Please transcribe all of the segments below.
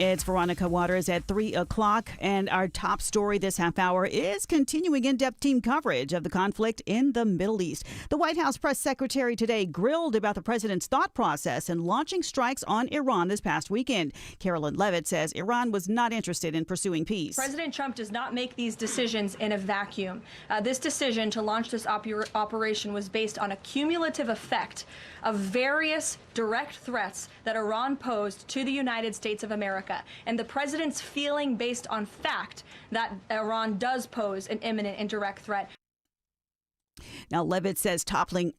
It's Veronica Waters at 3 o'clock, and our top story this half hour is continuing in-depth team coverage of the conflict in the Middle East. The White House press secretary today grilled about the president's thought process in launching strikes on Iran this past weekend. Carolyn Levitt says Iran was not interested in pursuing peace. President Trump does not make these decisions in a vacuum. This decision to launch this operation was based on a cumulative effect of various direct threats that Iran posed to the United States of America, and the president's feeling based on fact that Iran does pose an imminent and direct threat. Now, Levitt says toppling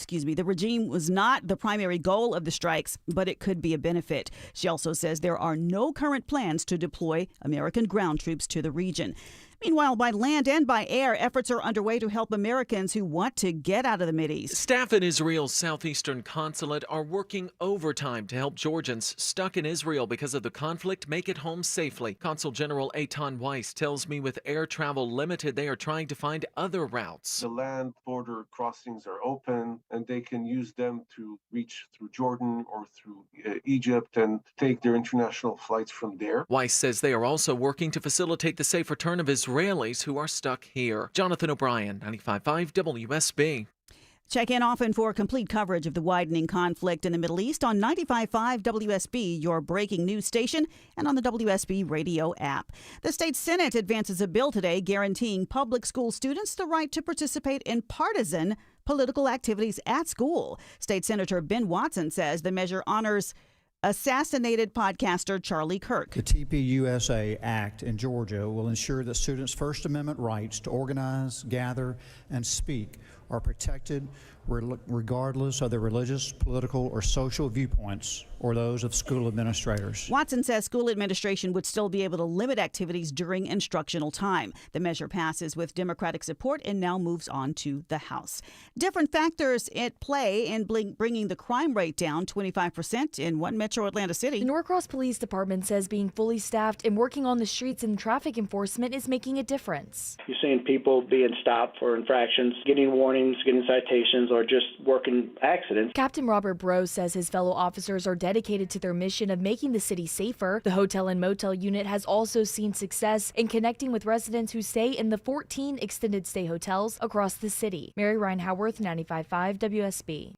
the regime was not the primary goal of the strikes, but it could be a benefit. She also says there are no current plans to deploy American ground troops to the region. Meanwhile, by land and by air, efforts are underway to help Americans who want to get out of the Mideast. Staff at Israel's southeastern consulate are working overtime to help Georgians stuck in Israel because of the conflict make it home safely. Consul General Eitan Weiss tells me with air travel limited, they are trying to find other routes. The land border crossings are open, and they can use them to reach through Jordan or through Egypt and take their international flights from there. Weiss says they are also working to facilitate the safe return of Israelis who are stuck here. Jonathan O'Brien, 95.5 WSB. Check in often for complete coverage of the widening conflict in the Middle East on 95.5 WSB, your breaking news station, and on the WSB radio app. The state Senate advances a bill today guaranteeing public school students the right to participate in partisan political activities at school. State Senator Ben Watson says the measure honors assassinated podcaster Charlie Kirk. The TPUSA Act in Georgia will ensure that students' First Amendment rights to organize, gather, and speak are protected regardless of their religious, political, or social viewpoints or those of school administrators. Watson says school administration would still be able to limit activities during instructional time. The measure passes with Democratic support and now moves on to the House. Different factors at play in bringing the crime rate down 25% in one metro Atlanta City. The Norcross Police Department says being fully staffed and working on the streets and traffic enforcement is making a difference. You're seeing people being stopped for infractions, getting warnings, getting citations, or just working accidents. Captain Robert Bro says his fellow officers are dedicated to their mission of making the city safer. The hotel and motel unit has also seen success in connecting with residents who stay in the 14 extended stay hotels across the city. Mary Ryan Howarth, 95.5 WSB.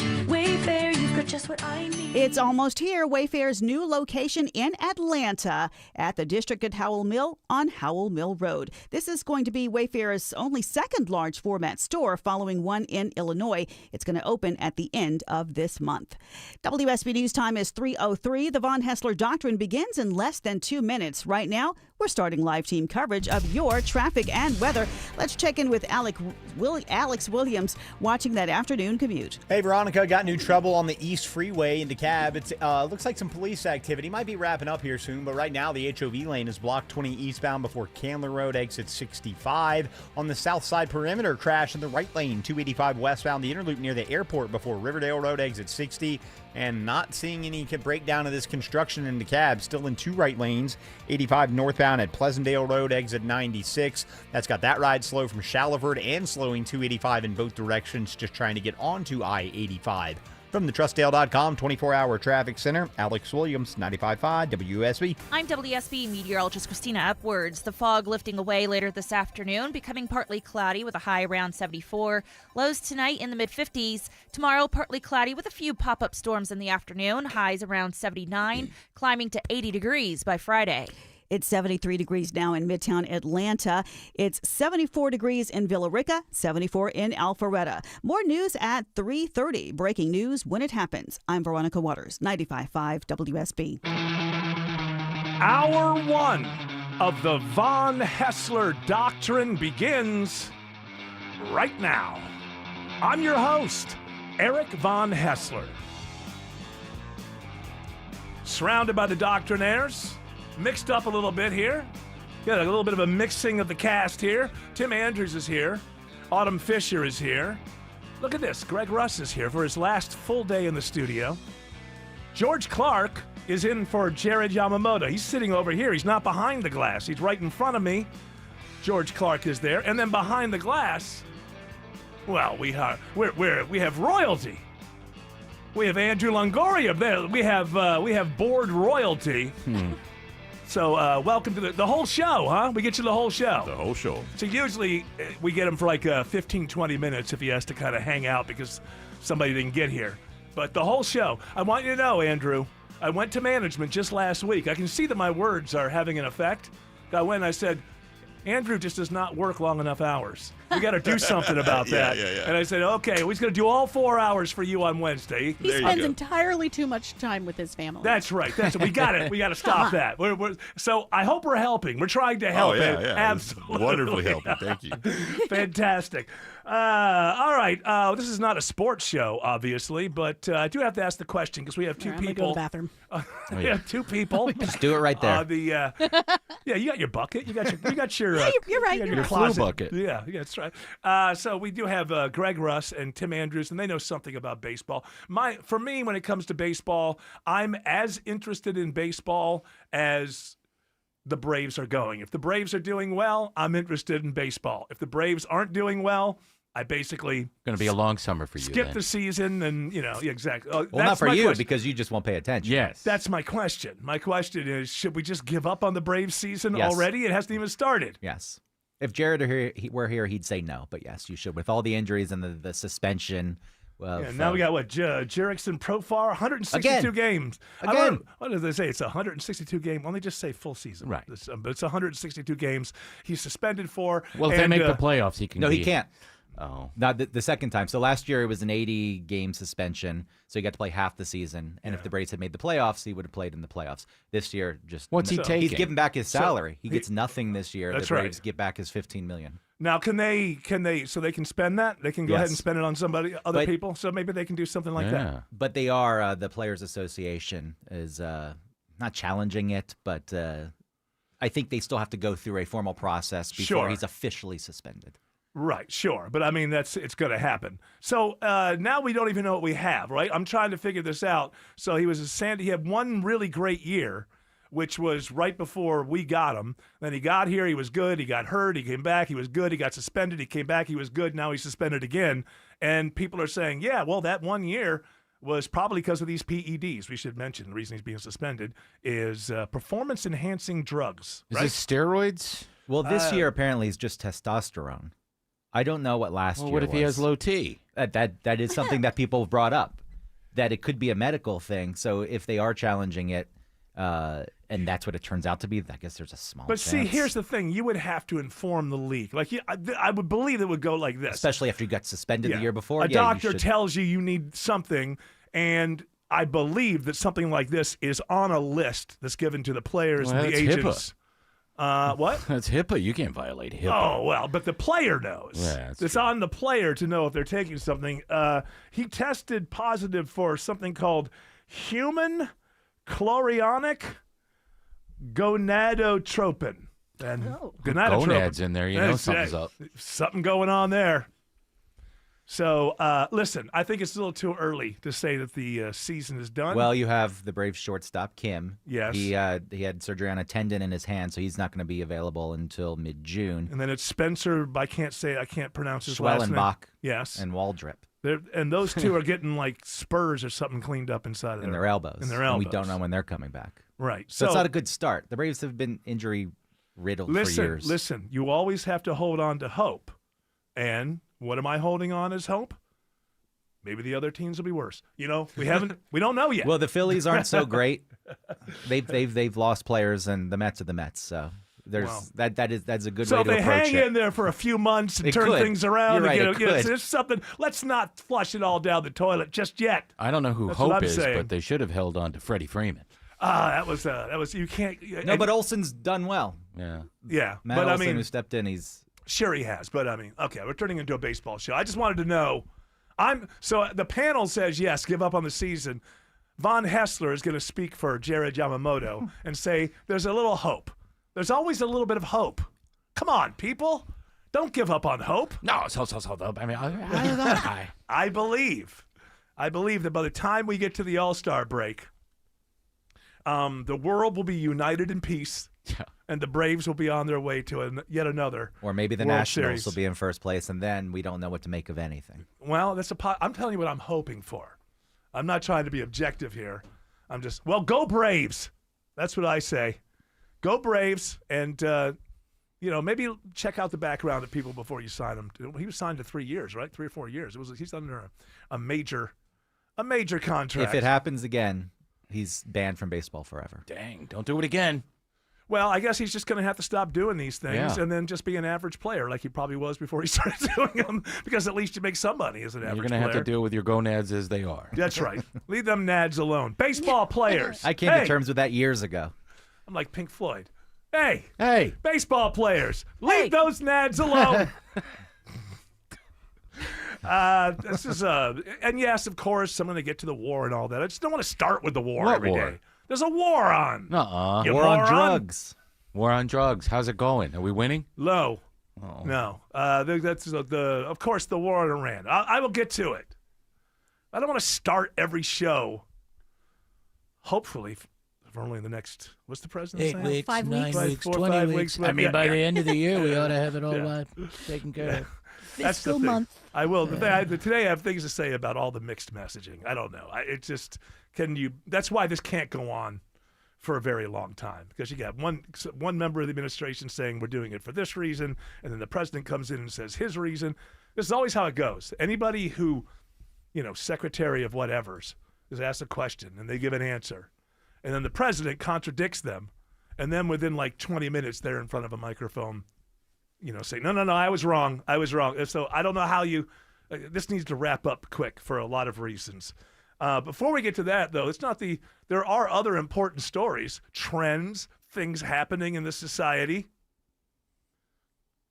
Wayfair, you've got just what I need. It's almost here. Wayfair's new location in Atlanta at the District at Howell Mill on Howell Mill Road. This is going to be Wayfair's only second large format store following one in Illinois. It's going to open at the end of this month. WSB News time is 3:03. The Von Hessler Doctrine begins in less than 2 minutes. Right now, we're starting live team coverage of your traffic and weather. Let's check in with Alex Williams watching that afternoon commute. Hey, Veronica, got new trouble on the East Freeway in DeKalb. It looks like some police activity might be wrapping up here soon, but right now the HOV lane is blocked 20 eastbound before Candler Road, exit 65. On the south side perimeter, crash in the right lane, 285 westbound, the interloop near the airport before Riverdale Road, exit 60. And not seeing any breakdown of this construction in DeKalb. Still in two right lanes, 85 northbound at Pleasantdale Road, exit 96. That's got that ride slow from Shallowford and slowing 285 in both directions, just trying to get onto I-85. From the TrustDale.com 24-hour traffic center, Alex Williams, 95.5 WSB. I'm WSB meteorologist Christina Upwards. The fog lifting away later this afternoon, becoming partly cloudy with a high around 74. Lows tonight in the mid-50s. Tomorrow, partly cloudy with a few pop-up storms in the afternoon. Highs around 79, climbing to 80 degrees by Friday. It's 73 degrees now in Midtown Atlanta. It's 74 degrees in Villa Rica, 74 in Alpharetta. More news at 3:30. Breaking news when it happens. I'm Veronica Waters, 95.5 WSB. Hour one of the Von Hessler Doctrine begins right now. I'm your host, Eric Von Hessler. Surrounded by the doctrinaires. Mixed up a little bit here. Got a little bit of a mixing of the cast here. Tim Andrews is here. Autumn Fisher is here. Look at this. Greg Russ is here for his last full day in the studio. George Clark is in for Jared Yamamoto. He's sitting over here. He's not behind the glass. He's right in front of me. George Clark is there. And then behind the glass, well, we have royalty. We have Andrew Longoria there. We have board royalty. So welcome to the whole show, huh? We get you the whole show. The whole show. So usually we get him for like 15, 20 minutes if he has to kind of hang out because somebody didn't get here. But the whole show. I want you to know, Andrew, I went to management just last week. I can see that my words are having an effect. I went and I said, Andrew just does not work long enough hours. We got to do something about that. Yeah. And I said, okay, he's going to do all 4 hours for you on Wednesday. He spends entirely too much time with his family. That's right. We got it. We got to stop that. So I hope we're helping. We're trying to help. Yeah. Absolutely. Wonderfully helping. Thank you. Fantastic. All right. This is not a sports show, obviously, but I do have to ask the question because we have two I'm gonna people. go to the bathroom. We have two people. Just do it right there. Yeah, you got your bucket. You got your. You're right. You got You're your right. closet. Flu bucket. Yeah, that's right. So we do have Greg Russ and Tim Andrews, and they know something about baseball. For me, when it comes to baseball, I'm as interested in baseball as the Braves are going. If the Braves are doing well, I'm interested in baseball. If the Braves aren't doing well, I basically going to be a long summer for you. Skip the season, and exactly. Well, not for you because you just won't pay attention. Yes, that's my question. My question is: should we just give up on the Braves season already? It hasn't even started. Yes. If Jared were here, he'd say no. But yes, you should. With all the injuries and the suspension. Now we got what? Jerickson Profar, 162 games. Again. What did they say? It's a 162 game. Well, they just say full season. Right. But it's 162 games he's suspended for. Well, if they make the playoffs, he can. No, he can't. Oh. Not the second time. So last year it was an 80-game suspension, so he got to play half the season. And if the Braves had made the playoffs, he would have played in the playoffs. This year, what's he taking? He's giving back his salary. He gets nothing this year. That's the Braves right. get back his $15 million. Now, can they? So they can spend that? They can go ahead and spend it on other people. So maybe they can do something like that. But they are the Players Association is not challenging it, but I think they still have to go through a formal process before he's officially suspended. Right, sure. But I mean, it's going to happen. So now we don't even know what we have, right? I'm trying to figure this out. So he had one really great year, which was right before we got him. Then he got here, he was good. He got hurt, he came back, he was good. He got suspended, he came back, he was good. Now he's suspended again. And people are saying, yeah, well, that 1 year was probably because of these PEDs. We should mention the reason he's being suspended is performance-enhancing drugs. Is this steroids? Well, this year apparently is just testosterone. I don't know what last year was. What if he has low T? That is something that people have brought up, that it could be a medical thing. So if they are challenging it, and that's what it turns out to be, I guess there's a small chance. But see, here's the thing. You would have to inform the league. Like, I would believe it would go like this. Especially after you got suspended the year before. A doctor tells you need something, and I believe that something like this is on a list that's given to the players and the agents. HIPAA. What? That's HIPAA. You can't violate HIPAA. Oh, well, but the player knows. Yeah, it's on the player to know if they're taking something. He tested positive for something called human chorionic gonadotropin. And gonads in there, you know something's up. Something going on there. So, listen, I think it's a little too early to say that the season is done. Well, you have the Braves shortstop, Kim. Yes. He had surgery on a tendon in his hand, so he's not going to be available until mid-June. And then it's Spencer, I can't pronounce his last name. Schwellenbach. Yes. And Waldrop. And those two are getting like spurs or something cleaned up inside of their elbows. In their elbows. And we don't know when they're coming back. Right. So it's not a good start. The Braves have been injury-riddled for years. Listen, you always have to hold on to hope. And what am I holding on as hope? Maybe the other teams will be worse. We don't know yet. Well, the Phillies aren't so great. They've lost players, and the Mets are the Mets. So that's a good way to approach it. So if they hang in there for a few months and turn things around, it's something. Let's not flush it all down the toilet just yet. I don't know who hope is, but they should have held on to Freddie Freeman. That was you can't. No, but Olson's done well. Yeah. Matt but Olson, who stepped in, sure he has. But okay, we're turning into a baseball show. I just wanted to know. So the panel says yes, give up on the season. Von Hessler is going to speak for Jared Yamamoto and say there's a little hope. There's always a little bit of hope. Come on, people. Don't give up on hope. No, I mean, I believe that by the time we get to the All-Star break, the world will be united in peace. Yeah. And the Braves will be on their way to yet another or maybe the World Nationals Series. will be in first place, and then we don't know what to make of anything. Well, I'm telling you what I'm hoping for. I'm not trying to be objective here. I'm just, well, go Braves. That's what I say. Go Braves, and maybe check out the background of people before you sign them. He was signed to 3 years, right? 3 or 4 years. He's under a major contract. If it happens again, he's banned from baseball forever. Dang, don't do it again. Well, I guess he's just going to have to stop doing these things and then just be an average player like he probably was before he started doing them, because at least you make some money as an average player. You're going to have to deal with your gonads as they are. That's right. Leave them nads alone. Baseball players. I came to terms with that years ago. I'm like Pink Floyd. Hey, Hey. baseball players, leave those nads alone. This is and yes, of course, I'm going to get to the war and all that. I just don't want to start with the war What every war? day. There's a war on. You War on moron. drugs. War on drugs. How's it going? Are we winning? Low. Oh. No. That's of course, the war in Iran. I will get to it. I don't want to start every show. Hopefully, for only the next. What's the president 8 saying? weeks, 5 9 weeks. weeks, 4 or 20 5 weeks. weeks. I mean, by Yeah. the end of the year, we ought to have it all Yeah. taken care of. That's the Fiscal thing. month. I will. Today I have things to say about all the mixed messaging. I don't know. It just that's why this can't go on for a very long time, because you got one member of the administration saying we're doing it for this reason, and then the president comes in and says his reason. This is always how it goes. Anybody who, secretary of whatever's is asked a question and they give an answer, and then the president contradicts them, and then within like 20 minutes they're in front of a microphone, say, no, I was wrong. And so I don't know how this needs to wrap up quick for a lot of reasons. Before we get to that, though, there are other important stories, trends, things happening in the society.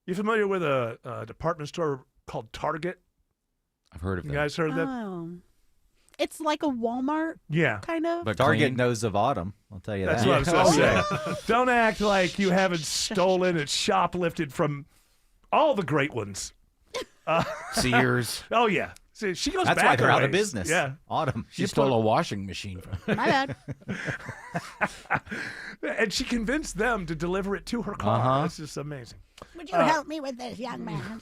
You familiar with a department store called Target? I've heard of You that. guys heard of that? Oh. It's like a Walmart, Yeah. kind of. But Target clean? knows of autumn. I'll tell you That's that. what I was going to say. Don't act like you haven't stolen and shoplifted from all the great ones. Sears. Oh, yeah. See, she goes That's back why they're a out of ways. business. Yeah. Autumn. She stole a washing machine from My bad. And she convinced them to deliver it to her car. Uh-huh. That's just amazing. Would you help me with this, young man?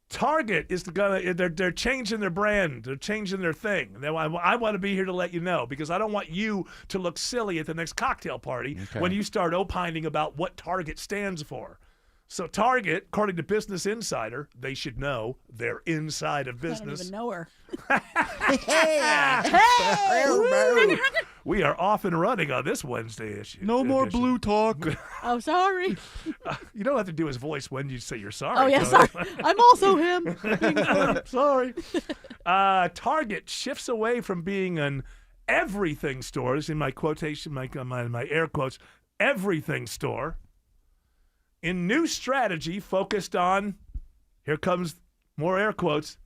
Target is they're changing their brand. They're changing their thing. I want to be here to let you know, because I don't want you to look silly at the next cocktail party when you start opining about what Target stands for. So Target, according to Business Insider, they should know they're inside of I don't business. even know her. We are off and running on this Wednesday issue. No more edition. blue talk. Oh, sorry. You don't have to do his voice when you say you're sorry. Oh, yeah, Tony. sorry. I'm also him. Sorry. Target shifts away from being an everything store. This is in my quotation, my air quotes, everything store. In new strategy focused on, here comes more air quotes,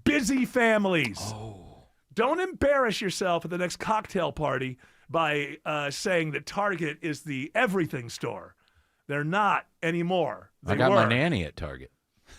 busy families. Oh. Don't embarrass yourself at the next cocktail party by saying that Target is the everything store. They're not anymore. They I got were. my nanny at Target.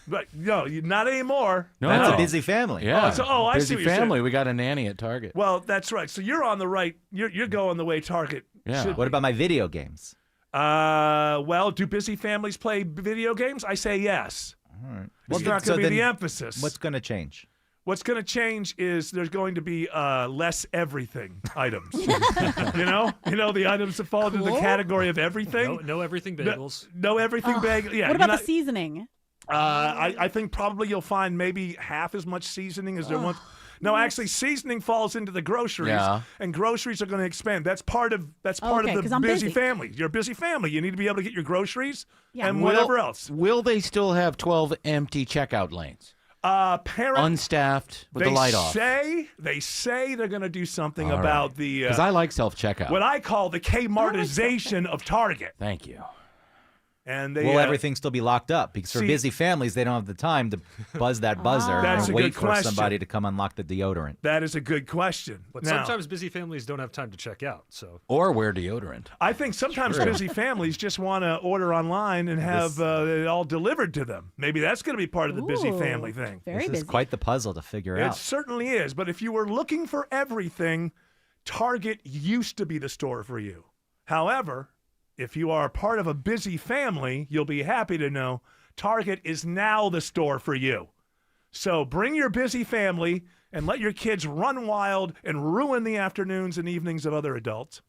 But no, not anymore. No, That's a busy family. Yeah. I see what busy you're saying. family. We got a nanny at Target. Well, that's right. So you're on the right. You're going the way Target Yeah. should. What about my video games? Well, do busy families play video games? I say yes. All right. It's not so going to be then the emphasis. What's going to change? What's going to change is there's going to be less everything items. you know the items that fall into the category of everything. No everything bagels. No everything bagel. Yeah. What about the seasoning? I think probably you'll find maybe half as much seasoning as there once. No, actually, seasoning falls into the groceries, and groceries are going to expand. That's part of the 'cause I'm busy. family. You're a busy family. You need to be able to get your groceries and Will- whatever else. Will they still have 12 empty checkout lanes? Unstaffed with the light off. They say they're going to do something about the Because I like self-checkout. what I call the Kmartization of Target. Thank you. And they Will everything still be locked up? Because for see- busy families, they don't have the time to buzz that buzzer That's and a wait good for question. somebody to come unlock the deodorant. That is a good question. But Now, sometimes busy families don't have time to check out. So Or wear deodorant. I think sometimes busy families just want to order online and have it all delivered to them. Maybe that's going to be part of the busy Ooh, family thing. Very This busy. is quite the puzzle to figure It out. certainly is. But if you were looking for everything, Target used to be the store for you. However, if you are part of a busy family, you'll be happy to know Target is now the store for you. So bring your busy family and let your kids run wild and ruin the afternoons and evenings of other adults.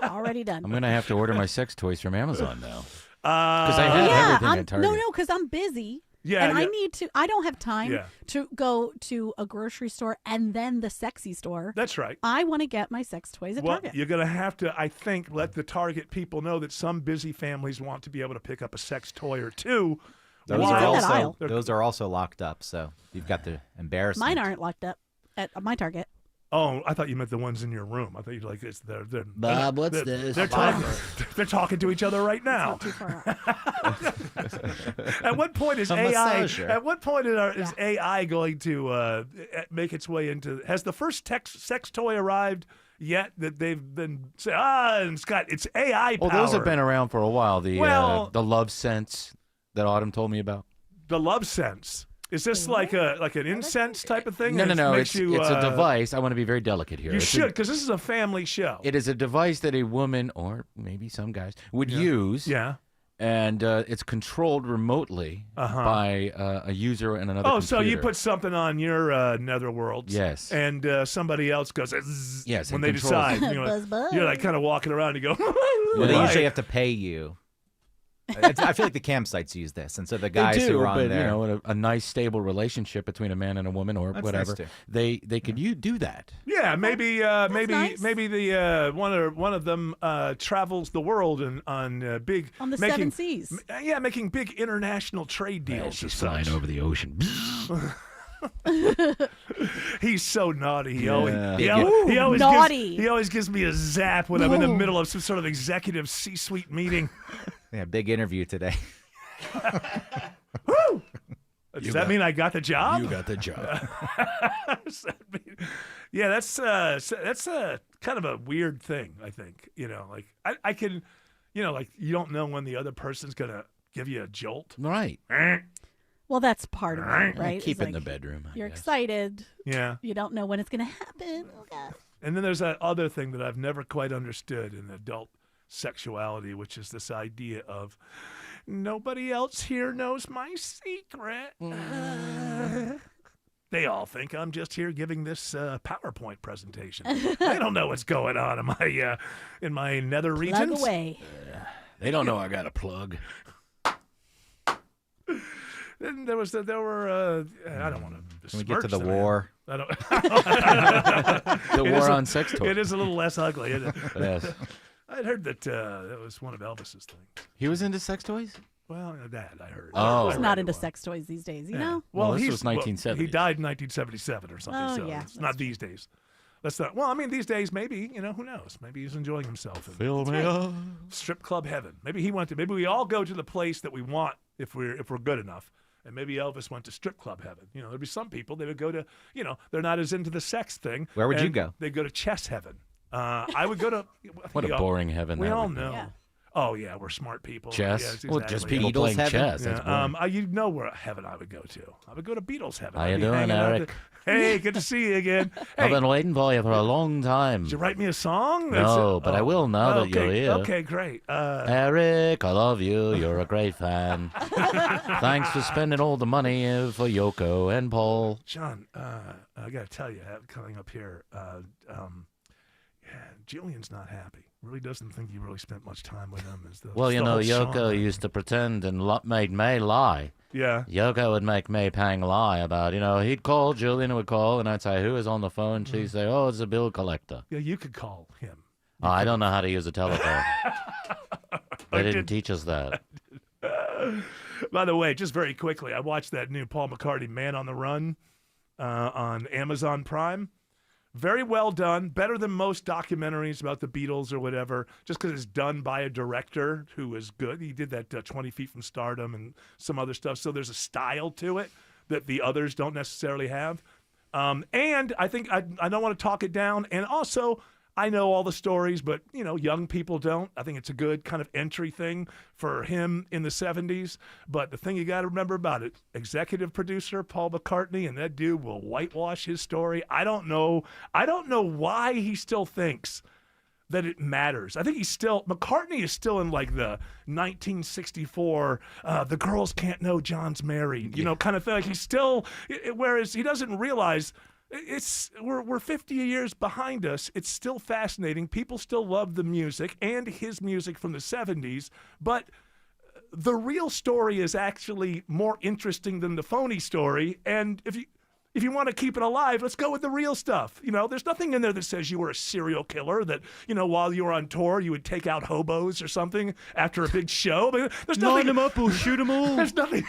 Already done. I'm going to have to order my sex toys from Amazon now. Because I had everything at Target. No, because I'm busy. Yeah, and yeah. I don't have time Yeah. to go to a grocery store and then the sexy store. That's right. I want to get my sex toys at Well, Target. you're going to have to, I think, let the Target people know that some busy families want to be able to pick up a sex toy or two. Those are also locked up, so you've got the embarrassment. Mine aren't locked up at my Target. Oh, I thought you meant the ones in your room. I thought you'd like they're Bob, what's this? They're talking to each other right now. Not too far At what point is A AI? massager. At what point is AI going to make its way into? Has the first sex toy arrived yet? That they've been saying, and Scott, it's AI power. Well, those have been around for a while. The Love Sense that Autumn told me about. The Love Sense. Is this like an incense type of thing? No. It's a device. I want to be very delicate here. You should, because this is a family show. It is a device that a woman, or maybe some guys, would use. Yeah. And it's controlled remotely by a user and another computer. So you put something on your netherworld. Yes. And somebody else goes, zzz, yes, when they decide. Buzz, buzz. You're like kind of walking around and you go, Well, they usually have to pay you. I feel like the campsites use this, and so the guys they do, who are on but, there, a nice stable relationship between a man and a woman, or That's whatever, nice too. they could do that. Yeah, maybe nice. maybe the one of them travels the world on big On the making, 7 Seas. making big international trade deals. She's or flying such. over the ocean. He's so naughty. He Yeah. always Naughty. he always gives me a zap when I'm in the middle of some sort of executive C-suite meeting. yeah, big interview today. Woo! Does that mean I got the job? You got the job. Does that mean- yeah, that's kind of a weird thing. I think like I can, like you don't know when the other person's gonna give you a jolt. Right. Well, that's part of it, right? Keep It's it in like the bedroom. I You're guess. excited. Yeah. You don't know when it's going to happen. Oh, God. And then there's that other thing that I've never quite understood in adult sexuality, which is this idea of nobody else here knows my secret. They all think I'm just here giving this PowerPoint presentation. They don't know what's going on in my nether regions. Plug away. They don't know I got a plug. Then there were I don't want to. Can we get to the war? I don't. The war on sex toys. It is a little less ugly, isn't it? Yes. I'd heard that that was one of Elvis's things. He was into sex toys? Well, that I heard. Oh. He's not into sex toys these days, you know? Well, this he's was 1970. he died in 1977 or something. Oh, so yeah, it's not these days. That's not. Well, I mean, these days maybe who knows? Maybe he's enjoying himself. In Fill me up. strip club heaven. Maybe he went to. Maybe we all go to the place that we want if we're good enough. And maybe Elvis went to strip club heaven. There'd be some people they would go to. They're not as into the sex thing. Where would you and go? They'd go to chess heaven. I would go to. What a boring heaven We that all would be. know. Yeah. Oh yeah, we're smart people. Chess? Yes, Well, just exactly. people Beatles playing heaven? chess. That's boring. You know where heaven I would go to. I would go to Beatles heaven. How I'd you be doing, hanging out Eric? Hey, good to see you again. Hey, I've been waiting for you for a long time. did you write me a song? No, but I will now that you're here. Okay, great. Eric, I love you. You're a great fan. Thanks for spending all the money for Yoko and Paul. John, I got to tell you, coming up here, Julian's not happy. Really doesn't think you really spent much time with him. Well, the you know, whole Yoko song. used to pretend and made May lie. Yeah. Yoko would make May Pang lie about, he'd call, Julian would call, and I'd say, who is on the phone? She'd say, oh, it's a bill collector. Yeah, you could call him. Oh, I don't know how to use a telephone. They I didn't did- teach us that. By the way, just very quickly, I watched that new Paul McCartney Man on the Run on Amazon Prime. Very well done. Better than most documentaries about the Beatles or whatever, just because it's done by a director who is good. He did that 20 Feet from Stardom and some other stuff. So there's a style to it that the others don't necessarily have. And I think I don't want to talk it down. And also, I know all the stories, but, young people don't. I think it's a good kind of entry thing for him in the 70s. But the thing you got to remember about it, executive producer Paul McCartney, and that dude will whitewash his story. I don't know why he still thinks that it matters. I think McCartney is still in like the 1964, the girls can't know John's married, kind of thing. Like he's still, whereas he doesn't realize we're 50 years behind us. It's still fascinating. People still love the music and his music from the 70s, but the real story is actually more interesting than the phony story. And if you want to keep it alive, let's go with the real stuff. There's nothing in there that says you were a serial killer, that, while you were on tour, you would take out hobos or something after a big show. There's nothing. Line them up or shoot them all. There's nothing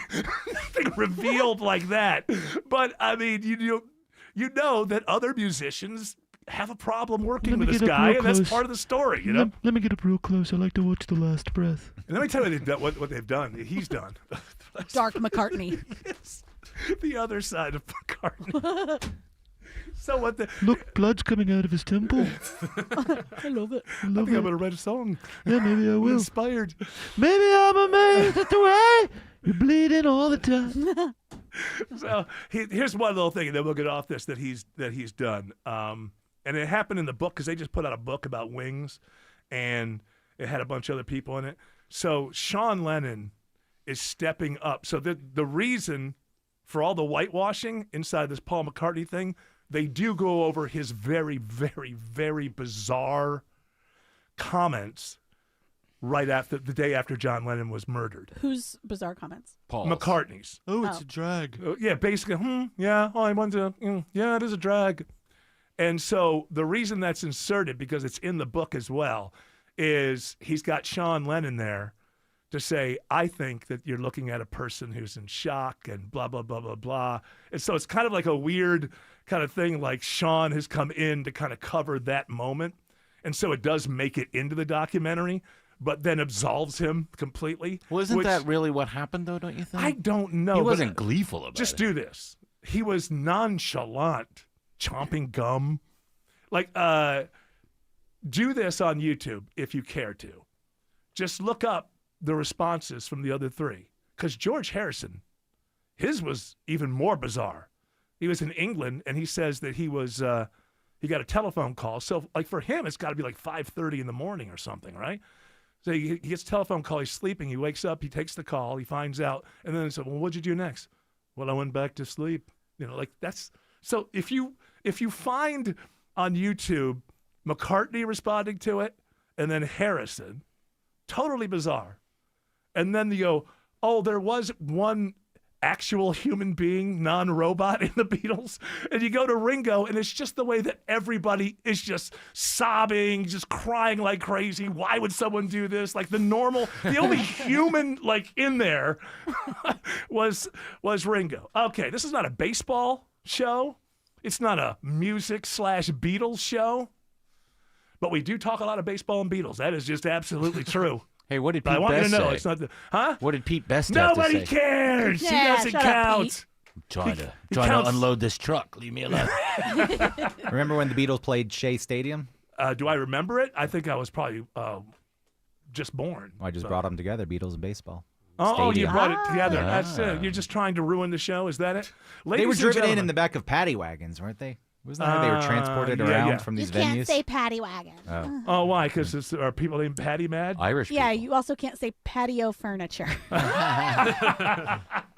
revealed like that. But, I mean, you know that other musicians have a problem working with this guy, and that's part of the story, Let me get up real close. I like to watch The Last Breath. And let me tell you what they've done. He's done. Dark McCartney. Yes. The other side of McCartney. So what the... Look, blood's coming out of his temple. I love it. I think I'm going to write a song. Yeah, maybe I I'm will. inspired. Maybe I'm amazed at the way you're bleeding all the time. So here's one little thing, and then we'll get off this that he's done. And it happened in the book because they just put out a book about Wings, and it had a bunch of other people in it. So Sean Lennon is stepping up. So the reason for all the whitewashing inside this Paul McCartney thing, they do go over his very, very, very bizarre comments right after the day after John Lennon was murdered. Whose bizarre comments? Paul's. McCartney's. Oh, it's a drag. Yeah, basically, yeah, I want to, yeah, it is a drag. And so the reason that's inserted, because it's in the book as well, is he's got Sean Lennon there to say, I think that you're looking at a person who's in shock and blah, blah, blah, blah, blah. And so it's kind of like a weird kind of thing, like Sean has come in to kind of cover that moment. And so it does make it into the documentary, but then absolves him completely. Well, isn't that really what happened, though, don't you think? I don't know. He wasn't gleeful about it. Just do this. He was nonchalant, chomping gum. Like, do this on YouTube if you care to. Just look up the responses from the other three. Because George Harrison, his was even more bizarre. He was in England, and he says that he got a telephone call. So, like, for him, it's got to be like 5:30 in the morning or something, right? So he gets a telephone call. He's sleeping. He wakes up. He takes the call. He finds out. And then he said, well, what'd you do next? Well, I went back to sleep. Like that's – so if you find on YouTube McCartney responding to it and then Harrison, totally bizarre. And then you go, oh, there was one actual human being, non-robot in the Beatles. And you go to Ringo, and it's just the way that everybody is just sobbing, just crying like crazy. Why would someone do this? Like the only human like in there was Ringo. Okay, this is not a baseball show. It's not a music/Beatles show. But we do talk a lot of baseball and Beatles. That is just absolutely true. Hey, what did But Pete I want Best you to know say? it's not the huh? What did Pete Best have to say? Nobody cares. Yeah, he doesn't shut up, count. Trying He to counts. unload this truck. Leave me alone. Remember when the Beatles played Shea Stadium? Do I remember it? I think I was probably just born. I just brought them together, Beatles and baseball. Oh, you Stadium. brought it together. Ah. That's it. You're just trying to ruin the show. Is that it? They Ladies were and driven in gentlemen. the back of paddy wagons, weren't they? Wasn't that how they were transported yeah, around yeah. from You these can't venues? say paddy wagon. Oh. Oh, why? Because are people named Patty mad? Irish Yeah, people. you also can't say patio furniture.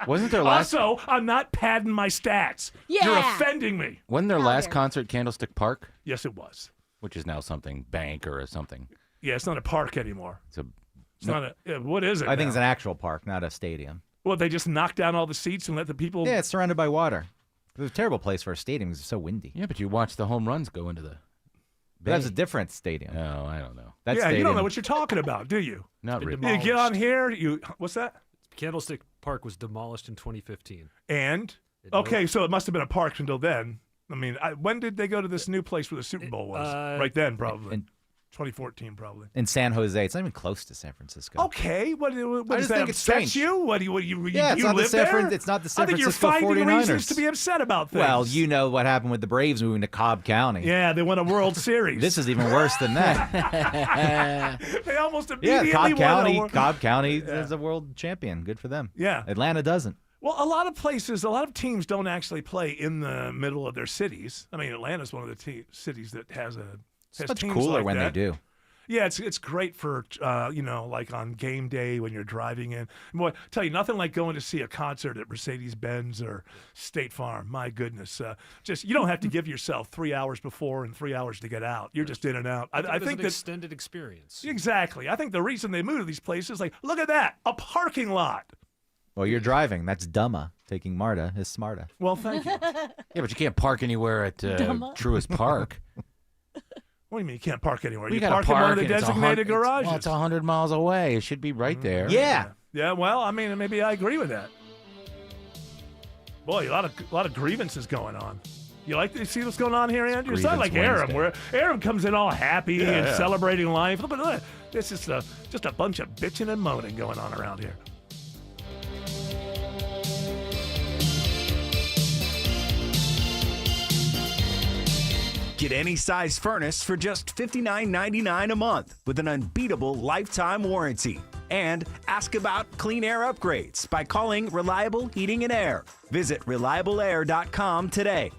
Wasn't their last Also, I'm not padding my stats. You're Yeah. offending me. Wasn't their How last dare you. concert Candlestick Park, Yes, it was. which is now something bank or something? Yeah, it's not a park anymore. It's a It's not a. Yeah, what is it? I think it's now? an actual park, not a stadium. Well, they just knocked down all the seats and let the people. Yeah, it's surrounded by water. It was a terrible place for a stadium because it's so windy. yeah, but you watch the home runs go into the. But that's a bay. different stadium. No, I don't know. That Yeah, stadium, you don't know what you're talking about, do you? Not really. You get on here. What's that? Candlestick Park was demolished in 2015. And okay, so it must have been a park until then. I mean, when did they go to this new place where the Super Bowl was? Right then, probably. in, 2014, probably. in San Jose. It's not even close to San Francisco. Okay, what I does just that think it's upset strange. you? What do you Yeah, it's you not the live San there? Fran- it's not the San I think Francisco you're finding 49ers. reasons to be upset about things. Well, you know what happened with the Braves moving to Cobb County. Yeah, they won a World Series. This is even worse than that. They almost Yeah, immediately Cobb County is a world champion. Good for them. Yeah. Atlanta doesn't. Well, a lot of teams don't actually play in the middle of their cities. I mean, Atlanta's one of the cities that has It's much teams cooler like when that. they do. Yeah, it's great for, like on game day when you're driving in. Boy, tell you, nothing like going to see a concert at Mercedes-Benz or State Farm. My goodness. You don't have to give yourself 3 hours before and 3 hours to get out. You're just in and out. I think an extended experience. Exactly. I think the reason they move to these places, like, look at that, a parking lot. Well, you're driving. That's dumma. Taking Marta is smarta. Well, thank you. Yeah, but you can't park anywhere at Truist Park. What do you mean you can't park anywhere? You You gotta park in one of the and it's designated garages. Well, it's 100 miles away. It should be right there. Yeah. Yeah, well, I mean, maybe I agree with that. Boy, a lot of grievances going on. You like to see what's going on here, Andrew? It's not like Aram, where Aram comes in all happy and celebrating life. Look, this is just a bunch of bitching and moaning going on around here. Get any size furnace for just $59.99 a month with an unbeatable lifetime warranty. And ask about clean air upgrades by calling Reliable Heating and Air. Visit reliableair.com today.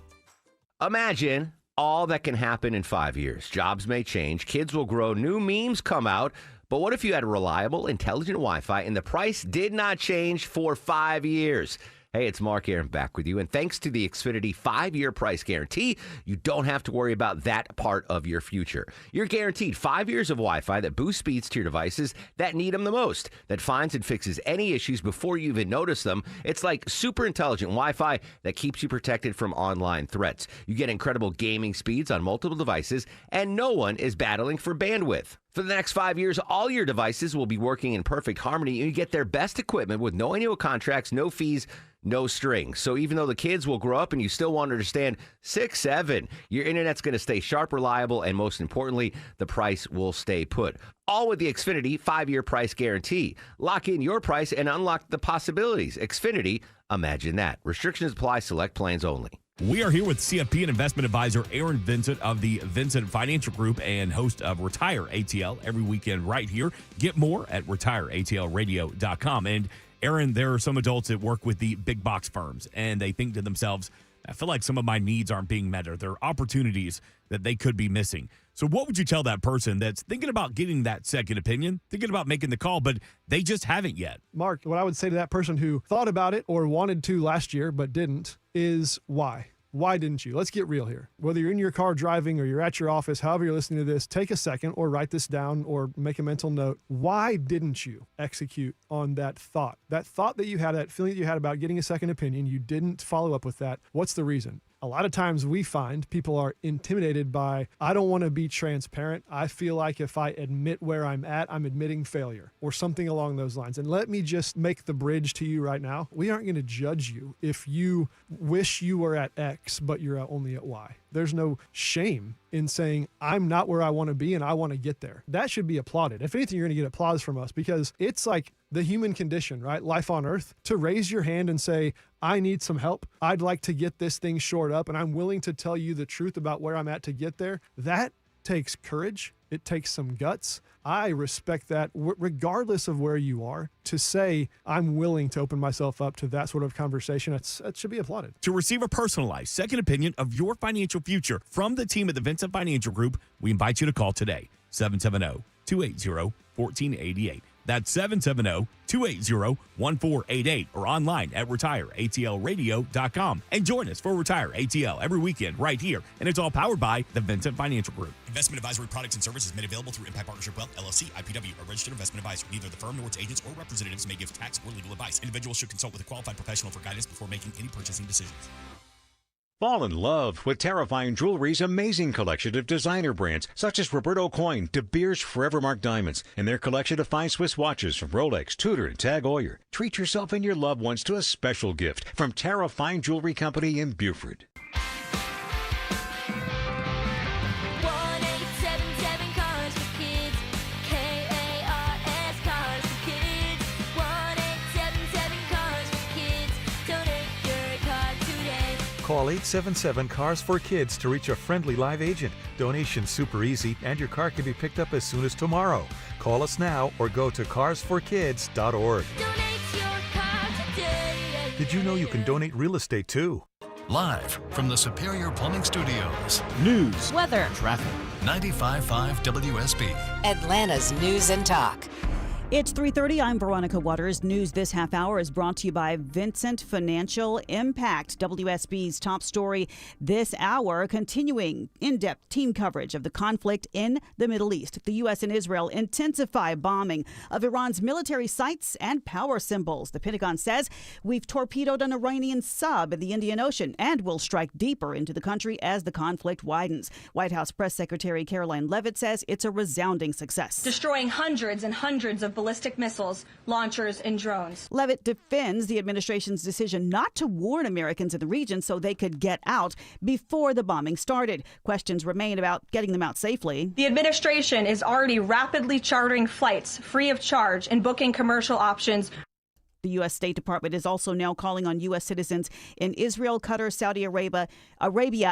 Imagine all that can happen in 5 years. Jobs may change, kids will grow, new memes come out. But what if you had reliable, intelligent Wi-Fi and the price did not change for 5 years? Hey, it's Mark Aaron back with you. And thanks to the Xfinity 5-year price guarantee, you don't have to worry about that part of your future. You're guaranteed 5 years of Wi-Fi that boosts speeds to your devices that need them the most, that finds and fixes any issues before you even notice them. It's like super intelligent Wi-Fi that keeps you protected from online threats. You get incredible gaming speeds on multiple devices, and no one is battling for bandwidth. For the next 5 years, all your devices will be working in perfect harmony, and you get their best equipment with no annual contracts, no fees, no strings. So even though the kids will grow up and you still won't understand 6, 7, your internet's going to stay sharp, reliable, and most importantly, the price will stay put. All with the Xfinity 5-year price guarantee. Lock in your price and unlock the possibilities. Xfinity, imagine that. Restrictions apply. Select plans only. We are here with CFP and investment advisor Aaron Vincent of the Vincent Financial Group and host of Retire ATL every weekend right here. Get more at retireatlradio.com. And Aaron, there are some adults that work with the big box firms, and they think to themselves, I feel like some of my needs aren't being met, or there are opportunities that they could be missing. So what would you tell that person that's thinking about getting that second opinion, thinking about making the call, but they just haven't yet? Mark, what I would say to that person who thought about it or wanted to last year but didn't is why? Why didn't you? Let's get real here. Whether you're in your car driving or you're at your office, however you're listening to this, take a second or write this down or make a mental note. Why didn't you execute on that thought? That thought that you had, that feeling that you had about getting a second opinion, you didn't follow up with that. What's the reason? A lot of times we find people are intimidated by, I don't want to be transparent. I feel like if I admit where I'm at, I'm admitting failure or something along those lines. And let me just make the bridge to you right now. We aren't going to judge you if you wish you were at X, but you're only at Y. There's no shame in saying, I'm not where I want to be and I want to get there. That should be applauded. If anything, you're going to get applause from us because it's like the human condition, right? Life on earth, to raise your hand and say, I need some help. I'd like to get this thing shored up and I'm willing to tell you the truth about where I'm at to get there. That takes courage. It takes some guts. I respect that regardless of where you are. To say, I'm willing to open myself up to that sort of conversation, that should be applauded. To receive a personalized second opinion of your financial future from the team at the Vincent Financial Group, we invite you to call today, 770-280-1488. That's 770-280-1488 or online at retireatlradio.com. And join us for Retire ATL every weekend right here. And it's all powered by the Vincent Financial Group. Investment advisory products and services made available through Impact Partnership Wealth, LLC, IPW, a registered investment advisor. Neither the firm nor its agents or representatives may give tax or legal advice. Individuals should consult with a qualified professional for guidance before making any purchasing decisions. Fall in love with Terrifying Jewelry's amazing collection of designer brands such as Roberto Coin, De Beers Forever Mark Diamonds, and their collection of fine Swiss watches from Rolex, Tudor, and TAG Heuer. Treat yourself and your loved ones to a special gift from Terrifying Jewelry Company in Beaufort. Call 877-CARS-FOR-KIDS to reach a friendly live agent. Donation's super easy, and your car can be picked up as soon as tomorrow. Call us now or go to carsforkids.org. Did you know you can donate real estate too? Live from the Superior Plumbing Studios. News, weather, traffic, 95.5 WSB. Atlanta's News and Talk. It's 3:30. I'm Veronica Waters. News this half hour is brought to you by Vincent Financial Impact. WSB's top story this hour, continuing in-depth team coverage of the conflict in the Middle East. The U.S. and Israel intensify bombing of Iran's military sites and power symbols. The Pentagon says we've torpedoed an Iranian sub in the Indian Ocean and will strike deeper into the country as the conflict widens. White House Press Secretary Caroline Leavitt says it's a resounding success. Destroying hundreds and hundreds of ballistic missiles, launchers, and drones. Leavitt defends the administration's decision not to warn Americans in the region so they could get out before the bombing started. Questions remain about getting them out safely. The administration is already rapidly chartering flights free of charge and booking commercial options. The U.S. State Department is also now calling on U.S. citizens in Israel, Qatar, Saudi Arabia,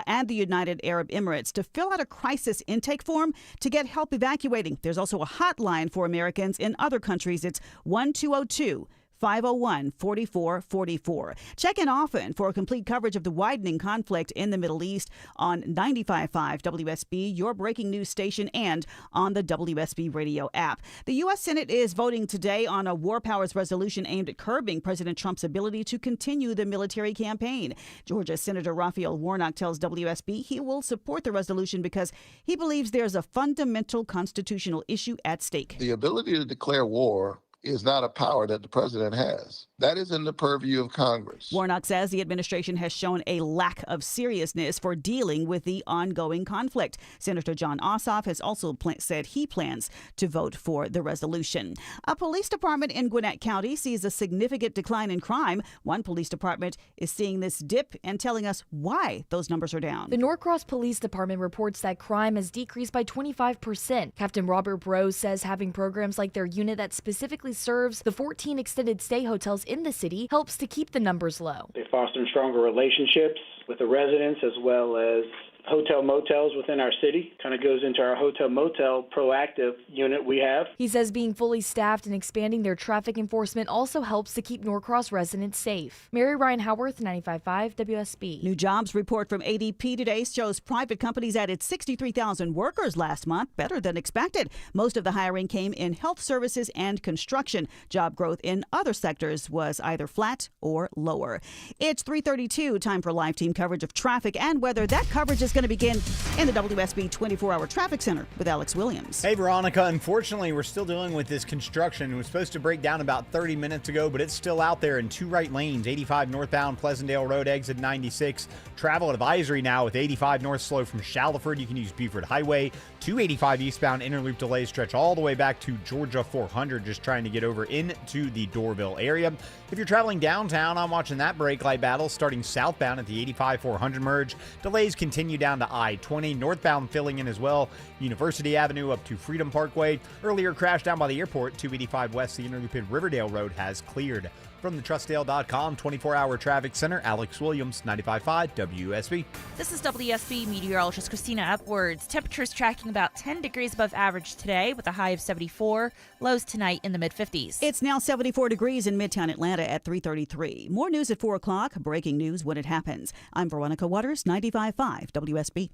and the United Arab Emirates to fill out a crisis intake form to get help evacuating. There's also a hotline for Americans in other countries. It's 1-202-501-4444. Check in often for complete coverage of the widening conflict in the Middle East on 95.5 WSB, your breaking news station, and on the WSB radio app. The U.S. Senate is voting today on a war powers resolution aimed at curbing President Trump's ability to continue the military campaign. Georgia Senator Raphael Warnock tells WSB he will support the resolution because he believes there's a fundamental constitutional issue at stake. The ability to declare war is not a power that the president has. That is in the purview of Congress. Warnock says the administration has shown a lack of seriousness for dealing with the ongoing conflict. Senator Jon Ossoff has also said he plans to vote for the resolution. A police department in Gwinnett County sees a significant decline in crime. One police department is seeing this dip and telling us why those numbers are down. The Norcross Police Department reports that crime has decreased by 25%. Captain Robert Brose says having programs like their unit that specifically serves the 14 extended stay hotels in the city helps to keep the numbers low. They foster stronger relationships with the residents as well as hotel motels within our city. Kind of goes into our hotel motel proactive unit we have. He says being fully staffed and expanding their traffic enforcement also helps to keep Norcross residents safe. Mary Ryan Howarth, 95.5 WSB. New jobs report from ADP today shows private companies added 63,000 workers last month, better than expected. Most of the hiring came in health services and construction. Job growth in other sectors was either flat or lower. It's 3:32, time for live team coverage of traffic and weather. That coverage is going to begin in the WSB 24-hour traffic center with Alex Williams. Hey, Veronica. Unfortunately, we're still dealing with this construction. It was supposed to break down about 30 minutes ago, but it's still out there in two right lanes. 85 northbound Pleasantdale Road, exit 96. Travel advisory now with 85 north slow from Shallowford. You can use Beaufort Highway. 285 eastbound interloop delays stretch all the way back to Georgia 400, just trying to get over into the Doraville area. If you're traveling downtown, I'm watching that brake light battle starting southbound at the 85 400 merge. Delays continue down to I-20, northbound filling in as well. University Avenue up to Freedom Parkway. Earlier crash down by the airport, 285 west, the interloop in Riverdale Road has cleared. From the TrustDale.com 24-hour traffic center, Alex Williams, 95.5 WSB. This is WSB meteorologist Christina Upwards. Temperatures tracking about 10 degrees above average today with a high of 74. Lows tonight in the mid-50s. It's now 74 degrees in Midtown Atlanta at 3:33. More news at 4 o'clock. Breaking news when it happens. I'm Veronica Waters, 95.5 WSB.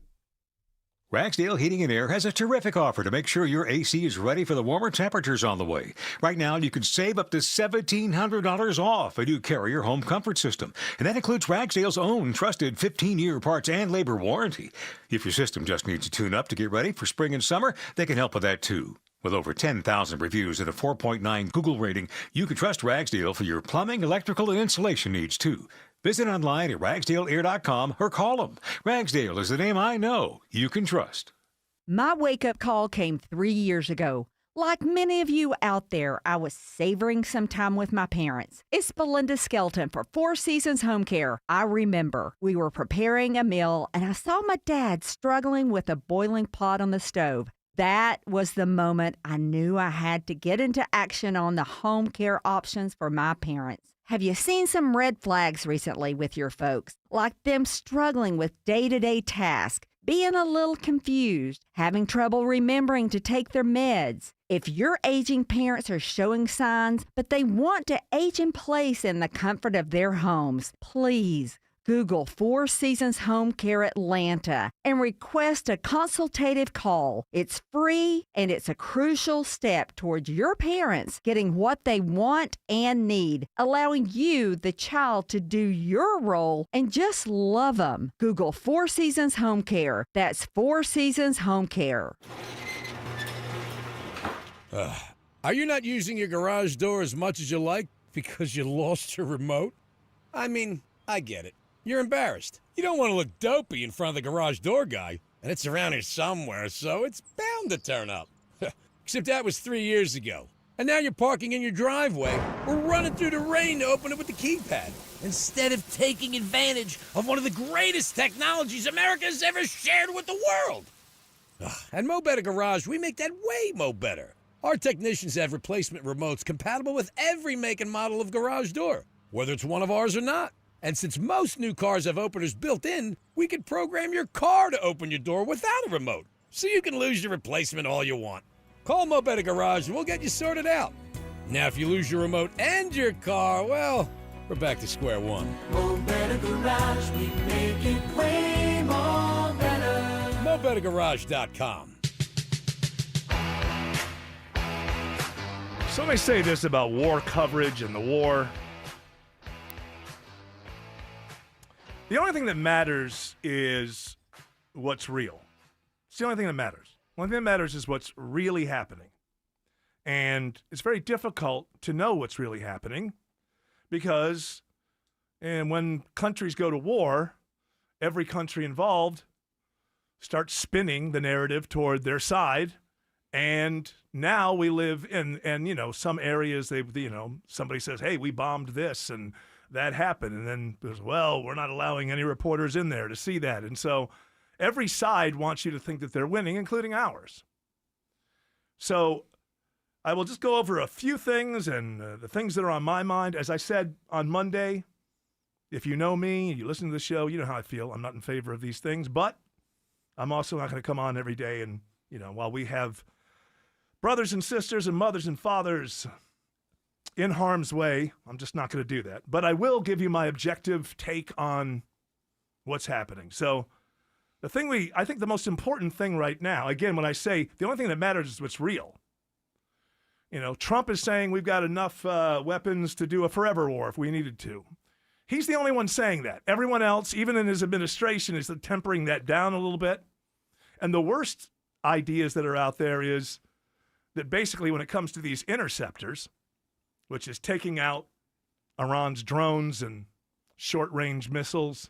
Ragsdale Heating and Air has a terrific offer to make sure your AC is ready for the warmer temperatures on the way. Right now, you can save up to $1,700 off a new Carrier home comfort system. And that includes Ragsdale's own trusted 15-year parts and labor warranty. If your system just needs a tune-up to get ready for spring and summer, they can help with that too. With over 10,000 reviews and a 4.9 Google rating, you can trust Ragsdale for your plumbing, electrical, and insulation needs too. Visit online at ragsdaleair.com or call them. Ragsdale is the name I know you can trust. My wake-up call came 3 years ago. Like many of you out there, I was savoring some time with my parents. It's Belinda Skelton for Four Seasons Home Care. I remember we were preparing a meal and I saw my dad struggling with a boiling pot on the stove. That was the moment I knew I had to get into action on the home care options for my parents. Have you seen some red flags recently with your folks? Like them struggling with day-to-day tasks, being a little confused, having trouble remembering to take their meds. If your aging parents are showing signs, but they want to age in place in the comfort of their homes, please Google Four Seasons Home Care Atlanta and request a consultative call. It's free and it's a crucial step towards your parents getting what they want and need, allowing you, the child, to do your role and just love them. Google Four Seasons Home Care. That's Four Seasons Home Care. Are you not using your garage door as much as you like because you lost your remote? I mean, I get it. You're embarrassed. You don't want to look dopey in front of the garage door guy, and it's around here somewhere, so it's bound to turn up. Except that was 3 years ago. And now you're parking in your driveway or running through the rain to open it with the keypad, instead of taking advantage of one of the greatest technologies America has ever shared with the world. At Mo Better Garage, we make that way mo better. Our technicians have replacement remotes compatible with every make and model of garage door, whether it's one of ours or not. And since most new cars have openers built in, we can program your car to open your door without a remote, so you can lose your replacement all you want. Call Mo Better Garage and we'll get you sorted out. Now, if you lose your remote and your car, well, we're back to square one. Mo Better Garage, we make it way more better. MoBetterGarage.com. So let me say this about war coverage and the war. The only thing that matters is what's real. It's the only thing that matters. The only thing that matters is what's really happening. And it's very difficult to know what's really happening because when countries go to war, every country involved starts spinning the narrative toward their side. And now we live in some areas, somebody says, hey, we bombed this and that happened. And then there's, well, we're not allowing any reporters in there to see that. And so every side wants you to think that they're winning, including ours. So I will just go over a few things and the things that are on my mind. As I said on Monday, if you know me and you listen to the show, you know how I feel. I'm not in favor of these things, but I'm also not going to come on every day. And, while we have brothers and sisters and mothers and fathers in harm's way, I'm just not going to do that. But I will give you my objective take on what's happening. So I think the most important thing right now, again, when I say the only thing that matters is what's real. Trump is saying we've got enough weapons to do a forever war if we needed to. He's the only one saying that. Everyone else, even in his administration, is tempering that down a little bit. And the worst ideas that are out there is that basically when it comes to these interceptors, which is taking out Iran's drones and short-range missiles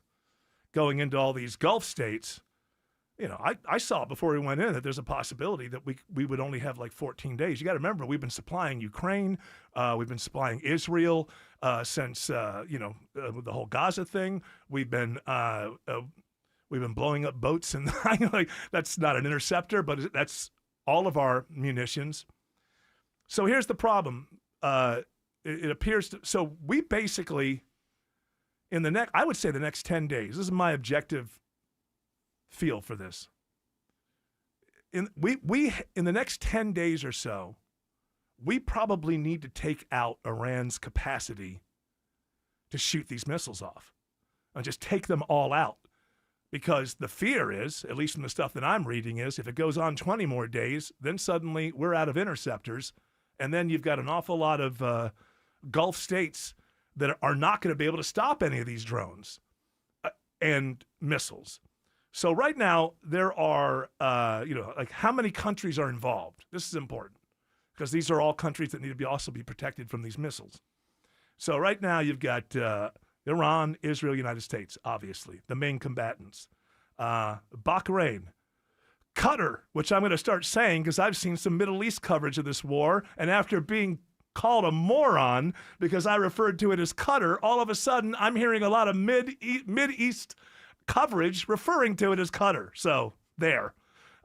going into all these Gulf states, I saw before we went in that there's a possibility that we would only have like 14 days. You got to remember, we've been supplying Ukraine. We've been supplying Israel since, the whole Gaza thing. We've been blowing up boats and that's not an interceptor, but that's all of our munitions. So here's the problem. It appears so we basically I would say the next 10 days, this is my objective feel for this. In the next 10 days or so, we probably need to take out Iran's capacity to shoot these missiles off and just take them all out. Because the fear is, at least from the stuff that I'm reading, is if it goes on 20 more days, then suddenly we're out of interceptors. And then you've got an awful lot of Gulf states that are not going to be able to stop any of these drones and missiles. So right now there are, how many countries are involved? This is important because these are all countries that need to also be protected from these missiles. So right now you've got Iran, Israel, United States, obviously, the main combatants. Bahrain, Qatar, which I'm going to start saying because I've seen some Middle East coverage of this war, and after being called a moron because I referred to it as Qatar, all of a sudden I'm hearing a lot of Mid-East coverage referring to it as Qatar. So there.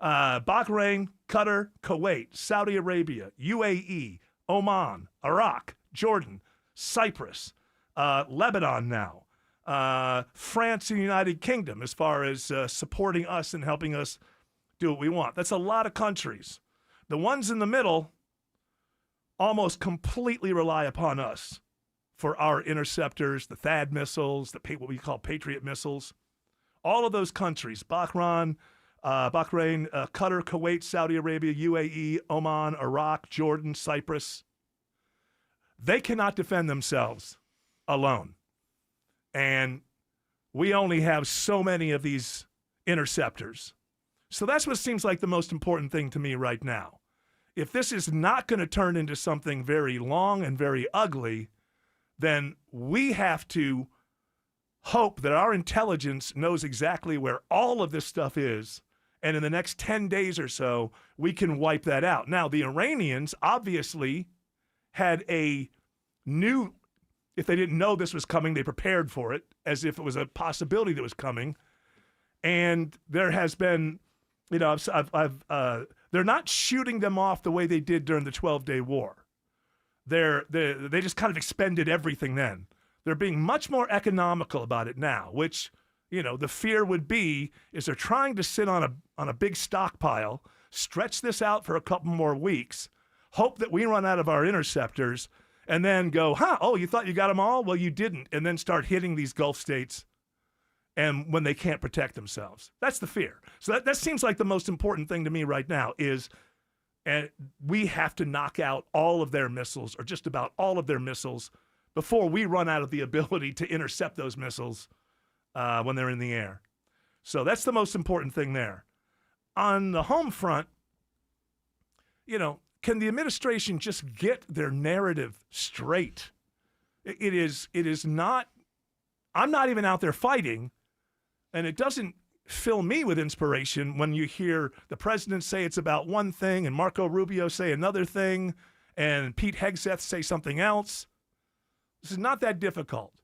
Bahrain, Qatar, Kuwait, Saudi Arabia, UAE, Oman, Iraq, Jordan, Cyprus, Lebanon now, France and United Kingdom as far as supporting us and helping us do what we want. That's a lot of countries. The ones in the middle almost completely rely upon us for our interceptors, the THAAD missiles, what we call Patriot missiles. All of those countries, Bahrain, Qatar, Kuwait, Saudi Arabia, UAE, Oman, Iraq, Jordan, Cyprus, they cannot defend themselves alone. And we only have so many of these interceptors. So that's what seems like the most important thing to me right now. If this is not going to turn into something very long and very ugly, then we have to hope that our intelligence knows exactly where all of this stuff is, and in the next 10 days or so, we can wipe that out. Now, the Iranians obviously had a new, if they didn't know this was coming, they prepared for it as if it was a possibility that was coming. And there has been, they're not shooting them off the way they did during the 12-day war. They just kind of expended everything then. They're being much more economical about it now, which, the fear would be is they're trying to sit on a big stockpile, stretch this out for a couple more weeks, hope that we run out of our interceptors, and then go, you thought you got them all? Well, you didn't, and then start hitting these Gulf states and when they can't protect themselves. That's the fear. So that seems like the most important thing to me right now is we have to knock out all of their missiles, or just about all of their missiles, before we run out of the ability to intercept those missiles when they're in the air. So that's the most important thing there. On the home front, can the administration just get their narrative straight? It is not, I'm not even out there fighting, and it doesn't fill me with inspiration when you hear the president say it's about one thing and Marco Rubio say another thing and Pete Hegseth say something else. This is not that difficult.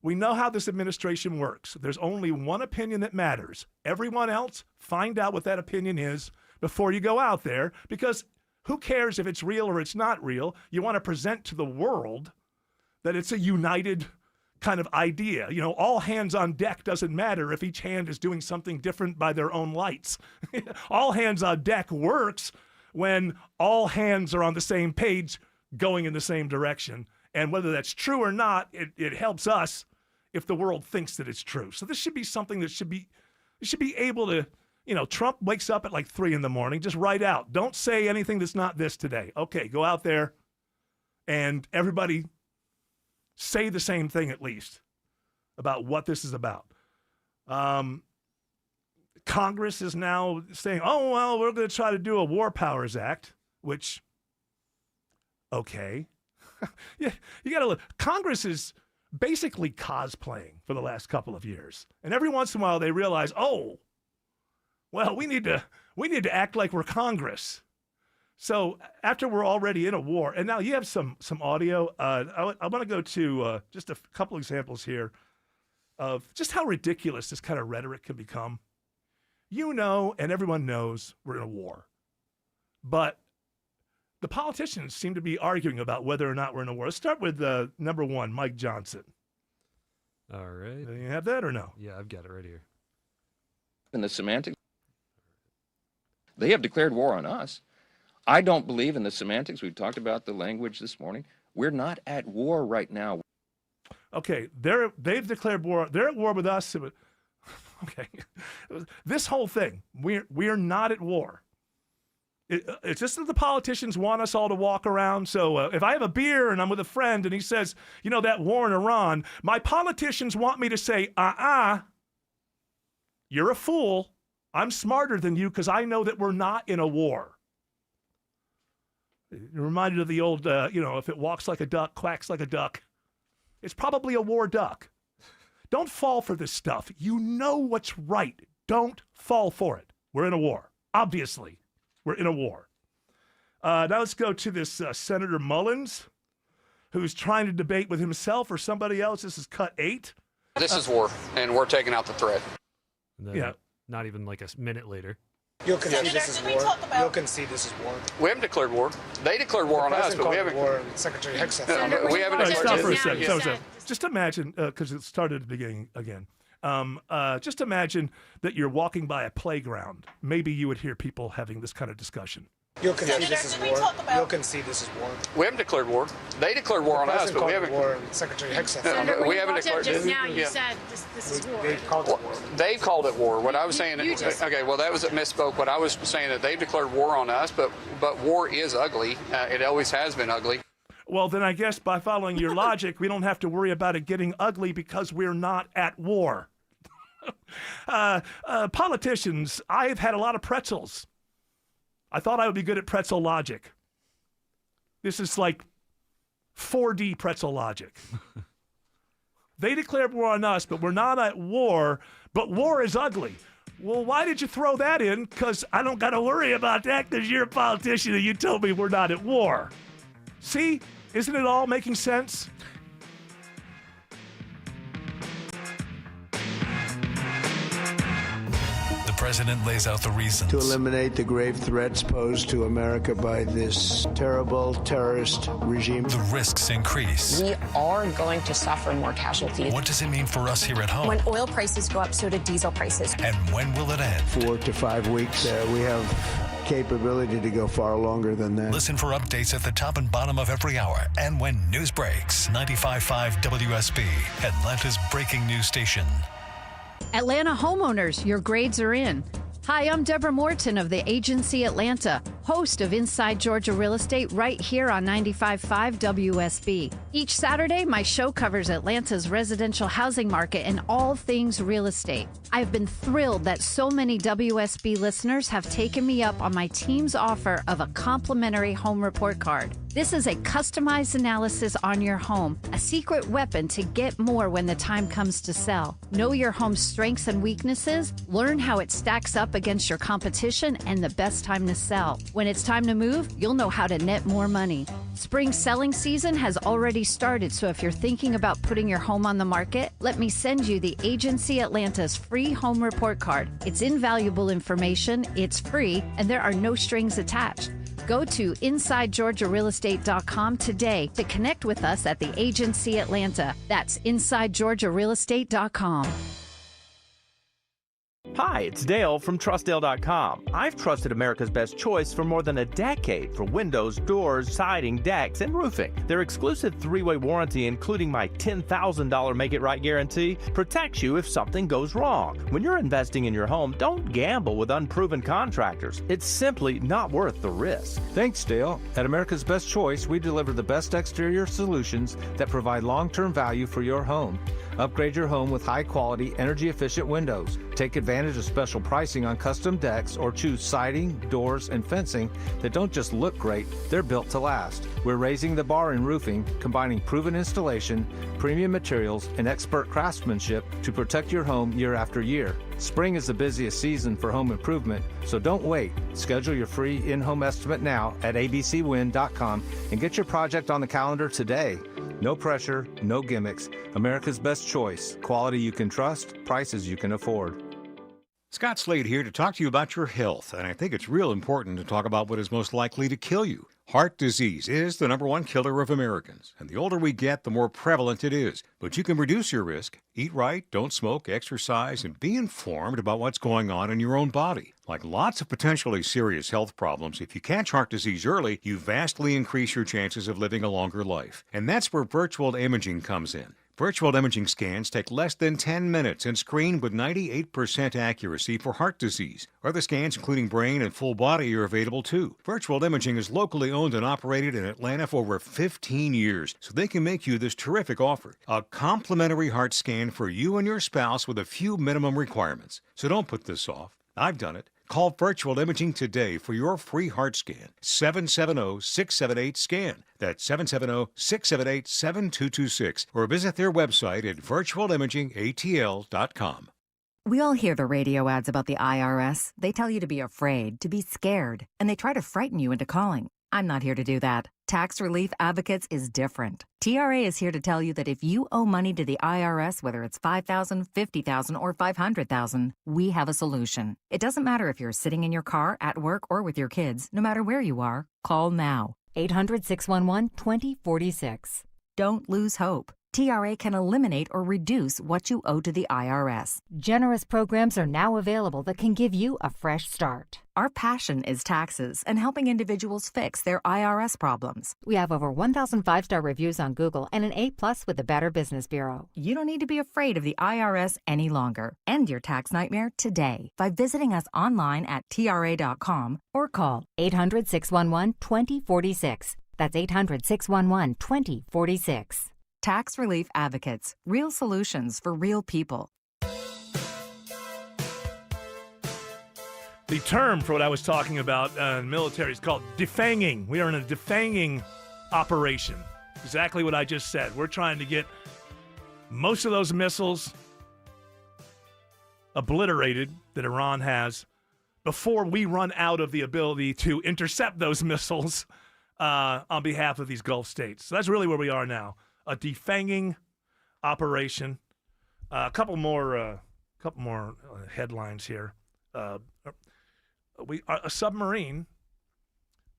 We know how this administration works. There's only one opinion that matters. Everyone else, find out what that opinion is before you go out there, because who cares if it's real or it's not real? You want to present to the world that it's a united kind of idea. All hands on deck doesn't matter if each hand is doing something different by their own lights. All hands on deck works when all hands are on the same page going in the same direction. And whether that's true or not, it helps us if the world thinks that it's true. So this should be something that should be able to, Trump wakes up at like 3 a.m, just write out. Don't say anything that's not this today. Okay, go out there and everybody say the same thing at least about what this is about. Congress is now saying, we're going to try to do a War Powers Act, which, okay. Yeah, you got to look. Congress is basically cosplaying for the last couple of years. And every once in a while they realize, we need to act like we're Congress. So after we're already in a war, and now you have some audio. I want to go to just a couple examples here of just how ridiculous this kind of rhetoric can become. And everyone knows we're in a war. But the politicians seem to be arguing about whether or not we're in a war. Let's start with number one, Mike Johnson. All right. Do you have that or no? Yeah, I've got it right here. In the semantics, they have declared war on us. I don't believe in the semantics. We've talked about the language this morning. We're not at war right now. Okay, they've declared war. They're at war with us. Okay, this whole thing, we're not at war. It's just that the politicians want us all to walk around. So if I have a beer and I'm with a friend and he says, that war in Iran, my politicians want me to say, you're a fool. I'm smarter than you because I know that we're not in a war. You're reminded of the old, if it walks like a duck, quacks like a duck, it's probably a war duck. Don't fall for this stuff. You know what's right. Don't fall for it. We're in a war. Obviously, we're in a war. Now let's go to this Senator Mullins, who's trying to debate with himself or somebody else. This is cut 8. This is war, and we're taking out the threat. Yeah. Not even like a minute later. You'll concede this is war. You'll concede this is war. We haven't declared war. They declared war on us, but we haven't. War, Secretary Hegseth. We haven't. Stop for a second. So, just imagine, because it started at the beginning again. Just imagine that you're walking by a playground. Maybe you would hear people having this kind of discussion. You'll concede this is war. You'll concede this is war. We haven't declared war. They declared war on us, but we haven't. War, and Secretary Hicks said Senator, we haven't declared. Just now you yeah. said this is war. They called it war. They've called it war. What I was saying. Okay, well that was a misspoke. What I was saying that they've declared war on us, but war is ugly. It always has been ugly. Well, then I guess by following your logic, we don't have to worry about it getting ugly because we're not at war. Politicians, I've had a lot of pretzels. I thought I would be good at pretzel logic. This is like 4D pretzel logic. They declared war on us, but we're not at war, but war is ugly. Well, why did you throw that in? Because I don't got to worry about that because you're a politician and you told me we're not at war. See? Isn't it all making sense? The president lays out the reasons. To eliminate the grave threats posed to America by this terrible terrorist regime. The risks increase. We are going to suffer more casualties. What does it mean for us here at home? When oil prices go up, so do diesel prices. And when will it end? 4 to 5 weeks. We have capability to go far longer than that. Listen for updates at the top and bottom of every hour and when news breaks. 95.5 WSB, Atlanta's breaking news station. Atlanta homeowners, your grades are in. Hi, I'm Deborah Morton of the Agency Atlanta, host of Inside Georgia Real Estate right here on 95.5 WSB. Each Saturday, my show covers Atlanta's residential housing market and all things real estate. I've been thrilled that so many WSB listeners have taken me up on my team's offer of a complimentary home report card. This is a customized analysis on your home, a secret weapon to get more when the time comes to sell. Know your home's strengths and weaknesses, learn how it stacks up against your competition, and the best time to sell. When it's time to move, you'll know how to net more money. Spring selling season has already started, so if you're thinking about putting your home on the market, let me send you the Agency Atlanta's free home report card. It's invaluable information, it's free, and there are no strings attached. Go to InsideGeorgiaRealEstate.com today to connect with us at the Agency Atlanta. That's InsideGeorgiaRealEstate.com. Hi, it's Dale from TrustDale.com. I've trusted America's Best Choice for more than a decade for windows, doors, siding, decks, and roofing. Their exclusive 3-way warranty, including my $10,000 Make It Right guarantee, protects you if something goes wrong. When you're investing in your home, don't gamble with unproven contractors. It's simply not worth the risk. Thanks, Dale. At America's Best Choice, we deliver the best exterior solutions that provide long-term value for your home. Upgrade your home with high-quality, energy-efficient windows. Take advantage of special pricing on custom decks or choose siding, doors, and fencing that don't just look great, they're built to last. We're raising the bar in roofing, combining proven installation, premium materials, and expert craftsmanship to protect your home year after year. Spring is the busiest season for home improvement, so don't wait. Schedule your free in-home estimate now at abcwin.com and get your project on the calendar today. No pressure, no gimmicks. America's Best Choice. Quality you can trust, prices you can afford. Scott Slade here to talk to you about your health, and I think it's real important to talk about what is most likely to kill you. Heart disease is the #1 killer of Americans, and the older we get, the more prevalent it is. But you can reduce your risk. Eat right, don't smoke, exercise, and be informed about what's going on in your own body. Like lots of potentially serious health problems, if you catch heart disease early, you vastly increase your chances of living a longer life. And that's where virtual imaging comes in. Virtual imaging scans take less than 10 minutes and screen with 98% accuracy for heart disease. Other scans, including brain and full body, are available too. Virtual imaging is locally owned and operated in Atlanta for over 15 years, so they can make you this terrific offer. A complimentary heart scan for you and your spouse with a few minimum requirements. So don't put this off. I've done it. Call Virtual Imaging today for your free heart scan. 770-678-SCAN. That's 770-678-7226. Or visit their website at virtualimagingatl.com. We all hear the radio ads about the IRS. They tell you to be afraid, to be scared, and they try to frighten you into calling. I'm not here to do that. Tax Relief Advocates is different. TRA is here to tell you that if you owe money to the IRS, whether it's $5,000, $50,000, or $500,000, we have a solution. It doesn't matter if you're sitting in your car, at work, or with your kids. No matter where you are, call now. 800-611-2046. Don't lose hope. TRA can eliminate or reduce what you owe to the IRS. Generous programs are now available that can give you a fresh start. Our passion is taxes and helping individuals fix their IRS problems. We have over 1,000 5-star reviews on Google and an A+ with the Better Business Bureau. You don't need to be afraid of the IRS any longer. End your tax nightmare today by visiting us online at TRA.com or call 800-611-2046. That's 800-611-2046. Tax Relief Advocates. Real solutions for real people. The term for what I was talking about in the military is called defanging. We are in a defanging operation. Exactly what I just said. We're trying to get most of those missiles obliterated that Iran has before we run out of the ability to intercept those missiles on behalf of these Gulf states. So that's really where we are now. A defanging operation. A couple more headlines here. A submarine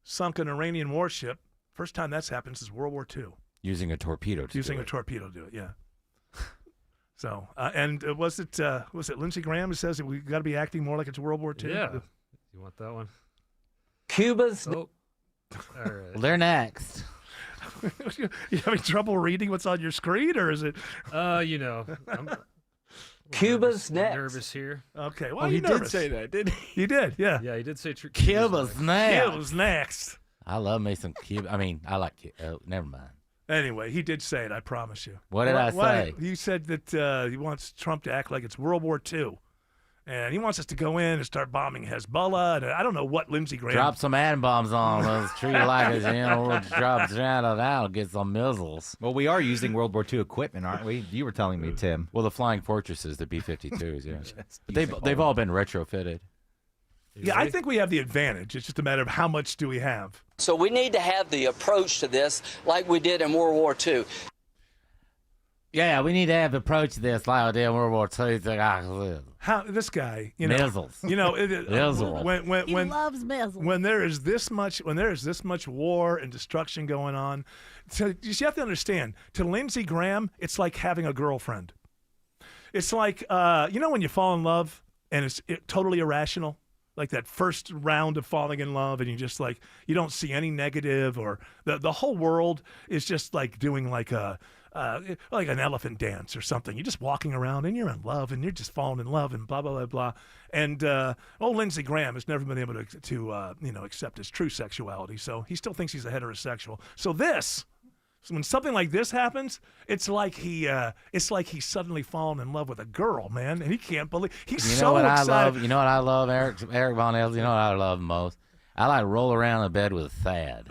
sunk an Iranian warship. First time that's happened since World War II. Using a torpedo to Using do a it. torpedo to do it, yeah. So, and was it Lindsey Graham who says that we got to be acting more like it's World War II? Yeah. You want that one? Cuba's. Oh. All right. Well, they're next. You having trouble reading what's on your screen, or is it? You know, I'm Cuba's next. Nervous here. Okay, well, he you're nervous. did say that, didn't he? He did, yeah. Yeah, he did say Cuba's next. Cuba's next. I love me some Cuba. I mean, I like Cuba. Never mind. Anyway, he did say it, I promise you. What did I say? He said that he wants Trump to act like it's World War II. And he wants us to go in and start bombing Hezbollah. And I don't know what Lindsey Graham... Drop some atom bombs on those tree like us, we'll drop down, get some missiles. Well, we are using World War II equipment, aren't we? You were telling me, Tim. Well, the Flying Fortresses, the B-52s, yeah. But they've all been retrofitted. Yeah, I think we have the advantage. It's just a matter of how much do we have. So we need to have the approach to this like we did in World War II. Yeah, we need to have the approach to this like we did in World War II. How this guy, you know, missiles. You know, Missiles. when loves missiles. When there is this much war and destruction going on, so you have to understand. To Lindsey Graham, it's like having a girlfriend. It's like when you fall in love and it's totally irrational. Like that first round of falling in love, and you just like you don't see any negative, or the whole world is just like doing like an elephant dance or something. You're just walking around and you're in love and you're just falling in love and blah blah blah blah. And Lindsey Graham has never been able to accept his true sexuality, so he still thinks he's a heterosexual. So when something like this happens, it's like he's suddenly fallen in love with a girl, man, and he can't believe he's so excited. You know what I love, Eric Von Els? You know what I love most? I like to roll around in bed with Thad.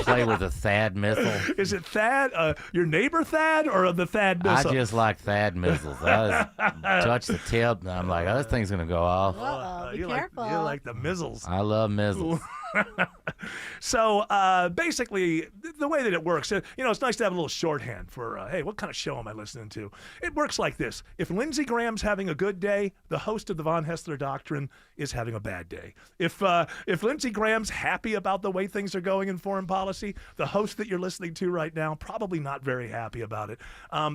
Play with a Thad missile. Is it Thad, your neighbor Thad, or the Thad missile? I just like Thad missiles. I just touch the tip, and I'm like, oh, this thing's going to go off. Be careful. You like the missiles. I love missiles. So basically, the way that it works, it's nice to have a little shorthand for, hey, what kind of show am I listening to? It works like this. If Lindsey Graham's having a good day, the host of the Von Haessler Doctrine is having a bad day. If Lindsey Graham's happy about the way things are going in foreign policy, the host that you're listening to right now, probably not very happy about it.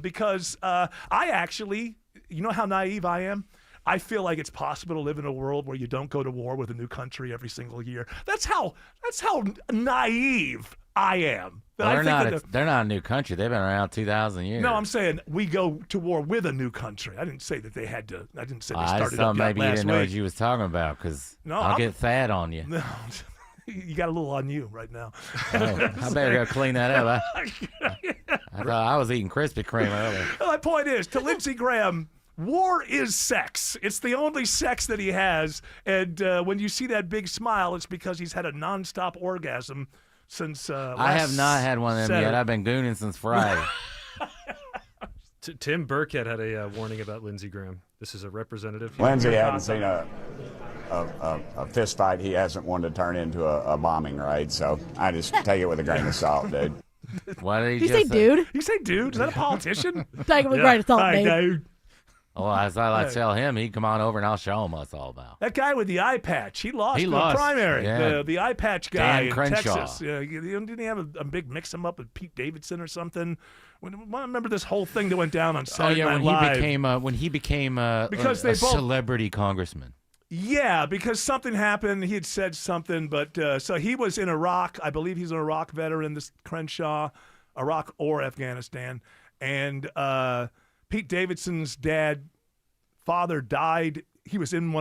Because I actually, you know how naive I am? I feel like it's possible to live in a world where you don't go to war with a new country every single year. That's how naive I am. Well, they're not a new country. They've been around 2,000 years. No, I'm saying we go to war with a new country. I didn't say that they had to. I didn't say they started I just thought maybe you didn't know what week. you was talking about, because No, I'll get Thad on you. No, you got a little on you right now. Oh, I better go clean that up. I thought I was eating Krispy Kreme earlier. Well, my point is, to Lindsey Graham, war is sex. It's the only sex that he has. And when you see that big smile, it's because he's had a nonstop orgasm since I have not had one of them yet. I've been gooning since Friday. Tim Burkett had a warning about Lindsey Graham. This is a representative. Lindsey hadn't seen a fist fight he hasn't wanted to turn into a bombing raid, so I just take it with a grain of salt, dude. Why did he say dude? You say dude? Is that a politician? Take it with a grain of salt, Hi, dude. Well, as I tell him, he'd come on over and I'll show him what it's all about. That guy with the eye patch, he lost He the lost, primary. yeah. The eye patch guy Dan in Crenshaw. Texas. Yeah, didn't he have a big mix-em up with Pete Davidson or something? I remember this whole thing that went down on Saturday Night Live. When he became Because a they both- celebrity congressman. Yeah, because something happened. He had said something, but so he was in Iraq. I believe he's an Iraq veteran, this Crenshaw, Iraq or Afghanistan. And Pete Davidson's father died. He was in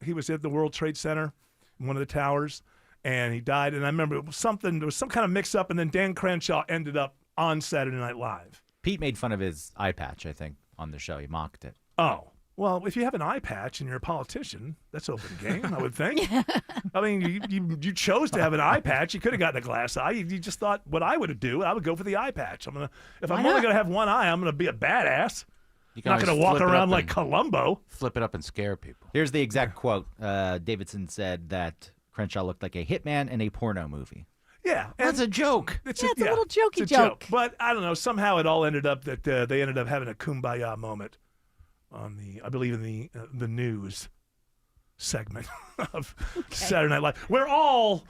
he was at the World Trade Center, in one of the towers, and he died. And I remember there was some kind of mix-up, and then Dan Crenshaw ended up on Saturday Night Live. Pete made fun of his eye patch, I think, on the show. He mocked it. Oh. Well, if you have an eye patch and you're a politician, that's open game, I would think. I mean, you chose to have an eye patch. You could have gotten a glass eye. You just thought, what I would do, I would go for the eye patch. If I'm only gonna have one eye, I'm gonna be a badass. You I'm not gonna walk around like Columbo. Flip it up and scare people. Here's the exact quote. Davidson said that Crenshaw looked like a hitman in a porno movie. Yeah, that's a joke. It's a little jokey it's a joke. But I don't know. Somehow it all ended up that they ended up having a kumbaya moment on I believe in the news segment of Saturday Night Live. We're all.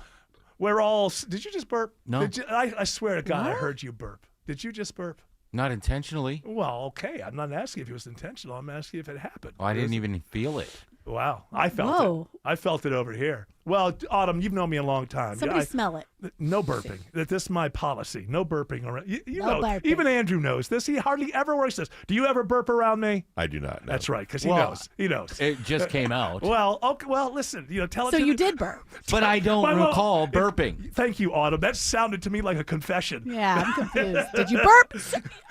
Did you just burp? No. I swear to God, I heard you burp. Did you just burp? Not intentionally. Well, okay. I'm not asking if it was intentional. I'm asking if it happened. Oh, I didn't even feel it. Wow, I felt it. I felt it over here. Well, Autumn, you've known me a long time. Somebody smell it. No burping. This is my policy. No burping around. You No know, burping. even Andrew knows this. He hardly ever works this. Do you ever burp around me? I do not. No. That's right, because he Well, knows. He knows. It just came out. Well, okay. Well, listen. Tell it. So to you the- did burp. But I don't Well, recall burping. Thank you, Autumn. That sounded to me like a confession. Yeah, I'm confused. Did you burp?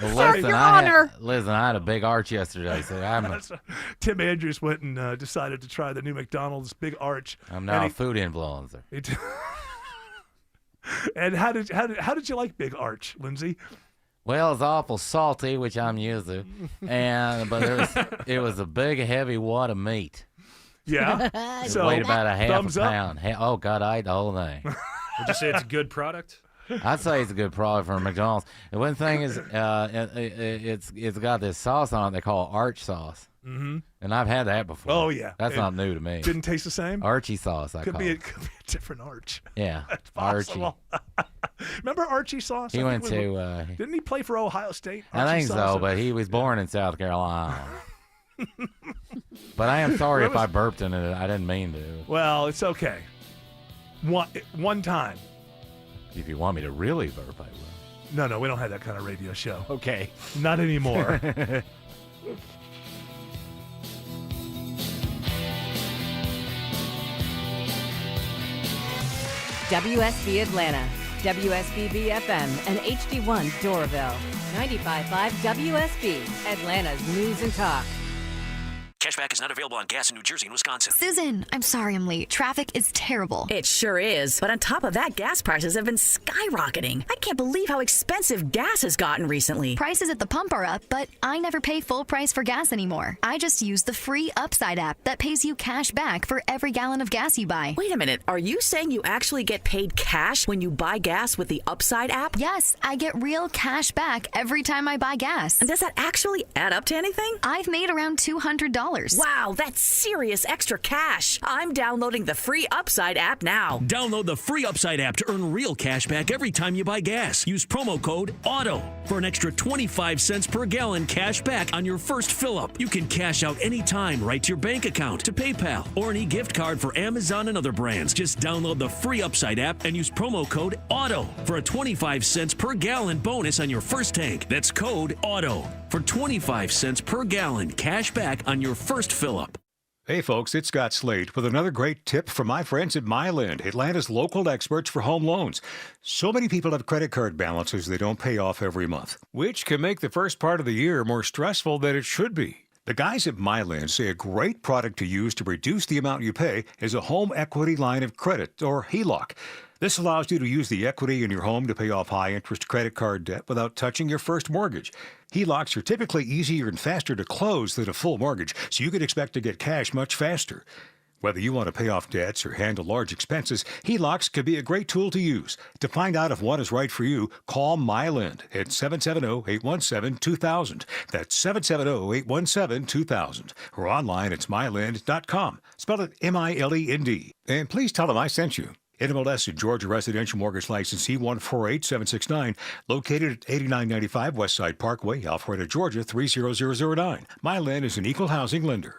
Well, Sir, Your Honor. I had a big arch yesterday, so Tim Andrews went and decided to try the new McDonald's Big Arch. I'm now a food influencer. And how did you like Big Arch, Lindsay? Well, it's awful salty, which I'm used to, but it was a big, heavy wad of meat. Yeah. It So, weighed about a half thumbs a up? pound. Oh God, I ate the whole thing. Would you say it's a good product? I'd say it's a good product from McDonald's. The one thing is, it's got this sauce on it they call Arch sauce. Mm-hmm. And I've had that before. Oh yeah, That's It not new to me. Didn't taste the same. Archie sauce, I Could call be it. a different Arch. Yeah, That's Archie. possible. Remember Archie Sauce? He I went think to. Didn't he play for Ohio State? I Archie think Sauce? so, but he was born in South Carolina. But I am sorry if I burped in it. I didn't mean to. Well, it's okay. One time. If you want me to really burp, I will. No, we don't have that kind of radio show. Okay. Not anymore. WSB Atlanta, WSBB FM, and HD1 Doraville. 95.5 WSB, Atlanta's news and talk. Cashback is not available on gas in New Jersey and Wisconsin. Susan, I'm sorry I'm late. Traffic is terrible. It sure is. But on top of that, gas prices have been skyrocketing. I can't believe how expensive gas has gotten recently. Prices at the pump are up, but I never pay full price for gas anymore. I just use the free Upside app that pays you cash back for every gallon of gas you buy. Wait a minute. Are you saying you actually get paid cash when you buy gas with the Upside app? Yes, I get real cash back every time I buy gas. And does that actually add up to anything? I've made around $200. Wow, that's serious extra cash. I'm downloading the free Upside app now. Download the free Upside app to earn real cash back every time you buy gas. Use promo code AUTO for an extra 25 cents per gallon cash back on your first fill-up. You can cash out anytime right to your bank account, to PayPal, or an e-gift card for Amazon and other brands. Just download the free Upside app and use promo code AUTO for a 25 cents per gallon bonus on your first tank. That's code AUTO for 25 cents per gallon cash back on your first fill-up. Hey folks, it's Scott Slade with another great tip from my friends at Myland, Atlanta's local experts for home loans. So many people have credit card balances they don't pay off every month, which can make the first part of the year more stressful than it should be. The guys at Myland say a great product to use to reduce the amount you pay is a home equity line of credit, or HELOC. This allows you to use the equity in your home to pay off high-interest credit card debt without touching your first mortgage. HELOCs are typically easier and faster to close than a full mortgage, so you can expect to get cash much faster. Whether you want to pay off debts or handle large expenses, HELOCs could be a great tool to use. To find out if one is right for you, call MyLend at 770-817-2000. That's 770-817-2000. Or online at mylend.com. Spell it M-I-L-E-N-D. And please tell them I sent you. NMLS in Georgia Residential Mortgage License C148769, located at 8995 Westside Parkway, Alpharetta, Georgia 30009. MyLend is an equal housing lender.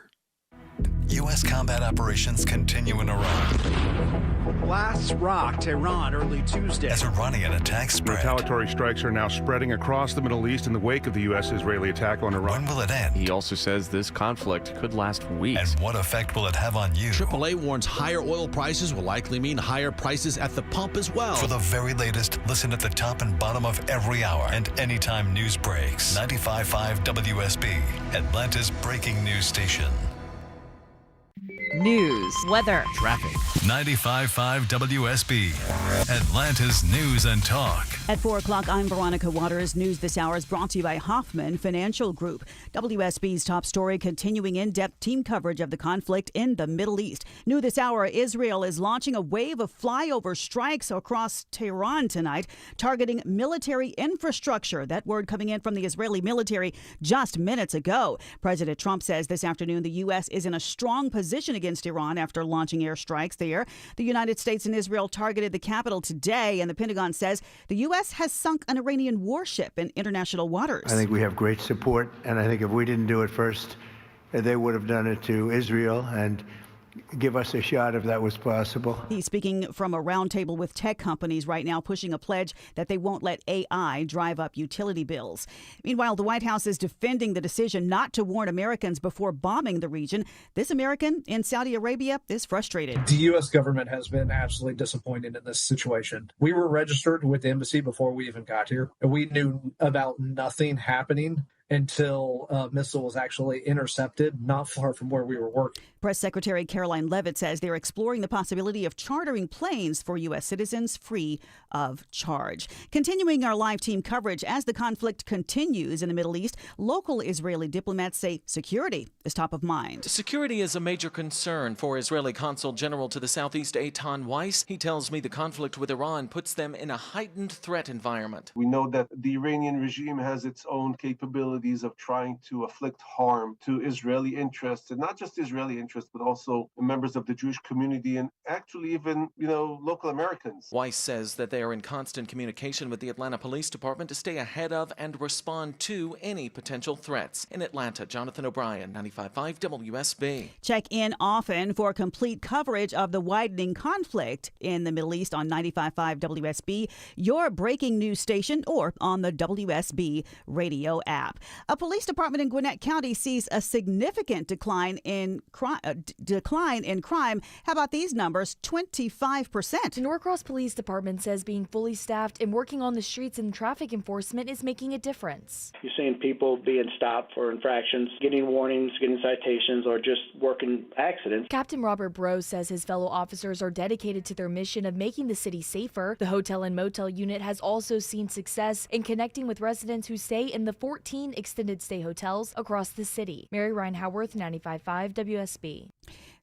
U.S. combat operations continue in Iran. Blasts rocked Tehran early Tuesday. As Iranian attacks spread. Retaliatory strikes are now spreading across the Middle East in the wake of the U.S.-Israeli attack on Iran. When will it end? He also says this conflict could last weeks. And what effect will it have on you? AAA warns higher oil prices will likely mean higher prices at the pump as well. For the very latest, listen at the top and bottom of every hour and anytime news breaks. 95.5 WSB, Atlanta's breaking news station. News, weather, traffic. 95.5 WSB, Atlanta's news and talk. At 4 o'clock, I'm Veronica Waters. News this hour is brought to you by Hoffman Financial Group. WSB's top story, continuing in-depth team coverage of the conflict in the Middle East. New this hour, Israel is launching a wave of flyover strikes across Tehran tonight, targeting military infrastructure. That word coming in from the Israeli military just minutes ago. President Trump says this afternoon the U.S. is in a strong position against Iran after launching airstrikes there. The United States and Israel targeted the capital today, and the Pentagon says the U.S. has sunk an Iranian warship in international waters. I think we have great support, and I think if we didn't do it first, they would have done it to Israel and give us a shot if that was possible. He's speaking from a roundtable with tech companies right now, pushing a pledge that they won't let AI drive up utility bills. Meanwhile, the White House is defending the decision not to warn Americans before bombing the region. This American in Saudi Arabia is frustrated. The U.S. government has been absolutely disappointed in this situation. We were registered with the embassy before we even got here, and we knew about nothing happening until a missile was actually intercepted not far from where we were working. Press Secretary Caroline Leavitt says they're exploring the possibility of chartering planes for U.S. citizens free of charge. Continuing our live team coverage as the conflict continues in the Middle East, local Israeli diplomats say security is top of mind. Security is a major concern for Israeli Consul General to the Southeast, Eitan Weiss. He tells me the conflict with Iran puts them in a heightened threat environment. We know that the Iranian regime has its own capabilities of trying to afflict harm to Israeli interests, and not just Israeli interests, but also members of the Jewish community and actually even, local Americans. Weiss says that they are in constant communication with the Atlanta Police Department to stay ahead of and respond to any potential threats. In Atlanta, Jonathan O'Brien, 95.5 WSB. Check in often for complete coverage of the widening conflict in the Middle East on 95.5 WSB, your breaking news station, or on the WSB radio app. A police department in Gwinnett County sees a significant decline in crime. How about these numbers? 25%. The Norcross Police Department says being fully staffed and working on the streets and traffic enforcement is making a difference. You're seeing people being stopped for infractions, getting warnings, getting citations, or just working accidents. Captain Robert Bro says his fellow officers are dedicated to their mission of making the city safer. The hotel and motel unit has also seen success in connecting with residents who stay in the 14 extended stay hotels across the city. Mary Ryan Howarth, 95.5 WSB.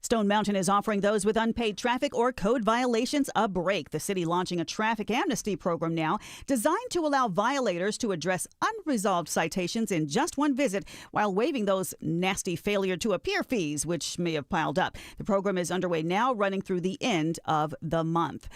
Stone Mountain is offering those with unpaid traffic or code violations a break. The city launching a traffic amnesty program now designed to allow violators to address unresolved citations in just one visit while waiving those nasty failure to appear fees, which may have piled up. The program is underway now, running through the end of the month.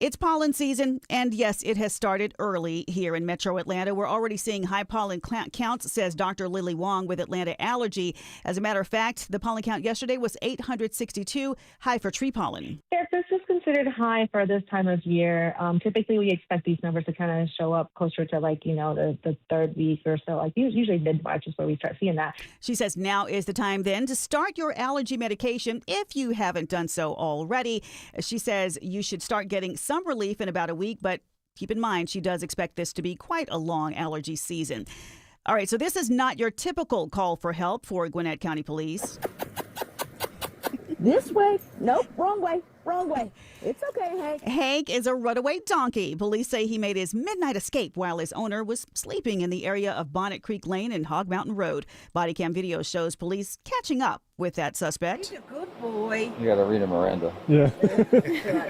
It's pollen season, and yes, it has started early here in Metro Atlanta. We're already seeing high pollen counts, says Dr. Lily Wong with Atlanta Allergy. As a matter of fact, the pollen count yesterday was 862, high for tree pollen. Yes, this is considered high for this time of year. Typically, we expect these numbers to kind of show up closer to the third week or so. Usually mid-March is where we start seeing that. She says now is the time then to start your allergy medication if you haven't done so already. She says you should start getting some relief in about a week, but keep in mind she does expect this to be quite a long allergy season. All right, so this is not your typical call for help for Gwinnett County Police. This way? Nope, wrong way. Wrong way. It's okay, Hank. Hank is a runaway donkey. Police say he made his midnight escape while his owner was sleeping in the area of Bonnet Creek Lane and Hog Mountain Road. Body cam video shows police catching up with that suspect. He's a good boy. You gotta read a Miranda. Yeah.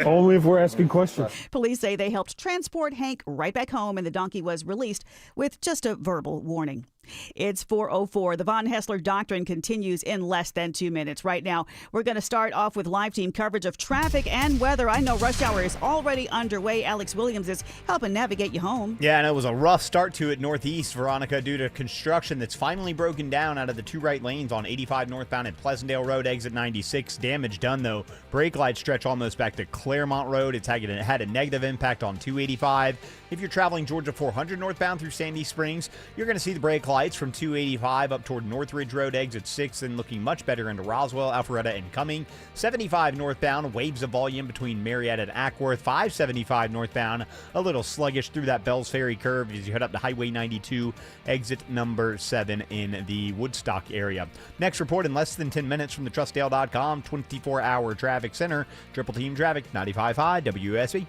Only if we're asking questions. Police say they helped transport Hank right back home, and the donkey was released with just a verbal warning. It's 4:04. The Von Hessler Doctrine continues in less than 2 minutes. Right now, we're going to start off with live team coverage of traffic and weather. I know rush hour is already underway. Alex Williams is helping navigate you home. Yeah, and it was a rough start to it northeast, Veronica, due to construction that's finally broken down out of the two right lanes on 85 northbound at Pleasantdale Road, exit 96. Damage done, though. Brake lights stretch almost back to Claremont Road. It's had a negative impact on 285. If you're traveling Georgia 400 northbound through Sandy Springs, you're going to see the brake lights from 285 up toward Northridge Road, exit 6, and looking much better into Roswell, Alpharetta, and Cumming. 75 northbound, waves of volume between Marietta and Ackworth. 575 northbound, a little sluggish through that Bells Ferry curve as you head up to Highway 92, exit number 7 in the Woodstock area. Next report in less than 10 minutes from the TrustDale.com 24-hour traffic center. Triple Team Traffic, 95.5 WSB.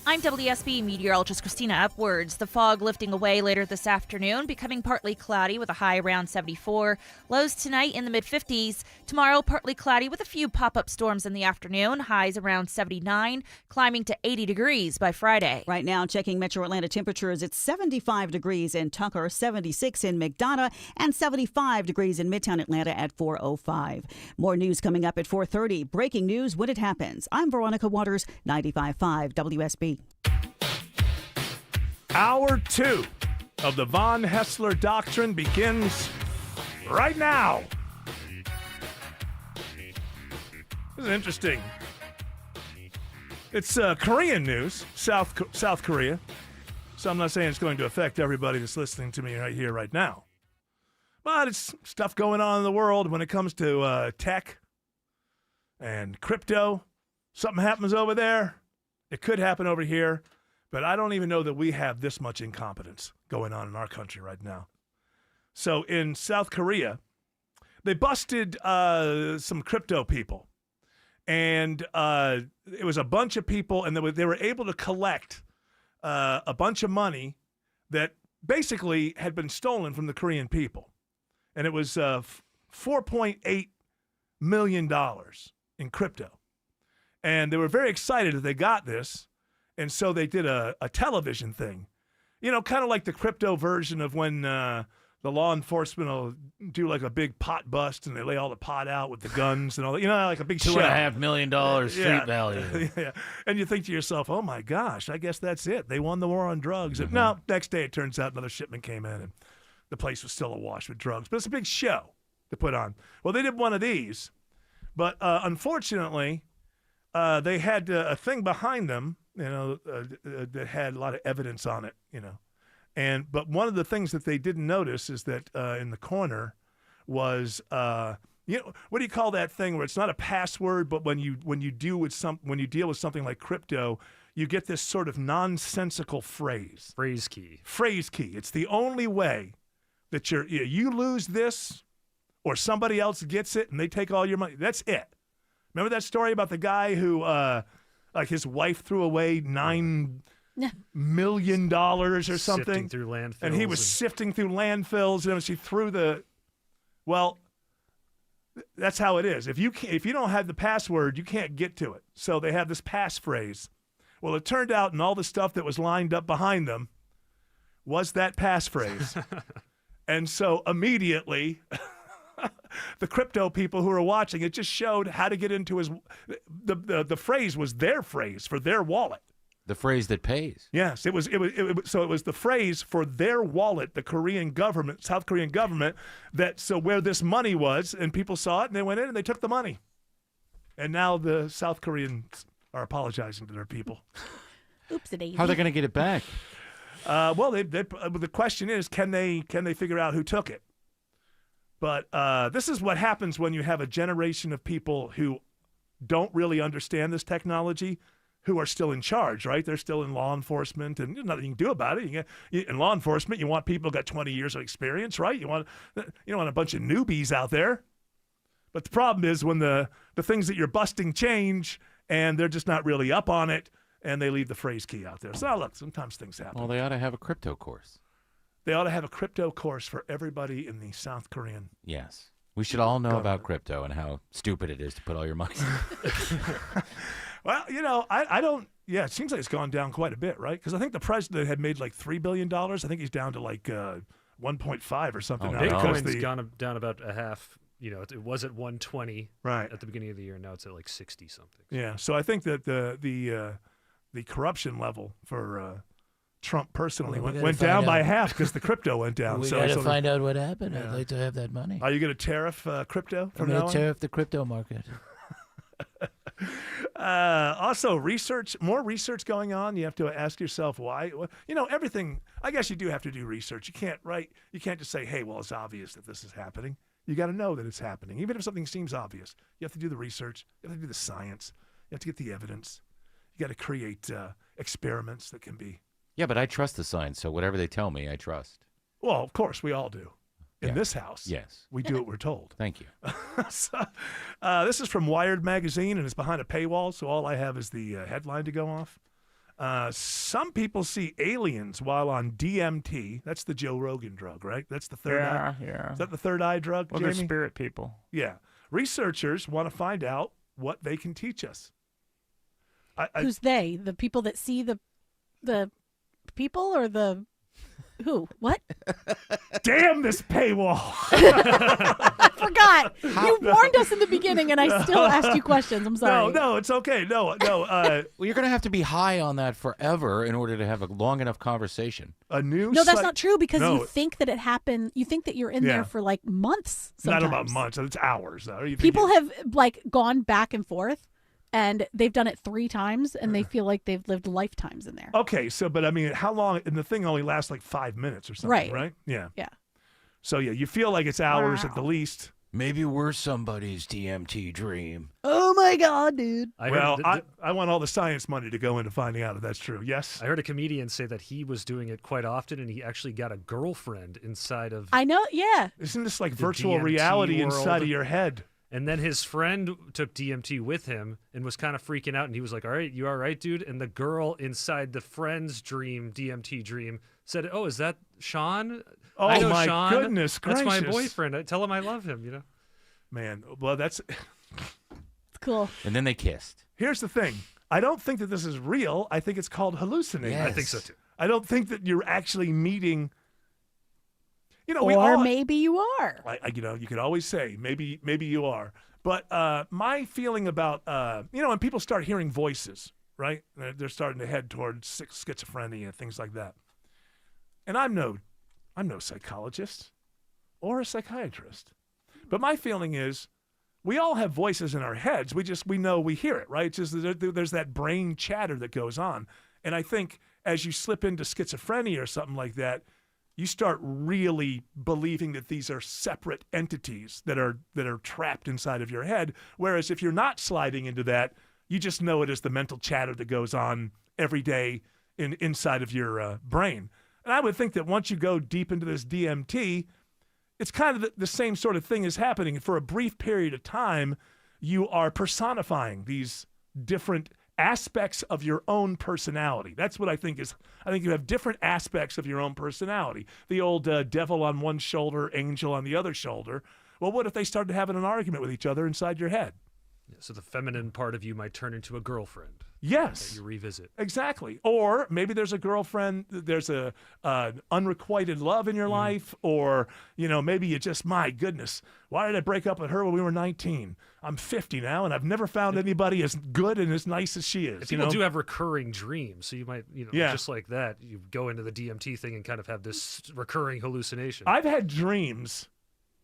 I'm WSB meteorologist Christina Upwards. The fog lifting away later this afternoon, becoming partly cloudy with a high around 74. Lows tonight in the mid-50s. Tomorrow, partly cloudy with a few pop-up storms in the afternoon. Highs around 79, climbing to 80 degrees by Friday. Right now, checking Metro Atlanta temperatures, it's 75 degrees in Tucker, 76 in McDonough, and 75 degrees in Midtown Atlanta at 4:05. More news coming up at 4:30. Breaking news when it happens. I'm Veronica Waters, 95.5 WSB. Hour 2 of the Von Hessler Doctrine begins right now. This is interesting. It's Korean news, South Korea. So I'm not saying it's going to affect everybody that's listening to me right here, right now. But it's stuff going on in the world when it comes to tech and crypto. Something happens over there. It could happen over here. But I don't even know that we have this much incompetence going on in our country right now. So in South Korea, they busted some crypto people. And it was a bunch of people, and they were able to collect a bunch of money that basically had been stolen from the Korean people. And it was $4.8 million in crypto. And they were very excited that they got this. And so they did a television thing, you know, kind of like the crypto version of when the law enforcement will do like a big pot bust and they lay all the pot out with the guns and all that, you know, like a big show. $2.5 million street value. Yeah. And you think to yourself, oh my gosh, I guess that's it. They won the war on drugs. Mm-hmm. No, next day it turns out another shipment came in and the place was still awash with drugs. But it's a big show to put on. Well, they did one of these, but unfortunately, they had a thing behind them, you know, that had a lot of evidence on it, you know. But one of the things that they didn't notice is that in the corner was, you know, what do you call that thing where it's not a password, but when you deal with something like crypto, you get this sort of nonsensical phrase. Phrase key. Phrase key. It's the only way that you lose this or somebody else gets it and they take all your money. That's it. Remember that story about the guy who, like his wife threw away $9 million or something? Sifting through landfills. And he was sifting through landfills, and she threw the. Well, that's how it is. If you don't have the password, you can't get to it. So they have this passphrase. Well, it turned out, and all the stuff that was lined up behind them was that passphrase. And so immediately. The crypto people who were watching, it just showed how to get into his. The phrase was their phrase for their wallet. The phrase that pays. Yes, it was the phrase for their wallet. The Korean government, South Korean government, where this money was, and people saw it, and they went in and they took the money. And now the South Koreans are apologizing to their people. Oopsie-daisy. How are they going to get it back? Well, the question is, can they figure out who took it? But this is what happens when you have a generation of people who don't really understand this technology, who are still in charge, right? They're still in law enforcement, and there's nothing you can do about it. In law enforcement, you want people who got 20 years of experience, right? You don't want a bunch of newbies out there. But the problem is when the things that you're busting change and they're just not really up on it and they leave the phrase key out there. So look, sometimes things happen. Well, they ought to have a crypto course. They ought to have a crypto course for everybody in the South Korean. Yes. We should all know about crypto and how stupid it is to put all your money. Well, I don't. Yeah, it seems like it's gone down quite a bit, right? Because I think the president had made like $3 billion. I think he's down to like 1.5 or something. now. Bitcoin's gone down about a half. It was at 120 right at the beginning of the year. Now it's at like 60 something. Yeah, so I think that the corruption level for Trump personally went down by half because the crypto went down. We so got to find out what happened. Yeah. I'd like to have that money. Are you going to tariff crypto from I'm now going on? to tariff the crypto market. Also, more research going on. You have to ask yourself why. Everything. I guess you do have to do research. You can't just say, "Hey, well, it's obvious that this is happening." You got to know that it's happening, even if something seems obvious. You have to do the research. You have to do the science. You have to get the evidence. You got to create experiments that can be. Yeah, but I trust the science, so whatever they tell me, I trust. Well, of course, we all do. In this house, yes, we do what we're told. Thank you. So, this is from Wired magazine, and it's behind a paywall, so all I have is the headline to go off. Some people see aliens while on DMT. That's the Joe Rogan drug, right? That's the third eye. Yeah. Is that the third eye drug, Well, Jamie? they're spirit people. Yeah. Researchers want to find out what they can teach us. Who's they? The people that see the people or the who? What? Damn this paywall. I forgot. You warned us in the beginning, and I still asked you questions. I'm sorry. No, it's okay. No. Well, you're going to have to be high on that forever in order to have a long enough conversation. No, that's not true because you think that it happened. You think that you're in there for like months. Sometimes. Not about months. It's hours. Though. People have like gone back and forth. And they've done it 3 times, and they feel like they've lived lifetimes in there. Okay, but I mean, how long? And the thing only lasts like 5 minutes or something, right? Yeah. Yeah. So, yeah, you feel like it's hours at the least. Maybe we're somebody's DMT dream. Oh, my God, dude. I want all the science money to go into finding out if that's true. Yes? I heard a comedian say that he was doing it quite often, and he actually got a girlfriend inside of I know, yeah. Isn't this like the virtual DMT reality world. inside of your head? And then his friend took DMT with him and was kind of freaking out. And he was like, all right, you all right, dude? And the girl inside the friend's dream, DMT dream, said, oh, is that Sean? Oh, I know my Sean. goodness That's my gracious. boyfriend. Tell him I love him, Man, well, that's... It's cool. And then they kissed. Here's the thing. I don't think that this is real. I think it's called hallucinating. Yes. I think so, too. I don't think that you're actually meeting... or maybe you are. You could always say, maybe you are. But my feeling about, when people start hearing voices, right? They're starting to head towards schizophrenia and things like that. And I'm no psychologist or a psychiatrist. But my feeling is we all have voices in our heads. We know we hear it, right? It's just there's that brain chatter that goes on. And I think as you slip into schizophrenia or something like that, you start really believing that these are separate entities that are trapped inside of your head. Whereas if you're not sliding into that, you just know it as the mental chatter that goes on every day inside of your brain. And I would think that once you go deep into this DMT, it's kind of the same sort of thing is happening. For a brief period of time, you are personifying these different aspects of your own personality. That's what I think is. I think you have different aspects of your own personality. The old devil on one shoulder, angel on the other shoulder. Well, what if they started having an argument with each other inside your head? Yeah, so the feminine part of you might turn into a girlfriend. Yes. That you revisit. Exactly. Or maybe there's a girlfriend, there's a unrequited love in your life, or, maybe you just, my goodness, why did I break up with her when we were 19? I'm 50 now, and I've never found anybody as good and as nice as she is. People do have recurring dreams, so you might, just like that, you go into the DMT thing and kind of have this recurring hallucination. I've had dreams,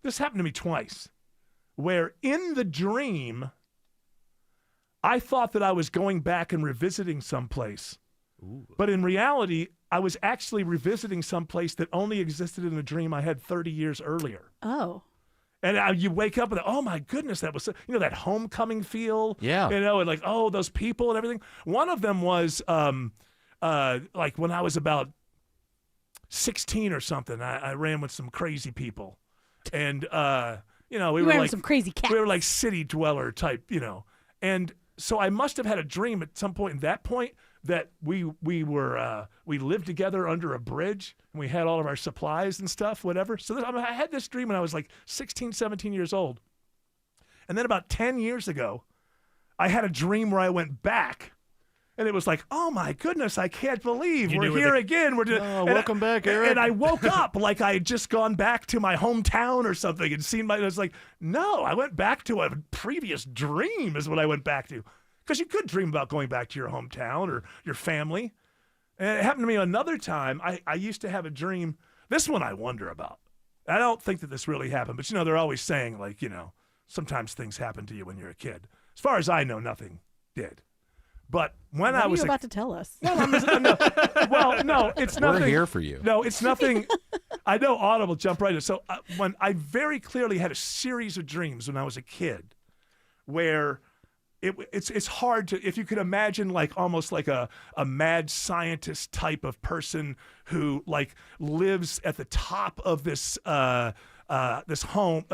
this happened to me twice, where in the dream, I thought that I was going back and revisiting someplace. Ooh. But in reality, I was actually revisiting someplace that only existed in a dream I had 30 years earlier. Oh. And you wake up and, oh my goodness, that was, that homecoming feel. Yeah. And like, oh, those people and everything. One of them was like when I was about 16 or something, I ran with some crazy people. And, You know, we You were were like some crazy cats. We were like city dweller type, you know. And so I must have had a dream at some point, that we lived together under a bridge and we had all of our supplies and stuff, whatever. So I had this dream when I was like 16, 17 years old. And then about 10 years ago, I had a dream where I went back. And it was like, oh my goodness, I can't believe we're here again. Welcome back, Eric. And I woke up like I had just gone back to my hometown or something and seen I was like, no, I went back to a previous dream is what I went back to. Because you could dream about going back to your hometown or your family. And it happened to me another time. I used to have a dream. This one I wonder about. I don't think that this really happened, but they're always saying sometimes things happen to you when you're a kid. As far as I know, nothing did. But when What I was are you about to tell us? no, it's nothing. We're here for you. No, it's nothing. I know Autumn will jump right in. So when I very clearly had a series of dreams when I was a kid, where it's hard to, if you could imagine almost like a mad scientist type of person who lives at the top of this this home,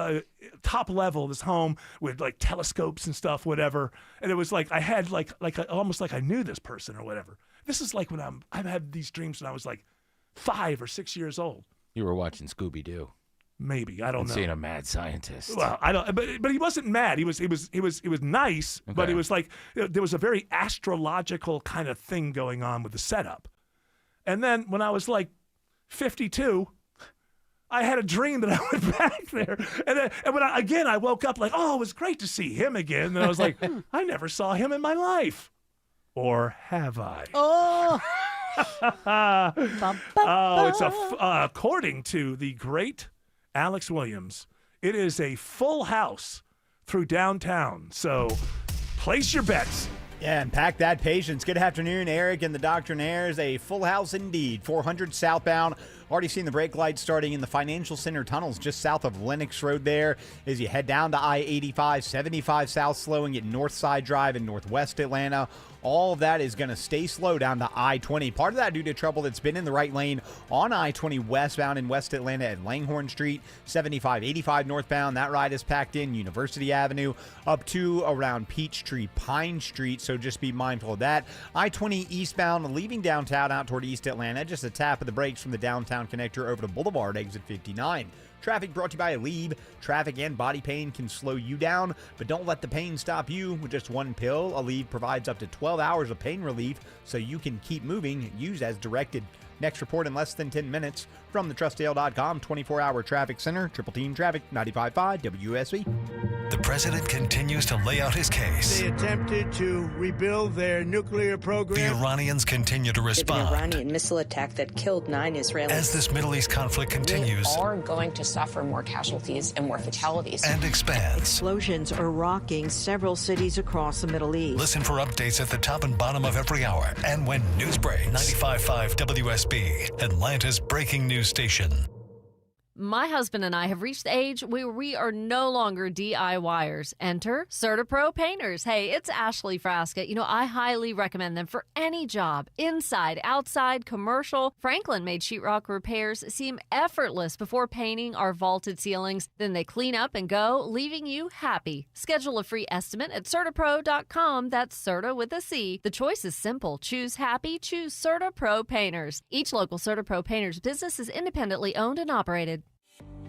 top level, this home with telescopes and stuff, whatever. And it was I had almost like I knew this person or whatever. This is when I've had these dreams when I was 5 or 6 years old. You were watching Scooby-Doo. Maybe, I don't know. Seeing a mad scientist. Well, I don't. But he wasn't mad. He was nice. Okay. But he was there was a very astrological kind of thing going on with the setup. And then when I was 52. I had a dream that I went back there. And when I woke up it was great to see him again. And I was like, I never saw him in my life. Or have I? Oh. According to the great Alex Williams, it is a full house through downtown. So place your bets. Yeah, and pack that patience. Good afternoon, Eric and the Doctrinaires. A full house indeed. 400 southbound. Already seen the brake lights starting in the Financial Center tunnels just south of Lennox Road there. As you head down to I-85, 75 south slowing at Northside Drive in northwest Atlanta. All of that is going to stay slow down to I-20. Part of that due to trouble that's been in the right lane on I-20 westbound in West Atlanta at Langhorne Street. 75, 85 northbound. That ride is packed in University Avenue up to around Peachtree, Pine Street. So just be mindful of that. I-20 eastbound leaving downtown out toward East Atlanta. Just a tap of the brakes from the downtown connector over to Boulevard exit 59. Traffic brought to you by Aleve. Traffic and body pain can slow you down, but don't let the pain stop you. With just one pill, Aleve provides up to 12 hours of pain relief so you can keep moving. Use as directed. Next report in less than 10 minutes from the TrustDale.com 24-hour traffic center. Triple Team Traffic, 95.5 WSB. The president continues to lay out his case. They attempted to rebuild their nuclear program. The Iranians continue to respond. An Iranian missile attack that killed 9 Israelis. As this Middle East conflict continues. We are going to suffer more casualties and more fatalities. And expands. Explosions are rocking several cities across the Middle East. Listen for updates at the top and bottom of every hour. And when news breaks. 95.5 WSB, Atlanta's breaking news station. My husband and I have reached the age where we are no longer DIYers. Enter CertaPro Painters. Hey, it's Ashley Frasca. I highly recommend them for any job, inside, outside, commercial. Franklin made sheetrock repairs seem effortless before painting our vaulted ceilings. Then they clean up and go, leaving you happy. Schedule a free estimate at CertaPro.com. That's Certa with a C. The choice is simple. Choose happy. Choose CertaPro Painters. Each local CertaPro Painters business is independently owned and operated.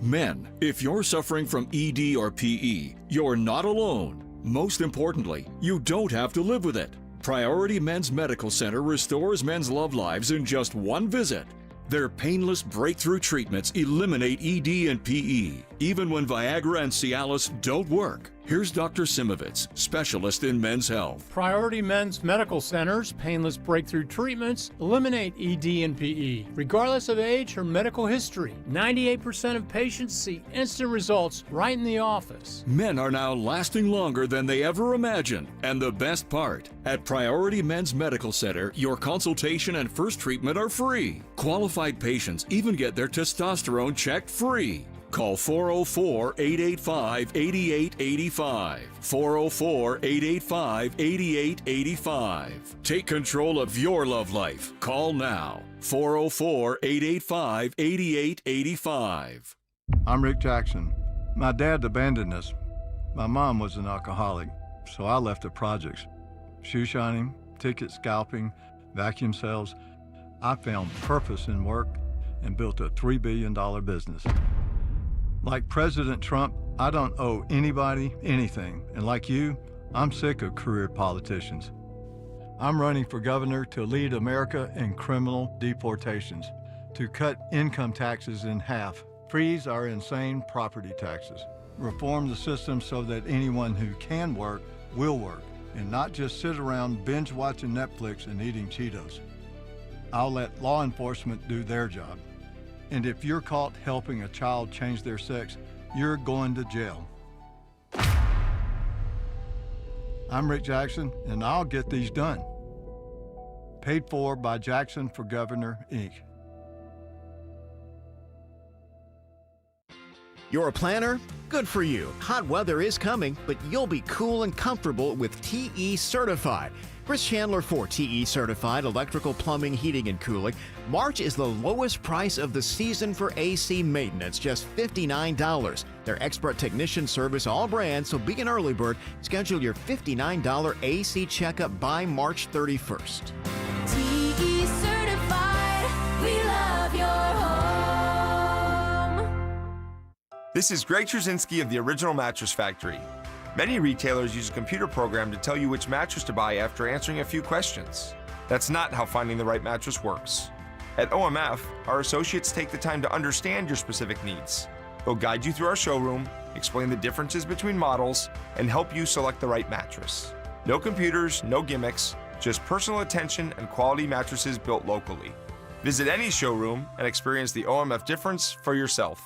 Men, if you're suffering from ED or PE, you're not alone. Most importantly, you don't have to live with it. Priority Men's Medical Center restores men's love lives in just one visit. Their painless breakthrough treatments eliminate ED and PE, even when Viagra and Cialis don't work. Here's Dr. Simovitz, specialist in men's health. Priority Men's Medical Center's painless breakthrough treatments eliminate ED and PE, regardless of age or medical history. 98% of patients see instant results right in the office. Men are now lasting longer than they ever imagined. And the best part, at Priority Men's Medical Center, your consultation and first treatment are free. Qualified patients even get their testosterone checked free. Call 404-885-8885. 404-885-8885. Take control of your love life. Call now. 404-885-8885. I'm Rick Jackson. My dad abandoned us. My mom was an alcoholic, so I left the projects. Shoe shining, ticket scalping, vacuum sales. I found purpose in work and built a $3 billion business. Like President Trump, I don't owe anybody anything. And like you, I'm sick of career politicians. I'm running for governor to lead America in criminal deportations, to cut income taxes in half, freeze our insane property taxes, reform the system so that anyone who can work will work, and not just sit around binge watching Netflix and eating Cheetos. I'll let law enforcement do their job. And if you're caught helping a child change their sex, you're going to jail. I'm Rick Jackson, and I'll get these done. Paid for by Jackson for Governor, Inc. You're a planner? Good for you. Hot weather is coming, but you'll be cool and comfortable with TE Certified. Chris Chandler for TE Certified Electrical, Plumbing, Heating, and Cooling. March is the lowest price of the season for AC maintenance, just $59. Their expert technician service all brands, so be an early bird. Schedule your $59 AC checkup by March 31st. TE Certified, we love your home. This is Greg Trzynski of the Original Mattress Factory. Many retailers use a computer program to tell you which mattress to buy after answering a few questions. That's not how finding the right mattress works. At OMF, our associates take the time to understand your specific needs. They'll guide you through our showroom, explain the differences between models, and help you select the right mattress. No computers, no gimmicks, just personal attention and quality mattresses built locally. Visit any showroom and experience the OMF difference for yourself.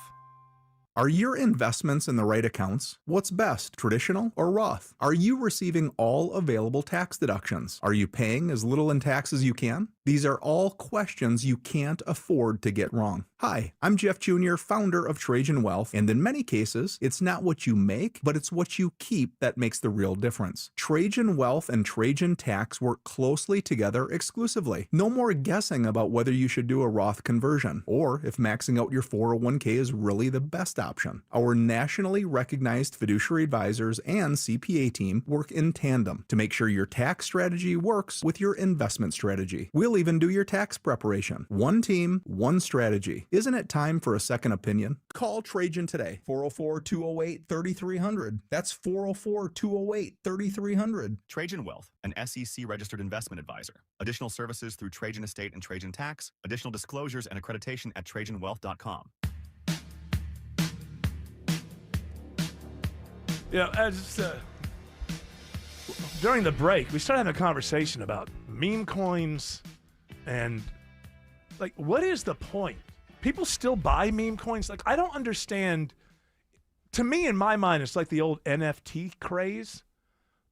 Are your investments in the right accounts? What's best, traditional or Roth? Are you receiving all available tax deductions? Are you paying as little in tax as you can? These are all questions you can't afford to get wrong. Hi, I'm Jeff Jr., founder of Trajan Wealth, and in many cases, it's not what you make, but it's what you keep that makes the real difference. Trajan Wealth and Trajan Tax work closely together exclusively. No more guessing about whether you should do a Roth conversion, or if maxing out your 401k is really the best option. Our nationally recognized fiduciary advisors and CPA team work in tandem to make sure your tax strategy works with your investment strategy. We'll even do your tax preparation. One team, one strategy. Isn't it time for a second opinion? Call Trajan today, 404-208-3300. That's 404-208-3300. Trajan Wealth, an SEC-registered investment advisor. Additional services through Trajan Estate and Trajan Tax. Additional disclosures and accreditation at TrajanWealth.com. During the break, we started having a conversation about meme coins and, like, what is the point? People still buy meme coins? Like, I don't understand. To me, in my mind, it's like the old NFT craze,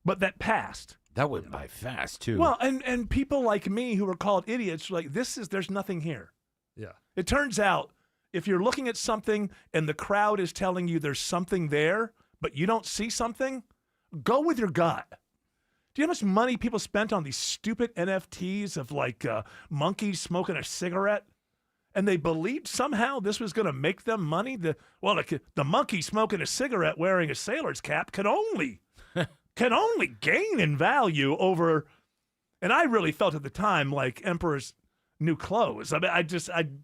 but that passed. That went by fast, too. Well, and people like me who are called idiots, like, there's nothing here. Yeah. It turns out, if you're looking at something and the crowd is telling you there's something there, but you don't see something, go with your gut. Do you know how much money people spent on these stupid NFTs of, like, monkeys smoking a cigarette? And they believed somehow this was going to make them money? The monkey smoking a cigarette wearing a sailor's cap can only gain in value over. And I really felt at the time like Emperor's new clothes. I mean,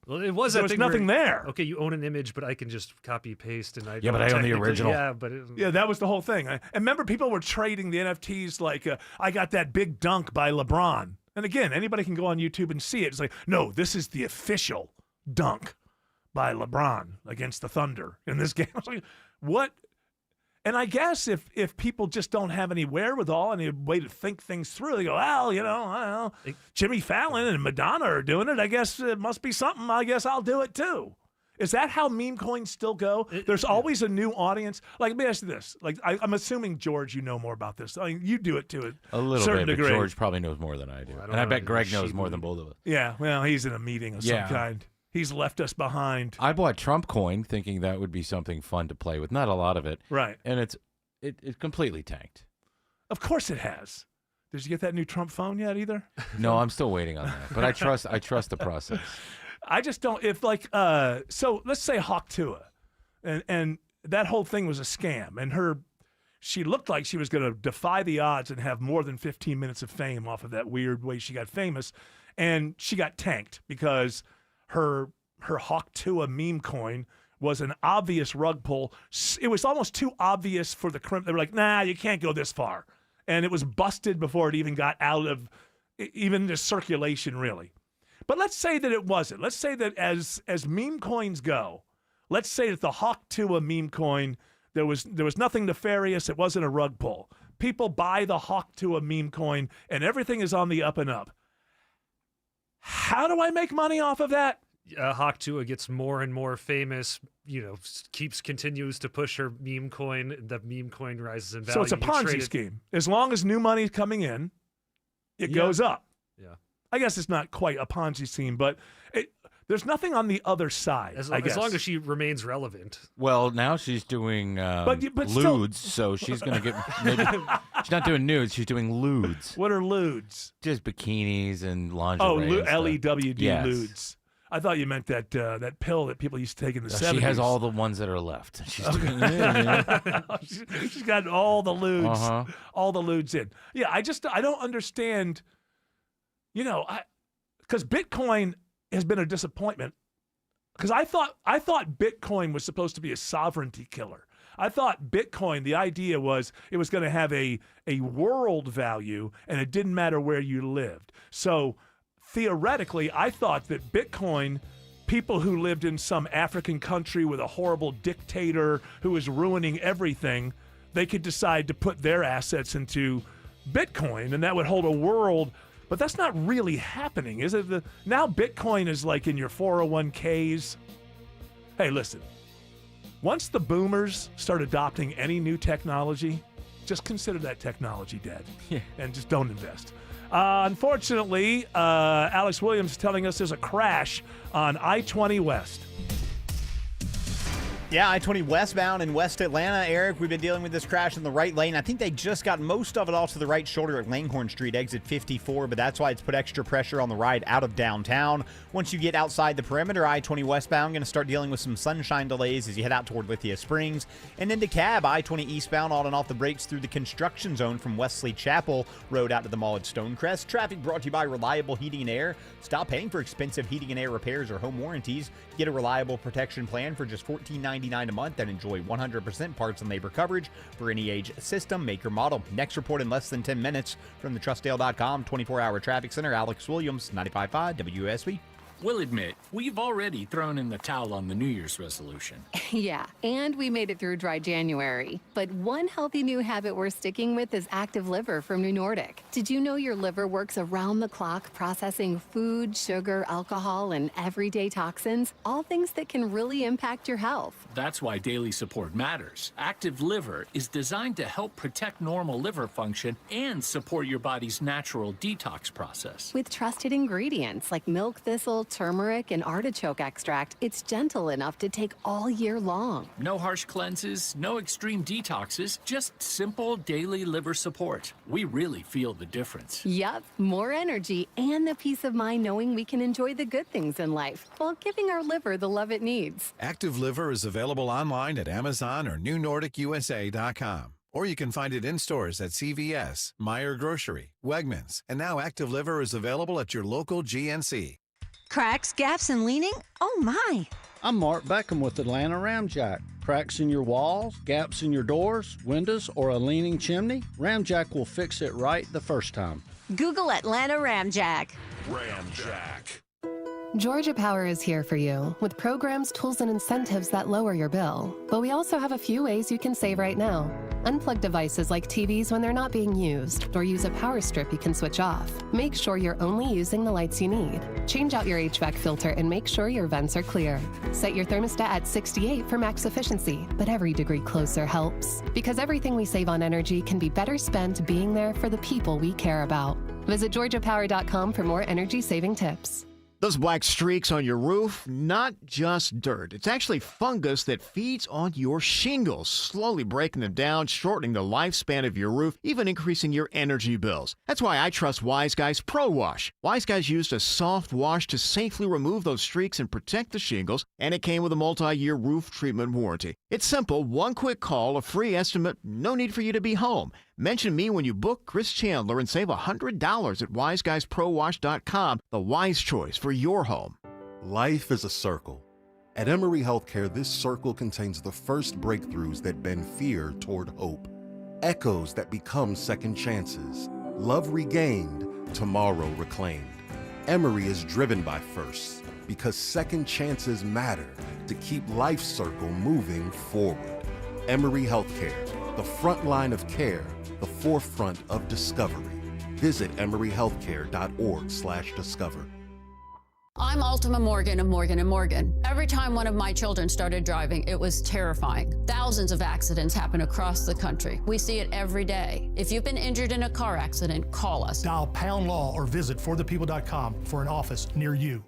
there was nothing there. Okay, you own an image, but I can just copy paste, and I but I own the original. Yeah, but that was the whole thing. And remember, people were trading the NFTs like, I got that big dunk by LeBron. And again, anybody can go on YouTube and see it. It's like, no, this is the official dunk by LeBron against the Thunder in this game. I was like, what? And I guess if people just don't have any wherewithal, any way to think things through, they go, well, I don't know, Jimmy Fallon and Madonna are doing it. I guess it must be something. I guess I'll do it too. Is that how meme coins still go? There's always a new audience. Like, let me ask you this. Like, I'm assuming, George, you know more about this. I mean, you do it to a little certain bit, degree. but George probably knows more than I do. And I bet Greg knows more than both of us. Yeah, well, he's in a meeting of some kind. He's left us behind. I bought Trump coin thinking that would be something fun to play with. Not a lot of it. Right. And it completely tanked. Of course it has. Did you get that new Trump phone yet either? No, I'm still waiting on that. But I trust the process. I just don't. If, like, so let's say Hawk Tua, and that whole thing was a scam. And she looked like she was going to defy the odds and have more than 15 minutes of fame off of that weird way she got famous. And she got tanked because her Hawk Tuah meme coin was an obvious rug pull. It was almost too obvious for the crimp. They were like, nah, you can't go this far. And it was busted before it even got out of even the circulation, really. But let's say that it wasn't. Let's say that as meme coins go, let's say that the Hawk Tuah meme coin, there was nothing nefarious. It wasn't a rug pull. People buy the Hawk Tuah meme coin, and everything is on the up and up. How do I make money off of that? Hawk Tuah gets more and more famous, continues to push her meme coin. The meme coin rises in value. So it's a Ponzi scheme. As long as new money is coming in, it goes up. Yeah. I guess it's not quite a Ponzi scheme, but there's nothing on the other side. As long as she remains relevant. Well, now she's doing but lewds, so she's going to get maybe. She's not doing nudes, she's doing lewds. What are lewds? Just bikinis and lingerie. Oh, and stuff. LEWD, Yes. lewds. I thought you meant that pill that people used to take in the 70s. She has all the ones that are left. She's doing She's got all the lewds, Uh-huh. in. Yeah, I don't understand. Because Bitcoin has been a disappointment. Because I thought Bitcoin was supposed to be a sovereignty killer. I thought Bitcoin, the idea was it was going to have a world value, and it didn't matter where you lived. So theoretically, I thought that Bitcoin, people who lived in some African country with a horrible dictator who was ruining everything, they could decide to put their assets into Bitcoin, and that would hold a world. But that's not really happening, is it? Now Bitcoin is like in your 401ks. Hey, listen. Once the boomers start adopting any new technology, just consider that technology dead. Yeah. And just don't invest. Unfortunately, Alex Williams is telling us there's a crash on I-20 West. Yeah, I-20 westbound in West Atlanta. Eric, we've been dealing with this crash in the right lane. I think they just got most of it off to the right shoulder at Langhorne Street, exit 54, but that's why it's put extra pressure on the ride out of downtown. Once you get outside the perimeter, I-20 westbound, going to start dealing with some sunshine delays as you head out toward Lithia Springs. And into Cab, I-20 eastbound, on and off the brakes through the construction zone from Wesley Chapel Road out to the mall at Stonecrest. Traffic brought to you by Reliable Heating and Air. Stop paying for expensive heating and air repairs or home warranties. Get a reliable protection plan for just $14.99 a month and enjoy 100% parts and labor coverage for any age, system, make, or model. Next report in less than 10 minutes from the TrustDale.com 24-hour traffic center. Alex Williams, 95.5 WSB. We'll admit, we've already thrown in the towel on the New Year's resolution. Yeah, and we made it through dry January. But one healthy new habit we're sticking with is Active Liver from New Nordic. Did you know your liver works around the clock processing food, sugar, alcohol, and everyday toxins? All things that can really impact your health. That's why daily support matters. Active Liver is designed to help protect normal liver function and support your body's natural detox process. With trusted ingredients like milk thistle, turmeric, and artichoke extract, it's gentle enough to take all year long. No harsh cleanses, no extreme detoxes, just simple daily liver support. We really feel the difference. Yup, more energy and the peace of mind knowing we can enjoy the good things in life while giving our liver the love it needs. Active Liver is available online at Amazon or NewNordicUSA.com. Or you can find it in stores at CVS, Meijer Grocery, Wegmans, and now Active Liver is available at your local GNC. Cracks, gaps, and leaning? Oh my! I'm Mark Beckham with Atlanta Ramjack. Cracks in your walls, gaps in your doors, windows, or a leaning chimney? Ramjack will fix it right the first time. Google Atlanta Ramjack. Ramjack. Georgia Power is here for you with programs, tools, and incentives that lower your bill. But we also have a few ways you can save right now. Unplug devices like TVs when they're not being used, or use a power strip you can switch off. Make sure you're only using the lights you need. Change out your HVAC filter and make sure your vents are clear. Set your thermostat at 68 for max efficiency, but every degree closer helps. Because everything we save on energy can be better spent being there for the people we care about. Visit GeorgiaPower.com for more energy-saving tips. Those black streaks on your roof, not just dirt. It's actually fungus that feeds on your shingles, slowly breaking them down, shortening the lifespan of your roof, even increasing your energy bills. That's why I trust Wise Guys Pro Wash. Wise Guys used a soft wash to safely remove those streaks and protect the shingles, and it came with a multi-year roof treatment warranty. It's simple, one quick call, a free estimate, no need for you to be home. Mention me when you book Chris Chandler and save $100 at wiseguysprowash.com, the wise choice for your home. Life is a circle. At Emory Healthcare, this circle contains the first breakthroughs that bend fear toward hope, echoes that become second chances, love regained, tomorrow reclaimed. Emory is driven by firsts because second chances matter to keep life's circle moving forward. Emory Healthcare, the front line of care, the forefront of discovery. Visit emoryhealthcare.org/discover. I'm Ultima Morgan of Morgan & Morgan. Every time one of my children started driving, it was terrifying. Thousands of accidents happen across the country. We see it every day. If you've been injured in a car accident, call us. Dial pound law or visit forthepeople.com for an office near you.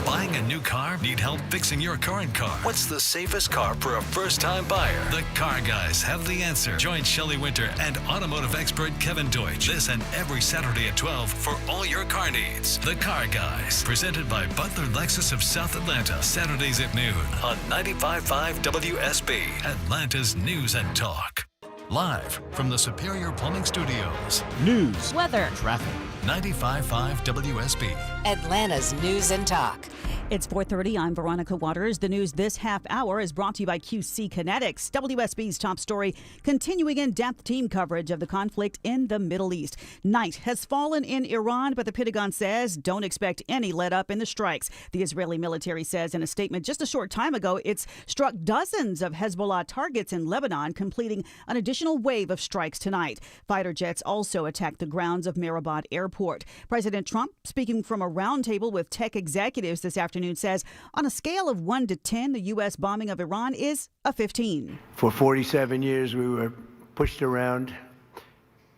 Buying a new car? Need help fixing your current car? What's the safest car for a first-time buyer? The Car Guys have the answer. Join Shelley Winter and automotive expert Kevin Deutsch this and every Saturday at 12 for all your car needs. The Car Guys, presented by Butler Lexus of South Atlanta, Saturdays at noon on 95.5 WSB, Atlanta's News and Talk. Live from the Superior Plumbing Studios. News, weather, Traffic. 95.5 WSB. Atlanta's News and Talk. It's 4:30. I'm Veronica Waters. The news this half hour is brought to you by QC Kinetics. WSB's top story, continuing in-depth team coverage of the conflict in the Middle East. Night has fallen in Iran, but the Pentagon says don't expect any let-up in the strikes. The Israeli military says in a statement just a short time ago it's struck dozens of Hezbollah targets in Lebanon, completing an additional wave of strikes tonight. Fighter jets also attacked the grounds of Mehrabad Airport. President Trump, speaking from a roundtable with tech executives this afternoon, says on a scale of 1 to 10, the U.S. bombing of Iran is a 15. For 47 years, we were pushed around,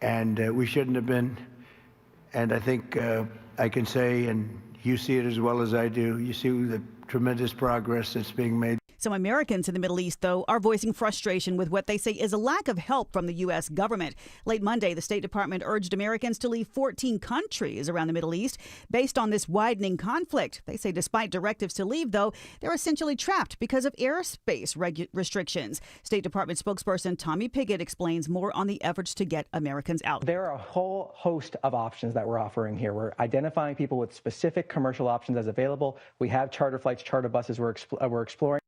and we shouldn't have been. And I think I can say, and you see it as well as I do, you see the tremendous progress that's being made. Some Americans in the Middle East, though, are voicing frustration with what they say is a lack of help from the U.S. government. Late Monday, the State Department urged Americans to leave 14 countries around the Middle East based on this widening conflict. They say despite directives to leave, though, they're essentially trapped because of airspace restrictions. State Department spokesperson Tommy Pigott explains more on the efforts to get Americans out. There are a whole host of options that we're offering here. We're identifying people with specific commercial options as available. We have charter flights, charter buses we're exploring.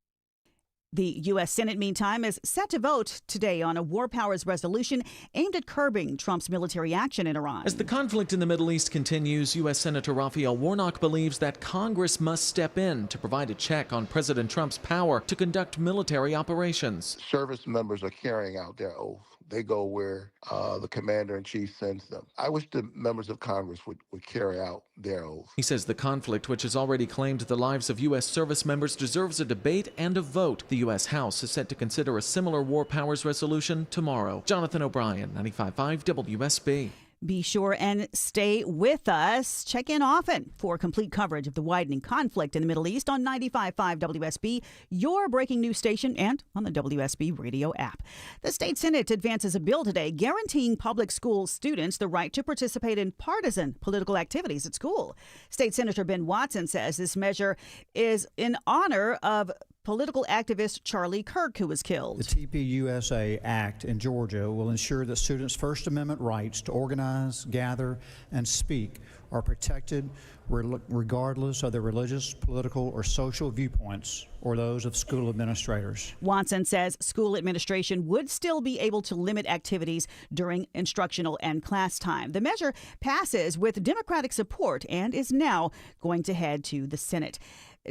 The U.S. Senate, meantime, is set to vote today on a war powers resolution aimed at curbing Trump's military action in Iran. As the conflict in the Middle East continues, U.S. Senator Raphael Warnock believes that Congress must step in to provide a check on President Trump's power to conduct military operations. Service members are carrying out their oath. They go where the commander-in-chief sends them. I wish the members of Congress would carry out their oath. He says the conflict, which has already claimed the lives of U.S. service members, deserves a debate and a vote. The U.S. House is set to consider a similar war powers resolution tomorrow. Jonathan O'Brien, 95.5 WSB. Be sure and stay with us. Check in often for complete coverage of the widening conflict in the Middle East on 95.5 WSB, your breaking news station, and on the WSB radio app. The state Senate advances a bill today guaranteeing public school students the right to participate in partisan political activities at school. State Senator Ben Watson says this measure is in honor of political activist Charlie Kirk, who was killed. The TPUSA Act in Georgia will ensure that students' First Amendment rights to organize, gather, and speak are protected regardless of their religious, political, or social viewpoints or those of school administrators. Watson says school administration would still be able to limit activities during instructional and class time. The measure passes with Democratic support and is now going to head to the Senate.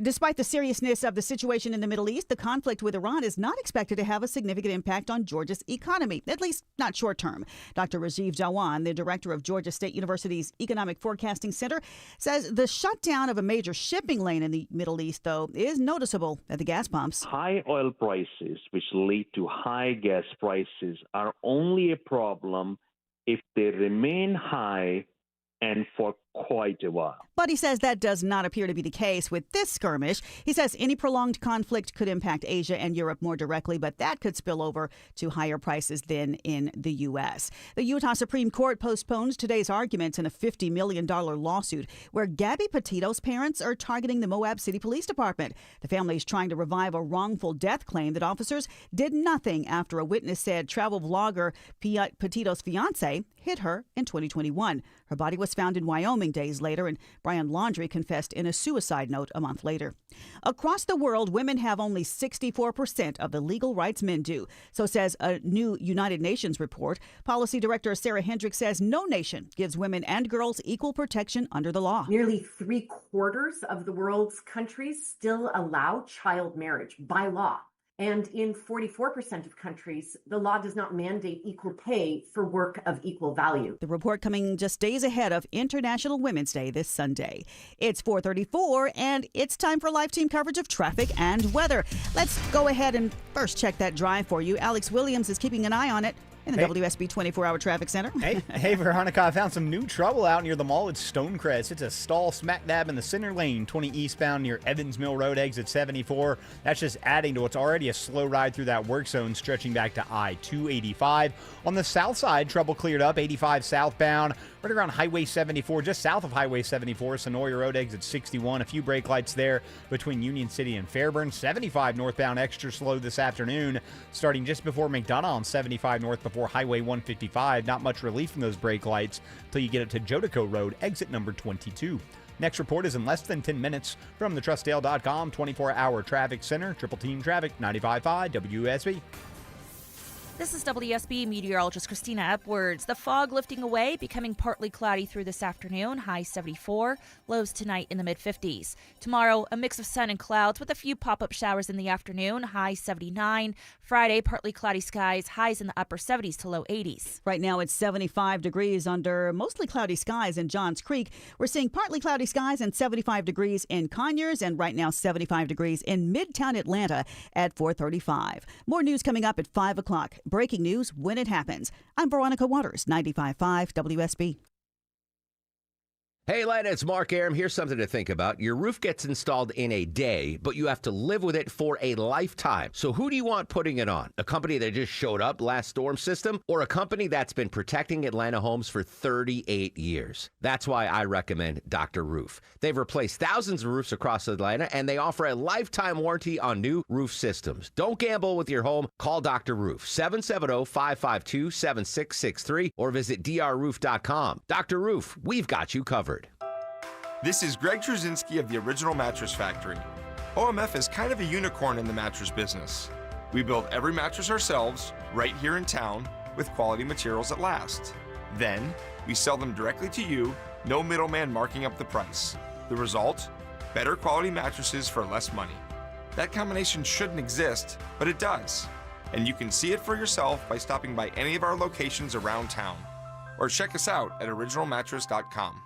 Despite the seriousness of the situation in the Middle East, the conflict with Iran is not expected to have a significant impact on Georgia's economy, at least not short term. Dr. Rajiv Jawan, the director of Georgia State University's Economic Forecasting Center, says the shutdown of a major shipping lane in the Middle East, though, is noticeable at the gas pumps. High oil prices, which lead to high gas prices, are only a problem if they remain high and for quite a while. But he says that does not appear to be the case with this skirmish. He says any prolonged conflict could impact Asia and Europe more directly, but that could spill over to higher prices than in the U.S. The Utah Supreme Court postpones today's arguments in a $50 million lawsuit where Gabby Petito's parents are targeting the Moab City Police Department. The family is trying to revive a wrongful death claim that officers did nothing after a witness said travel vlogger Petito's fiance hit her in 2021. Her body was found in Wyoming days later, and Brian Laundrie confessed in a suicide note a month later. Across the world, women have only 64% of the legal rights men do, so says a new United Nations report. Policy Director Sarah Hendricks says no nation gives women and girls equal protection under the law. Nearly 3/4 of the world's countries still allow child marriage by law. And in 44% of countries, the law does not mandate equal pay for work of equal value. The report coming just days ahead of International Women's Day this Sunday. It's 4:34, and it's time for live team coverage of traffic and weather. Let's go ahead and first check that drive for you. Alex Williams is keeping an eye on it in the WSB 24-hour traffic center. Hey, Veronica, I found some new trouble out near the mall at Stonecrest. It's a stall smack dab in the center lane, 20 eastbound near Evans Mill Road, exit 74. That's just adding to what's already a slow ride through that work zone, stretching back to I-285. On the south side, trouble cleared up, 85 southbound, right around Highway 74, just south of Highway 74, Sonoya Road, exit 61. A few brake lights there between Union City and Fairburn. 75 northbound, extra slow this afternoon, starting just before McDonough on 75 north before Highway 155. Not much relief from those brake lights until you get up to Jodico Road, exit number 22. Next report is in less than 10 minutes from the TrustDale.com 24-hour traffic center. Triple Team Traffic, 95.5 WSB. This is WSB meteorologist Christina Epwards. The fog lifting away, becoming partly cloudy through this afternoon, high 74, lows tonight in the mid-50s. Tomorrow, a mix of sun and clouds with a few pop-up showers in the afternoon, high 79. Friday, partly cloudy skies, highs in the upper 70s to low 80s. Right now, it's 75 degrees under mostly cloudy skies in Johns Creek. We're seeing partly cloudy skies and 75 degrees in Conyers, and right now 75 degrees in Midtown Atlanta at 4:35. More news coming up at 5 o'clock. Breaking news when it happens. I'm Veronica Waters, 95.5 WSB. Hey, Atlanta, it's Mark Aram. Here's something to think about. Your roof gets installed in a day, but you have to live with it for a lifetime. So who do you want putting it on? A company that just showed up last storm system, or a company that's been protecting Atlanta homes for 38 years? That's why I recommend Dr. Roof. They've replaced thousands of roofs across Atlanta, and they offer a lifetime warranty on new roof systems. Don't gamble with your home. Call Dr. Roof, 770-552-7663, or visit drroof.com. Dr. Roof, we've got you covered. This is Greg Truzinski of the Original Mattress Factory. OMF is kind of a unicorn in the mattress business. We build every mattress ourselves, right here in town, with quality materials that last. Then, we sell them directly to you, no middleman marking up the price. The result? Better quality mattresses for less money. That combination shouldn't exist, but it does. And you can see it for yourself by stopping by any of our locations around town. Or check us out at originalmattress.com.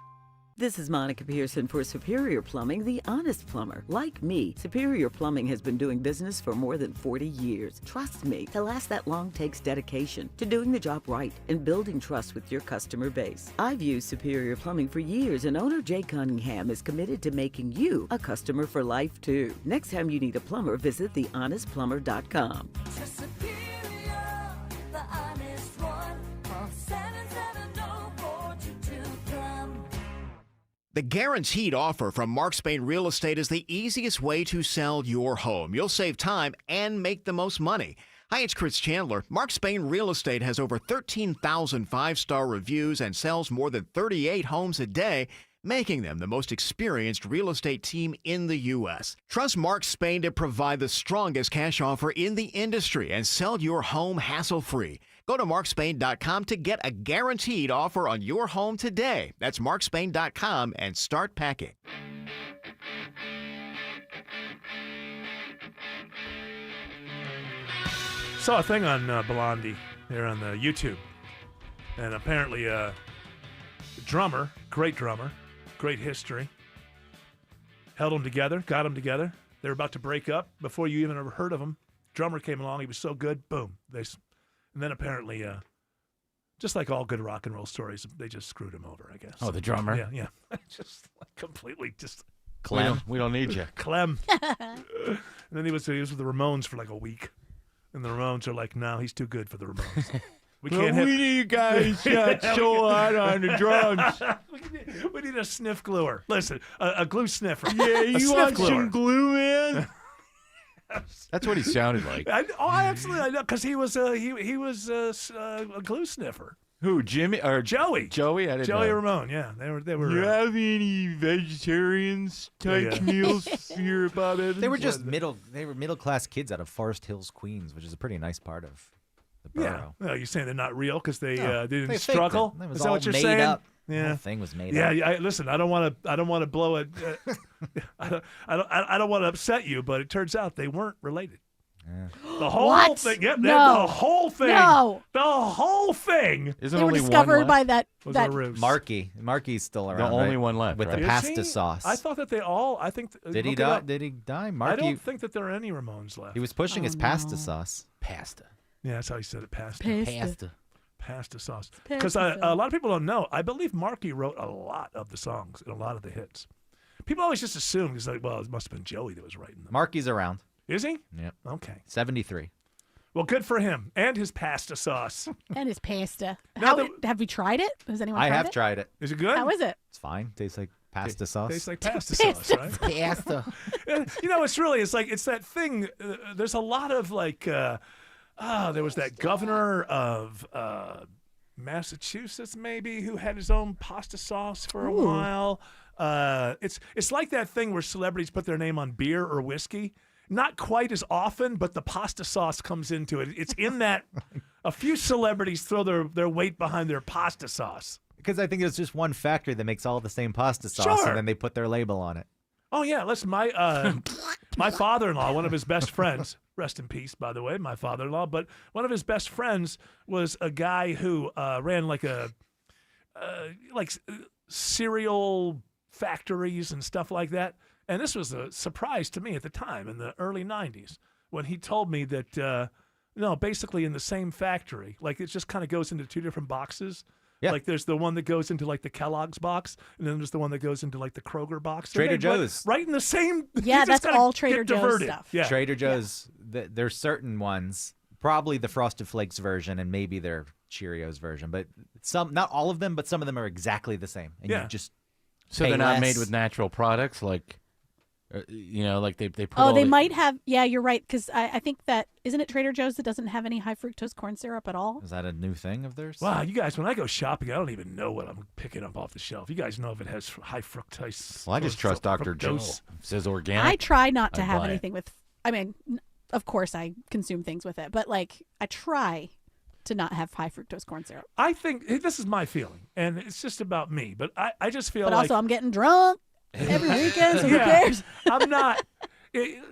This is Monica Pearson for Superior Plumbing, the honest plumber. Like me, Superior Plumbing has been doing business for more than 40 years. Trust me, to last that long takes dedication to doing the job right and building trust with your customer base. I've used Superior Plumbing for years, and owner Jay Cunningham is committed to making you a customer for life, too. Next time you need a plumber, visit thehonestplumber.com. The guaranteed offer from Mark Spain Real Estate is the easiest way to sell your home. You'll save time and make the most money. Hi, it's Chris Chandler. Mark Spain Real Estate has over 13,000 five-star reviews and sells more than 38 homes a day, making them the most experienced real estate team in the U.S. Trust Mark Spain to provide the strongest cash offer in the industry and sell your home hassle-free. Go to markspain.com to get a guaranteed offer on your home today. That's markspain.com and start packing. Saw a thing on Blondie there on the YouTube, and apparently drummer, great history, held them together, got them together. They were about to break up before you even ever heard of them. Drummer came along, he was so good, boom. And then apparently Just like all good rock and roll stories, they just screwed him over, I guess. Oh, the drummer? Yeah. Just like, completely just. Clem. We don't need you. Clem. And then he was with the Ramones for like a week. And the Ramones are like, no, he's too good for the Ramones. We can't have... We need you guys shot so hard on the drums. we need a sniff gluer. Listen, a glue sniffer. Yeah, you want some glue, man? That's what he sounded like. Absolutely, I know, because he was a glue sniffer. Who, Jimmy or Joey? Joey, I didn't Joey know. Ramone. Yeah, they were. You have any vegetarians type meals here, Bob Evans? They were just middle class kids out of Forest Hills, Queens, which is a pretty nice part of the borough. Yeah. No, you're saying they're not real because they No, didn't they faked struggle. it. It was Is that all what you're made saying? up. Yeah, The whole thing was made yeah, up. Yeah, listen, I don't want to blow it. I don't want to upset you, but it turns out they weren't related. The whole What? thing. Yeah, No. the whole thing. No. The whole thing. Isn't They were only discovered one by left? that Marky's still around. The only right? one left, with right? the Is pasta he? sauce. I thought that they all. I think. Did he look it die? up. Did he die? I Marky. don't think that there are any Ramones left. He was pushing his pasta sauce. Pasta. Yeah, that's how he said it. Pasta. Pasta sauce. Pasta Because sauce. a lot of people don't know. I believe Marky wrote a lot of the songs and a lot of the hits. People always just assume it's like, well, it must have been Joey that was writing them. Marky's around. Is he? Yep. Okay. 73. Well, good for him and his pasta sauce. And his pasta. Now Have we tried it? Has anyone I tried have it? tried it. Is it good? How is it? It's fine. Tastes like pasta sauce. Tastes like pasta sauce, right? Pasta. You know, it's that thing. There's a lot of like, there was that governor of Massachusetts, maybe, who had his own pasta sauce for a while. It's like that thing where celebrities put their name on beer or whiskey. Not quite as often, but the pasta sauce comes into it. It's in that a few celebrities throw their weight behind their pasta sauce. Because I think it's just one factory that makes all the same pasta sauce, Sure. and then they put their label on it. Oh yeah, listen, my father-in-law, one of his best friends, rest in peace, by the way, my father-in-law, but one of his best friends was a guy who ran like cereal factories and stuff like that. And this was a surprise to me at the time in the early 90s when he told me that, basically in the same factory, like it just kind of goes into two different boxes. Yeah. Like there's the one that goes into like the Kellogg's box, and then there's the one that goes into like the Kroger box. Trader And they, like, Joe's. right in the same. Yeah, you just that's gotta all get Trader Joe's diverted. stuff. Yeah. Trader Joe's, there's certain ones, probably the Frosted Flakes version and maybe their Cheerios version, but not all of them, but some of them are exactly the same. And Yeah. you just So pay they're not less. made with natural products, like, like they put Oh, all they the- might have. Yeah, you're right. Because I think that isn't it Trader Joe's that doesn't have any high fructose corn syrup at all. Is that a new thing of theirs? Wow, you guys, when I go shopping, I don't even know what I'm picking up off the shelf. You guys know if it has high fructose. Well, I just trust Dr. Joe. fructose. Says organic. I try not to I'd have buy it. anything with. I mean, of course, I consume things with it, but like I try to not have high fructose corn syrup. I think this is my feeling, and it's just about me. But I just feel But like also, I'm getting drunk every weekend, so who Yeah. cares? I'm not.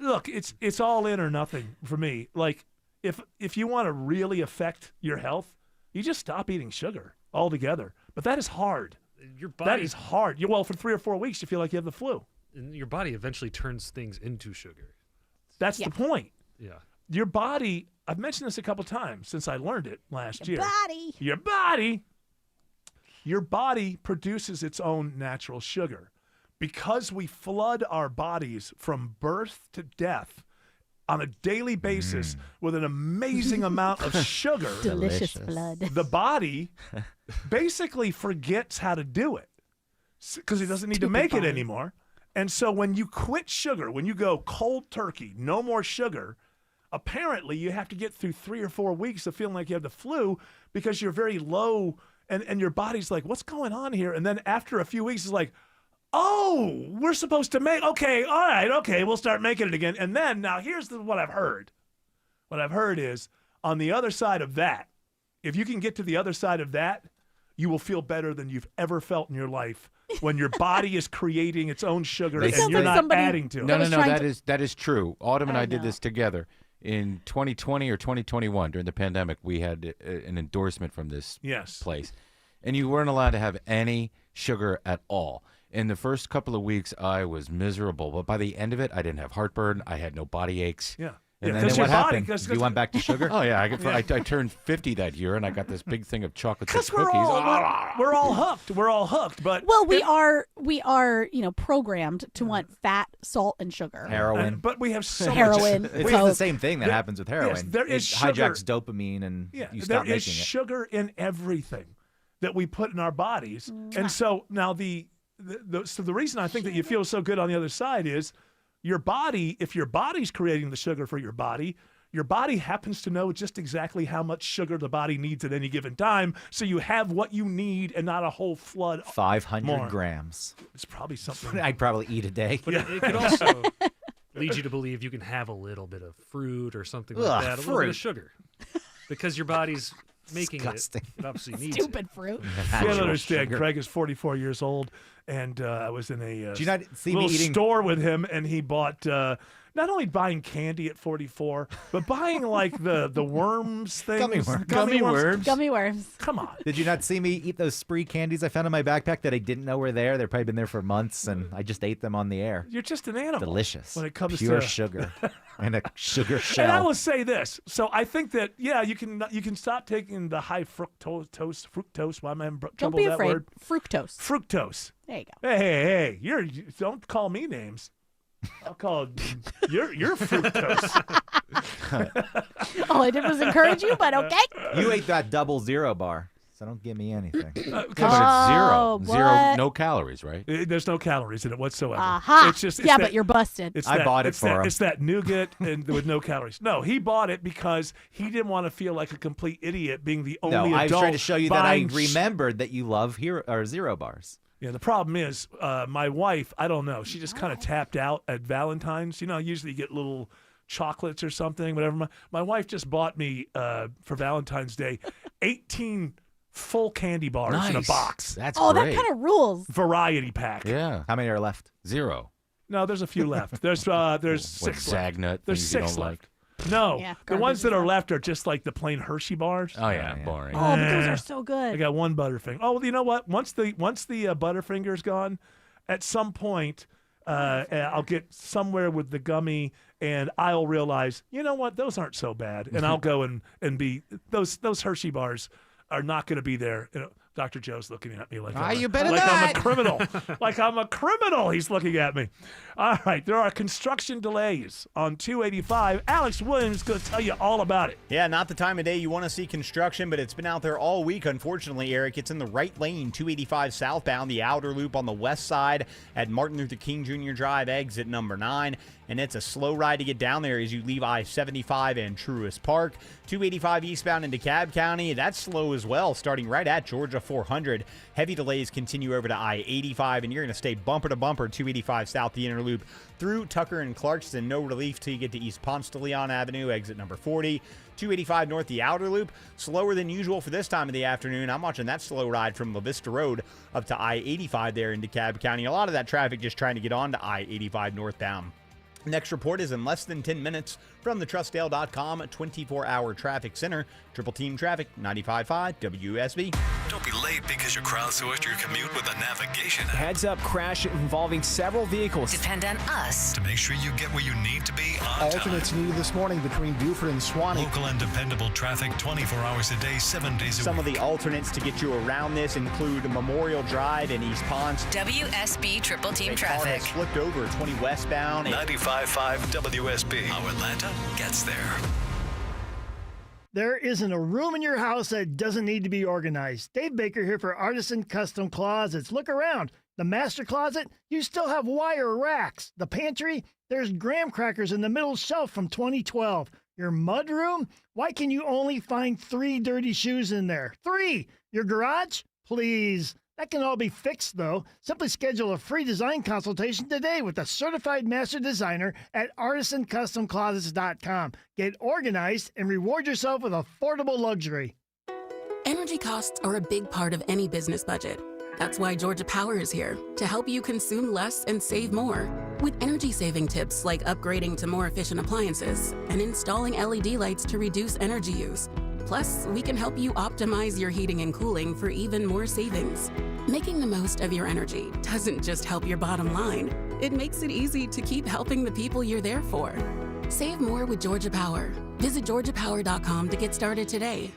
Look, it's all in or nothing for me. Like if you want to really affect your health, you just stop eating sugar altogether. But that is hard. Your body, That is hard. Well, for 3 or 4 weeks, you feel like you have the flu. and your body eventually turns things into sugar. That's the point. Yeah. Your body. I've mentioned this a couple times since I learned it last year. Your body produces its own natural sugar. Because we flood our bodies from birth to death on a daily basis with an amazing amount of sugar. Delicious blood. The body basically forgets how to do it because it doesn't need to Stupid make it body. anymore. And so when you quit sugar, when you go cold turkey, no more sugar, apparently you have to get through 3 or 4 weeks of feeling like you have the flu because you're very low and your body's like, what's going on here? And then after a few weeks, it's like, oh, we're supposed to make, okay, all right, okay, we'll start making it again. And then, now here's what I've heard. What I've heard is, on the other side of that, if you can get to the other side of that, you will feel better than you've ever felt in your life when your body is creating its own sugar and you're not adding to it. No, that is true. Autumn and I did this together. In 2020 or 2021, during the pandemic, we had an endorsement from this place. And you weren't allowed to have any sugar at all. In the first couple of weeks, I was miserable. But by the end of it, I didn't have heartburn. I had no body aches. Yeah. And then what happened? You went back to sugar? Oh yeah, I turned 50 that year, and I got this big thing of chocolate chip Because cookies. we're all hooked. We're all hooked. But Well, we are programmed to want fat, salt, and sugar. Heroin. But we have so heroin. much. It's the same thing that happens with heroin. Yes, there is it sugar. hijacks dopamine, and you stop there is making it. sugar in everything that we put in our bodies, and so now the reason I think that you feel so good on the other side is your body. If your body's creating the sugar for your body happens to know just exactly how much sugar the body needs at any given time, so you have what you need and not a whole flood. 500 grams. It's probably something I'd probably eat a day. But it could also lead you to believe you can have a little bit of fruit or something like that, a little bit of sugar, because your body's making Disgusting. it basically needs Stupid fruit. You don't understand. Craig is 44 years old, and I was in a Do you not see little me eating store with him, and he bought not only buying candy at 44, but buying like the worms things. Gummy worms. Gummy worms. Come on. Did you not see me eat those spree candies I found in my backpack that I didn't know were there? They've probably been there for months, and I just ate them on the air. You're just an animal. Delicious. When it comes pure to sugar and a sugar shell. And I will say this. So I think that you can stop taking the high fructose. Why am I having trouble Don't be with that afraid. word? Fructose. There you go. Hey! Don't call me names. I'll call you're fructose. All I did was encourage you, but okay. You ate that 00 bar, so don't give me anything. But it's zero, no calories, right? There's no calories in it whatsoever. Aha. It's just but you're busted. I bought it for him. It's that nougat and with no calories. No, he bought it because he didn't want to feel like a complete idiot being the only adult. I was trying to show you that I buying remembered that you love 0 bars. Yeah, the problem is my wife, I don't know, she just kind of tapped out at Valentine's. Usually you get little chocolates or something, whatever. My wife just bought me, for Valentine's Day, 18 full candy bars in a box. That's great. great. That kind of rules. Variety pack. Yeah. How many are left? 0. No, there's a few left. There's 6 left. Zagnut, There's things you 6 don't left. like. No, Yeah, the ones that garbage are left are just like the plain Hershey bars. Oh yeah, boring. Oh, but those are so good. I got one Butterfinger. Oh, well, you know what? Once the Butterfinger's gone, at some point, I'll get somewhere with the gummy, and I'll realize, you know what? Those aren't so bad, and I'll go and be those Hershey bars are not going to be there. Dr. Joe's looking at me like you better like not. I'm a criminal. Like I'm a criminal. He's looking at me. All right, there are construction delays on 285. Alex Williams is going to tell you all about it. Yeah, not the time of day you want to see construction, but it's been out there all week, unfortunately, Eric. It's in the right lane, 285 southbound, the outer loop on the west side at Martin Luther King Jr. Drive, exit number 9. And it's a slow ride to get down there as you leave I-75 and Truist Park. 285 eastbound into DeKalb County, that's slow as well, starting right at Georgia 400. Heavy delays continue over to I-85, and you're going to stay bumper to bumper 285 south the inner loop through Tucker and Clarkston. No relief till you get to East Ponce de Leon Avenue, exit number 40. 285 north the outer loop, slower than usual for this time of the afternoon. I'm watching that slow ride from La Vista Road up to I-85 there in DeKalb County. A lot of that traffic just trying to get on to I-85 northbound. Next report is in less than 10 minutes from the Trustdale.com 24-hour traffic center. Triple Team Traffic, 95.5 WSB. Don't be late because you crowdsourced your commute with a navigation app. Heads up crash involving several vehicles. Depend on us To make sure you get where you need to be on Alternates needed this morning between Buford and Swanee. Local and dependable traffic 24 hours a day, 7 days a week. Some of the alternates to get you around this include Memorial Drive in East Ponce. WSB Triple Team A car has Traffic. flipped over 20 westbound. 95.5 WSB. How Atlanta gets there. There isn't a room in your house that doesn't need to be organized. Dave Baker here for Artisan Custom Closets. Look around. The master closet, you still have wire racks. The pantry, there's graham crackers in the middle shelf from 2012. Your mud room, why can you only find 3 dirty shoes in there? 3! Your garage? Please. That can all be fixed, though. Simply schedule a free design consultation today with a certified master designer at artisancustomclosets.com. Get organized and reward yourself with affordable luxury. Energy costs are a big part of any business budget. That's why Georgia Power is here to help you consume less and save more. With energy-saving tips like upgrading to more efficient appliances and installing LED lights to reduce energy use. Plus, we can help you optimize your heating and cooling for even more savings. Making the most of your energy doesn't just help your bottom line. It makes it easy to keep helping the people you're there for. Save more with Georgia Power. Visit georgiapower.com to get started today.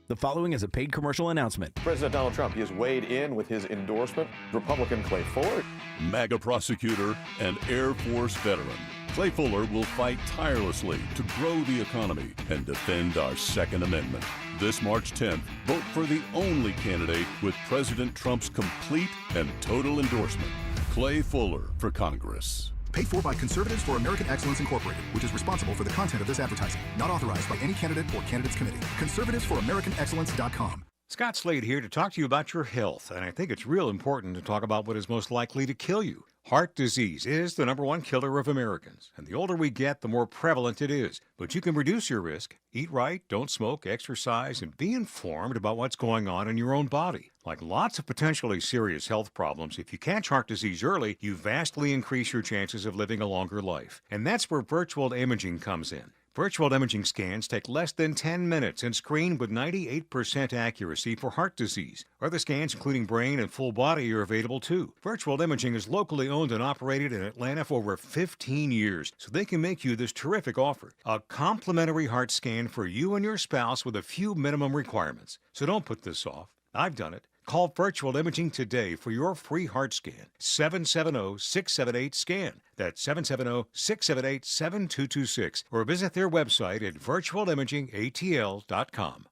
The following is a paid commercial announcement. President Donald Trump, he has weighed in with his endorsement. Republican Clay Fuller. MAGA prosecutor and Air Force veteran. Clay Fuller will fight tirelessly to grow the economy and defend our Second Amendment. This March 10th, vote for the only candidate with President Trump's complete and total endorsement, Clay Fuller for Congress. Paid for by Conservatives for American Excellence Incorporated, which is responsible for the content of this advertising. Not authorized by any candidate or candidates committee. ConservativeSforAmericanExcellence.com. Scott Slade here to talk to you about your health, and I think it's real important to talk about what is most likely to kill you. Heart disease is the #1 killer of Americans, and the older we get, the more prevalent it is. But you can reduce your risk. Eat right, don't smoke, exercise, and be informed about what's going on in your own body. Like lots of potentially serious health problems, if you catch heart disease early, you vastly increase your chances of living a longer life. And that's where virtual imaging comes in. Virtual imaging scans take less than 10 minutes and screen with 98% accuracy for heart disease. Other scans, including brain and full body, are available too. Virtual imaging is locally owned and operated in Atlanta for over 15 years, so they can make you this terrific offer. A complimentary heart scan for you and your spouse with a few minimum requirements. So don't put this off. I've done it. Call Virtual Imaging today for your free heart scan. 770-678-SCAN. That's 770-678-7226. Or visit their website at virtualimagingatl.com.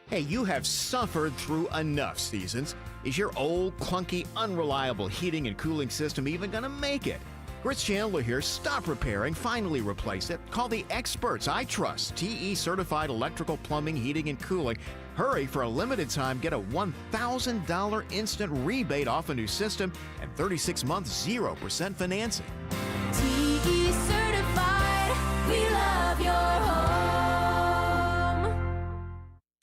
Hey, you have suffered through enough seasons. Is your old, clunky, unreliable heating and cooling system even going to make it? Chris Chandler here. Stop repairing. Finally replace it. Call the experts I trust. TE Certified Electrical, Plumbing, Heating, and Cooling. Hurry, for a limited time, get a $1,000 instant rebate off a new system and 36 months 0% financing. TE Certified. We love your home.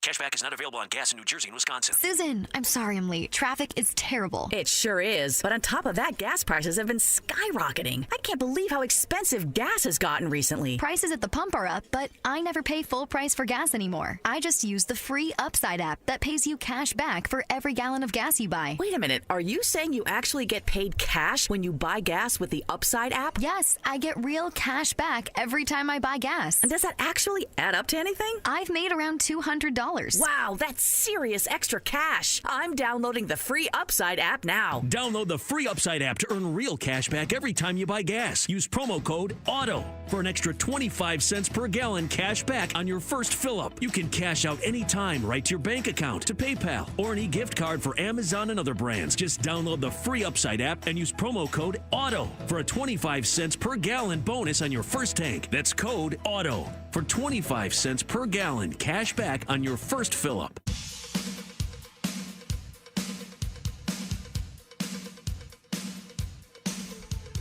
Cashback is not available on gas in New Jersey and Wisconsin. Susan, I'm sorry I'm late. Traffic is terrible. It sure is. But on top of that, gas prices have been skyrocketing. I can't believe how expensive gas has gotten recently. Prices at the pump are up, but I never pay full price for gas anymore. I just use the free Upside app that pays you cash back for every gallon of gas you buy. Wait a minute. Are you saying you actually get paid cash when you buy gas with the Upside app? Yes, I get real cash back every time I buy gas. And does that actually add up to anything? I've made around $200. Wow, that's serious extra cash. I'm downloading the free Upside app now. Download the free Upside app to earn real cash back every time you buy gas. Use promo code AUTO for an extra 25 cents per gallon cash back on your first fill-up. You can cash out anytime right to your bank account, to PayPal, or an e-gift card for Amazon and other brands. Just download the free Upside app and use promo code AUTO for a 25 cents per gallon bonus on your first tank. That's code AUTO for 25 cents per gallon cash back on your first fill-up.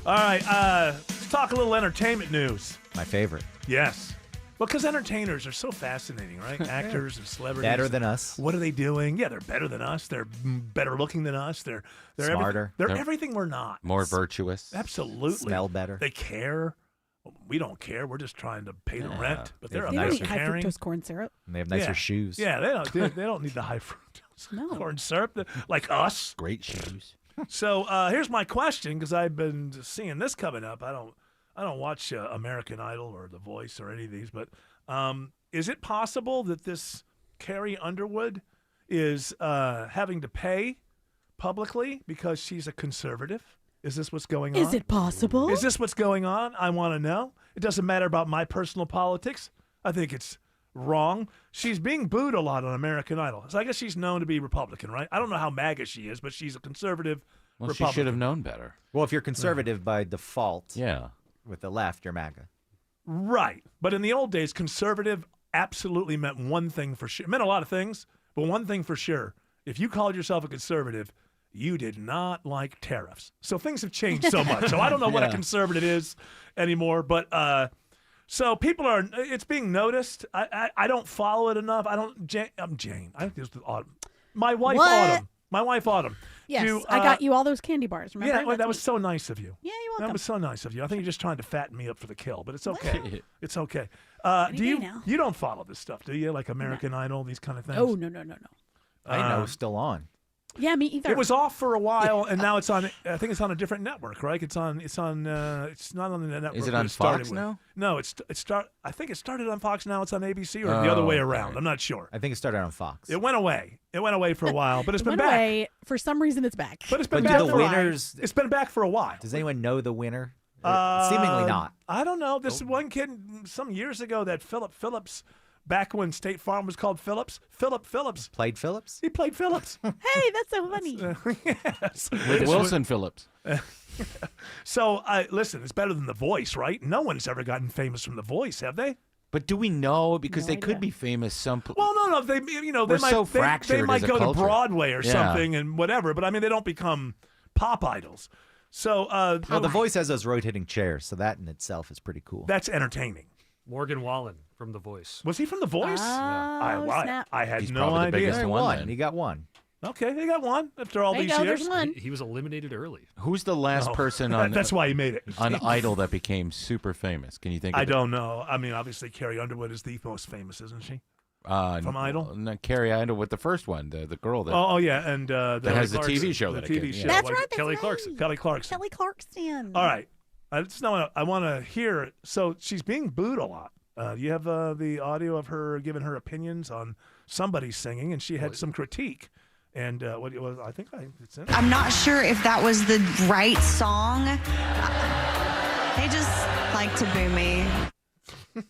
All right, let's talk a little entertainment news. My favorite. Yes. Well, because entertainers are so fascinating, right? Actors and celebrities. Better than us. What are they doing? Yeah, they're better than us. They're better looking than us. They're smarter. They're everything we're not. More virtuous. Absolutely. Smell better. They care. We don't care. We're just trying to pay the rent. But they're They don't eat high caring. fructose corn syrup. And they have nicer shoes. Yeah, they don't need the high fructose corn syrup like us. Great shoes. So here's my question, because I've been seeing this coming up. I don't watch American Idol or The Voice or any of these, but is it possible that this Carrie Underwood is having to pay publicly because she's a conservative? Is this what's going on? Is it possible? Is this what's going on? I want to know. It doesn't matter about my personal politics. I think it's wrong. She's being booed a lot on American Idol. So I guess she's known to be Republican, right? I don't know how MAGA she is, but she's a conservative Republican. She should have known better. Well, if you're conservative by default, yeah, with the left, you're MAGA. Right. But in the old days, conservative absolutely meant one thing for sure. It meant a lot of things, but one thing for sure. If you called yourself a conservative, you did not like tariffs. So things have changed so much. So I don't know what a conservative is anymore, but so people are, it's being noticed. I don't follow it enough. I'm Jane. I think this was Autumn. My wife, Autumn. My wife, Autumn. Yes, I got you all those candy bars, remember? Yeah, well, that was so nice of you. Yeah, you're welcome. That was so nice of you. I think you're just trying to fatten me up for the kill, but it's okay. It's okay. You don't follow this stuff, do you? Like American Idol, these kind of things? Oh, no. I know, still on. Yeah, me either. It was off for a while, and now it's on. I think it's on a different network, right? It's on. It's not on the network. Is it on Fox now? No, I think it started on Fox. Now it's on ABC, or the other way around. Right. I'm not sure. I think it started on Fox. It went away. It went away for a while, but it's been back. Away. For some reason, it's back. But it's been But back do the for winners? It's been back for a while. Does anyone know the winner? Seemingly not. I don't know. This one kid some years ago that Philip Phillips, back when State Farm was called Phillips. Philip Phillips Played Phillips? He played Phillips. Hey, that's so funny. Yes. With Wilson Phillips. So, listen, it's better than The Voice, right? No one's ever gotten famous from The Voice, have they? But do we know? Because No they idea. could be famous Well, no. They, they We're might, so they fractured might as a go culture. to Broadway or Yeah. something and whatever. But I mean, they don't become pop idols. So, Well, The Voice has those rotating chairs, so that in itself is pretty cool. that's entertaining. Morgan Wallen from The Voice. Was he from The Voice? Snap. I had He's no probably the idea. biggest He one, won. then. He got one. Okay, they got one after all There you these go, years. there's one. He was eliminated early. Who's the last Oh, person on that's why he made it. on Idol that became super famous? Can you think of I it? don't know. I mean, obviously, Carrie Underwood is the most famous, isn't she? From Idol? No, Carrie Idol, the first one, the girl that. Oh, yeah, and that has the TV show the that TV it came- show. yeah. That's like right. That's Kelly right. Clarkson. Kelly Clarkson. Kelly Clarkson. All right. I want to hear it. So she's being booed a lot. You have the audio of her giving her opinions on somebody singing, and she had some critique. And what it was, I think it's in it. I'm not sure if that was the right song. They just like to boo me.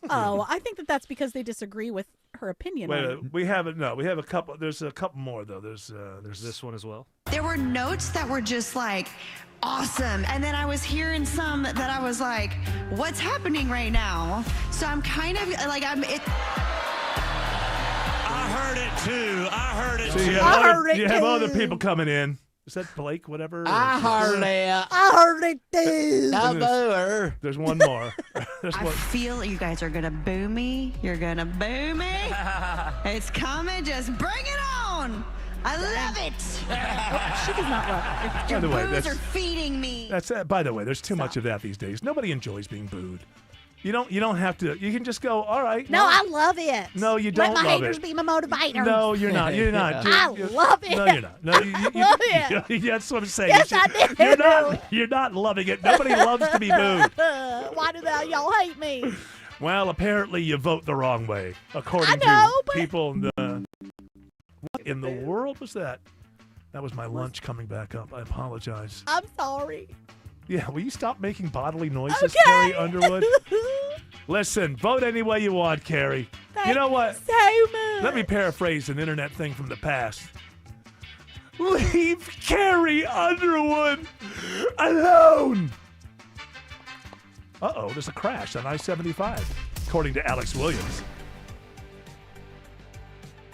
Oh, I think that's because they disagree with her opinion. Wait, we have it. No, we have a couple. There's a couple more though. There's this one as well. There were notes that were just like awesome. And then I was hearing some that I was like, what's happening right now? So I'm kind of like, I heard it too. I heard it So too. you have other people coming in. Is that Blake? Whatever. I heard it. I heard it too. And there's one more. There's I one. feel you guys are gonna boo me. You're gonna boo me. It's coming. Just bring it on. I love it. She does not love it. Your By the way, boos that's- are feeding me. That's by the way, there's too much of that these days. Nobody enjoys being booed. You don't have to. You can just go. All right. No, I love it. No, you don't Let my love haters it. be my motivator. No, you're not. You're not. I love it. No, you're not. No, you love it. That's what I'm saying. Yes, I do. You're not loving it. Nobody loves to be booed. Why do y'all hate me? Well, apparently you vote the wrong way, according I know, to but- people. What in the world was that? That was my lunch coming back up. I apologize. I'm sorry. Yeah, will you stop making bodily noises, Okay. Carrie Underwood? Listen, vote any way you want, Carrie. You know what? So much. Let me paraphrase an internet thing from the past. Leave Carrie Underwood alone. Uh-oh, there's a crash on I-75, according to Alex Williams.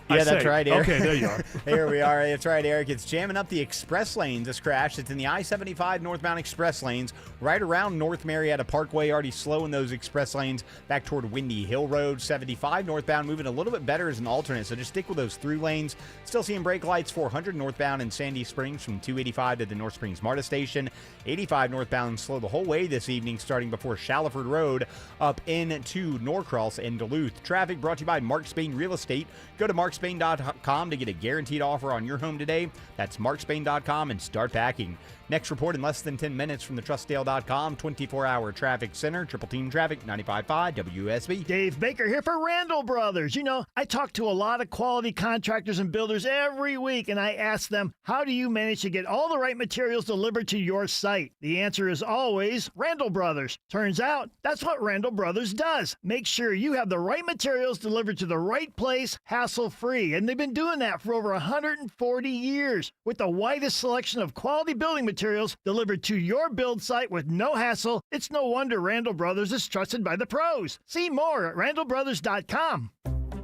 Yeah, that's right, Eric. Okay, there you are. Here we are. That's right, Eric. It's jamming up the express lanes. This crash. It's in the I-75 northbound express lanes, right around North Marietta Parkway. Already slow in those express lanes back toward Windy Hill Road. 75 northbound moving a little bit better as an alternate, so just stick with those through lanes. Still seeing brake lights 400 northbound in Sandy Springs from 285 to the North Springs MARTA station. 85 northbound slow the whole way this evening, starting before Shallowford Road up into Norcross and Duluth. Traffic brought to you by Mark Spain Real Estate. Go to markspain.com to get a guaranteed offer on your home today. That's markspain.com and start packing. Next report in less than 10 minutes from the TrustDale.com 24-hour traffic center. Triple Team Traffic, 95.5 WSB. Dave Baker here for Randall Brothers. You know, I talk to a lot of quality contractors and builders every week, and I ask them, how do you manage to get all the right materials delivered to your site? The answer is always Randall Brothers. Turns out, that's what Randall Brothers does. Make sure you have the right materials delivered to the right place, hassle-free. And they've been doing that for over 140 years. With the widest selection of quality building materials delivered to your build site with no hassle, it's no wonder Randall Brothers is trusted by the pros. See more at randallbrothers.com.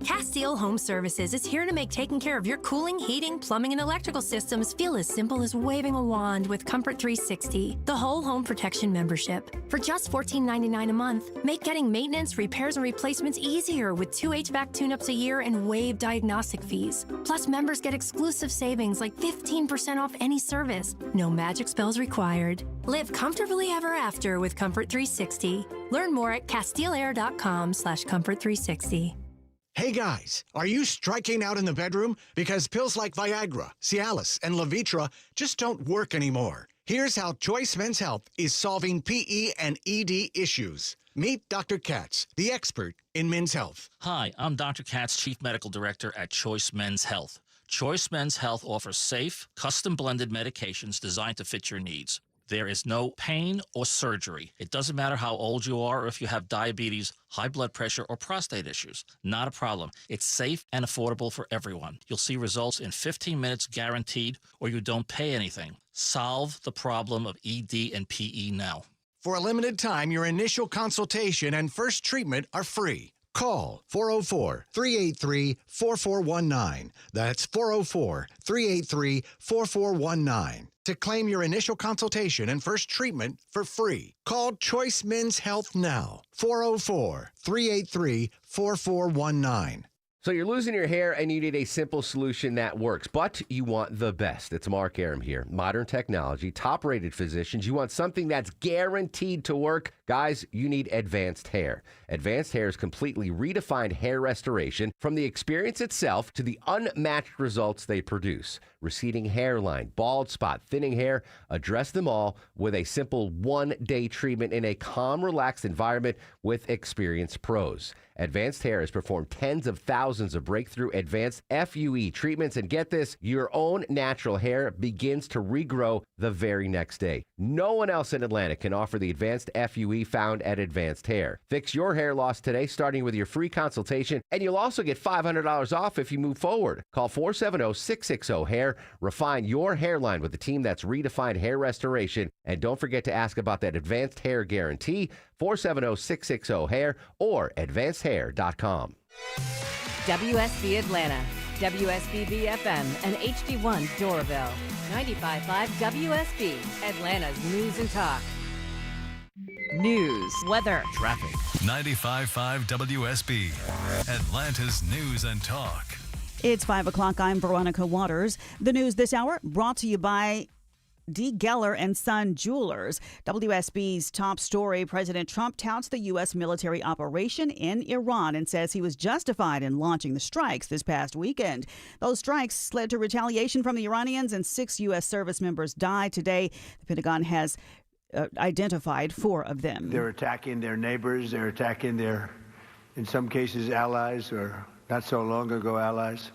Castile Home Services is here to make taking care of your cooling, heating, plumbing, and electrical systems feel as simple as waving a wand with Comfort 360, the whole home protection membership. For just $14.99 a month, make getting maintenance, repairs, and replacements easier with 2 HVAC tune-ups a year and waived diagnostic fees. Plus, members get exclusive savings like 15% off any service. No magic spells required. Live comfortably ever after with Comfort 360. Learn more at castileair.com/Comfort360. Hey guys, are you striking out in the bedroom? Because pills like Viagra, Cialis, and Levitra just don't work anymore. Here's how Choice Men's Health is solving PE and ED issues. Meet Dr. Katz, the expert in men's health. Hi, I'm Dr. Katz, Chief Medical Director at Choice Men's Health. Choice Men's Health offers safe, custom-blended medications designed to fit your needs. There is no pain or surgery. It doesn't matter how old you are or if you have diabetes, high blood pressure, or prostate issues. Not a problem. It's safe and affordable for everyone. You'll see results in 15 minutes guaranteed, or you don't pay anything. Solve the problem of ED and PE now. For a limited time, your initial consultation and first treatment are free. Call 404-383-4419. That's 404-383-4419 to claim your initial consultation and first treatment for free. Call Choice Men's Health now. 404-383-4419. So you're losing your hair and you need a simple solution that works, but you want the best. It's Mark Aram here. Modern technology, top-rated physicians. You want something that's guaranteed to work. Guys, you need Advanced Hair. Advanced Hair's completely redefined hair restoration, from the experience itself to the unmatched results they produce. Receding hairline, bald spot, thinning hair, address them all with a simple one-day treatment in a calm, relaxed environment with experienced pros. Advanced Hair has performed tens of thousands of breakthrough advanced FUE treatments, and get this, your own natural hair begins to regrow the very next day. No one else in Atlanta can offer the advanced FUE found at Advanced Hair. Fix your hair loss today, starting with your free consultation, and you'll also get $500 off if you move forward. Call 470-660-HAIR. Refine your hairline with the team that's redefined hair restoration, and don't forget to ask about that Advanced Hair Guarantee. 470-660-HAIR or advancedhair.com. WSB Atlanta, WSBB FM, and HD1 Doraville. 95.5 WSB, Atlanta's News and Talk. News, weather, traffic. 95.5 WSB, Atlanta's News and Talk. It's 5 o'clock. I'm Veronica Waters. The news this hour brought to you by D. Geller and Son Jewelers. WSB's top story: President Trump touts the U.S. military operation in Iran and says he was justified in launching the strikes this past weekend. Those strikes led to retaliation from the Iranians, and 6 U.S. service members died today. The Pentagon has identified 4 of them. They're attacking their neighbors. They're attacking their, in some cases, allies, or not so long ago allies.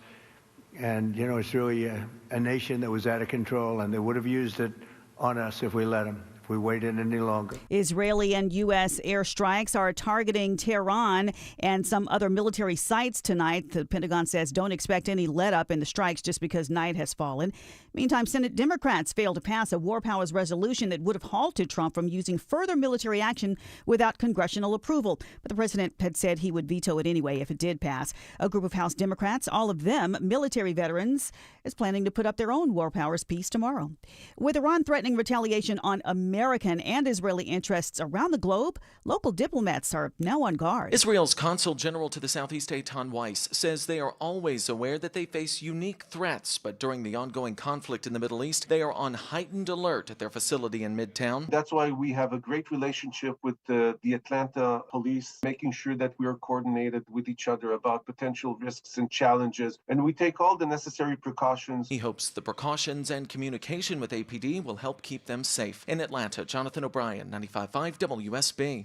And, you know, it's really a nation that was out of control, and they would have used it on us if we let them, if we waited any longer. Israeli and U.S. airstrikes are targeting Tehran and some other military sites tonight. The Pentagon says don't expect any let-up in the strikes just because night has fallen. Meantime, Senate Democrats failed to pass a war powers resolution that would have halted Trump from using further military action without congressional approval. But the president had said he would veto it anyway if it did pass. A group of House Democrats, all of them military veterans, is planning to put up their own war powers piece tomorrow. With Iran threatening retaliation on American and Israeli interests around the globe, local diplomats are now on guard. Israel's Consul General to the Southeast, Eitan Weiss, says they are always aware that they face unique threats, but during the ongoing conflict in the Middle East, they are on heightened alert at their facility in Midtown. That's why we have a great relationship with the Atlanta police, making sure that we are coordinated with each other about potential risks and challenges, and we take all the necessary precautions. He hopes the precautions and communication with APD will help keep them safe. In Atlanta, Jonathan O'Brien, 95.5 WSB.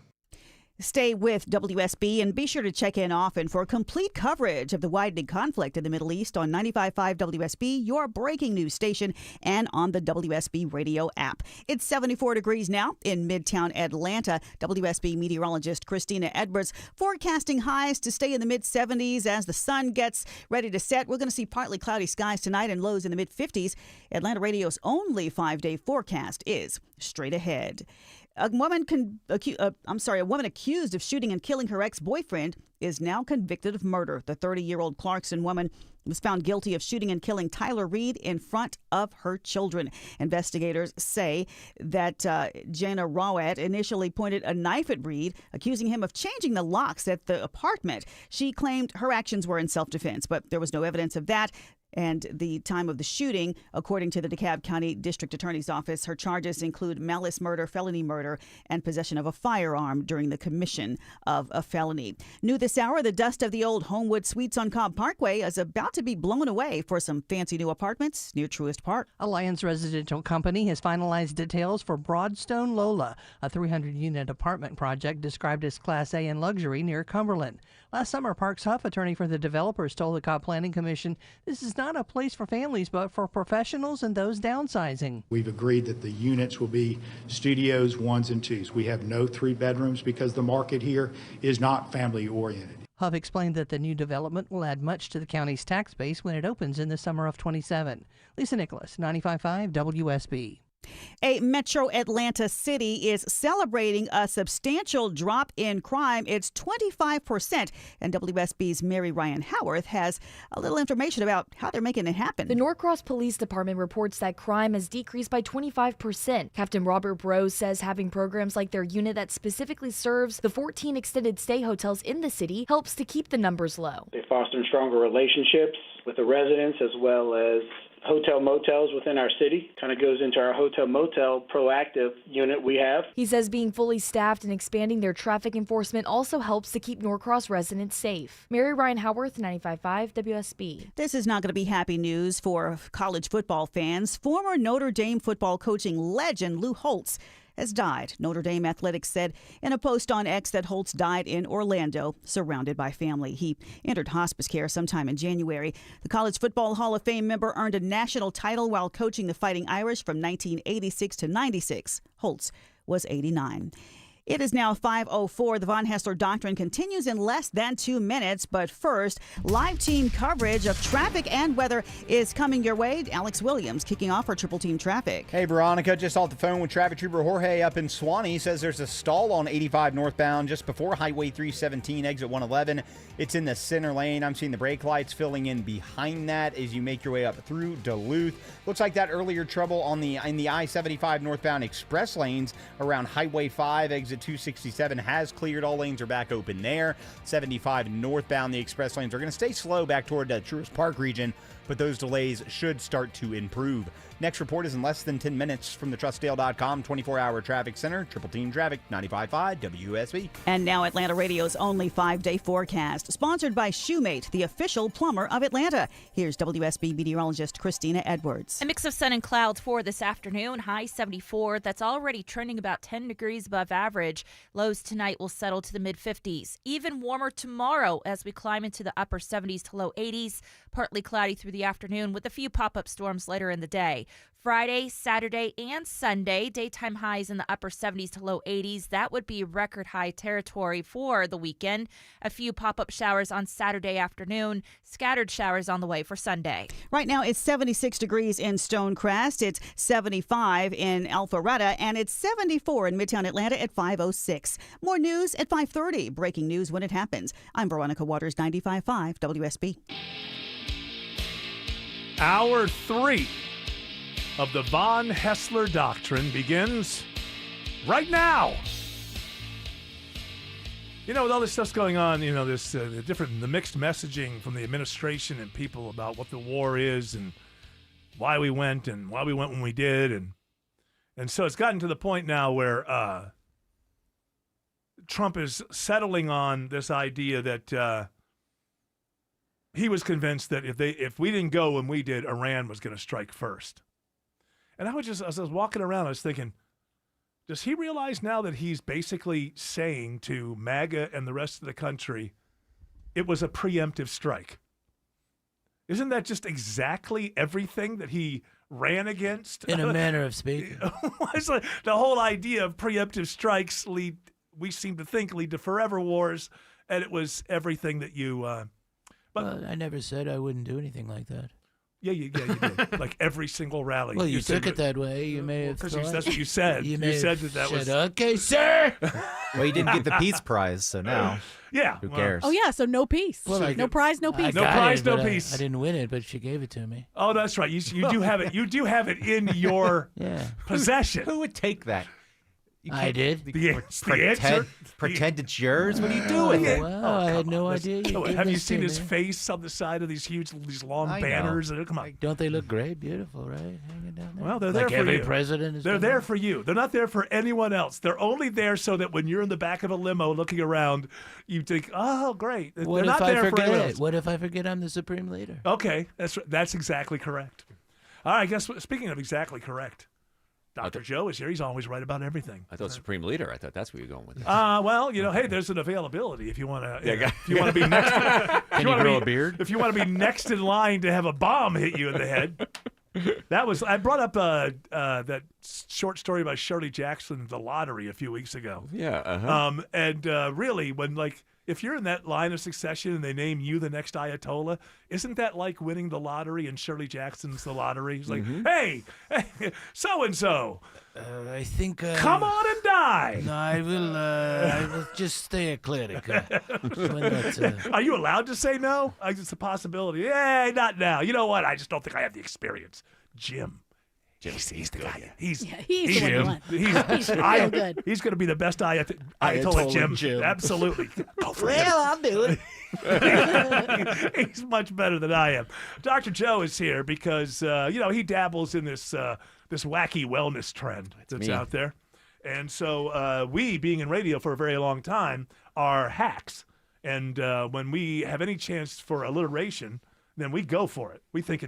Stay with WSB and be sure to check in often for complete coverage of the widening conflict in the Middle East on 95.5 WSB, your breaking news station, and on the WSB radio app. It's 74 degrees now in Midtown Atlanta. WSB meteorologist Christina Edwards forecasting highs to stay in the mid-70s as the sun gets ready to set. We're going to see partly cloudy skies tonight and lows in the mid-50s. Atlanta Radio's only 5-day forecast is straight ahead. A woman accused of shooting and killing her ex-boyfriend is now convicted of murder. The 30-year-old Clarkson woman was found guilty of shooting and killing Tyler Reed in front of her children. Investigators say that Jana Rawat initially pointed a knife at Reed, accusing him of changing the locks at the apartment. She claimed her actions were in self-defense, but there was no evidence of that. and the time of the shooting. According to the DeKalb County District Attorney's Office, her charges include malice murder, felony murder, and possession of a firearm during the commission of a felony. New this hour, the dust of the old Homewood Suites on Cobb Parkway is about to be blown away for some fancy new apartments near Truist Park. Alliance Residential Company has finalized details for Broadstone Lola, a 300-unit apartment project described as Class A and luxury near Cumberland. Last summer, Parks Huff, attorney for the developers, told the Cobb Planning Commission this is not a place for families, but for professionals and those downsizing. We've agreed that the units will be studios, 1s and 2s. We have no 3 bedrooms because the market here is not family oriented. Huff explained that the new development will add much to the county's tax base when it opens in the summer of 27. Lisa Nicholas, 95.5 WSB. A Metro Atlanta city is celebrating a substantial drop in crime. It's 25%. And WSB's Mary Ryan Howarth has a little information about how they're making it happen. The Norcross Police Department reports that crime has decreased by 25%. Captain Robert Bro says having programs like their unit that specifically serves the 14 extended stay hotels in the city helps to keep the numbers low. They foster stronger relationships with the residents as well as hotel motels within our city. Kind of goes into our hotel motel proactive unit we have. He says being fully staffed and expanding their traffic enforcement also helps to keep Norcross residents safe. Mary Ryan Howarth, 95.5 WSB. This is not going to be happy news for college football fans. Former Notre Dame football coaching legend Lou Holtz has died. Notre Dame Athletics said in a post on X that Holtz died in Orlando, surrounded by family. He entered hospice care sometime in January. The College Football Hall of Fame member earned a national title while coaching the Fighting Irish from 1986 to 96. Holtz was 89. It is now 5:04. The Von Hessler Doctrine continues in less than 2 minutes. But first, live team coverage of traffic and weather is coming your way. Alex Williams kicking off our Triple Team Traffic. Hey, Veronica, just off the phone with Traffic Trooper Jorge up in Swanee. Says there's a stall on 85 northbound just before Highway 317, exit 111. It's in the center lane. I'm seeing the brake lights filling in behind that as you make your way up through Duluth. Looks like that earlier trouble in the I-75 northbound express lanes around Highway 5, exit 267 has cleared. All lanes are back open there. 75 northbound, the express lanes are going to stay slow back toward the Truist Park region, but those delays should start to improve. Next report is in less than 10 minutes from the TrustDale.com 24-hour traffic center. Triple Team Traffic, 95.5 WSB. And now Atlanta Radio's only 5-day forecast, sponsored by Shoemate, the official plumber of Atlanta. Here's WSB meteorologist Christina Edwards. A mix of sun and clouds for this afternoon, high 74. That's already trending about 10 degrees above average. Lows tonight will settle to the mid-50s. Even warmer tomorrow as we climb into the upper 70s to low 80s. Partly cloudy through the afternoon with a few pop-up storms later in the day. Friday, Saturday, and Sunday, daytime highs in the upper 70s to low 80s. That would be record high territory for the weekend. A few pop-up showers on Saturday afternoon, scattered showers on the way for Sunday. Right now, it's 76 degrees in Stonecrest. It's 75 in Alpharetta, and it's 74 in Midtown Atlanta at 5:06. More news at 5:30. Breaking news when it happens. I'm Veronica Waters, 95.5 WSB. Hour 3 of the Von Hessler Doctrine begins right now. You know, with all this stuff's going on, you know, this the mixed messaging from the administration and people about what the war is and why we went when we did, and so it's gotten to the point now where Trump is settling on this idea that he was convinced that if we didn't go when we did, Iran was going to strike first. And as I was walking around, I was thinking, does he realize now that he's basically saying to MAGA and the rest of the country, it was a preemptive strike? Isn't that just exactly everything that he ran against? In a manner of speaking. It's like the whole idea of preemptive strikes we seem to think lead to forever wars, and it was everything that you... Well, I never said I wouldn't do anything like that. Yeah, you did. Like every single rally. Well, you took it that way. You may have thought. Because that's what you said. You said that was... Okay, sir! Well, you didn't get the peace prize, so now... Yeah. Who cares? Oh, yeah, so no peace. Well, no prize, no peace. No prize, no peace. I didn't win it, but she gave it to me. Oh, that's right. You do have it. You do have it in your possession. Who would take that? I did. Pretend it's yours. What are you Oh, doing? wow, I had no idea. You did Have you this seen to his me. face on the side of these long I know. banners? Come on. Don't they look great? Beautiful, right? Hanging down there. Well, they're like there for every you. president is. They're doing there that. for you. They're not there for anyone else. They're only there so that when you're in the back of a limo looking around, you think, "Oh, great." What They're if not I there for anyone forget? else. What if I forget I'm the supreme leader? Okay, that's exactly correct. All right, guess what? Speaking of exactly correct, Dr. Joe is here. He's always right about everything. I thought Supreme Leader. I thought that's where you're going with it. Well, hey, there's an availability if you want to. Yeah, If you want to be next, Can you grow a beard? If you want to be next in line to have a bomb hit you in the head. I brought up that short story by Shirley Jackson, The Lottery, a few weeks ago. Yeah. Uh-huh. And really, when if you're in that line of succession and they name you the next Ayatollah, isn't that like winning the lottery and Shirley Jackson's The Lottery? It's like, hey, so and so. I think. Come on and die. No, I will just stay at clinic. Are you allowed to say no? It's a possibility. Yeah, not now. You know what? I just don't think I have the experience. Jim. He's the guy. He's the one you want. He's real good. He's going to be the best Ayatollah Jim. Absolutely. Go for him. Well, I'll do it. He's much better than I am. Dr. Joe is here because he dabbles in this wacky wellness trend that's me. out there, and so we, being in radio for a very long time, are hacks. And when we have any chance for alliteration, then we go for it. We think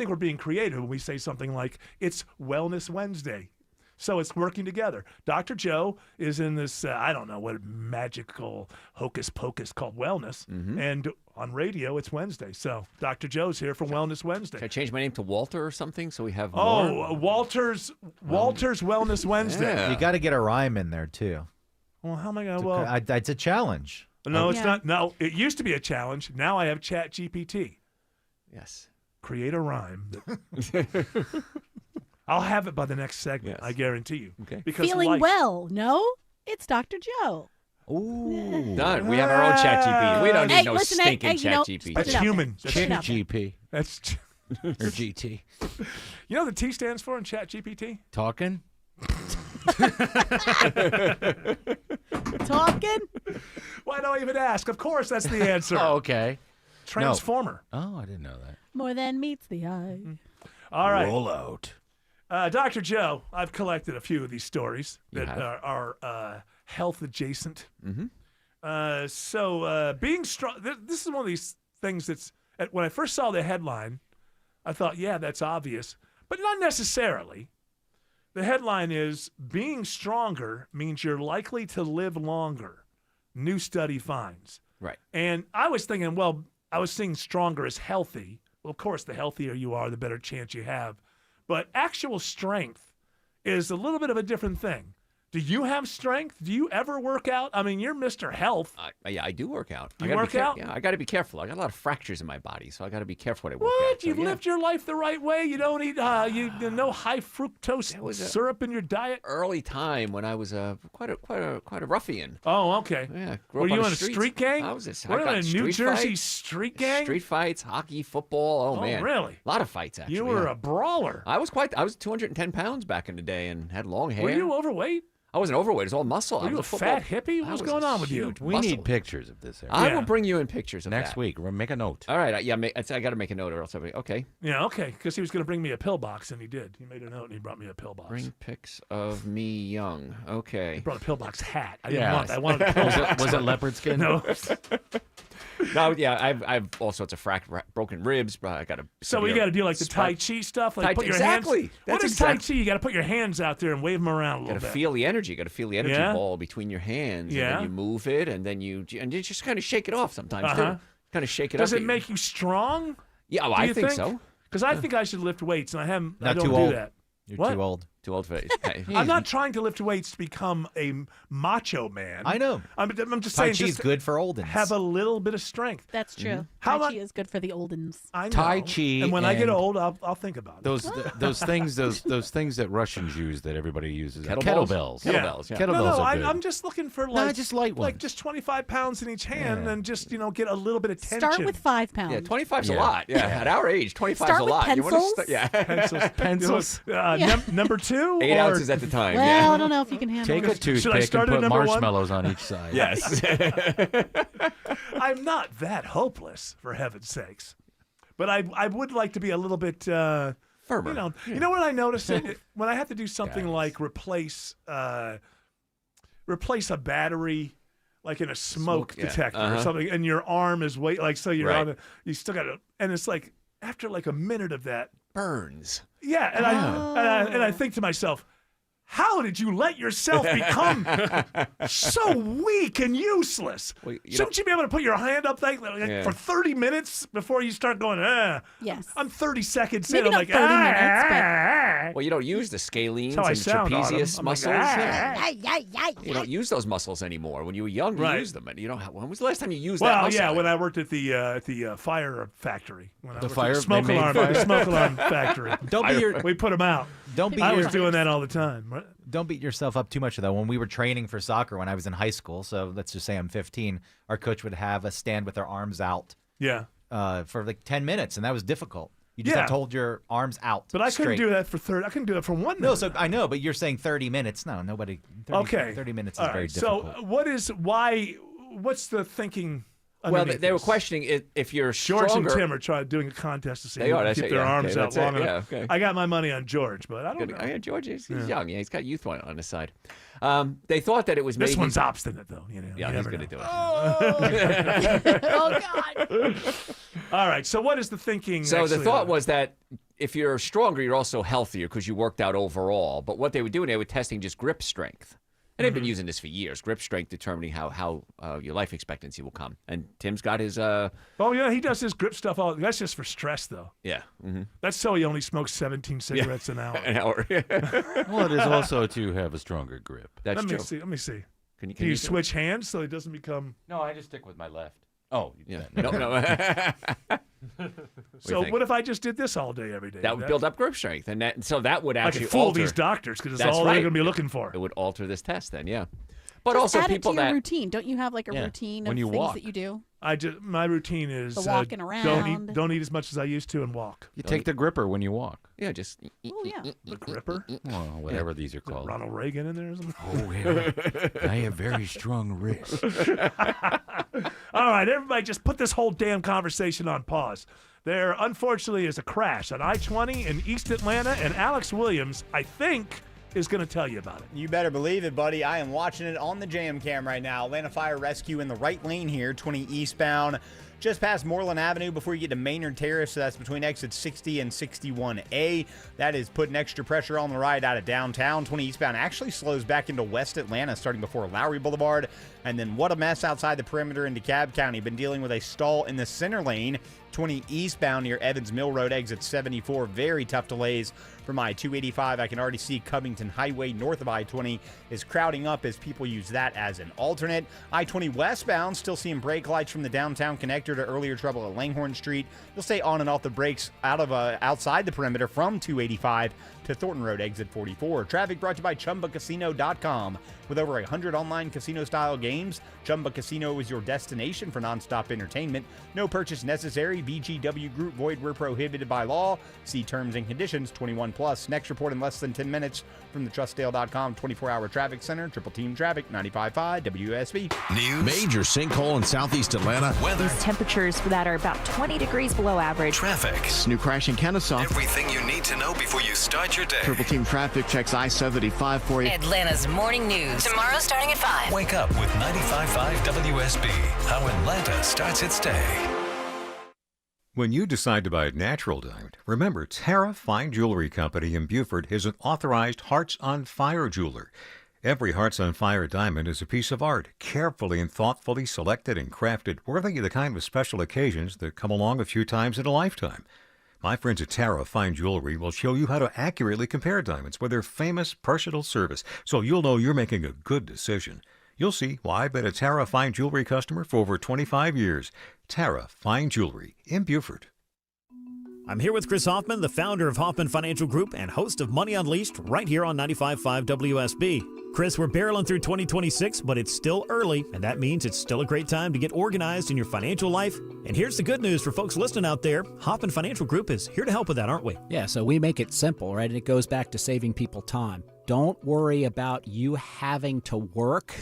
we're being creative when we say something like, it's Wellness Wednesday. So it's working together. Dr. Joe is in this, I don't know what magical hocus pocus called wellness. And on radio, it's Wednesday. So Dr. Joe's here for Wellness Wednesday. Can I change my name to Walter or something so we have Oh, more? Walter's Wellness Wednesday. Yeah. You got to get a rhyme in there too. Well, how am I going to, It's a challenge. No, it's not. No, it used to be a challenge. Now I have ChatGPT. Yes. Create a rhyme. I'll have it by the next segment. I guarantee you. Okay. Because Feeling well? No, it's Dr. Joe. Ooh. Done. We have our own ChatGPT. We don't need no listen, stinking you know, ChatGPT. That's human. Chick GP. That's or GT. You know what the T stands for in ChatGPT? Talking. Talking? Why don't I even ask? Of course, that's the answer. Oh, okay. Transformer. Oh, I didn't know that. More than meets the eye. All right. Roll out. Dr. Joe, I've collected a few of these stories that have? are health adjacent. Mm-hmm. So being strong, this is one of these things that's, when I first saw the headline, I thought, yeah, that's obvious, but not necessarily. The headline is, being stronger means you're likely to live longer. New study finds. Right. And I was thinking, well, I was seeing stronger as healthy. Well, of course, the healthier you are, the better chance you have. But actual strength is a little bit of a different thing. Do you have strength? Do you ever work out? I mean, you're Mr. Health. Yeah, I do work out. You work out? Yeah, I got to be careful. I got a lot of fractures in my body, so I got to be careful what I work What? out. So, You've yeah. lived your life the right way. You don't eat no high fructose syrup in your diet. Early time when I was quite a ruffian. Oh, okay. Yeah, grew Were up on you the in a streets. street gang? I was What, I got in a street New Jersey fights, street gang? Street fights, hockey, football. Oh man, really? A lot of fights actually. You were yeah. a brawler. I was 210 pounds back in the day and had long hair. Were you overweight? I wasn't overweight. It was all muscle. Were I you was a football. fat hippie? What I was was going a on with you? huge We muscle. need pictures of this. Area. I will bring you in pictures of next that. week. We'll make a note. All right. Yeah, I got to make a note or else okay. Yeah, okay. Because he was going to bring me a pill box, and he did. He made a note, and he brought me a pill box. Bring pics of me young. Okay. He brought a pillbox hat. I didn't want. I wanted a pillbox. Was it leopard skin? No. No, yeah, I've all sorts of broken ribs. But I got to. So you got to do like the Tai Chi stuff, like put your exactly. hands. That's What is Tai Chi? You got to put your hands out there and wave them around a You little got to bit. feel the energy. You got to feel the energy Yeah? ball between your hands. Yeah. And then you move it, and then you just kind of shake it off sometimes Uh-huh. too. Kind of shake it Does up. it make you strong? Yeah, well, Do I you think so. Because I think I should lift weights, and I haven't. I Not don't too do old. that. You're What? too old. Too old for it. Hey. I'm not trying to lift weights to become a macho man. I know. I'm just Tai saying. Chi is just good for old uns. Have a little bit of strength. That's true. How Tai about- Chi is good for the old uns. I know. Tai Chi And when I get and old, I'll think about it. those things that Russians use that everybody uses. Kettlebells? Kettlebells. Kettlebells, yeah. Kettlebells No, are good. I'm just looking for like just light like ones. just 25 pounds in each hand, Yeah. and just get a little bit of tension. Start with 5 pounds. Yeah, 25's a Yeah. lot. Yeah, at our age, 25's Start a with lot. You wanna pencils? yeah. Pencils. Pencils. Yeah. Number 2 2? 8 or- ounces at the time. Well, yeah. I don't know if you can handle Take it. a toothpick Should I start and at put number 1? marshmallows on each side. Yes. I'm not that hopeless, for heaven's sakes. But I would like to be a little bit firmer. You know what I noticed? When I have to do something like replace a battery, like in a smoke yeah. detector or Uh-huh. something, and your arm is so you're Right. on it, you still got to, and it's like after like a minute of that, Burns. yeah, and I think to myself, how did you let yourself become so weak and useless? Well, Shouldn't you be able to put your hand up Yeah. for 30 minutes before you start going, Yes. I'm 30 seconds Maybe in. I'm not like, 30 minutes, but Well, you don't use the scalenes That's how I and sound, Autumn. trapezius I'm like, muscles. "Ah." You don't use those muscles anymore. When you were young, you Right. used them. And you don't. When was the last time you used that Well, muscle? yeah, when I worked at the fire factory. When I The worked fire- at the smoke they made alarm, fire? the smoke alarm factory. Don't be your- We put them out. Don't be I your- was doing that all the time. Right? Don't beat yourself up too much, though. When we were training for soccer when I was in high school, so let's just say I'm 15, our coach would have us stand with our arms out Yeah. for like 10 minutes, and that was difficult. You just have to hold your arms out. But I couldn't straight. do that for 30. I couldn't do that for 1 minute. No, so I know, but you're saying 30 minutes. No, nobody. 30, Okay. 30 minutes is All very right. difficult. So what's the thinking? Well, underneath they were this? questioning if you're George stronger. and Tim are doing a contest to see They who are, can that's keep it, their yeah. arms Okay, out that's it, long yeah, enough. okay. I got my money on George, but I don't know. Yeah, George, he's Yeah. young. Yeah, he's got youth on his side. They thought that it was This maybe one's obstinate, though. You know, Yeah, you he's never going to know. do it. Oh, God. All right. So what is the thinking? So the actually thought of- was that if you're stronger, you're also healthier because you worked out overall. But what they were doing, they were testing just grip strength. And they've been using this for years. Grip strength determining how your life expectancy will come. And Tim's got his. Oh yeah, he does his grip stuff. All that's just for stress, though. Yeah. Mm-hmm. That's so he only smokes 17 cigarettes an hour. An hour. Well, it is also to have a stronger grip. That's Let true. me see. Let me see. Can you, Do you switch hands so it doesn't become? No, I just stick with my left. Oh, Yeah. No. So what if I just did this all day, every day? That would build up grip strength, and so that would I actually could fool alter. these doctors because it's That's all right. they're going to be looking for. It would alter this test then, yeah. But Just also add people it to your that routine. Don't you have like a Yeah. routine When of you things walk. that you do? My routine is The walking Don't around. don't eat as much as I used to and walk. You take the gripper when you walk. Yeah, just Oh yeah. The gripper. Well, whatever these are Is it called. Ronald Reagan in there or something? Oh, yeah. I have very strong wrists. All right, everybody, just put this whole damn conversation on pause. There, unfortunately, is a crash on I-20 in East Atlanta, and Alex Williams, I think, is going to tell you about it. You better believe it, buddy. I am watching it on the jam cam right now. Atlanta Fire Rescue in the right lane here, 20 eastbound, just past Moreland Avenue before you get to Maynard Terrace. So that's between exit 60 and 61A. That is putting extra pressure on the ride out of downtown. 20 eastbound actually slows back into West Atlanta, starting before Lowry Boulevard. And then what a mess outside the perimeter in DeKalb County. Been dealing with a stall in the center lane. 20 eastbound near Evans Mill Road, exit 74. Very tough delays from I-285. I can already see Covington Highway north of I-20 is crowding up as people use that as an alternate. I-20 westbound, still seeing brake lights from the downtown connector to earlier trouble at Langhorne Street. You'll stay on and off the brakes outside the perimeter from 285 to Thornton Road, exit 44. Traffic brought to you by ChumbaCasino.com. With over 100 online casino-style games, Chumba Casino is your destination for nonstop entertainment. No purchase necessary. VGW Group void where prohibited by law. See terms and conditions. 21 plus. Next report in less than 10 minutes from the TrustDale.com 24-hour traffic center. Triple Team Traffic, 95.5 WSB. News. Major sinkhole in southeast Atlanta. Weather. Temperatures that are about 20 degrees below average. Traffic. New crash in Kennesaw. Everything you need to know before you start your day. Triple Team Traffic checks I-75 for you. Atlanta's morning news. Tomorrow starting at 5. Wake up with 95.5 WSB. How Atlanta starts its day. When you decide to buy a natural diamond, remember Tara Fine Jewelry Company in Beaufort is an authorized Hearts on Fire jeweler. Every Hearts on Fire diamond is a piece of art, carefully and thoughtfully selected and crafted, worthy of the kind of special occasions that come along a few times in a lifetime. My friends at Tara Fine Jewelry will show you how to accurately compare diamonds with their famous personal service, so you'll know you're making a good decision. You'll see why I've been a Tara Fine Jewelry customer for over 25 years. Tara Fine Jewelry in Beaufort. I'm here with Chris Hoffman, the founder of Hoffman Financial Group and host of Money Unleashed right here on 95.5 WSB. Chris, we're barreling through 2026, but it's still early, and that means it's still a great time to get organized in your financial life. And here's the good news for folks listening out there. Hoffman Financial Group is here to help with that, aren't we? Yeah, so we make it simple, right? And it goes back to saving people time. Don't worry about you having to work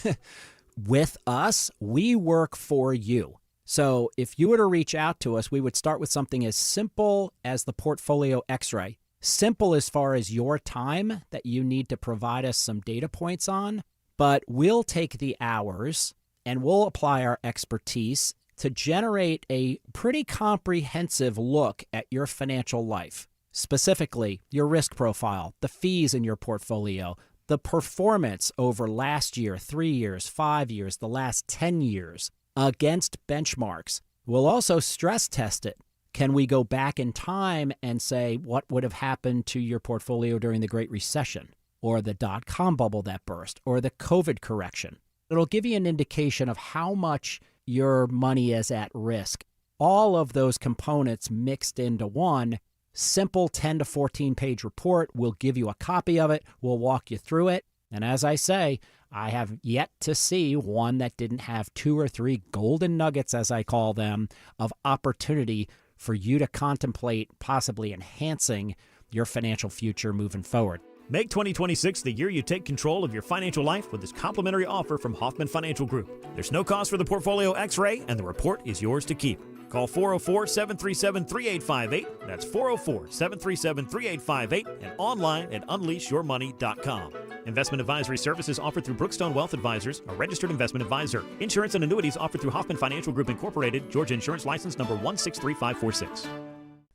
with us. We work for you. So if you were to reach out to us, we would start with something as simple as the Portfolio X-ray. Simple as far as your time that you need to provide us some data points on, but we'll take the hours and we'll apply our expertise to generate a pretty comprehensive look at your financial life, specifically your risk profile, the fees in your portfolio, the performance over last year, 3 years, 5 years, the last 10 years against benchmarks. We'll also stress test it. Can we go back in time and say what would have happened to your portfolio during the Great Recession or the dot-com bubble that burst or the COVID correction? It'll give you an indication of how much your money is at risk. All of those components mixed into one simple 10 to 14 page report. We'll give you a copy of it. We'll walk you through it. And as I say, I have yet to see one that didn't have 2 or 3 golden nuggets, as I call them, of opportunity for you to contemplate possibly enhancing your financial future moving forward. Make 2026 the year you take control of your financial life with this complimentary offer from Hoffman Financial Group. There's no cost for the Portfolio X-ray, and the report is yours to keep. Call 404-737-3858. That's 404-737-3858 and online at unleashyourmoney.com. Investment advisory services offered through Brookstone Wealth Advisors, a registered investment advisor. Insurance and annuities offered through Hoffman Financial Group Incorporated, Georgia Insurance License number 163546.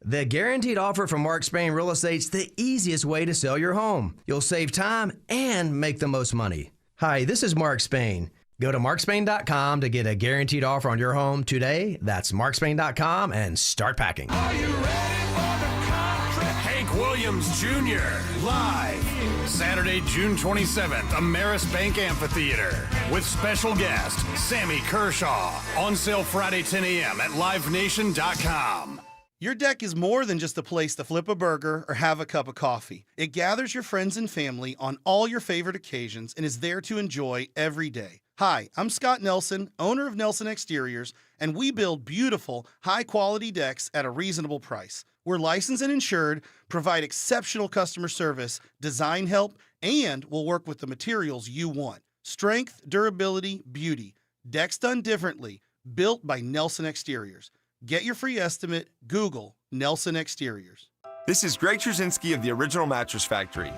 The Guaranteed Offer from Mark Spain Real Estate's the easiest way to sell your home. You'll save time and make the most money. Hi, this is Mark Spain. Go to markspain.com to get a guaranteed offer on your home today. That's markspain.com and start packing. Are you ready for the contract? Hank Williams Jr. Live. Saturday, June 27th, Ameris Bank Amphitheater. With special guest, Sammy Kershaw. On sale Friday, 10 a.m. at livenation.com. Your deck is more than just a place to flip a burger or have a cup of coffee. It gathers your friends and family on all your favorite occasions and is there to enjoy every day. Hi, I'm Scott Nelson, owner of Nelson Exteriors, and we build beautiful, high-quality decks at a reasonable price. We're licensed and insured, provide exceptional customer service, design help, and we'll work with the materials you want. Strength, durability, beauty. Decks done differently. Built by Nelson Exteriors. Get your free estimate. Google Nelson Exteriors. This is Greg Trzynski of the Original Mattress Factory.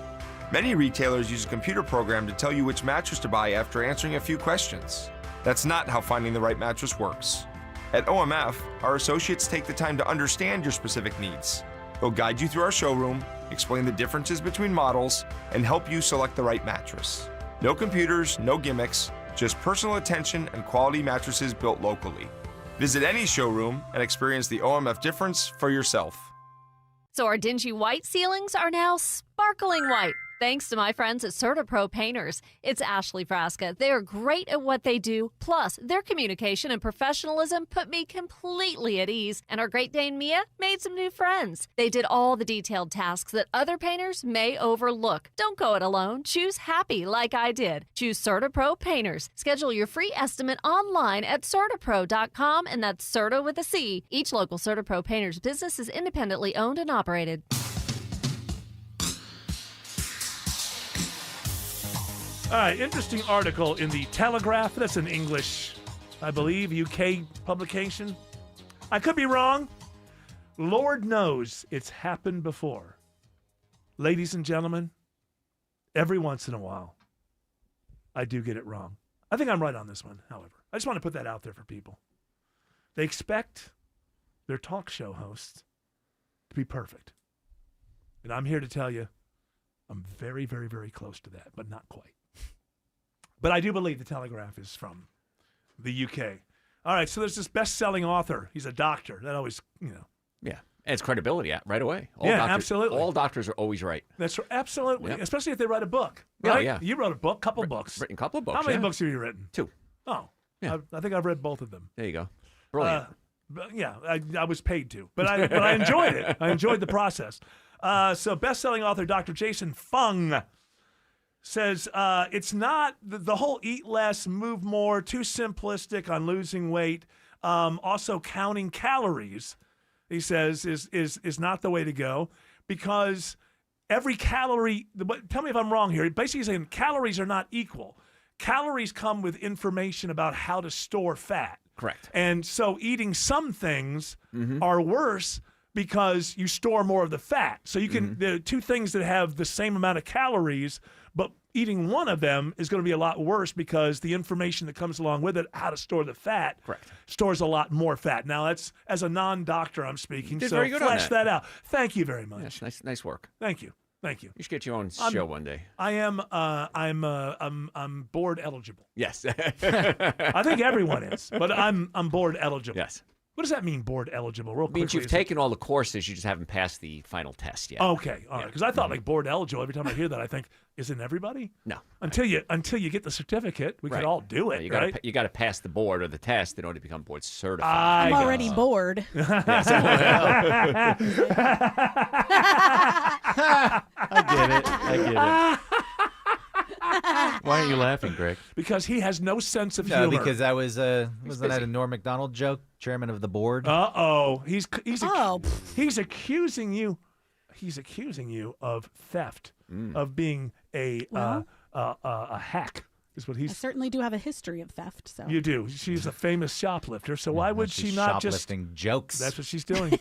Many retailers use a computer program to tell you which mattress to buy after answering a few questions. That's not how finding the right mattress works. At OMF, our associates take the time to understand your specific needs. They'll guide you through our showroom, explain the differences between models, and help you select the right mattress. No computers, no gimmicks, just personal attention and quality mattresses built locally. Visit any showroom and experience the OMF difference for yourself. So our dingy white ceilings are now sparkling white. Thanks to my friends at CertaPro Painters. It's Ashley Frasca. They are great at what they do. Plus, their communication and professionalism put me completely at ease. And our Great Dane Mia made some new friends. They did all the detailed tasks that other painters may overlook. Don't go it alone. Choose happy like I did. Choose CertaPro Painters. Schedule your free estimate online at CertaPro.com, and that's Certa with a C. Each local CertaPro Painters business is independently owned and operated. All right, interesting article in the Telegraph. That's an English, I believe, UK publication. I could be wrong. Lord knows it's happened before. Ladies and gentlemen, every once in a while, I do get it wrong. I think I'm right on this one, however. I just want to put that out there for people. They expect their talk show hosts to be perfect. And I'm here to tell you, I'm very, very, very close to that, but not quite. But I do believe the Telegraph is from the UK. All right, so there's this best-selling author. He's a doctor. That always, Yeah, and it's credibility right away. Absolutely. All doctors are always right. That's right, absolutely, Yep. especially if they write a book. Oh, Right? yeah. You wrote a book, couple books. Written a couple of books. How many yeah. books have you written? 2. Oh, Yeah. I think I've read both of them. There you go. Brilliant. But yeah, I was paid to, but I enjoyed it. I enjoyed the process. So best-selling author Dr. Jason Fung says it's not the whole eat less, move more, too simplistic on losing weight. Also counting calories, he says, is not the way to go, because every calorie, tell me if I'm wrong here, basically saying calories are not equal. Calories come with information about how to store fat. Correct. And so eating some things are worse because you store more of the fat. So you can, there are two things that have the same amount of calories, but eating one of them is going to be a lot worse because the information that comes along with it, how to store the fat, stores a lot more fat. Now, that's as a non-doctor I'm speaking, Did so very good on flesh that. that out. Thank you very much. Yes, nice work. Thank you. Thank you. You should get your own show one day. I am. I'm board eligible. Yes. I think everyone is, but I'm board eligible. Yes. What does that mean, board eligible? Real It means quickly, you've taken all the courses, you just haven't passed the final test yet. Okay, all right. Because I thought like board eligible. Every time I hear that, I think, isn't everybody? No. Until you get the certificate, we could all do it. You right? got to pass the board or the test in order to become board certified. I'm already bored. I get it. Why aren't you laughing, Greg? Because he has no sense of No, humor. because I was wasn't that a Norm Macdonald joke? Chairman of the board. He's accusing you. He's accusing you of theft, of being a hack. Is what I he's. certainly do have a history of theft. So You do. She's a famous shoplifter. So why would she she's not just shoplifting jokes? That's what she's doing.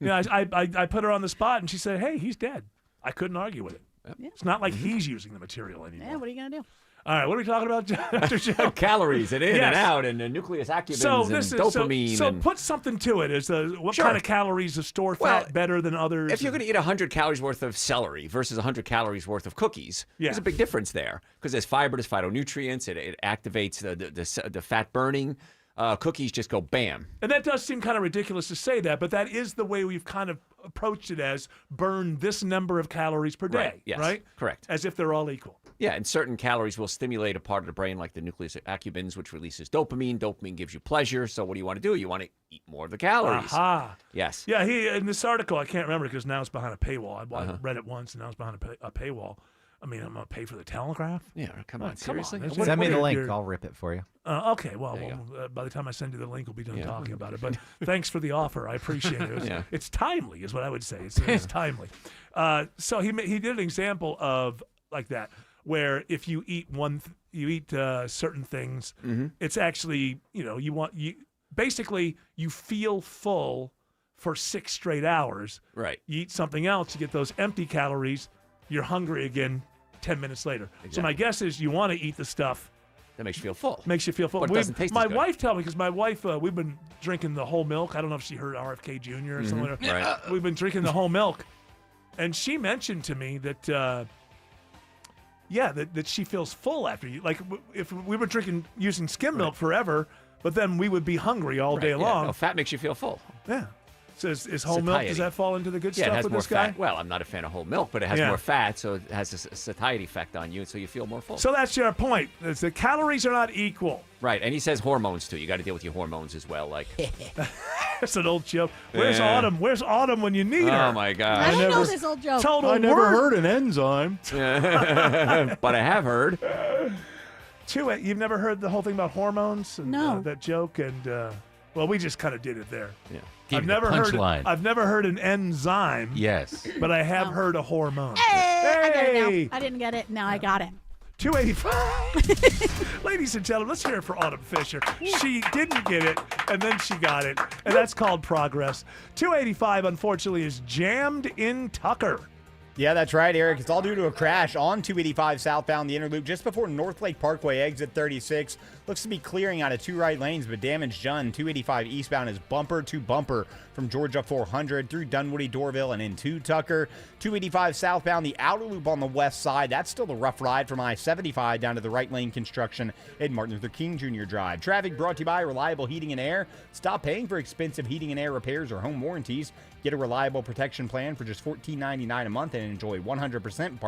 Yeah, I put her on the spot, and she said, "Hey, he's dead." I couldn't argue with it. Yeah. It's not like he's using the material anymore. Yeah, what are you gonna do? All right, what are we talking about, Dr. Joe? Calories and in Yes. and out and nucleus accumbens So and this is dopamine. so and put something to it. Is what Sure. kind of calories to store Well, fat better than others? If you're going to eat 100 calories worth of celery versus 100 calories worth of cookies, Yeah. there's a big difference there because there's fiber, there's phytonutrients, it activates the fat burning. Cookies just go bam. And that does seem kind of ridiculous to say that, but that is the way we've kind of approached it as burn this number of calories per day, Right, yes, right? correct. As if they're all equal. Yeah, and certain calories will stimulate a part of the brain like the nucleus accumbens, which releases dopamine. Dopamine gives you pleasure. So what do you want to do? You want to eat more of the calories. Aha. Yes. Yeah, he in this article, I can't remember because now it's behind a paywall. I read it once and now it's behind a paywall. I mean, I'm going to pay for the Telegraph? Yeah, come on, Come seriously? on. Send me the link. You're- I'll rip it for you. Okay, well, by the time I send you the link, we'll be done talking about it. But thanks for the offer. I appreciate it. Yeah. It's timely, is what I would say. It's timely. So he did an example of like that, where if you eat certain things, it's actually basically you feel full for 6 straight hours. Right. You eat something else, you get those empty calories. You're hungry again 10 minutes later. So my guess is you want to eat the stuff that makes you feel full. Makes you feel full. But it doesn't taste my as good. wife told me, because my wife, we've been drinking the whole milk. I don't know if she heard RFK Jr. or something. Right. We've been drinking the whole milk. And she mentioned to me that, that she feels full after you. Like if we were using skim milk forever, but then we would be hungry all day Yeah. long. No, fat makes you feel full. Yeah. So is whole milk, does that fall into the good Yeah, stuff it has with more this guy? fat. Well, I'm not a fan of whole milk, but it has Yeah. more fat, so it has a satiety effect on you, so you feel more full. So that's your point. Is the calories are not equal. Right, and he says hormones too. You got to deal with your hormones as well. Like, That's an old joke. Where's Yeah. Autumn? Where's Autumn when you need her? oh my God! I don't know this old joke. Total word. an enzyme. But I have heard. You've never heard the whole thing about hormones? And, No. that joke, and well, we just kind of did it there. Yeah. Give I've me the never heard. punchline. I've never heard an enzyme. Yes. But I have heard a hormone. Hey, I get it Hey! now. I didn't get it. Now I got it. 285. Ladies and gentlemen, let's hear it for Autumn Fisher. She didn't get it, and then she got it, and that's called progress. 285, unfortunately, is jammed in Tucker. Yeah, that's right, Eric. It's all due to a crash on 285 southbound the inner loop just before North Lake Parkway exit 36. Looks to be clearing out of 2 right lanes, but damage done. 285 eastbound is bumper to bumper from Georgia 400 through Dunwoody, Dorville, and into Tucker. 285 southbound the outer loop on the west side. That's still the rough ride from I-75 down to the right lane construction at Martin Luther King Jr. Drive. Traffic brought to you by Reliable Heating and Air. Stop paying for expensive heating and air repairs or home warranties. Get a reliable protection plan for just $14.99 a month and and enjoy 100%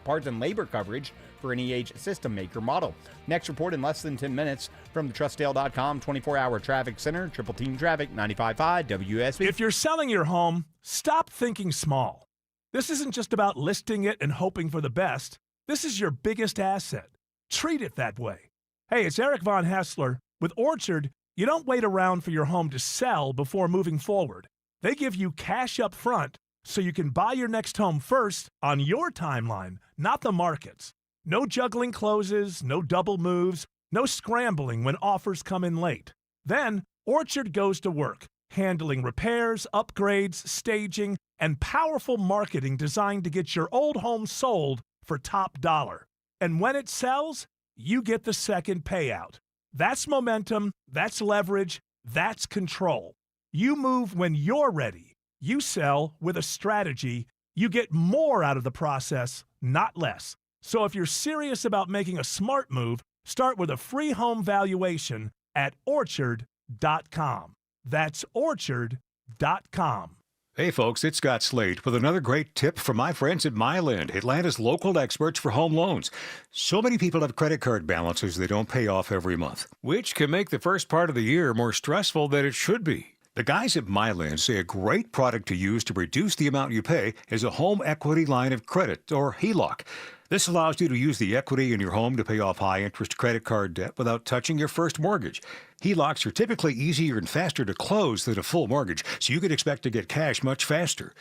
parts and labor coverage for any age system, make, or model. Next report in less than 10 minutes from the TrustDale.com 24-hour traffic center. Triple Team Traffic, 95.5 WSB. If you're selling your home, stop thinking small. This isn't just about listing it and hoping for the best. This is your biggest asset. Treat it that way. Hey, it's Eric Von Hessler. With Orchard, you don't wait around for your home to sell before moving forward. They give you cash up front so you can buy your next home first on your timeline, not the market's. No juggling closes, no double moves, no scrambling when offers come in late. Then, Orchard goes to work, handling repairs, upgrades, staging, and powerful marketing designed to get your old home sold for top dollar. And when it sells, you get the second payout. That's momentum, that's leverage, that's control. You move when you're ready. You sell with a strategy. You get more out of the process, not less. So if you're serious about making a smart move, start with a free home valuation at Orchard.com. That's Orchard.com. Hey folks, it's Scott Slade with another great tip from my friends at Myland, Atlanta's local experts for home loans. So many people have credit card balances they don't pay off every month, which can make the first part of the year more stressful than it should be. The guys at Myland say a great product to use to reduce the amount you pay is a home equity line of credit, or HELOC. This allows you to use the equity in your home to pay off high-interest credit card debt without touching your first mortgage. HELOCs are typically easier and faster to close than a full mortgage, so you can expect to get cash much faster.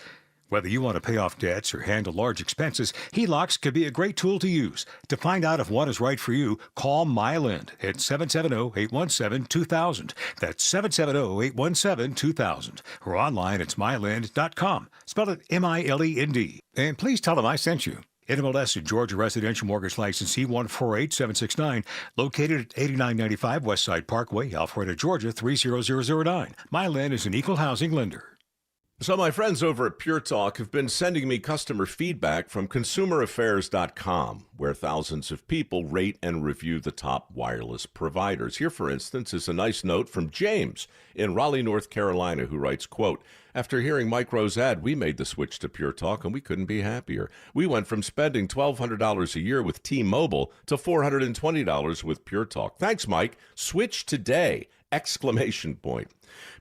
Whether you want to pay off debts or handle large expenses, HELOCs could be a great tool to use. To find out if one is right for you, call Myland at 770-817-2000. That's 770-817-2000. Or online at myland.com. Spell it M-I-L-E-N-D. And please tell them I sent you. NMLS and Georgia Residential Mortgage License C148769, located at 8995 Westside Parkway, Alpharetta, Georgia 30009. Myland is an equal housing lender. So my friends over at Pure Talk have been sending me customer feedback from ConsumerAffairs.com, where thousands of people rate and review the top wireless providers. Here, for instance, is a nice note from James in Raleigh, North Carolina, who writes, quote, "After hearing Mike Rowe's ad, we made the switch to Pure Talk, and we couldn't be happier. We went from spending $1,200 a year with T-Mobile to $420 with Pure Talk. Thanks, Mike. Switch today!" Exclamation point.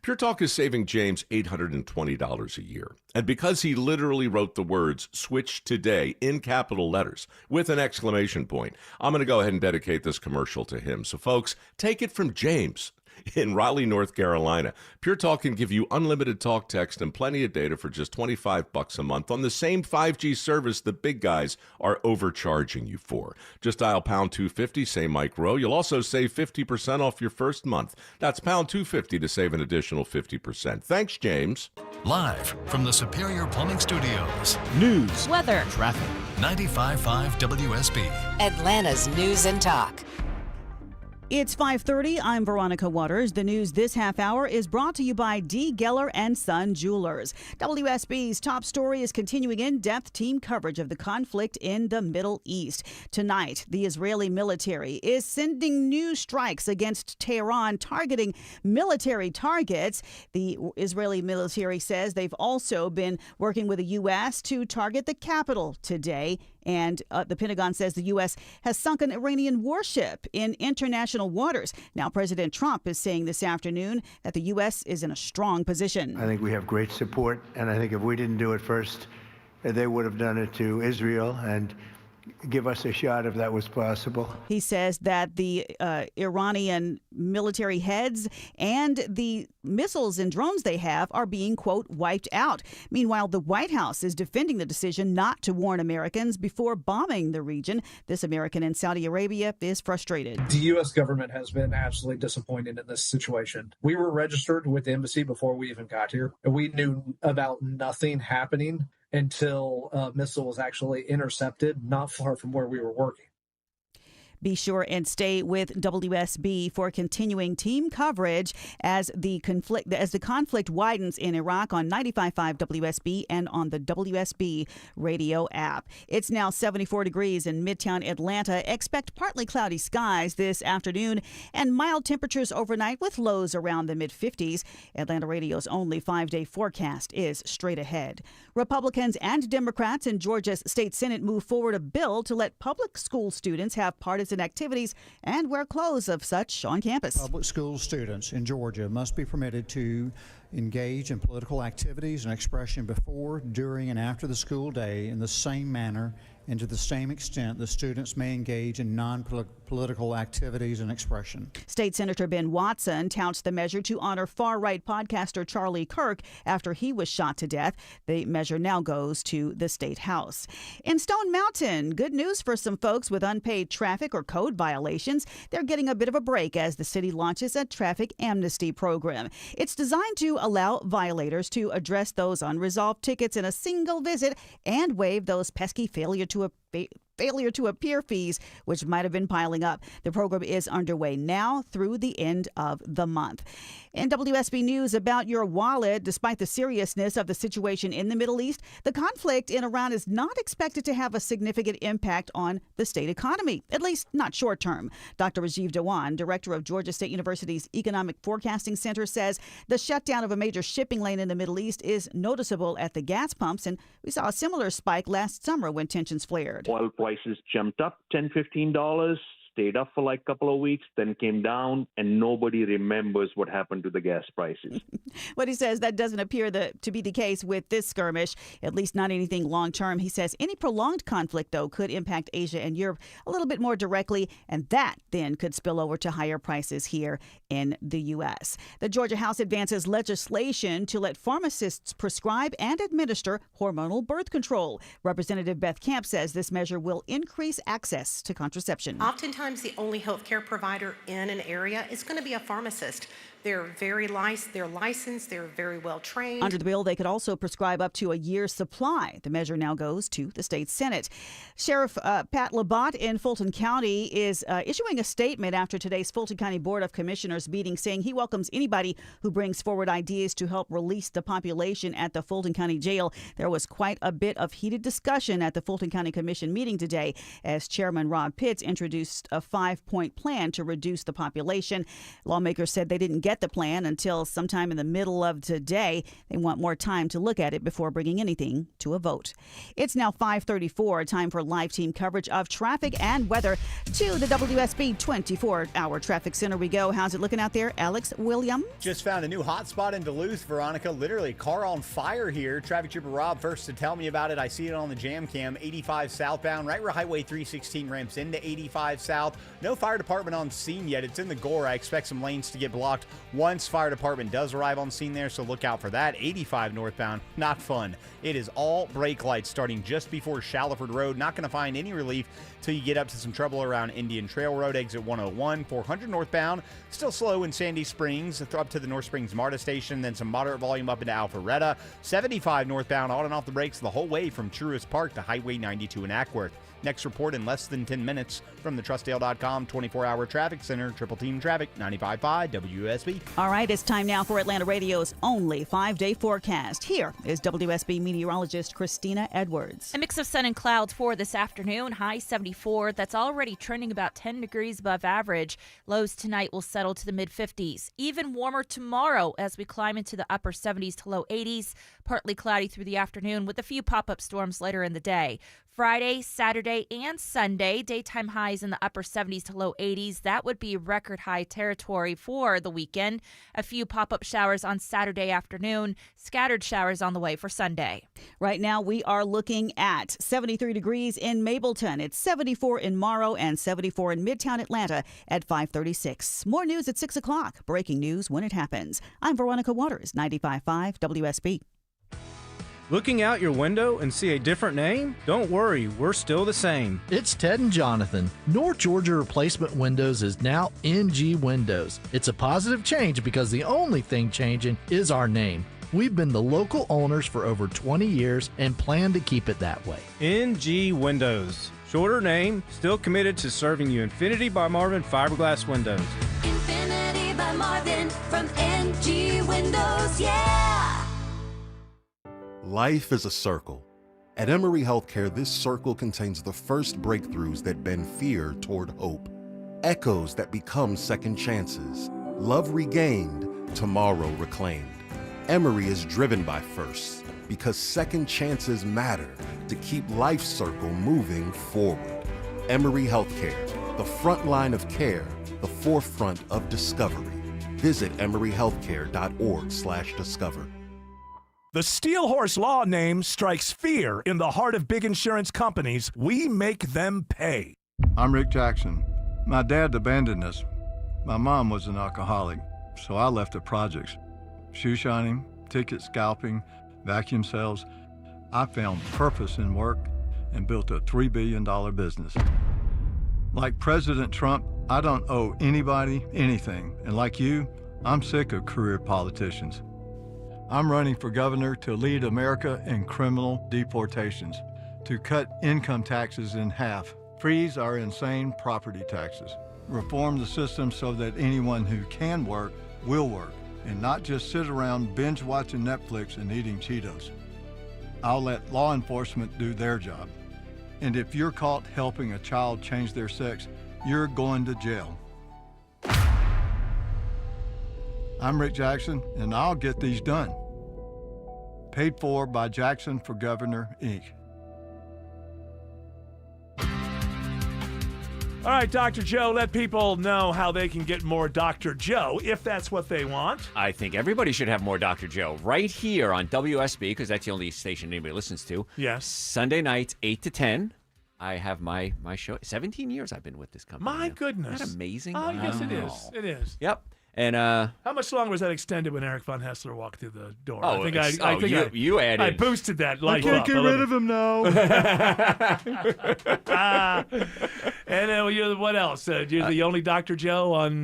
Pure Talk is saving James $820 a year. And because he literally wrote the words "switch today" in capital letters with an exclamation point, I'm going to go ahead and dedicate this commercial to him. So folks, take it from James in Raleigh, North Carolina. Pure Talk can give you unlimited talk, text, and plenty of data for just $25 a month on the same 5G service the big guys are overcharging you for. Just dial pound 250, say Mike Rowe. You'll also save 50% off your first month. That's pound 250 to save an additional 50%. Thanks, James. Live from the Superior Plumbing Studios. News, weather, traffic. 95.5 WSB. Atlanta's News and Talk. It's 5:30. I'm Veronica Waters. The news this half hour is brought to you by D. Geller and Son Jewelers. WSB's top story is continuing in-depth team coverage of the conflict in the Middle East. Tonight, the Israeli military is sending new strikes against Tehran, targeting military targets. The Israeli military says they've also been working with the U.S. to target the capital today. And the Pentagon says the U.S. has sunk an Iranian warship in international waters. Now, President Trump is saying this afternoon that the U.S. is in a strong position. I think we have great support, and I think if we didn't do it first, they would have done it to Israel and give us a shot if that was possible. He says that the Iranian military heads and the missiles and drones they have are being, quote, wiped out. Meanwhile, the White House is defending the decision not to warn Americans before bombing the region. This American in Saudi Arabia is frustrated. The U.S. government has been absolutely disappointed in this situation. We were registered with the embassy before we even got here, and we knew about nothing happening until a missile was actually intercepted not far from where we were working. Be sure and stay with WSB for continuing team coverage as the conflict widens in Iraq on 95.5 WSB and on the WSB radio app. It's now 74 degrees in Midtown Atlanta. Expect partly cloudy skies this afternoon and mild temperatures overnight with lows around the mid-50s. Atlanta Radio's only 5-day forecast is straight ahead. Republicans and Democrats in Georgia's state Senate move forward a bill to let public school students have partisan activities and wear clothes of such on campus. Public school students in Georgia must be permitted to engage in political activities and expression before, during, and after the school day in the same manner and to the same extent the students may engage in non-political activities and expression. State Senator Ben Watson touts the measure to honor far-right podcaster Charlie Kirk after he was shot to death. The measure now goes to the State House. In Stone Mountain, good news for some folks with unpaid traffic or code violations. They're getting a bit of a break as the city launches a traffic amnesty program. It's designed to allow violators to address those unresolved tickets in a single visit and waive those pesky failure to appear fees, which might have been piling up. The program is underway now through the end of the month. In WSB News, about your wallet, despite the seriousness of the situation in the Middle East, the conflict in Iran is not expected to have a significant impact on the state economy, at least not short term. Dr. Rajiv Dewan, director of Georgia State University's Economic Forecasting Center, says the shutdown of a major shipping lane in the Middle East is noticeable at the gas pumps, and we saw a similar spike last summer when tensions flared. Oil prices jumped up $10, $15, stayed up for like a couple of weeks, then came down, and nobody remembers what happened to the gas prices. But he says that doesn't appear to be the case with this skirmish, at least not anything long term. He says any prolonged conflict, though, could impact Asia and Europe a little bit more directly, and that then could spill over to higher prices here in the U.S. The Georgia House advances legislation to let pharmacists prescribe and administer hormonal birth control. Representative Beth Camp says this measure will increase access to contraception. Oftentimes, the only healthcare provider in an area is going to be a pharmacist. They're licensed, they're very well trained. Under the bill, they could also prescribe up to a year's supply. The measure now goes to the state Senate. Sheriff Pat Labatt in Fulton County is issuing a statement after today's Fulton County Board of Commissioners meeting, saying he welcomes anybody who brings forward ideas to help release the population at the Fulton County Jail. There was quite a bit of heated discussion at the Fulton County Commission meeting today as Chairman Rob Pitts introduced a 5-point plan to reduce the population. Lawmakers said they didn't get the plan until sometime in the middle of today. They want more time to look at it before bringing anything to a vote. It's now 5:34, time for live team coverage of traffic and weather. To the WSB 24-hour traffic center we go. How's it looking out there, Alex Williams? Just found a new hot spot in Duluth, Veronica. Literally, car on fire here. Traffic Trooper Rob first to tell me about it. I see it on the jam cam. 85 southbound, right where Highway 316 ramps into 85 south. No fire department on scene yet. It's in the Gore. I expect some lanes to get blocked once fire department does arrive on scene there, so look out for that. 85 northbound, not fun. It is all brake lights starting just before Shallowford Road. Not going to find any relief till you get up to some trouble around Indian Trail Road, exit 101. 400 northbound, still slow in Sandy Springs, up to the North Springs MARTA station, then some moderate volume up into Alpharetta. 75 northbound, on and off the brakes the whole way from Truist Park to Highway 92 in Ackworth. Next report in less than 10 minutes from the TrustDale.com 24-hour traffic center. Triple Team Traffic, 95.5 WSB. All right, it's time now for Atlanta Radio's only 5-day forecast. Here is WSB meteorologist Christina Edwards. A mix of sun and clouds for this afternoon, high 74. That's already trending about 10 degrees above average. Lows tonight will settle to the mid-50s. Even warmer tomorrow as we climb into the upper 70s to low 80s. Partly cloudy through the afternoon with a few pop-up storms later in the day. Friday, Saturday, and Sunday, daytime highs in the upper 70s to low 80s. That would be record high territory for the weekend. A few pop-up showers on Saturday afternoon, scattered showers on the way for Sunday. Right now, we are looking at 73 degrees in Mableton. It's 74 in Morrow and 74 in Midtown Atlanta at 5:36. More news at 6 o'clock. Breaking news when it happens. I'm Veronica Waters, 95.5 WSB. Looking out your window and see a different name? Don't worry, we're still the same. It's Ted and Jonathan. North Georgia Replacement Windows is now NG Windows. It's a positive change because the only thing changing is our name. We've been the local owners for over 20 years and plan to keep it that way. NG Windows. Shorter name, still committed to serving you. Infinity by Marvin Fiberglass Windows. Infinity by Marvin from NG Windows, yeah! Life is a circle. At Emory Healthcare, this circle contains the first breakthroughs that bend fear toward hope, echoes that become second chances, love regained, tomorrow reclaimed. Emory is driven by firsts because second chances matter to keep life's circle moving forward. Emory Healthcare, the front line of care, the forefront of discovery. Visit emoryhealthcare.org/discover. The Steel Horse Law name strikes fear in the heart of big insurance companies. We make them pay. I'm Rick Jackson. My dad abandoned us. My mom was an alcoholic, so I left the projects. Shoe shining, ticket scalping, vacuum sales. I found purpose in work and built a $3 billion business. Like President Trump, I don't owe anybody anything. And like you, I'm sick of career politicians. I'm running for governor to lead America in criminal deportations, to cut income taxes in half, freeze our insane property taxes, reform the system so that anyone who can work will work, and not just sit around binge watching Netflix and eating Cheetos. I'll let law enforcement do their job. And if you're caught helping a child change their sex, you're going to jail. I'm Rick Jackson, and I'll get these done. Paid for by Jackson for Governor, Inc. All right, Dr. Joe, let people know how they can get more Dr. Joe if that's what they want. I think everybody should have more Dr. Joe right here on WSB because that's the only station anybody listens to. Yes. Sunday nights, 8 to 10. I have my show. 17 years I've been with this company. My goodness. Isn't that amazing? Oh, Wow. yes, it is. It is. Yep. And how much longer was that extended when Eric Von Hessler walked through the door? Oh, I think you added. I boosted that I life can't up. get rid of him now. And what else? You're the only Dr. Joe on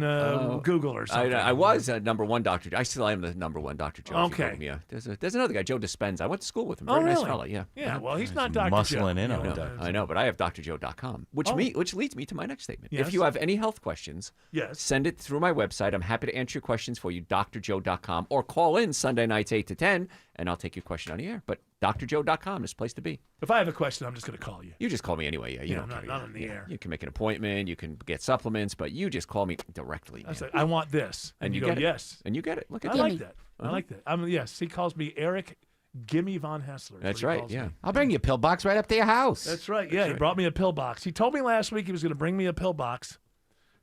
Google or something. I was number one Dr. Joe. I still am the number one Dr. Joe. Okay. Yeah. There's another guy, Joe Dispenza. I went to school with him. Oh, Very really? nice fella. Yeah. Yeah. Well, he's not Dr. Joe. Muscling in on it. I know, but I have drjoe.com, which leads me to my next statement. Yes. If you have any health questions, yes, send it through my website. I'm happy to answer your questions for you, drjoe.com, or call in Sunday nights 8 to 10, and I'll take your question on the air. But drjoe.com is the place to be. If I have a question, I'm just going to call you. You just call me anyway. Yeah, you don't not care. on the air. You can make an appointment. You can get supplements, but you just call me directly. I say, I want this, and you go, get it. yes, and you get it. Look at I that. like that. I like that. Yes, he calls me Eric Gimme Von Hessler. That's right. Yeah. I'll bring you a pill box right up to your house. That's right. Yeah, he brought me a pill box. He told me last week he was going to bring me a pill box.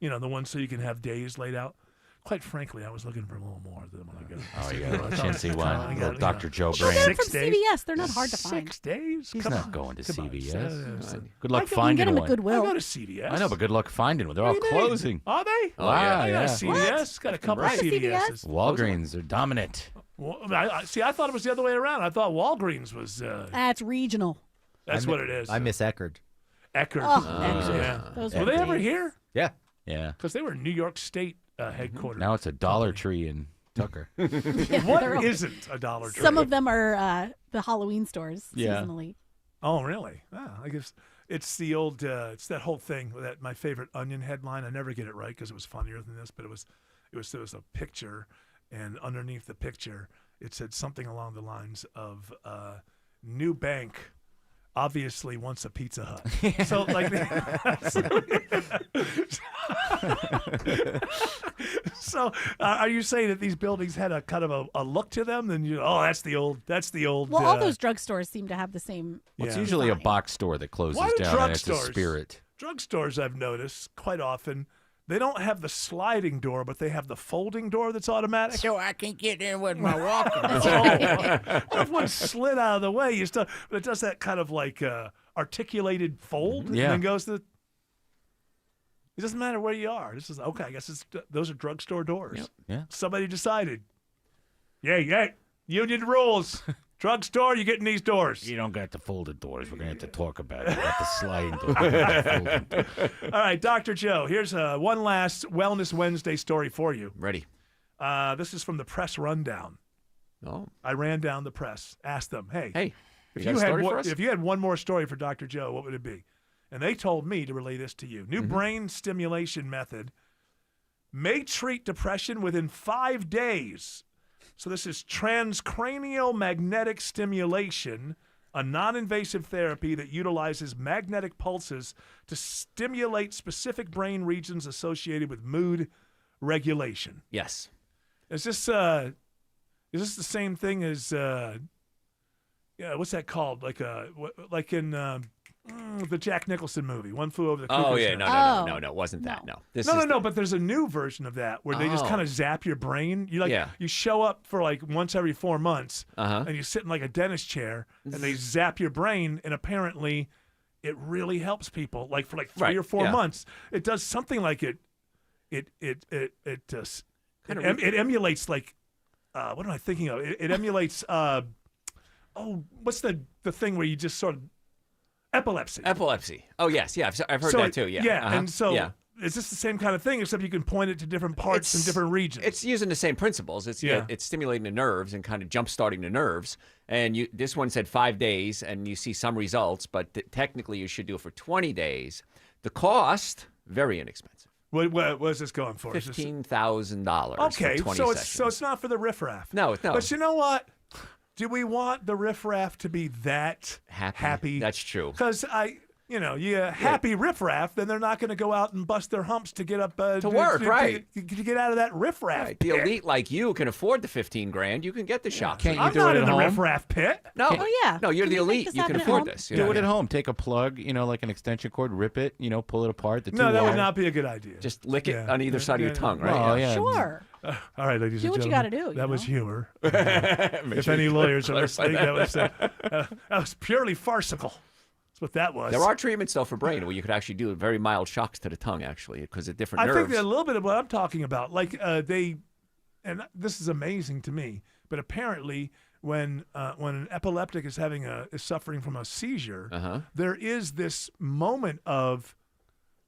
You know, the one so you can have days laid out. Quite frankly, I was looking for a little more than what I got. Oh, yeah, a chintzy one. Little Dr. Joe Well, brand. they're from CVS. They're not hard to find. 6 days? He's Come not on. going to Come on. CVS. Good luck You can finding get them one. at Goodwill. I go to CVS. I know, but good luck finding one. They're all What do you mean? closing. Are they? Oh, yeah, I got a yeah. CVS. Got a couple of CVSs. Walgreens are dominant. Well, I thought it was the other way around. I thought Walgreens was. That's regional. That's what it is. I miss Eckerd. Eckerd. Oh, Eckerd. Yeah. Those Were were they ever days. here? Yeah. Yeah. Because they were New York State headquarters. Now it's a Dollar Tree in Tucker. What they're all- isn't a Dollar Tree? Some of them are the Halloween stores Yeah. seasonally. Oh, really? I guess it's the old. It's that whole thing. That my favorite Onion headline. I never get it right because it was funnier than this, but there was a picture, and underneath the picture it said something along the lines of "New bank obviously wants a Pizza Hut." So like. So, are you saying that these buildings had a kind of a look to them? Then that's the old. Well, all those drugstores seem to have the same. Well, it's usually a box store that closes Why do down and it's a drugstores- spirit. Drugstores, I've noticed quite often, they don't have the sliding door, but they have the folding door that's automatic. So I can get in with my walking. What if one slid out of the way? But it does that kind of like articulated fold, Yeah. and then goes to. It doesn't matter where you are. This is okay. I guess those are drugstore doors. Yep. Yeah. Somebody decided. Yeah. Union rules. Drugstore, you get in these doors. You don't got the folded doors. We're going to have to talk about it. You got the sliding door. You got the folding door. All right, Dr. Joe, here's one last Wellness Wednesday story for you. Ready. This is from the press rundown. Oh. I ran down the press, asked them, hey, you got a story for us? if you had one more story for Dr. Joe, what would it be? and they told me to relay this to you. New brain stimulation method may treat depression within 5 days. So this is transcranial magnetic stimulation, a non-invasive therapy that utilizes magnetic pulses to stimulate specific brain regions associated with mood regulation. Yes. Is this the same thing as what's that called? Like in the Jack Nicholson movie, One Flew Over the Cuckoo's Oh yeah, Nest. no, it wasn't that. No, this No, is no, no. But there's a new version of that where they just Oh. kind of zap your brain. You Yeah. you show up for like once every 4 months, Uh-huh. and you sit in like a dentist chair, and they zap your brain, and apparently, it really helps people. Like for like 3 Right, or 4 yeah. months, it does something like it emulates like what am I thinking of? It emulates what's the thing where you just sort of epilepsy. Epilepsy. Oh yes, yeah, I've heard So that too. Yeah, Uh-huh. and so yeah. is this the same kind of thing, except you can point it to different parts and different regions? It's using the same principles. It's it's stimulating the nerves and kind of jump starting the nerves. And this one said 5 days, and you see some results, but technically you should do it for 20 days. The cost very inexpensive. What is this going for? $15,000. Okay, for 20 so sessions. it's not for the riffraff. No. But you know what? Do we want the riffraff to be that happy? That's true. Because happy riffraff, then they're not going to go out and bust their humps to get up To work, right. To get out of that riffraff. Right. The pit. elite like you can afford the $15,000. You can get the shop. Can't you I'm do not it in at the home? riffraff pit. No. Oh, yeah. No, you're Can the you make elite. this You can happen at afford home? this. Do it at home. Take a plug, like an extension cord, rip it, pull it apart. The No, two that would wires. not be a good idea. Just lick it Yeah. on either side of your tongue, right? Oh, yeah. Sure. All right, ladies Do and what you gentlemen. gotta do, That you was know? humor. Make If sure any you lawyers are clarify listening, that was purely farcical. That's what that was. There are treatments, though, for brain where you could actually do very mild shocks to the tongue, actually, because of different I nerves. think that a little bit of what I'm talking about, like and this is amazing to me, but apparently when an epileptic is suffering from a seizure, there is this moment of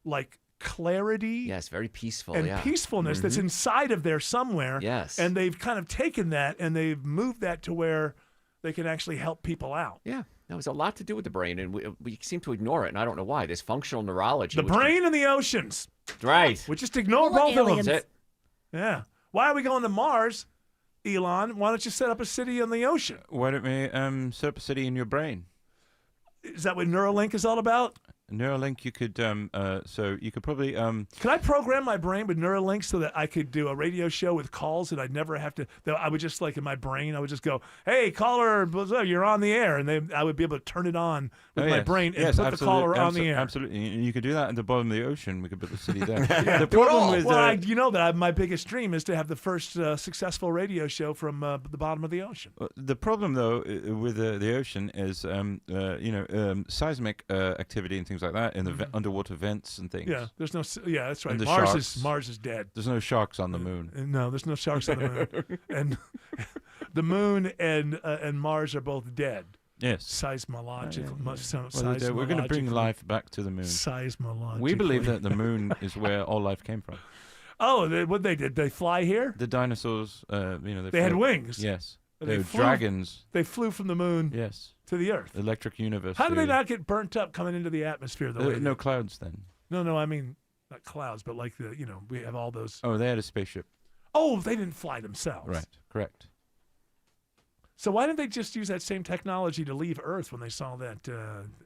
like clarity, yes, very peaceful, and yeah. peacefulness that's inside of there somewhere. Yes. And they've kind of taken that and they've moved that to where they can actually help people out. Yeah, there was a lot to do with the brain, and we seem to ignore it, and I don't know why. This functional neurology. The brain and the oceans. Right. We just ignore Full of both of them. aliens. That's it. Yeah. Why are we going to Mars, Elon? Why don't you set up a city on the ocean? Why don't we set up a city in your brain? Is that what Neuralink is all about? Neuralink, you could so you could probably Could I program my brain with Neuralink so that I could do a radio show with calls and I'd never have to? That I would just like in my brain, I would just go, "Hey, caller, you're on the air," and I would be able to turn it on with my yes. brain and Yes, put the caller on the air. Absolutely, and you could do that at the bottom of the ocean. We could build a city there. Yeah. The problem with My biggest dream is to have the first successful radio show from the bottom of the ocean. the problem though with the ocean is seismic activity and things like that in the underwater vents and things. Yeah, there's no. Yeah, that's right. And the Mars sharks. is dead. There's no sharks on the moon. No, there's no sharks on the moon, and the moon and Mars are both dead. Yes. Seismological. We're going to bring life back to the moon. Seismologically. We believe that the moon is where all life came from. Oh, what they did? They fly here? The dinosaurs, they had wings. Yes. They They were flew- dragons. They flew from the moon. Yes. To the Earth. Electric universe. How did they theory. not get burnt up coming into the atmosphere? The way no clouds then. No, I mean not clouds, but like we have all those. Oh, they had a spaceship. Oh, they didn't fly themselves. Right. Correct. So why didn't they just use that same technology to leave Earth when they saw that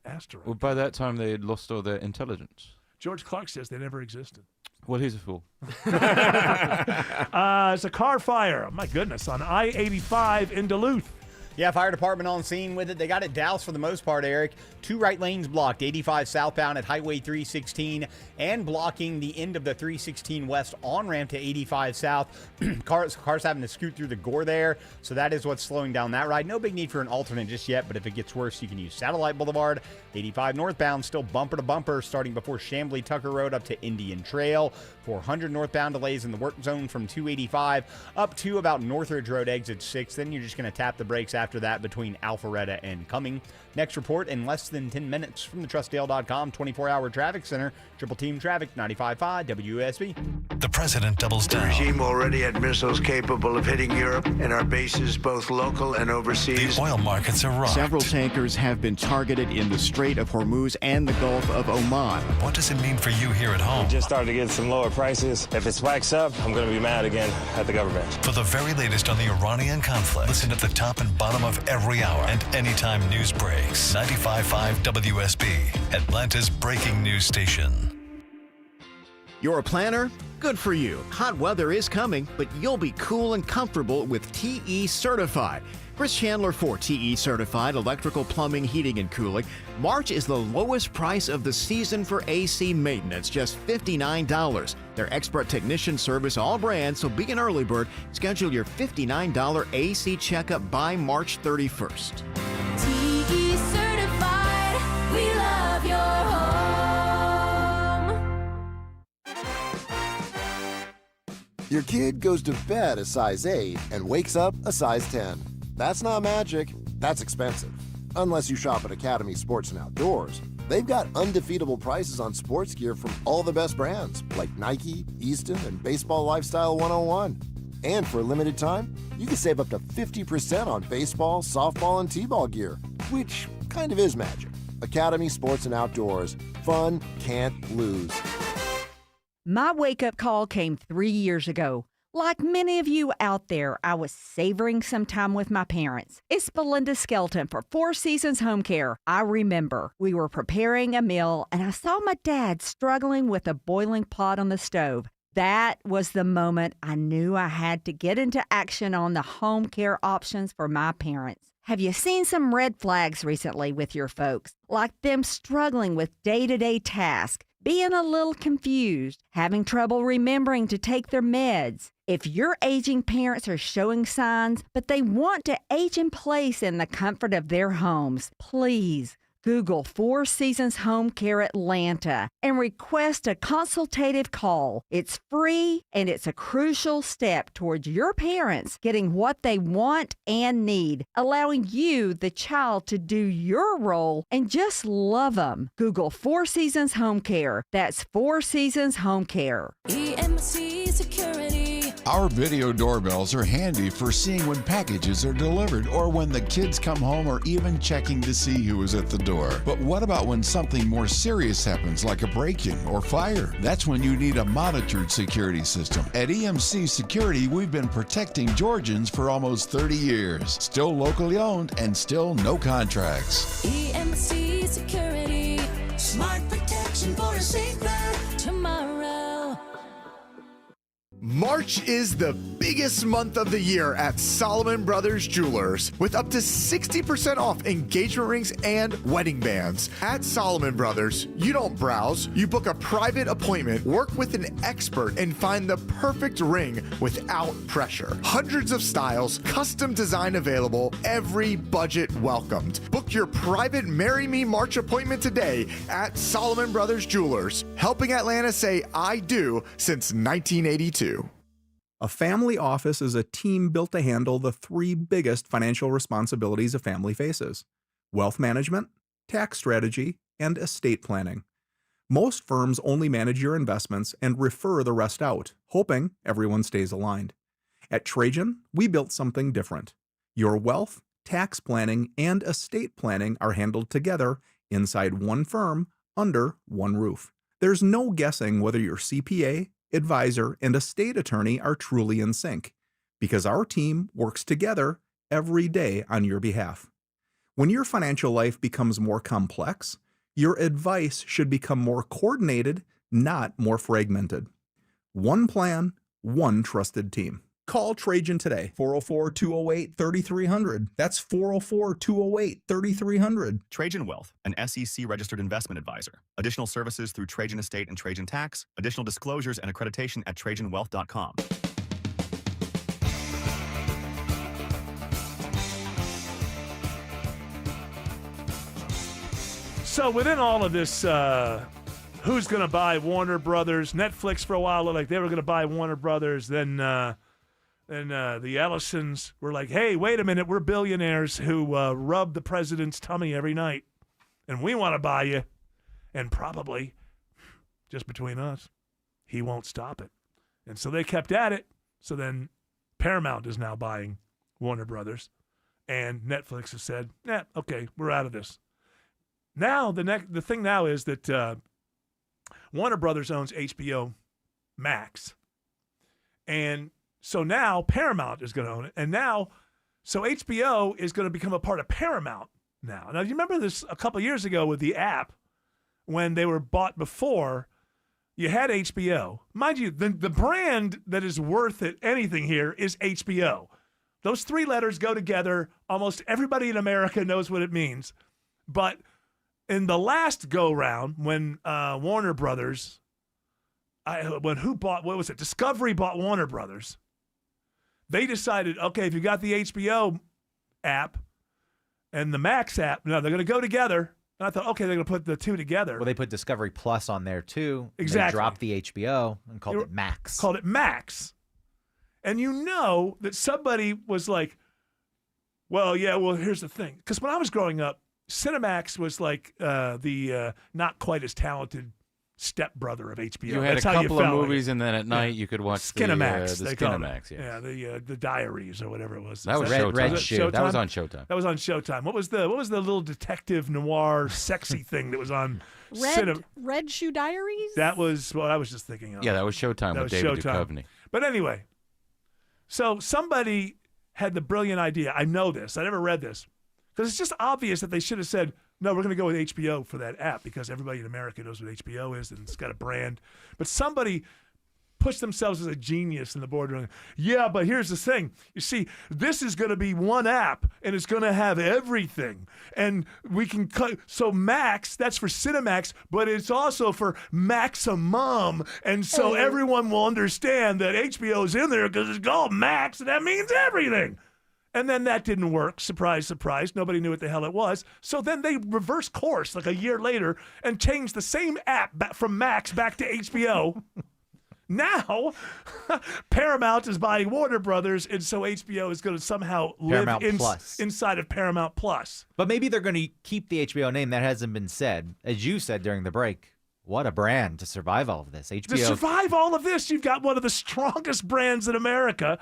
asteroid? Well, by that time they had lost all their intelligence. George Clark says they never existed. Well, he's a fool. It's a car fire. My goodness, on I-85 in Duluth. Yeah, fire department on scene with it. They got it doused for the most part, Eric. 2 right lanes blocked, 85 southbound at Highway 316, and blocking the end of the 316 west on-ramp to 85 south. Cars having to scoot through the gore there, so that is what's slowing down that ride. No big need for an alternate just yet, but if it gets worse, you can use Satellite Boulevard. 85 northbound, still bumper to bumper, starting before Chambly Tucker Road up to Indian Trail. 400 northbound delays in the work zone from 285 up to about Northridge Road exit 6. Then you're just going to tap the brakes after after that between Alpharetta and Cumming. Next report in less than 10 minutes from the TrustDale.com 24-hour traffic center. Triple Team Traffic, 95.5 WSB. The president doubles The down. regime already had missiles capable of hitting Europe and our bases, both local and overseas. The oil markets are rocked. Several tankers have been targeted in the Strait of Hormuz and the Gulf of Oman. What does it mean for you here at home? We just started to get some lower prices. If it spikes up, I'm going to be mad again at the government. For the very latest on the Iranian conflict, listen at the top and bottom of every hour and anytime news breaks. 95.5 WSB, Atlanta's breaking news station. You're a planner? Good for you. Hot weather is coming, but you'll be cool and comfortable with TE Certified. Chris Chandler for TE Certified Electrical, Plumbing, Heating, and Cooling. March is the lowest price of the season for AC maintenance, just $59. Their expert technician service all brands, so be an early bird. Schedule your $59 AC checkup by March 31st. TE certified, we love your home. Your kid goes to bed a size 8 and wakes up a size 10. That's not magic, that's expensive. Unless you shop at Academy Sports and Outdoors. They've got undefeatable prices on sports gear from all the best brands like Nike, Easton, and Baseball Lifestyle 101. And for a limited time, you can save up to 50% on baseball, softball, and t-ball gear, which kind of is magic. Academy Sports and Outdoors. Fun can't lose. My wake-up call came 3 years ago. Like many of you out there, I was savoring some time with my parents. It's Belinda Skelton for Four Seasons Home Care. I remember we were preparing a meal and I saw my dad struggling with a boiling pot on the stove. That was the moment I knew I had to get into action on the home care options for my parents. Have you seen some red flags recently with your folks? Like them struggling with day-to-day tasks, being a little confused, having trouble remembering to take their meds. If your aging parents are showing signs, but they want to age in place in the comfort of their homes, please Google Four Seasons Home Care Atlanta and request a consultative call. It's free and it's a crucial step towards your parents getting what they want and need, allowing you, the child, to do your role and just love them. Google Four Seasons Home Care. That's Four Seasons Home Care. EMC Security. Our video doorbells are handy for seeing when packages are delivered or when the kids come home or even checking to see who is at the door. But what about when something more serious happens, like a break-in or fire? That's when you need a monitored security system. At EMC Security, we've been protecting Georgians for almost 30 years. Still locally owned and still no contracts. EMC Security. Smart protection for a safer tomorrow. March is the biggest month of the year at Solomon Brothers Jewelers, with up to 60% off engagement rings and wedding bands. At Solomon Brothers, you don't browse, you book a private appointment, work with an expert, and find the perfect ring without pressure. Hundreds of styles, custom design available, every budget welcomed. Book your private Marry Me March appointment today at Solomon Brothers Jewelers, helping Atlanta say I do since 1982. A family office is a team built to handle the three biggest financial responsibilities a family faces: wealth management, tax strategy, and estate planning. Most firms only manage your investments and refer the rest out, hoping everyone stays aligned. At Trajan, we built something different. Your wealth, tax planning, and estate planning are handled together inside one firm under one roof. There's no guessing whether your CPA, advisor, and estate attorney are truly in sync, because our team works together every day on your behalf. When your financial life becomes more complex, your advice should become more coordinated, not more fragmented. One plan, one trusted team. Call Trajan today, 404-208-3300. That's 404-208-3300. Trajan Wealth, an SEC-registered investment advisor. Additional services through Trajan Estate and Trajan Tax. Additional disclosures and accreditation at TrajanWealth.com. So within all of this, who's going to buy Warner Brothers? Netflix for a while looked like they were going to buy Warner Brothers. Then And the Ellisons were like, hey, wait a minute. We're billionaires who rub the president's tummy every night. And we want to buy you. And probably, just between us, he won't stop it. And so they kept at it. So then Paramount is now buying Warner Brothers. And Netflix has said, okay, we're out of this. Now, the thing now is that Warner Brothers owns HBO Max. And so now Paramount is going to own it. And now, so HBO is going to become a part of Paramount now. Now, you remember this a couple of years ago with the app when they were bought before, you had HBO. Mind you, the brand that is worth it anything here is HBO. Those three letters go together. Almost everybody in America knows what it means. But in the last go-round, when Warner Brothers, Discovery bought Warner Brothers. They decided, okay, if you got the HBO app and the Max app, no, they're going to go together. And I thought, okay, they're going to put the two together. Well, they put Discovery Plus on there too. Exactly. They dropped the HBO and called it Max. Called it Max. And you know that somebody was like, well, here's the thing. Because when I was growing up, Cinemax was like the not quite as talented stepbrother of HBO. You had That's a how couple you of felt movies, like. and then at night you could watch Skinamax. the they called it. Skinamax. Yes. Yeah, the Diaries or whatever it was. That was Red Showtime. Shoe. That was on Showtime. That was on Showtime. What was the little detective noir sexy thing that was on Red Shoe Diaries? That was what I was just thinking of. Yeah, that was Showtime That with was David Showtime. Duchovny. But anyway, so somebody had the brilliant idea. I know this. I never read this. Because it's just obvious that they should have said, no, we're going to go with HBO for that app because everybody in America knows what HBO is and it's got a brand. But somebody pushed themselves as a genius in the boardroom. Yeah, but here's the thing. You see, this is going to be one app and it's going to have everything. And we can cut. So Max, that's for Cinemax, but it's also for Maximum. And so everyone will understand that HBO is in there because it's called Max and that means everything. And then that didn't work. Surprise, surprise. Nobody knew what the hell it was. So then they reversed course like a year later and changed the same app from Max back to HBO. Now, Paramount is buying Warner Brothers, and so HBO is going to somehow live inside of Paramount Plus. But maybe they're going to keep the HBO name. That hasn't been said. As you said during the break, what a brand to survive all of this. HBO. To survive all of this, you've got one of the strongest brands in America.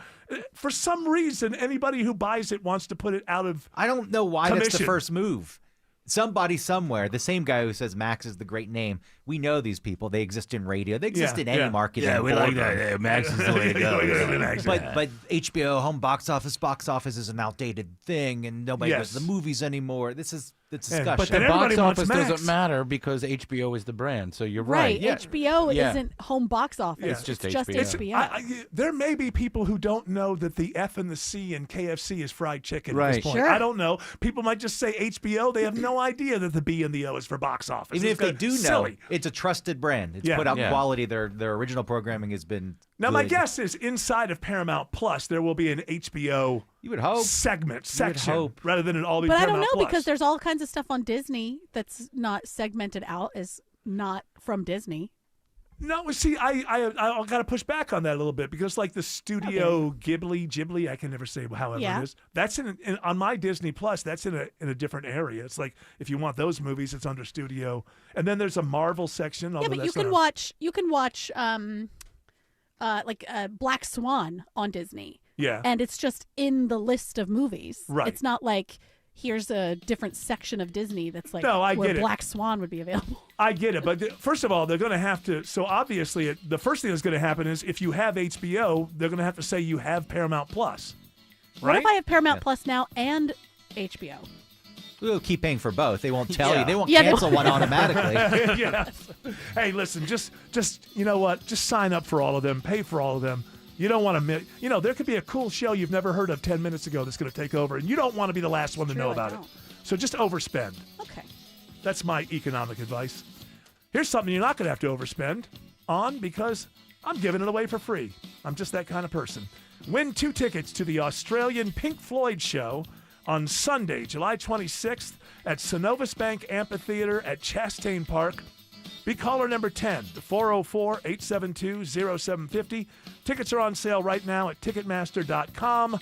For some reason, anybody who buys it wants to put it out of I don't know why that's the commission. first move. Somebody somewhere, the same guy who says Max is the great name, we know these people. They exist in radio. They exist in any marketing. Yeah, we like boardroom. that. Yeah, Max is the way to go. But HBO home box office is an outdated thing, and nobody goes to the movies anymore. This is the discussion. But the box office doesn't matter because HBO is the brand. So you're right. Yeah. HBO isn't home box office. It's just Just HBO. There may be people who don't know that the F and the C in KFC is fried chicken at Right. this point. Sure. I don't know. People might just say HBO. They have no idea that the B and the O is for box office. Even It's if they do know, silly. it's a trusted brand. It's Yeah. put out Yeah. quality. Their original programming has been Now, my good. guess is inside of Paramount Plus, there will be an HBO You would hope. section hope. rather than an all be But I Paramount don't know Plus. because there's all kinds of stuff on Disney that's not segmented out as not from Disney. No, see, I got to push back on that a little bit because, like the Studio Ghibli, I can never say however Yeah. it is. That's on my Disney Plus. That's in a different area. It's like if you want those movies, it's under Studio, and then there's a Marvel section. Yeah, although but you that's can not- watch Black Swan on Disney. Yeah. And it's just in the list of movies. Right. It's not like here's a different section of Disney that's like No, I where get it. Black Swan would be available. I get it, but first of all, they're going to have to. So obviously, the first thing that's going to happen is if you have HBO, they're going to have to say you have Paramount Plus, What right? if I have Paramount Plus now and HBO? We'll keep paying for both. They won't tell Yeah. you. They won't Yeah, they cancel one automatically. Yes. Hey, listen, just you know what? Just sign up for all of them. Pay for all of them. You don't want to there could be a cool show you've never heard of 10 minutes ago that's going to take over, and you don't want to be the last one to know about it. So just overspend. Okay. That's my economic advice. Here's something you're not going to have to overspend on because I'm giving it away for free. I'm just that kind of person. Win 2 tickets to the Australian Pink Floyd show on Sunday, July 26th at Synovus Bank Amphitheater at Chastain Park. Be caller number 10, 404-872-0750. Tickets are on sale right now at Ticketmaster.com.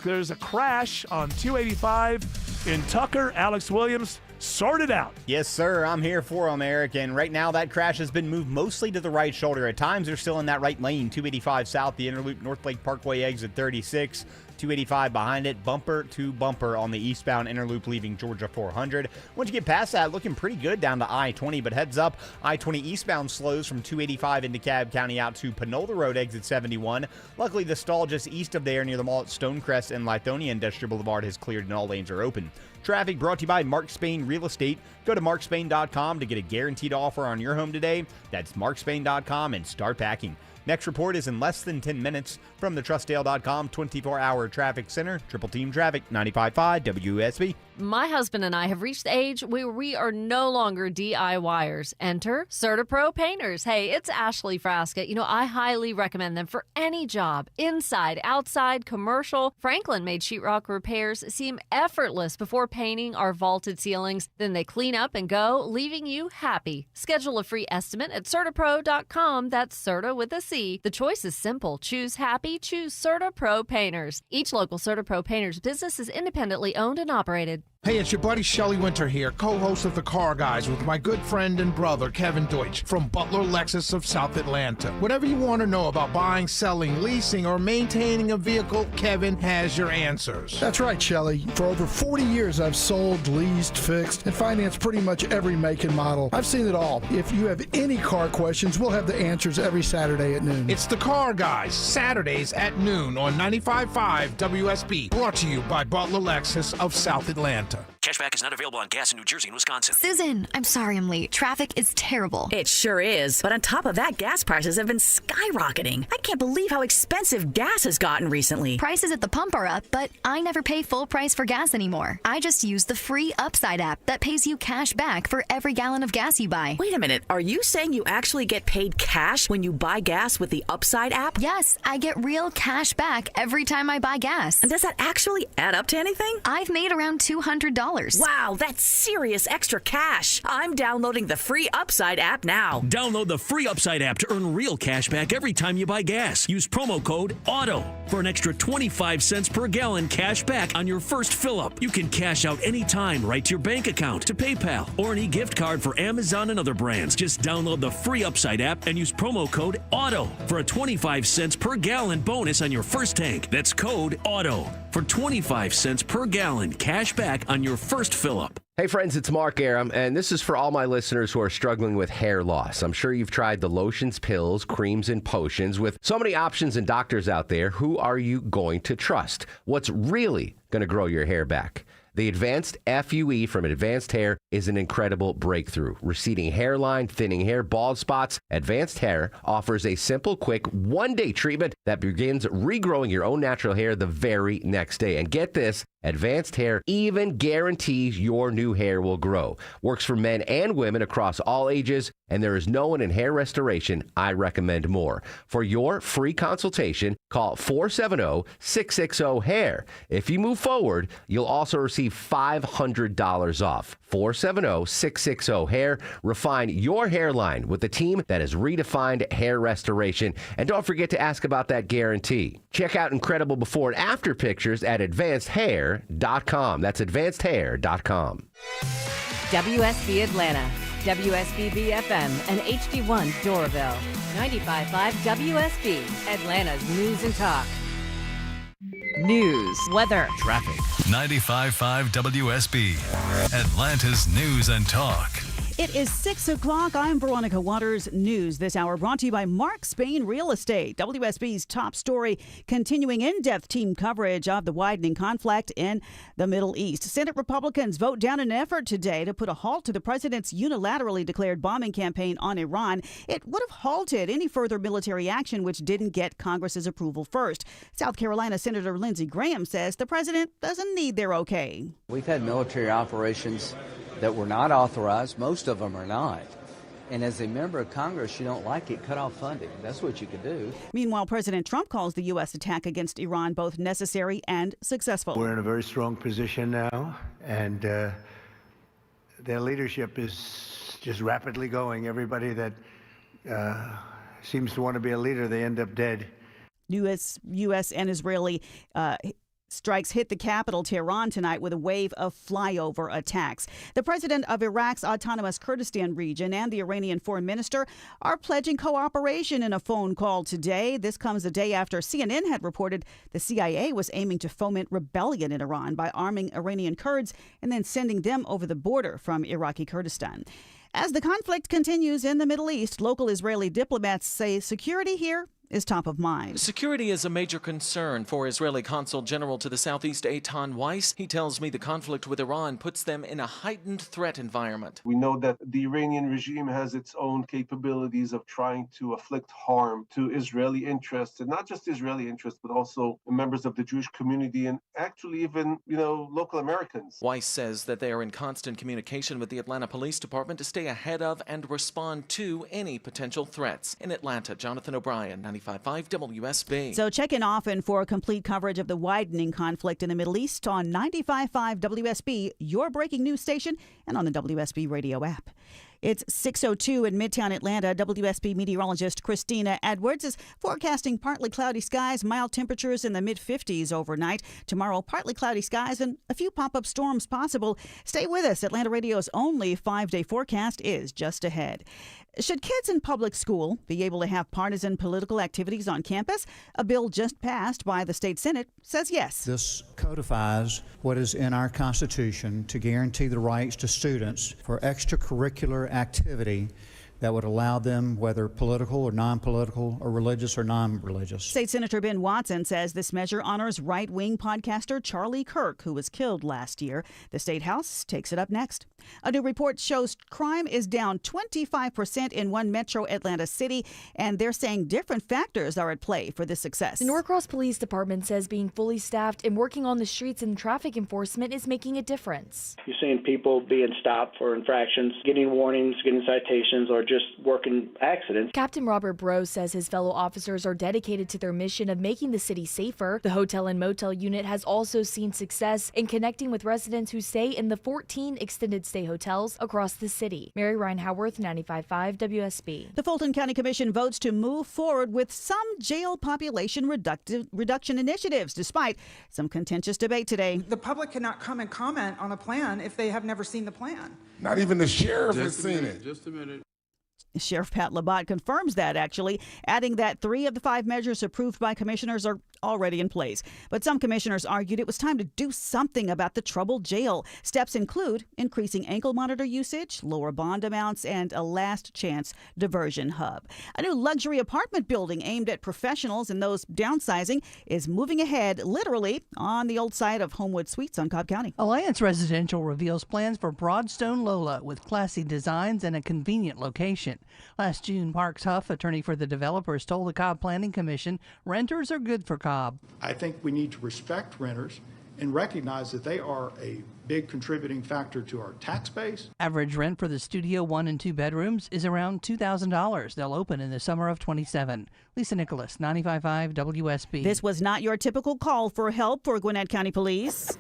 There's a crash on 285 in Tucker. Alex Williams, sort it out. Yes, sir. I'm here for American. Right now, that crash has been moved mostly to the right shoulder. At times, they're still in that right lane. 285 south, the Interloop, North Lake Parkway exit 36. 285 behind it, bumper to bumper on the eastbound Interloop leaving Georgia 400. Once you get past that, looking pretty good down to I-20, but heads up, I-20 eastbound slows from 285 into Cobb County out to Panola Road exit 71. Luckily, the stall just east of there near the mall at Stonecrest and Lithonia Industrial Boulevard has cleared and all lanes are open. Traffic brought to you by Mark Spain Real Estate. Go to markspain.com to get a guaranteed offer on your home today. That's markspain.com and start packing. Next report is in less than 10 minutes from the Trustdale.com 24-hour traffic center. Triple Team Traffic, 95.5 WSB. My husband and I have reached the age where we are no longer DIYers. Enter CertaPro Painters. Hey, it's Ashley Frasca. You know, I highly recommend them for any job, inside, outside, commercial. Franklin made sheetrock repairs seem effortless before painting our vaulted ceilings. Then they clean up and go, leaving you happy. Schedule a free estimate at CertaPro.com. That's Certa with a C. The choice is simple. Choose happy. Choose CertaPro Painters. Each local CertaPro Painters business is independently owned and operated. Hey, it's your buddy Shelly Winter here, co-host of The Car Guys with my good friend and brother, Kevin Deutsch, from Butler Lexus of South Atlanta. Whatever you want to know about buying, selling, leasing, or maintaining a vehicle, Kevin has your answers. That's right, Shelly. For over 40 years, I've sold, leased, fixed, and financed pretty much every make and model. I've seen it all. If you have any car questions, we'll have the answers every Saturday at noon. It's The Car Guys, Saturdays at noon on 95.5 WSB, brought to you by Butler Lexus of South Atlanta. Cashback is not available on gas in New Jersey and Wisconsin. Susan, I'm sorry I'm late. Traffic is terrible. It sure is. But on top of that, gas prices have been skyrocketing. I can't believe how expensive gas has gotten recently. Prices at the pump are up, but I never pay full price for gas anymore. I just use the free Upside app that pays you cash back for every gallon of gas you buy. Wait a minute. Are you saying you actually get paid cash when you buy gas with the Upside app? Yes, I get real cash back every time I buy gas. And does that actually add up to anything? I've made around $200. Wow, that's serious extra cash. I'm downloading the free Upside app now. Download the free Upside app to earn real cash back every time you buy gas. Use promo code AUTO for an extra 25 cents per gallon cash back on your first fill-up. You can cash out anytime right to your bank account, to PayPal, or any gift card for Amazon and other brands. Just download the free Upside app and use promo code AUTO for a 25 cents per gallon bonus on your first tank. That's code AUTO for 25 cents per gallon cash back on your first fill-up. Hey friends, it's Mark Aram, and this is for all my listeners who are struggling with hair loss. I'm sure you've tried the lotions, pills, creams, and potions. With so many options and doctors out there, who are you going to trust? What's really going to grow your hair back? The Advanced FUE from Advanced Hair is an incredible breakthrough. Receding hairline, thinning hair, bald spots, Advanced Hair offers a simple, quick, one-day treatment that begins regrowing your own natural hair the very next day. And get this, Advanced Hair even guarantees your new hair will grow. Works for men and women across all ages, and there is no one in hair restoration I recommend more. For your free consultation, call 470-660-HAIR. If you move forward, you'll also receive $500 off. 470-660-HAIR. Refine your hairline with a team that has redefined hair restoration. And don't forget to ask about that guarantee. Check out incredible before and after pictures at advancedhair.com. That's advancedhair.com. WSB Atlanta, WSB BFM, and HD1 Doraville. 95.5 WSB, Atlanta's news and talk. News, weather, traffic. 95.5 WSB, Atlanta's news and talk. It is 6 o'clock. I'm Veronica Waters. News this hour brought to you by Mark Spain Real Estate. WSB's top story, continuing in-depth team coverage of the widening conflict in the Middle East. Senate Republicans vote down an effort today to put a halt to the president's unilaterally declared bombing campaign on Iran. It would have halted any further military action which didn't get Congress's approval first. South Carolina Senator Lindsey Graham says the president doesn't need their okay. We've had military operations that were not authorized. Most of them are not. And as a member of Congress, you don't like it, cut off funding. That's what you could do. Meanwhile, President Trump calls the U.S. attack against Iran both necessary and successful. We're in a very strong position now, and their leadership is just rapidly going. Everybody that seems to want to be a leader, they end up dead. U.S. and Israeli strikes hit the capital, Tehran, tonight with a wave of flyover attacks. The president of Iraq's autonomous Kurdistan region and the Iranian foreign minister are pledging cooperation in a phone call today. This comes a day after CNN had reported the CIA was aiming to foment rebellion in Iran by arming Iranian Kurds and then sending them over the border from Iraqi Kurdistan. As the conflict continues in the Middle East, local Israeli diplomats say security here is top of mind. Security is a major concern for Israeli Consul General to the Southeast, Eitan Weiss. He tells me the conflict with Iran puts them in a heightened threat environment. We know that the Iranian regime has its own capabilities of trying to afflict harm to Israeli interests, and not just Israeli interests, but also members of the Jewish community and actually even, local Americans. Weiss says that they are in constant communication with the Atlanta Police Department to stay ahead of and respond to any potential threats. In Atlanta, Jonathan O'Brien, 95.5 WSB. So check in often for complete coverage of the widening conflict in the Middle East on 95.5 WSB, your breaking news station, and on the WSB radio app. It's 6:02 in Midtown Atlanta. WSB meteorologist Christina Edwards is forecasting partly cloudy skies, mild temperatures in the mid-50s overnight. Tomorrow, partly cloudy skies and a few pop-up storms possible. Stay with us. Atlanta Radio's only 5-day forecast is just ahead. Should kids in public school be able to have partisan political activities on campus? A bill just passed by the state Senate says yes. This codifies what is in our Constitution to guarantee the rights to students for extracurricular activity that would allow them, whether political or non-political or religious or non-religious. State Senator Ben Watson says this measure honors right-wing podcaster Charlie Kirk, who was killed last year. The State House takes it up next. A new report shows crime is down 25% in one metro Atlanta city, and they're saying different factors are at play for this success. The Norcross Police Department says being fully staffed and working on the streets and traffic enforcement is making a difference. You're seeing people being stopped for infractions, getting warnings, getting citations, or just working accidents. Captain Robert Bro says his fellow officers are dedicated to their mission of making the city safer. The hotel and motel unit has also seen success in connecting with residents who stay in the 14 extended stay hotels across the city. Mary Ryan Howarth, 95.5 WSB. The Fulton County Commission votes to move forward with some jail population reduction initiatives, despite some contentious debate today. The public cannot come and comment on a plan if they have never seen the plan. Not even the sheriff has seen it. Just a minute. Sheriff Pat Labatt confirms that, actually, adding that 3 of the 5 measures approved by commissioners are already in place. But some commissioners argued it was time to do something about the troubled jail. Steps include increasing ankle monitor usage, lower bond amounts, and a last chance diversion hub. A new luxury apartment building aimed at professionals and those downsizing is moving ahead, literally, on the old site of Homewood Suites on Cobb County. Alliance Residential reveals plans for Broadstone Lola with classy designs and a convenient location. Last June, Parks Huff, attorney for the developers, told the Cobb Planning Commission renters are good for Cobb. I think we need to respect renters and recognize that they are a big contributing factor to our tax base. Average rent for the studio 1 and 2 bedrooms is around $2,000. They'll open in the summer of 27. Lisa Nicholas, 95.5 WSB. This was not your typical call for help for Gwinnett County Police.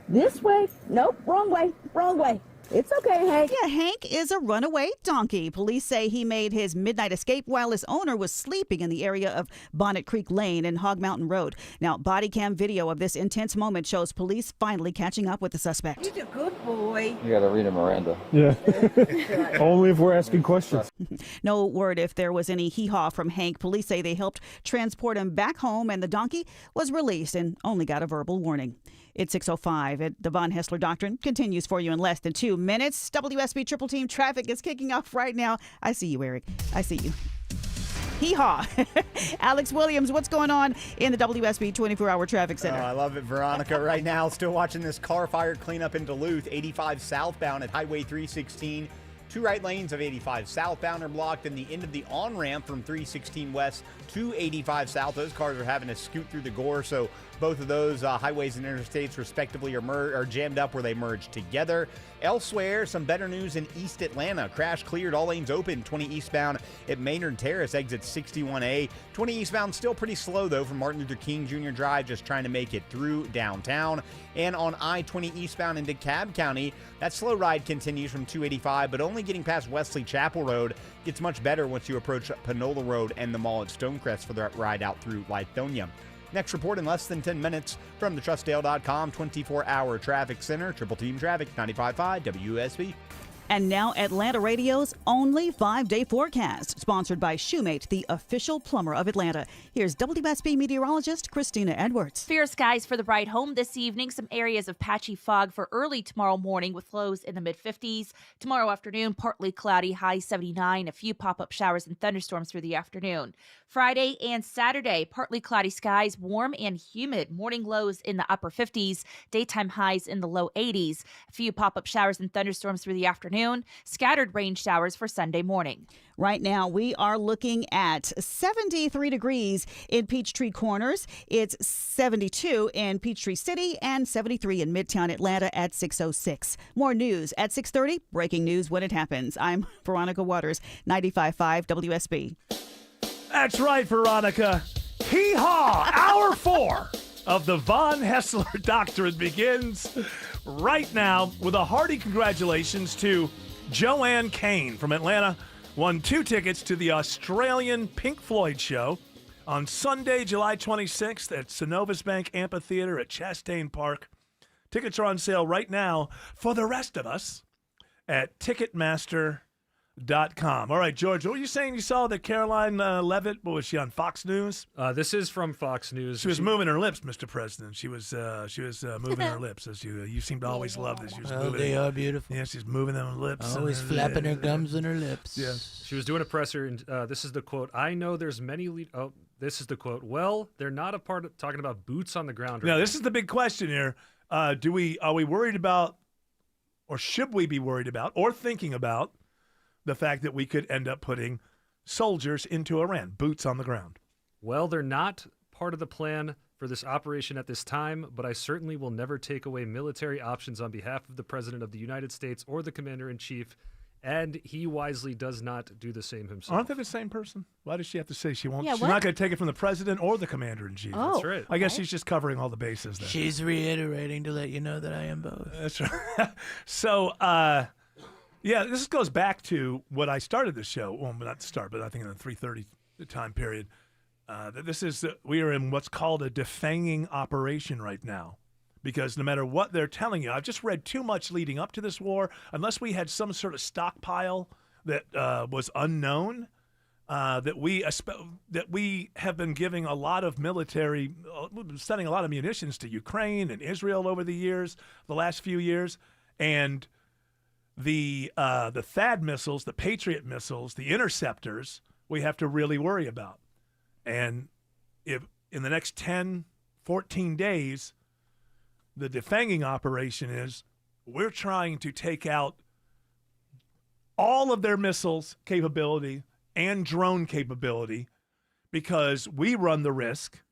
This way. Nope, wrong way. Wrong way. It's okay, Hank. Yeah, Hank is a runaway donkey. Police say he made his midnight escape while his owner was sleeping in the area of Bonnet Creek Lane and Hog Mountain Road. Now, body cam video of this intense moment shows police finally catching up with the suspect. He's a good boy. You got to read a Miranda. Yeah. Only if we're asking questions. No word if there was any hee-haw from Hank. Police say they helped transport him back home, and the donkey was released and only got a verbal warning. It's 6:05. The Von Hessler Doctrine continues for you in less than 2 minutes. WSB Triple Team traffic is kicking off right now. I see you, Eric. I see you. Hee-haw. Alex Williams, what's going on in the WSB 24-hour traffic center? Oh, I love it, Veronica. Right now, still watching this car fire cleanup in Duluth, 85 southbound at Highway 316. Two right lanes of 85 southbound are blocked, and the end of the on-ramp from 316 west to 85 south, those cars are having to scoot through the gore, so both of those highways and interstates respectively are jammed up where they merge together. Elsewhere, some better news in East Atlanta. Crash cleared, all lanes open, 20 eastbound at Maynard Terrace, exit 61A. 20 eastbound still pretty slow, though, from Martin Luther King Jr. Drive, just trying to make it through downtown. And on I-20 eastbound into Cobb County, that slow ride continues from 285, but only getting past Wesley Chapel Road. Gets much better once you approach Panola Road and the mall at Stonecrest for the ride out through Lithonia. Next report in less than 10 minutes from the TrustDale.com 24-hour traffic center. Triple Team Traffic, 95.5 WSB. And now Atlanta Radio's only 5-day forecast, sponsored by Shoemate, the official plumber of Atlanta. Here's WSB meteorologist Christina Edwards. Fair skies for the ride home this evening. Some areas of patchy fog for early tomorrow morning with lows in the mid-50s. Tomorrow afternoon, partly cloudy, high 79. A few pop-up showers and thunderstorms through the afternoon. Friday and Saturday, partly cloudy skies, warm and humid. Morning lows in the upper 50s, daytime highs in the low 80s. A few pop-up showers and thunderstorms through the afternoon. Scattered rain showers for Sunday morning. Right now, we are looking at 73 degrees in Peachtree Corners. It's 72 in Peachtree City and 73 in Midtown Atlanta at 6:06. More news at 6:30. Breaking news when it happens. I'm Veronica Waters, 95.5 WSB. That's right, Veronica. Hee-haw! Hour 4 of the Von Hessler Doctrine begins right now with a hearty congratulations to Joanne Kane from Atlanta. Won 2 tickets to the Australian Pink Floyd show on Sunday, July 26th at Synovus Bank Amphitheater at Chastain Park. Tickets are on sale right now for the rest of us at Ticketmaster.com. All right, George, what were you saying? You saw that Caroline Levitt, what was she on Fox News? This is from Fox News. She was moving her lips, Mr. President. She was moving her lips, as you seem to always love this. She was moving they are beautiful. Yeah, she's moving them lips. Always flapping her gums and her lips. Yeah. She was doing a presser, and this is the quote. I know there's many. This is the quote. Well, they're not a part of talking about boots on the ground. Now, this is the big question here. Are we worried about, or should we be worried about, or thinking about the fact that we could end up putting soldiers into Iran, boots on the ground? Well, they're not part of the plan for this operation at this time, but I certainly will never take away military options on behalf of the President of the United States or the Commander-in-Chief, and he wisely does not do the same himself. Aren't they the same person? Why does she have to say she won't? Yeah, she's what? not going to take it from the President or the Commander-in-Chief. Oh, that's right. I guess she's just covering all the bases then. She's reiterating to let you know that I am both. That's right. So, yeah, this goes back to what I started the show. Well, not to start, but I think in the 3:30 time period. That we are in what's called a defanging operation right now, because no matter what they're telling you, I've just read too much leading up to this war. Unless we had some sort of stockpile that was unknown, that we have been giving a lot of military, sending a lot of munitions to Ukraine and Israel over the years, the last few years, and the THAAD missiles, the Patriot missiles, the interceptors, we have to really worry about. And if in the next 10, 14 days, the defanging operation is we're trying to take out all of their missiles capability and drone capability, because we run the risk,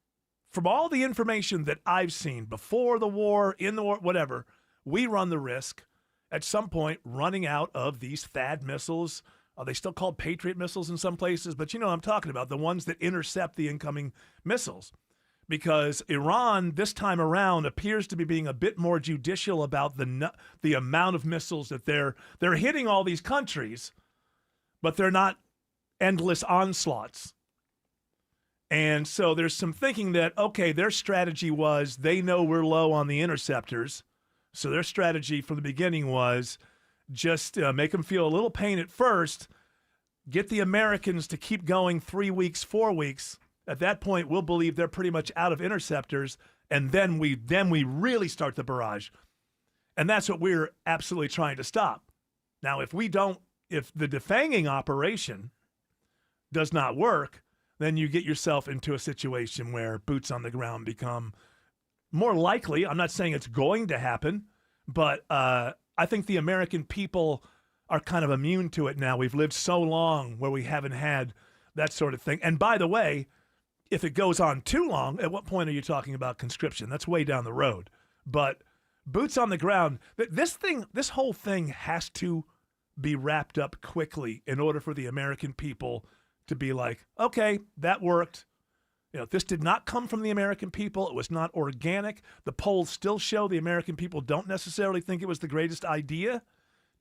from all the information that I've seen before the war, in the war, whatever, we run the risk at some point running out of these THAAD missiles. Are they still called Patriot missiles in some places? But you know what I'm talking about, the ones that intercept the incoming missiles. Because Iran, this time around, appears to be being a bit more judicial about the amount of missiles that they're hitting all these countries, but they're not endless onslaughts. And so there's some thinking that, okay, their strategy was they know we're low on the interceptors, so their strategy from the beginning was just make them feel a little pain at first, get the Americans to keep going 3 weeks, 4 weeks. At that point, we'll believe they're pretty much out of interceptors, and then we really start the barrage. And that's what we're absolutely trying to stop. Now, if the defanging operation does not work, then you get yourself into a situation where boots on the ground become more likely. I'm not saying it's going to happen, but I think the American people are kind of immune to it now. We've lived so long where we haven't had that sort of thing. And by the way, if it goes on too long, at what point are you talking about conscription? That's way down the road. But boots on the ground, this whole thing has to be wrapped up quickly in order for the American people to be like, okay, that worked. This did not come from the American people. It was not organic. The polls still show the American people don't necessarily think it was the greatest idea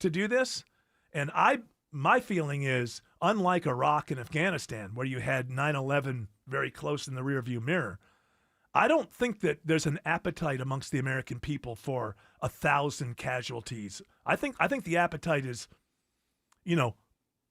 to do this. And my feeling is, unlike Iraq and Afghanistan, where you had 9/11 very close in the rearview mirror, I don't think that there's an appetite amongst the American people for 1,000 casualties. I think the appetite is,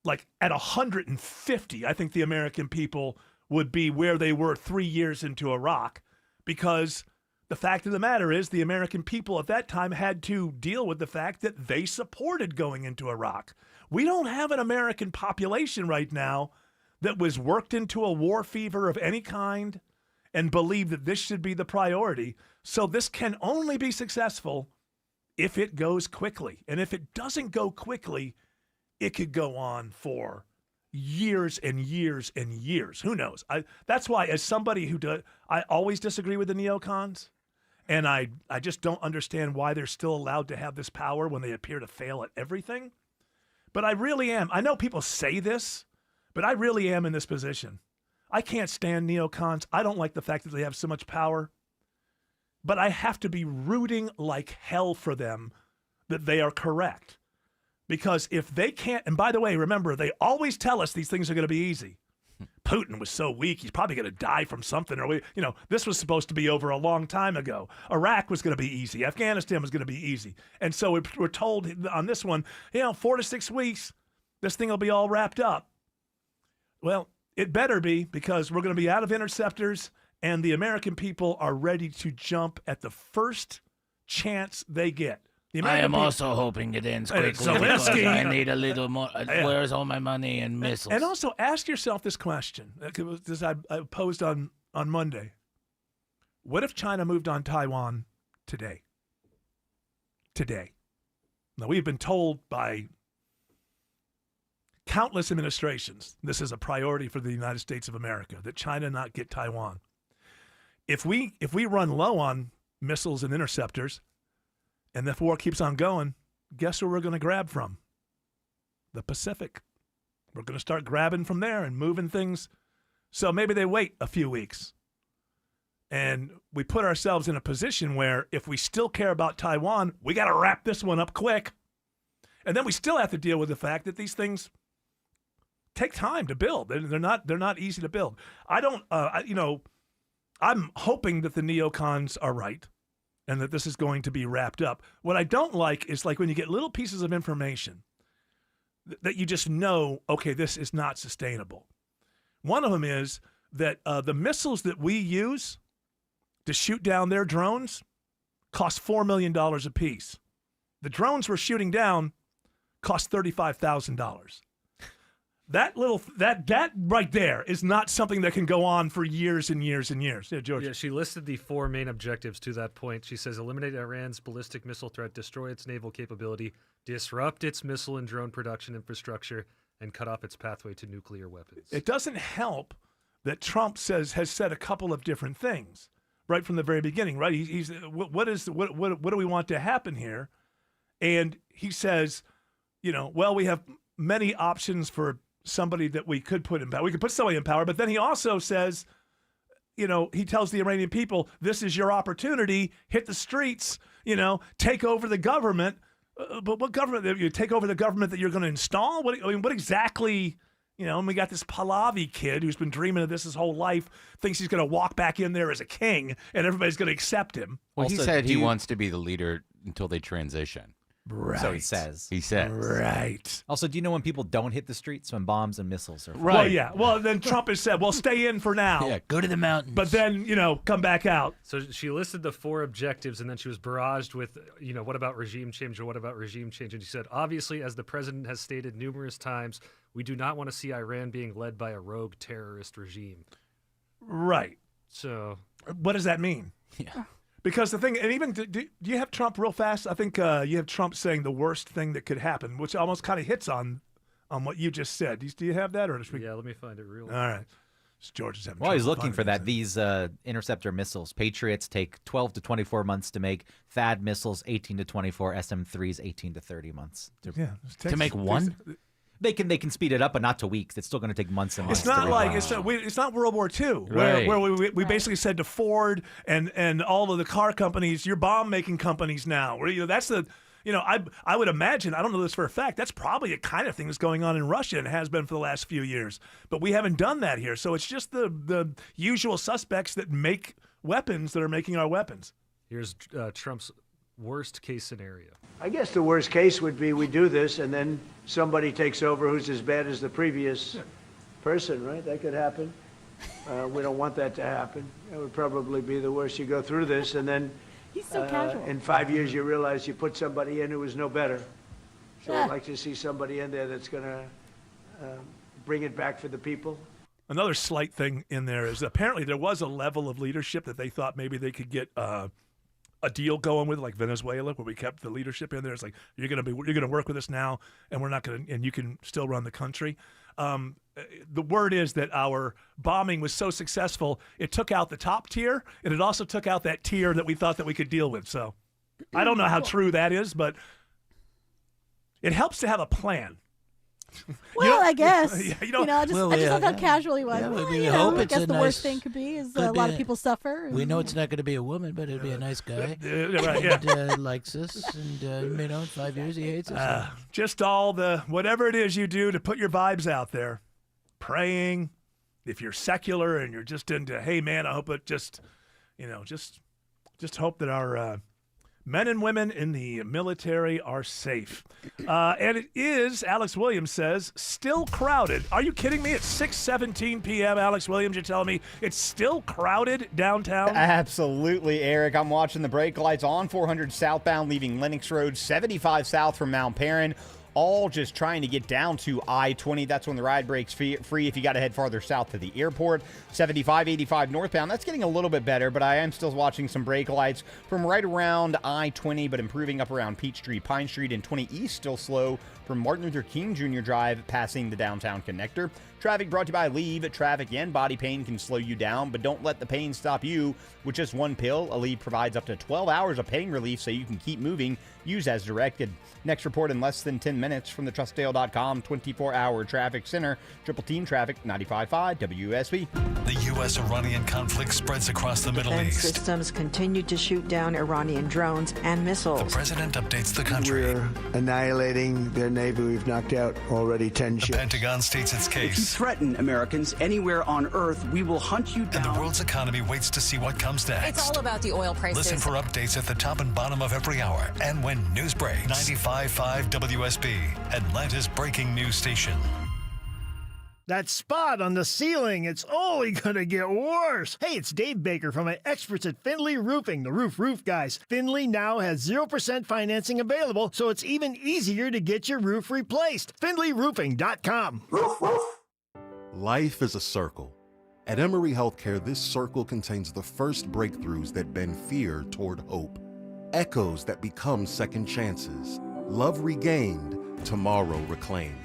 like at 150. I think the American people would be where they were 3 years into Iraq, because the fact of the matter is the American people at that time had to deal with the fact that they supported going into Iraq. We don't have an American population right now that was worked into a war fever of any kind and believed that this should be the priority. So this can only be successful if it goes quickly. And if it doesn't go quickly, it could go on for years and years and years. Who knows? That's why, as somebody I always disagree with the neocons, and I just don't understand why they're still allowed to have this power when they appear to fail at everything. But I really am. I know people say this, but I really am in this position. I can't stand neocons. I don't like the fact that they have so much power. But I have to be rooting like hell for them that they are correct. Because if they can't, and by the way, remember, they always tell us these things are going to be easy. Putin was so weak, he's probably going to die from something. Or this was supposed to be over a long time ago. Iraq was going to be easy. Afghanistan was going to be easy. And so we're told on this one, 4 to 6 weeks, this thing will be all wrapped up. Well, it better be, because we're going to be out of interceptors, and the American people are ready to jump at the first chance they get. I am also hoping it ends quickly because I need a little more. Where's all my money and missiles? And also ask yourself this question, this I posed on Monday. What if China moved on Taiwan today? Today. Now, we've been told by countless administrations this is a priority for the United States of America, that China not get Taiwan. If we run low on missiles and interceptors, and the war keeps on going, guess where we're going to grab from? The Pacific. We're going to start grabbing from there and moving things. So maybe they wait a few weeks. And we put ourselves in a position where if we still care about Taiwan, we got to wrap this one up quick. And then we still have to deal with the fact that these things take time to build. They're not easy to build. I'm hoping that the neocons are right, and that this is going to be wrapped up. What I don't like is like when you get little pieces of information that you just know, okay, this is not sustainable. One of them is that the missiles that we use to shoot down their drones cost $4 million a piece. The drones we're shooting down cost $35,000. That right there is not something that can go on for years and years and years. Yeah, George. Yeah, she listed the 4 main objectives to that point. She says eliminate Iran's ballistic missile threat, destroy its naval capability, disrupt its missile and drone production infrastructure, and cut off its pathway to nuclear weapons. It doesn't help that Trump has said a couple of different things right from the very beginning. Right? He's what do we want to happen here? And he says, well, we have many options for somebody that we could put in power. We could put somebody in power, but then he also says, he tells the Iranian people, this is your opportunity, hit the streets, take over the government. But what government? You take over the government that you're going to install? What exactly, and we got this Pahlavi kid who's been dreaming of this his whole life, thinks he's going to walk back in there as a king and everybody's going to accept him. Well, he said he wants to be the leader until they transition. Right. So he says. Right. Also, do you know when people don't hit the streets? When bombs and missiles are fired? Right. Well, yeah. Well, then Trump has said, well, stay in for now. Yeah, go to the mountains. But then, come back out. So she listed the 4 objectives, and then she was barraged with, what about regime change or what about regime change? And she said, obviously, as the president has stated numerous times, we do not want to see Iran being led by a rogue terrorist regime. Right. So what does that mean? Yeah. Because the thing, and even, do you have Trump real fast? I think you have Trump saying the worst thing that could happen, which almost kind of hits on what you just said. Do you have that? Or Yeah, let me find it real All right. George is having While he's trouble looking for that, these interceptor missiles, Patriots take 12 to 24 months to make. THAAD missiles, 18 to 24. SM-3s, 18 to 30 months. To make one? They can speed it up, but not to weeks. It's still going to take months and months. It's not like it's not World War II, where we basically said to Ford and all of the car companies, you're bomb making companies now. Where that's the. I would imagine, I don't know this for a fact, that's probably a kind of thing that's going on in Russia and has been for the last few years. But we haven't done that here. So it's just the usual suspects that make weapons that are making our weapons. Here's Trump's worst case scenario. I guess the worst case would be we do this and then somebody takes over who's as bad as the previous person, right? That could happen. We don't want that to happen. That would probably be the worst. You go through this and then He's so casual. in 5 years you realize you put somebody in who was no better. So I'd like to see somebody in there that's going to bring it back for the people. Another slight thing in there is apparently there was a level of leadership that they thought maybe they could get a deal going with, like Venezuela, where we kept the leadership in there. It's like you're going to work with us now, and we're not going to, and you can still run the country. The word is that our bombing was so successful, it took out the top tier, and it also took out that tier that we thought that we could deal with. So I don't know how true that is, but it helps to have a plan. Well, I guess. I just love how casual he was. Yeah, Well, we I hope it's guess a the nice- worst thing could be is a lot of people suffer. We know it's not going to be a woman, but it'll be a nice guy. Right, yeah. And, likes us, and in 5 years he hates us. Just all the whatever it is you do to put your vibes out there, praying. If you're secular and you're just into, hey man, I hope it just hope that our men and women in the military are safe. And it is, Alex Williams says, still crowded. Are you kidding me? It's 6:17 p.m., Alex Williams. You're telling me it's still crowded downtown? Absolutely, Eric. I'm watching the brake lights on 400 southbound leaving Lenox Road, 75 south from Mount Perrin. All just trying to get down to I-20. That's when the ride breaks free if you got to head farther south to the airport. 75, 85 northbound. That's getting a little bit better, but I am still watching some brake lights from right around I-20, but improving up around Peachtree, Pine Street, and 20 East still slow from Martin Luther King Jr. Drive passing the downtown connector. Traffic brought to you by Aleve. Traffic and body pain can slow you down, but don't let the pain stop you. With just one pill, Aleve provides up to 12 hours of pain relief so you can keep moving. Use as directed. Next report in less than 10 minutes from the TrustDale.com 24-hour traffic center. Triple Team Traffic, 95.5 WSB. The U.S.-Iranian conflict spreads across the Middle Defense East. systems continue to shoot down Iranian drones and missiles. The president updates the country. We're annihilating their navy. We've knocked out already 10 ships. The Pentagon states its If you case. threaten Americans anywhere on Earth, we will hunt you down. And the world's economy waits to see what comes next. It's all about the oil prices. Listen for updates at the top and bottom of every hour and when news breaks. 95.5 WSB, Atlanta's breaking news station. That spot on the ceiling, it's only gonna get worse. Hey, it's Dave Baker from my experts at Findlay Roofing, the roof guys. Findlay now has 0% financing available, so it's even easier to get your roof replaced. FindlayRoofing.com. Life is a circle. At Emory Healthcare, this circle contains the first breakthroughs that bend fear toward hope. Echoes that become second chances. Love regained, tomorrow reclaimed.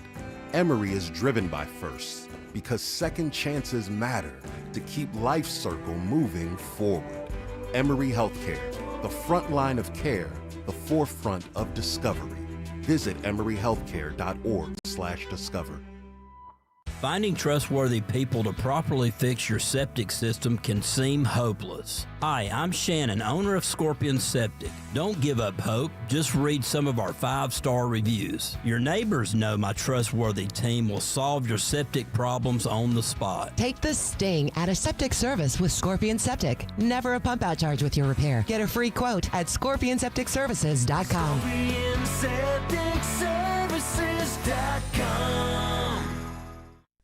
Emory is driven by firsts because second chances matter to keep Life's circle moving forward. Emory Healthcare, the front line of care, the forefront of discovery. Visit emoryhealthcare.org/discover. Finding trustworthy people to properly fix your septic system can seem hopeless. Hi, I'm Shannon, owner of Scorpion Septic. Don't give up hope. Just read some of our 5-star reviews. Your neighbors know my trustworthy team will solve your septic problems on the spot. Take the sting out of septic service with Scorpion Septic. Never a pump out charge with your repair. Get a free quote at scorpionsepticservices.com. ScorpionSepticServices.com.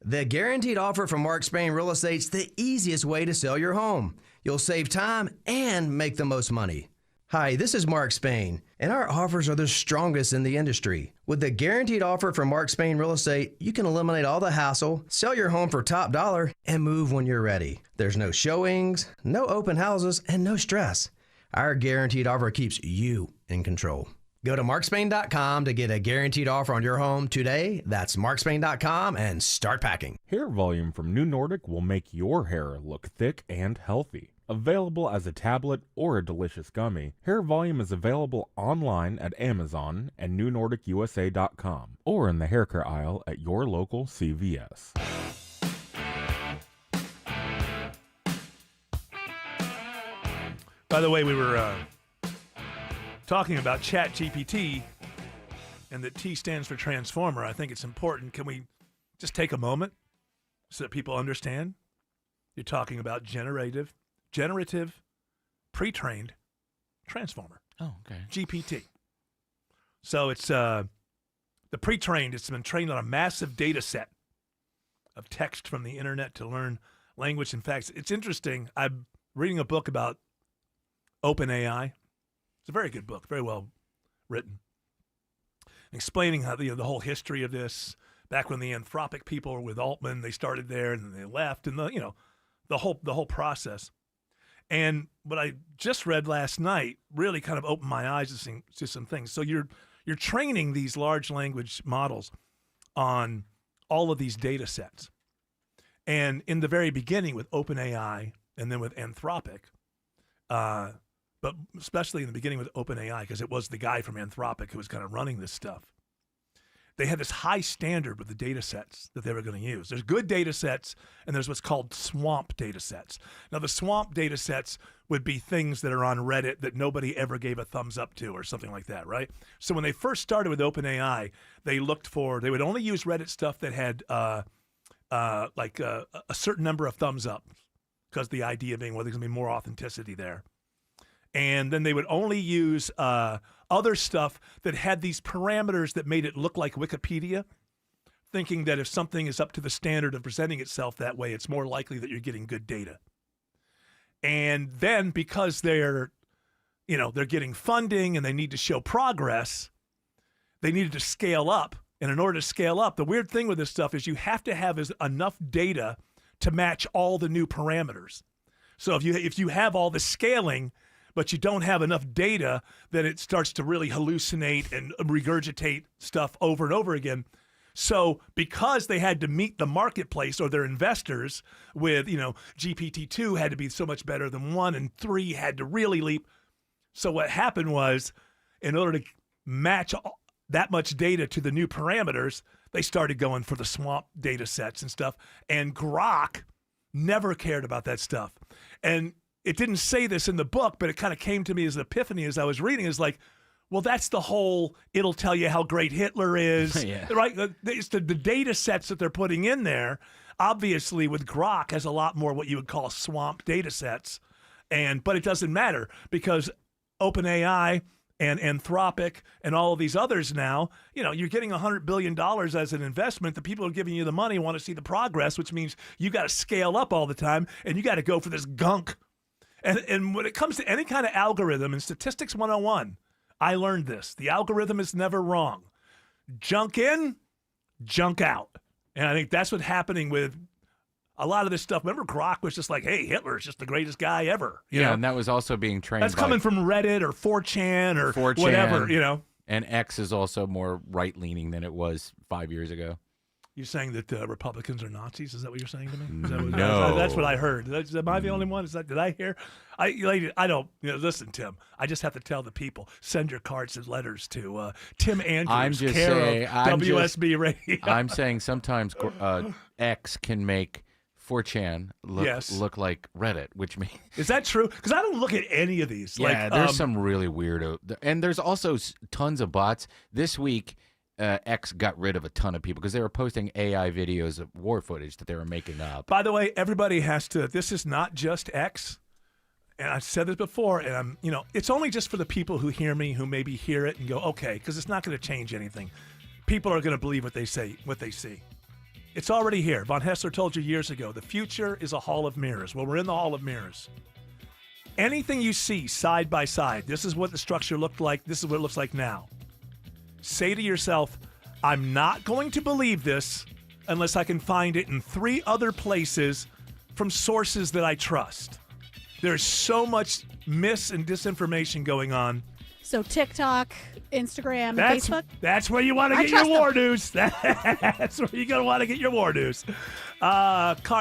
The guaranteed offer from Mark Spain Real Estate's the easiest way to sell your home. You'll save time and make the most money. Hi, this is Mark Spain, and our offers are the strongest in the industry. With the guaranteed offer from Mark Spain Real Estate, you can eliminate all the hassle, sell your home for top dollar, and move when you're ready. There's no showings, no open houses, and no stress. Our guaranteed offer keeps you in control. Go to markspain.com to get a guaranteed offer on your home today. That's markspain.com and start packing. Hair volume from New Nordic will make your hair look thick and healthy. Available as a tablet or a delicious gummy, Hair Volume is available online at Amazon and NewNordicUSA.com or in the hair care aisle at your local CVS. By the way, we were talking about ChatGPT and that T stands for Transformer. I think it's important. Can we just take a moment so that people understand? You're talking about generative, pre-trained transformer. Oh, okay. GPT. So it's the pre-trained. It's been trained on a massive data set of text from the internet to learn language and facts. It's interesting. I'm reading a book about OpenAI. It's a very good book, very well written, explaining how the whole history of this. Back when the Anthropic people were with Altman, they started there and then they left, and the whole process. And what I just read last night really kind of opened my eyes to some things. So you're training these large language models on all of these data sets. And in the very beginning with OpenAI and then with Anthropic, but especially in the beginning with OpenAI, because it was the guy from Anthropic who was kind of running this stuff, they had this high standard with the data sets that they were going to use. There's good data sets, and there's what's called swamp data sets. Now, the swamp data sets would be things that are on Reddit that nobody ever gave a thumbs up to or something like that, right? So when they first started with OpenAI, they would only use Reddit stuff that had a certain number of thumbs up, because the idea being, well, there's going to be more authenticity there. And then they would only use other stuff that had these parameters that made it look like Wikipedia, thinking that if something is up to the standard of presenting itself that way, it's more likely that you're getting good data. And then because they're getting funding and they need to show progress, they needed to scale up. And in order to scale up, the weird thing with this stuff is you have to have enough data to match all the new parameters. So if you have all the scaling, but you don't have enough data, then it starts to really hallucinate and regurgitate stuff over and over again. So because they had to meet the marketplace or their investors with, GPT-2 had to be so much better than 1, and 3 had to really leap. So what happened was, in order to match that much data to the new parameters, they started going for the swamp data sets and stuff. And Grok never cared about that stuff. And it didn't say this in the book, but it kind of came to me as an epiphany as I was reading. It's like, well, that's the whole, it'll tell you how great Hitler is, Yeah. right? It's the data sets that they're putting in there. Obviously, with Grok, has a lot more what you would call swamp data sets. But it doesn't matter, because OpenAI and Anthropic and all of these others now, you're getting $100 billion as an investment. The people who are giving you the money want to see the progress, which means you got to scale up all the time, and you got to go for this gunk. And when it comes to any kind of algorithm in Statistics 101, I learned this. The algorithm is never wrong. Junk in, junk out. And I think that's what's happening with a lot of this stuff. Remember, Grok was just like, hey, Hitler's just the greatest guy ever. You know? And that was also being trained That's coming from Reddit or 4chan or 4chan, whatever, And X is also more right-leaning than it was 5 years ago. You're saying that Republicans are Nazis? Is that what you're saying to me? No. That's what I heard. Am I the only one? Did I hear? I don't. Listen, Tim. I just have to tell the people. Send your cards and letters to Tim Andrews, care of WSB Radio. I'm saying sometimes X can make 4chan look like Reddit, which means... Is that true? Because I don't look at any of these. Yeah, there's some really weirdo... And there's also tons of bots. This week... X got rid of a ton of people because they were posting AI videos of war footage that they were making up. By the way, everybody has to. This is not just X, and I've said this before. And it's only just for the people who hear me, who maybe hear it and go, okay, because it's not going to change anything. People are going to believe what they say, what they see. It's already here. Von Hessler told you years ago, the future is a hall of mirrors. Well, we're in the hall of mirrors. Anything you see side by side, this is what the structure looked like. This is what it looks like now. Say to yourself, I'm not going to believe this unless I can find it in 3 other places from sources that I trust. There's so much mis and disinformation going on. So TikTok, Instagram, and Facebook? That's where you want to get your war news. That's where you're going to want to get your war news.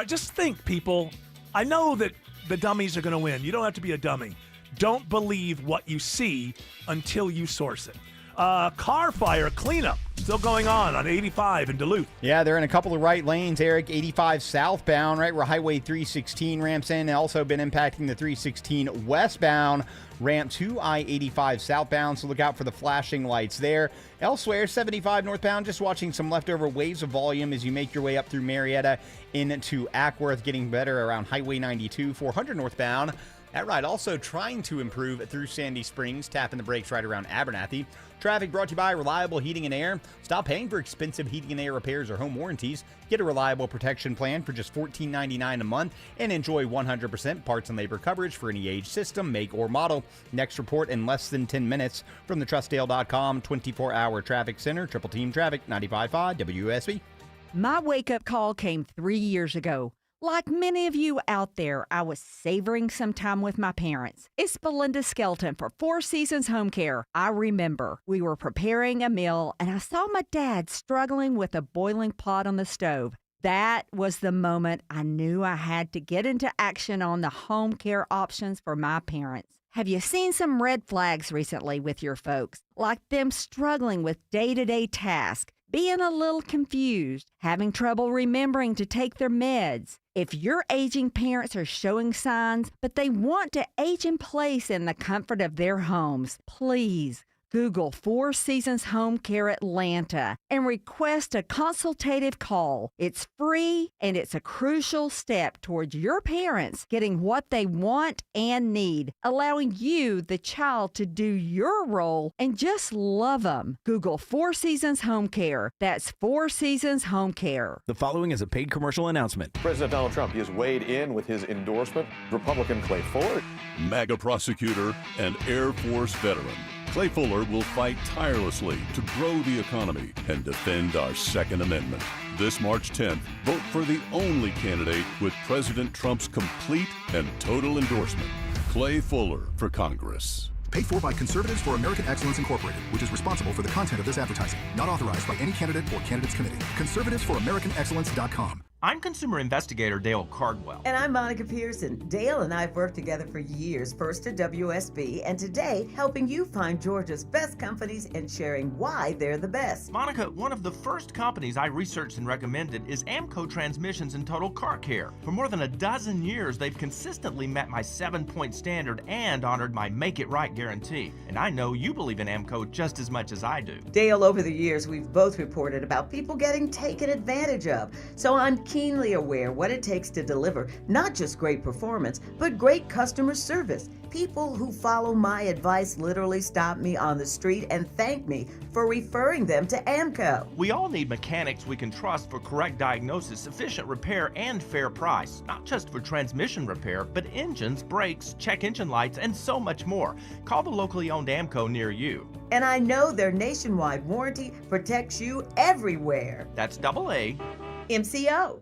Just think, people. I know that the dummies are going to win. You don't have to be a dummy. Don't believe what you see until you source it. Car fire cleanup still going on 85 in Duluth. Yeah, they're in a couple of right lanes, Eric. 85 southbound, right where Highway 316 ramps in. Also been impacting the 316 westbound ramp to I-85 southbound, so look out for the flashing lights there. Elsewhere, 75 northbound, just watching some leftover waves of volume as you make your way up through Marietta into Ackworth, getting better around Highway 92. 400 northbound. That ride also trying to improve through Sandy Springs, tapping the brakes right around Abernathy. Traffic brought to you by Reliable Heating and Air. Stop paying for expensive heating and air repairs or home warranties. Get a reliable protection plan for just $14.99 a month and enjoy 100% parts and labor coverage for any age, system, make, or model. Next report in less than 10 minutes from the TrustDale.com 24-hour traffic center. Triple Team Traffic, 95.5 WSB. My wake-up call came 3 years ago. Like many of you out there, I was savoring some time with my parents. It's Belinda Skelton for Four Seasons Home Care. I remember we were preparing a meal and I saw my dad struggling with a boiling pot on the stove. That was the moment I knew I had to get into action on the home care options for my parents. Have you seen some red flags recently with your folks? Like them struggling with day-to-day tasks, being a little confused, having trouble remembering to take their meds. If your aging parents are showing signs, but they want to age in place in the comfort of their homes, please Google Four Seasons Home Care Atlanta and request a consultative call. It's free and it's a crucial step towards your parents getting what they want and need, allowing you, the child, to do your role and just love them. Google Four Seasons Home Care. That's Four Seasons Home Care. The following is a paid commercial announcement. President Donald Trump has weighed in with his endorsement. Republican Clay Fuller, MAGA prosecutor and Air Force veteran. Clay Fuller will fight tirelessly to grow the economy and defend our Second Amendment. This March 10th, vote for the only candidate with President Trump's complete and total endorsement, Clay Fuller for Congress. Paid for by Conservatives for American Excellence Incorporated, which is responsible for the content of this advertising. Not authorized by any candidate or candidates committee. ConservativeSforAmericanExcellence.com. I'm consumer investigator Dale Cardwell. And I'm Monica Pearson. Dale and I have worked together for years, first at WSB, and today helping you find Georgia's best companies and sharing why they're the best. Monica, one of the first companies I researched and recommended is AMCO Transmissions and Total Car Care. For more than a dozen years, they've consistently met my 7-point standard and honored my Make It Right guarantee. And I know you believe in AMCO just as much as I do. Dale, over the years, we've both reported about people getting taken advantage of. So I'm keenly aware what it takes to deliver not just great performance, but great customer service. People who follow my advice literally stop me on the street and thank me for referring them to AMCO. We all need mechanics we can trust for correct diagnosis, efficient repair, and fair price. Not just for transmission repair, but engines, brakes, check engine lights, and so much more. Call the locally owned AMCO near you. And I know their nationwide warranty protects you everywhere. That's AA. MCO.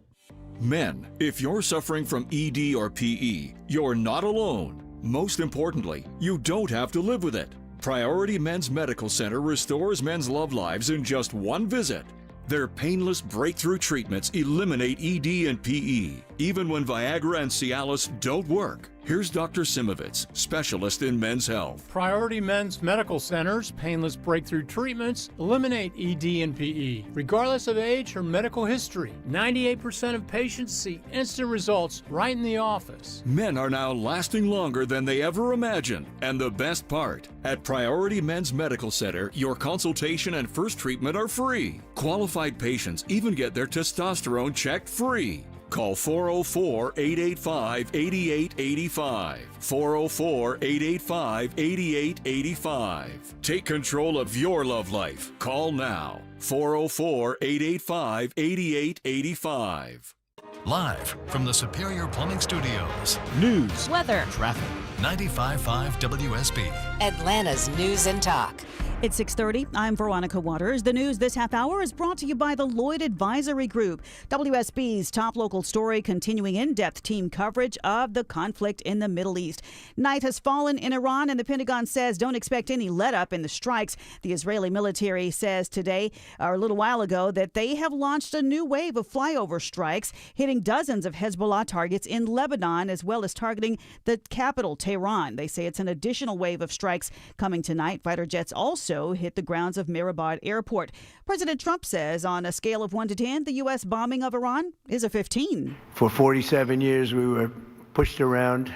Men, if you're suffering from ED or PE, you're not alone. Most importantly, you don't have to live with it. Priority Men's Medical Center restores men's love lives in just one visit. Their painless breakthrough treatments eliminate ED and PE, even when Viagra and Cialis don't work. Here's Dr. Simovitz, specialist in men's health. Priority Men's Medical Center's painless breakthrough treatments eliminate ED and PE, regardless of age or medical history. 98% of patients see instant results right in the office. Men are now lasting longer than they ever imagined. And the best part, at Priority Men's Medical Center, your consultation and first treatment are free. Qualified patients even get their testosterone checked free. Call 404-885-8885. 404-885-8885. Take control of your love life. Call now. 404-885-8885. Live from the Superior Plumbing Studios. News, weather, traffic. 95.5 WSB. Atlanta's News and Talk. It's 6:30. I'm Veronica Waters. The news this half hour is brought to you by the Lloyd Advisory Group. WSB's top local story, continuing in-depth team coverage of the conflict in the Middle East. Night has fallen in Iran, and the Pentagon says don't expect any let-up in the strikes. The Israeli military says today, or a little while ago, that they have launched a new wave of flyover strikes, hitting dozens of Hezbollah targets in Lebanon, as well as targeting the capital, Tehran. They say it's an additional wave of strikes coming tonight. Fighter jets also hit the grounds of Mirabad Airport. President Trump says on a scale of 1 to 10, the U.S. bombing of Iran is a 15. For 47 years, we were pushed around,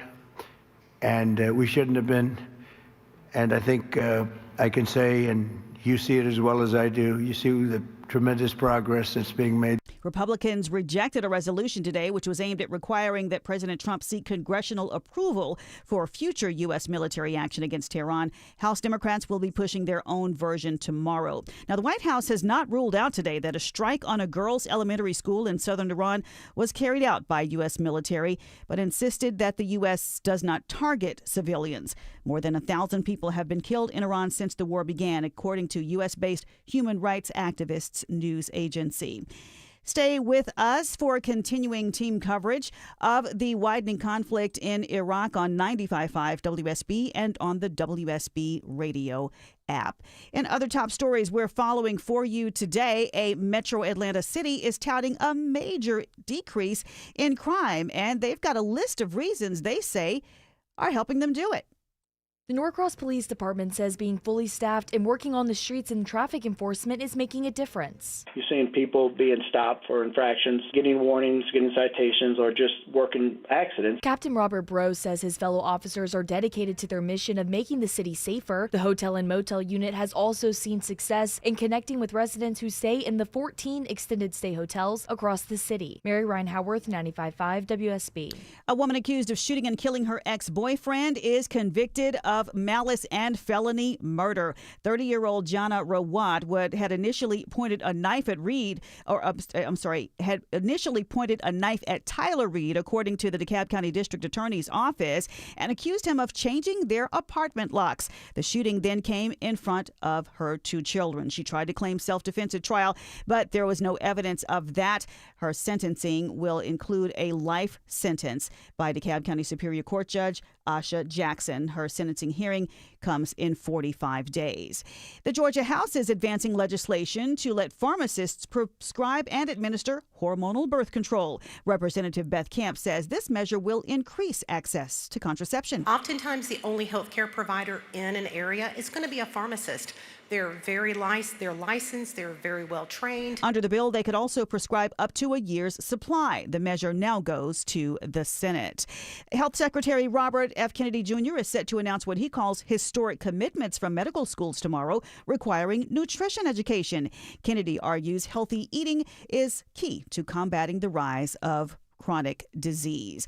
and we shouldn't have been. And I think I can say, and you see it as well as I do, you see the tremendous progress that's being made. Republicans rejected a resolution today which was aimed at requiring that President Trump seek congressional approval for future U.S. military action against Tehran. House Democrats will be pushing their own version tomorrow. Now, the White House has not ruled out today that a strike on a girls' elementary school in southern Iran was carried out by U.S. military, but insisted that the U.S. does not target civilians. More than 1,000 people have been killed in Iran since the war began, according to U.S.-based human rights activists news agency. Stay with us for continuing team coverage of the widening conflict in Iraq on 95.5 WSB and on the WSB radio app. In other top stories we're following for you today, a Metro Atlanta city is touting a major decrease in crime, and they've got a list of reasons they say are helping them do it. The Norcross Police Department says being fully staffed and working on the streets and traffic enforcement is making a difference. You're seeing people being stopped for infractions, getting warnings, getting citations, or just working accidents. Captain Robert Bro says his fellow officers are dedicated to their mission of making the city safer. The hotel and motel unit has also seen success in connecting with residents who stay in the 14 extended stay hotels across the city. Mary Ryan Howarth, 95.5 WSB. A woman accused of shooting and killing her ex-boyfriend is convicted of malice and felony murder. 30-year-old Jana Rawat had initially pointed a knife at had initially pointed a knife at Tyler Reed, according to the DeKalb County District Attorney's Office, and accused him of changing their apartment locks. The shooting then came in front of her 2 children. She tried to claim self-defense at trial, but there was no evidence of that. Her sentencing will include a life sentence by DeKalb County Superior Court Judge Asha Jackson. Her sentencing hearing comes in 45 days. The Georgia House is advancing legislation to let pharmacists prescribe and administer hormonal birth control. Representative Beth Camp says this measure will increase access to contraception. Oftentimes, the only healthcare provider in an area is going to be a pharmacist. They're licensed, they're very well trained. Under the bill, they could also prescribe up to a year's supply. The measure now goes to the Senate. Health Secretary Robert F. Kennedy Jr. is set to announce what he calls historic commitments from medical schools tomorrow, requiring nutrition education. Kennedy argues healthy eating is key to combating the rise of chronic disease.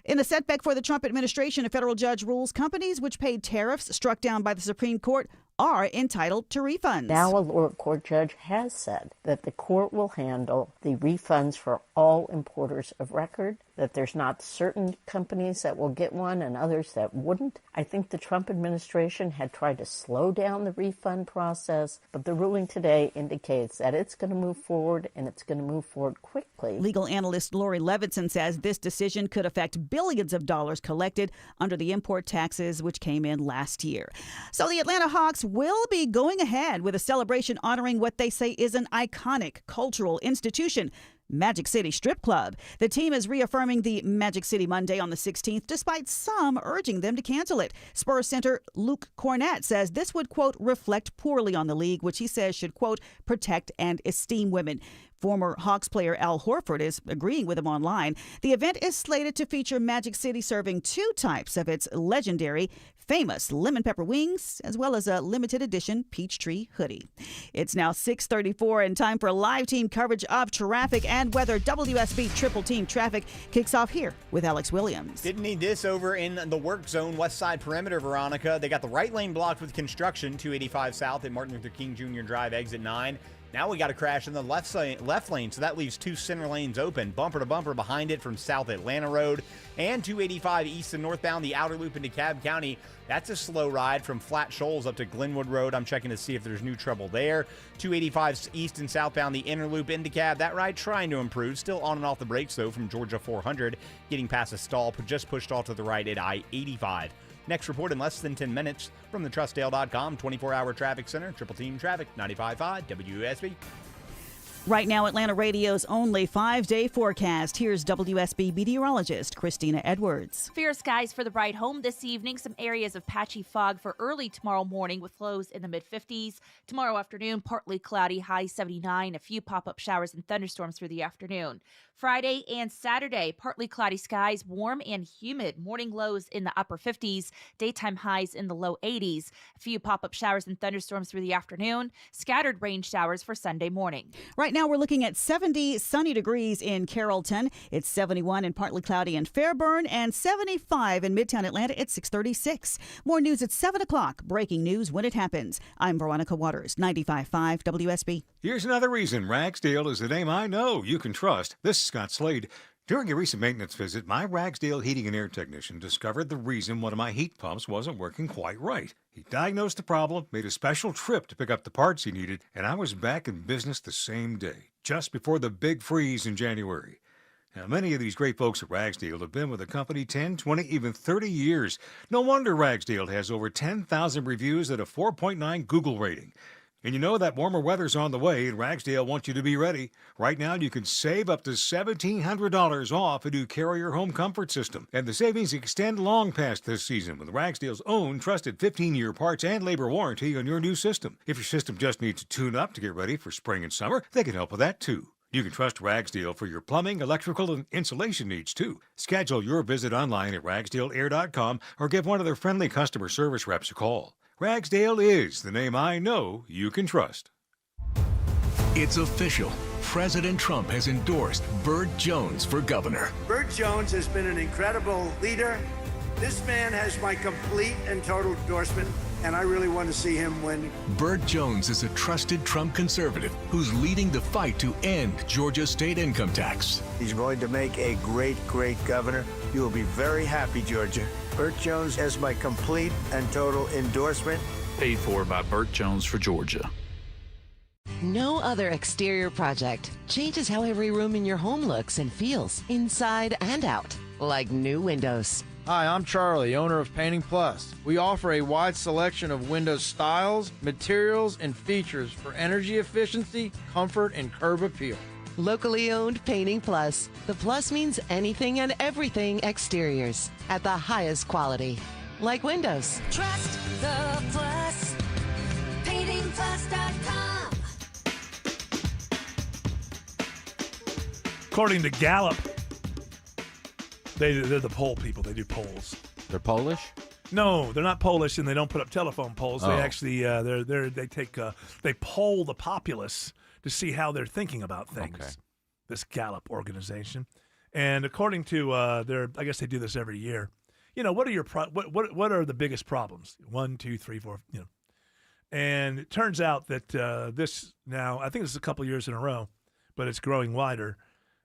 In a setback for the Trump administration, a federal judge rules companies which paid tariffs struck down by the Supreme Court are entitled to refunds. Now a lower court judge has said that the court will handle the refunds for all importers of record, that there's not certain companies that will get one and others that wouldn't. I think the Trump administration had tried to slow down the refund process, but the ruling today indicates that it's going to move forward, and it's going to move forward quickly. Legal analyst Lori Levinson says this decision could affect billions of dollars collected under the import taxes which came in last year. So the Atlanta Hawks will be going ahead with a celebration honoring what they say is an iconic cultural institution, Magic City Strip Club. The team is reaffirming the Magic City Monday on the 16th, despite some urging them to cancel it. Spurs center Luke Cornett says this would, quote, reflect poorly on the league, which he says should, quote, protect and esteem women. Former Hawks player Al Horford is agreeing with him online. The event is slated to feature Magic City serving 2 types of its legendary, famous lemon pepper wings, as well as a limited edition Peachtree hoodie. It's now 6:34 and time for live team coverage of traffic and weather. WSB Triple Team Traffic kicks off here with Alex Williams. Didn't need this over in the work zone, west side perimeter, Veronica. They got the right lane blocked with construction, 285 south at Martin Luther King Jr. Drive, exit 9. Now we got a crash in the left lane, so that leaves 2 center lanes open, bumper to bumper behind it from South Atlanta Road and 285 east and northbound, the outer loop into Cobb County. That's a slow ride from Flat Shoals up to Glenwood Road. I'm checking to see if there's new trouble there. 285 east and southbound, the inner loop into Cobb. That ride trying to improve. Still on and off the brakes, though, from Georgia 400, getting past a stall, just pushed off to the right at I-85. Next report in less than 10 minutes from the TrustDale.com 24-hour traffic center. Triple Team Traffic, 95.5 WSB. Right now, Atlanta Radio's only 5-day forecast. Here's WSB meteorologist Christina Edwards. Fair skies for the ride home this evening. Some areas of patchy fog for early tomorrow morning with lows in the mid-50s. Tomorrow afternoon, partly cloudy, high 79. A few pop-up showers and thunderstorms through the afternoon. Friday and Saturday, partly cloudy skies, warm and humid. Morning lows in the upper 50s, daytime highs in the low 80s. A few pop-up showers and thunderstorms through the afternoon. Scattered rain showers for Sunday morning. Right now, we're looking at 70 sunny degrees in Carrollton. It's 71 and partly cloudy in Fairburn and 75 in Midtown Atlanta at 6:36. More news at 7 o'clock. Breaking news when it happens. I'm Veronica Waters, 95.5 WSB. Here's another reason Ragsdale is the name I know you can trust. This is Scott Slade. During a recent maintenance visit, my Ragsdale heating and air technician discovered the reason one of my heat pumps wasn't working quite right. He diagnosed the problem, made a special trip to pick up the parts he needed, and I was back in business the same day, just before the big freeze in January. Now, many of these great folks at Ragsdale have been with the company 10, 20, even 30 years. No wonder Ragsdale has over 10,000 reviews and a 4.9 Google rating. And you know that warmer weather's on the way, and Ragsdale wants you to be ready. Right now, you can save up to $1,700 off a new Carrier home comfort system. And the savings extend long past this season with Ragsdale's own trusted 15-year parts and labor warranty on your new system. If your system just needs to tune up to get ready for spring and summer, they can help with that, too. You can trust Ragsdale for your plumbing, electrical, and insulation needs, too. Schedule your visit online at ragsdaleair.com or give one of their friendly customer service reps a call. Ragsdale is the name I know you can trust. It's official. President Trump has endorsed Burt Jones for governor. Burt Jones has been an incredible leader. This man has my complete and total endorsement, and I really want to see him win. Burt Jones is a trusted Trump conservative who's leading the fight to end Georgia's state income tax. He's going to make a great, great governor. You will be very happy, Georgia. Burt Jones has my complete and total endorsement. Paid for by Burt Jones for Georgia. No other exterior project changes how every room in your home looks and feels, inside and out, like new windows. Hi, I'm Charlie, owner of Painting Plus. We offer a wide selection of window styles, materials, and features for energy efficiency, comfort, and curb appeal. Locally owned Painting Plus. The plus means anything and everything exteriors at the highest quality, like windows. Trust the Plus. PaintingPlus.com. According to Gallup, they're the poll people. They do polls. They're Polish? No, they're not Polish, and they don't put up telephone polls. Oh. They actually they poll the populace to see how they're thinking about things. Okay. This Gallup organization, and according to I guess they do this every year. You know, what are your what are the biggest problems? 1, 2, 3, 4. You know, and it turns out that this now I think this is a couple years in a row, but it's growing wider.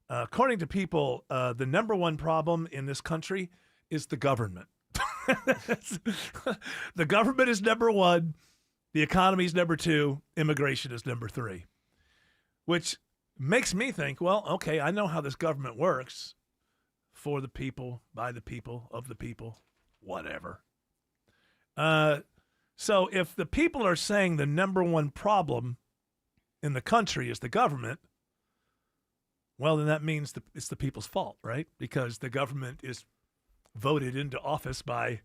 According to people, the number one problem in this country is the government. The government is number one. The economy is number two. Immigration is number three. Which makes me think, well, okay, I know how this government works. For the people, by the people, of the people, whatever. So if the people are saying the number one problem in the country is the government, well, then that means it's the people's fault, right? Because the government is voted into office by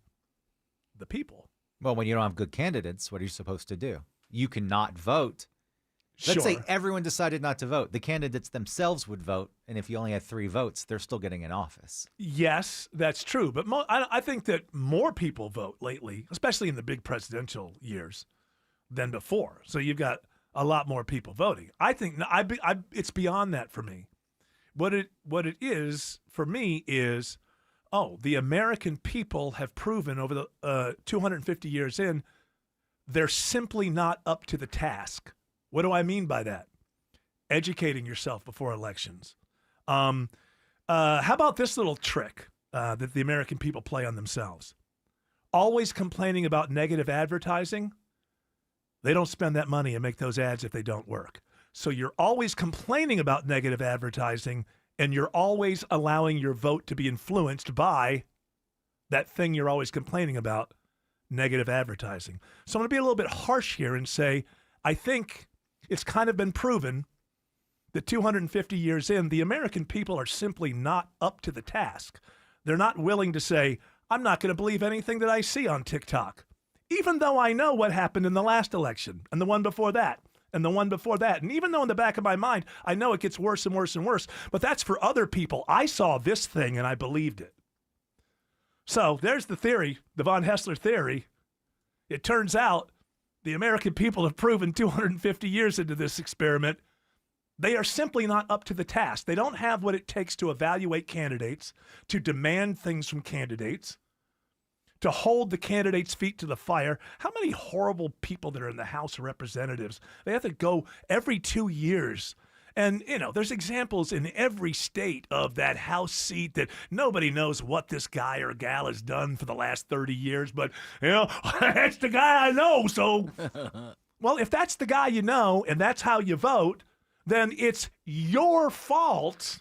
the people. Well, when you don't have good candidates, what are you supposed to do? You cannot vote. Sure. Let's say everyone decided not to vote. The candidates themselves would vote, and if you only had 3 votes, they're still getting in office. Yes, that's true. But I think that more people vote lately, especially in the big presidential years, than before. So you've got a lot more people voting. I think it's beyond that for me. What it is for me is, the American people have proven over the 250 years in, they're simply not up to the task. What do I mean by that? educating yourself before elections. How about this little trick that the American people play on themselves? Always complaining about negative advertising. They don't spend that money and make those ads if they don't work. So you're always complaining about negative advertising, and you're always allowing your vote to be influenced by that thing you're always complaining about, negative advertising. So I'm going to be a little bit harsh here and say, I think it's kind of been proven that 250 years in, the American people are simply not up to the task. They're not willing to say, I'm not going to believe anything that I see on TikTok, even though I know what happened in the last election and the one before that and the one before that. And even though in the back of my mind, I know it gets worse and worse and worse, but that's for other people. I saw this thing and I believed it. So there's the theory, the von Hessler theory. It turns out the American people have proven 250 years into this experiment, they are simply not up to the task. They don't have what it takes to evaluate candidates, to demand things from candidates, to hold the candidates' feet to the fire. How many horrible people that are in the House of Representatives? They have to go every 2 years. And, you know, there's examples in every state of that House seat that nobody knows what this guy or gal has done for the last 30 years. But, you know, that's the guy I know. So, well, if that's the guy you know and that's how you vote, then it's your fault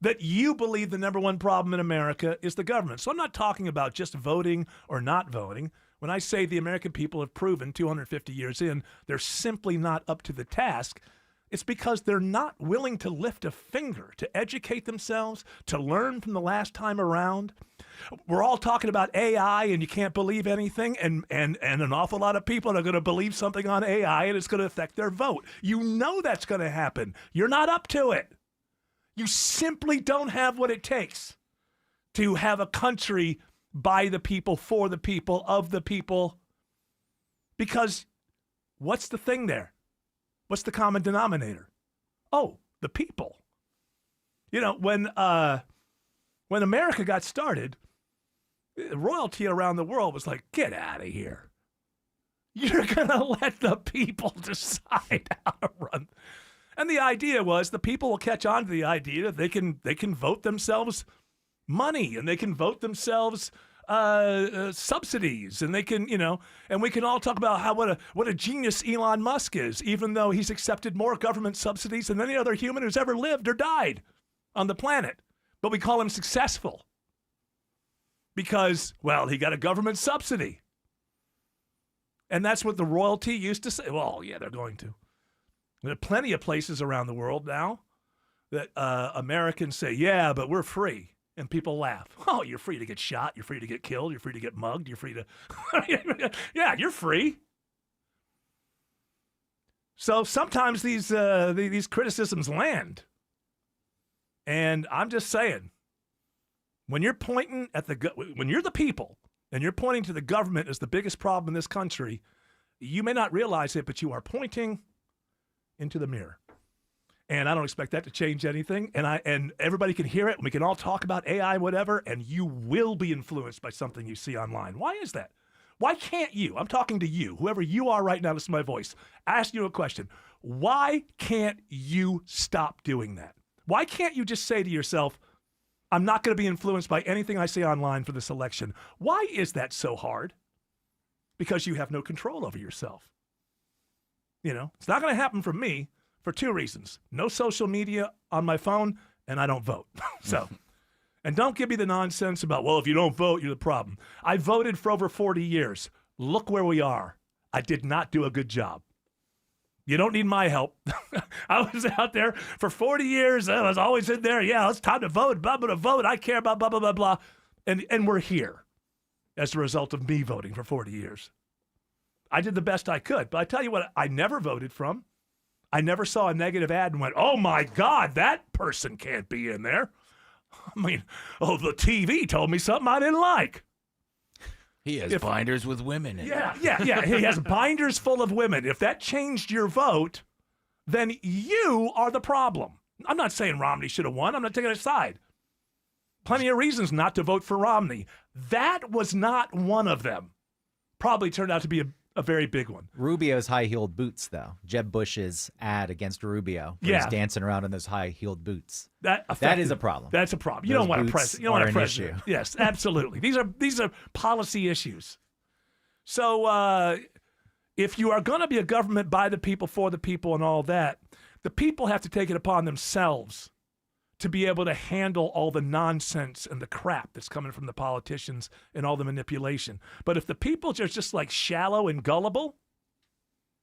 that you believe the number one problem in America is the government. So I'm not talking about just voting or not voting. When I say the American people have proven 250 years in, they're simply not up to the task, it's because they're not willing to lift a finger to educate themselves, to learn from the last time around. We're all talking about AI and you can't believe anything, and an awful lot of people are going to believe something on AI and it's going to affect their vote. You know that's going to happen. You're not up to it. You simply don't have what it takes to have a country by the people, for the people, of the people. Because what's the thing there? What's the common denominator? Oh, the people. You know, when America got started, royalty around the world was like, get out of here. You're going to let the people decide how to run. And the idea was the people will catch on to the idea that they can vote themselves money and they can vote themselves subsidies, and they can, you know, and we can all talk about what a genius Elon Musk is, even though he's accepted more government subsidies than any other human who's ever lived or died on the planet. But we call him successful because, well, he got a government subsidy. And that's what the royalty used to say. Well, yeah, they're going to. There are plenty of places around the world now that Americans say, yeah, but we're free. And people laugh. Oh, you're free to get shot. You're free to get killed. You're free to get mugged. You're free to... Yeah, you're free. So sometimes these criticisms land. And I'm just saying, when you're pointing at when you're the people and you're pointing to the government as the biggest problem in this country, you may not realize it, but you are pointing into the mirror. And I don't expect that to change anything. And everybody can hear it. And we can all talk about AI and whatever, and you will be influenced by something you see online. Why is that? Why can't you? I'm talking to you, whoever you are right now, listen to my voice. Ask you a question. Why can't you stop doing that? Why can't you just say to yourself, I'm not going to be influenced by anything I see online for this election? Why is that so hard? Because you have no control over yourself. You know, it's not going to happen for me. For two reasons. No social media on my phone, and I don't vote. So, and don't give me the nonsense about, well, if you don't vote, you're the problem. I voted for over 40 years. Look where we are. I did not do a good job. You don't need my help. I was out there for 40 years. I was always in there. Yeah, it's time to vote. Blah, blah, blah, vote. I care about blah, blah, blah, blah. And we're here as a result of me voting for 40 years. I did the best I could. But I tell you what, I never voted from. I never saw a negative ad and went, oh, my God, that person can't be in there. I mean, oh, the TV told me something I didn't like. He has binders with women in it. Yeah. He has binders full of women. If that changed your vote, then you are the problem. I'm not saying Romney should have won. I'm not taking a side. Plenty of reasons not to vote for Romney. That was not one of them. Probably turned out to be a very big one. Rubio's high-heeled boots, though. Jeb Bush's ad against Rubio. Where he's dancing around in those high-heeled boots. That is a problem. That's a problem. You don't want a president. You don't want a president. Issue. Yes, absolutely. These are policy issues. So if you are going to be a government by the people, for the people, and all that, the people have to take it upon themselves to be able to handle all the nonsense and the crap that's coming from the politicians and all the manipulation. But if the people are just like shallow and gullible,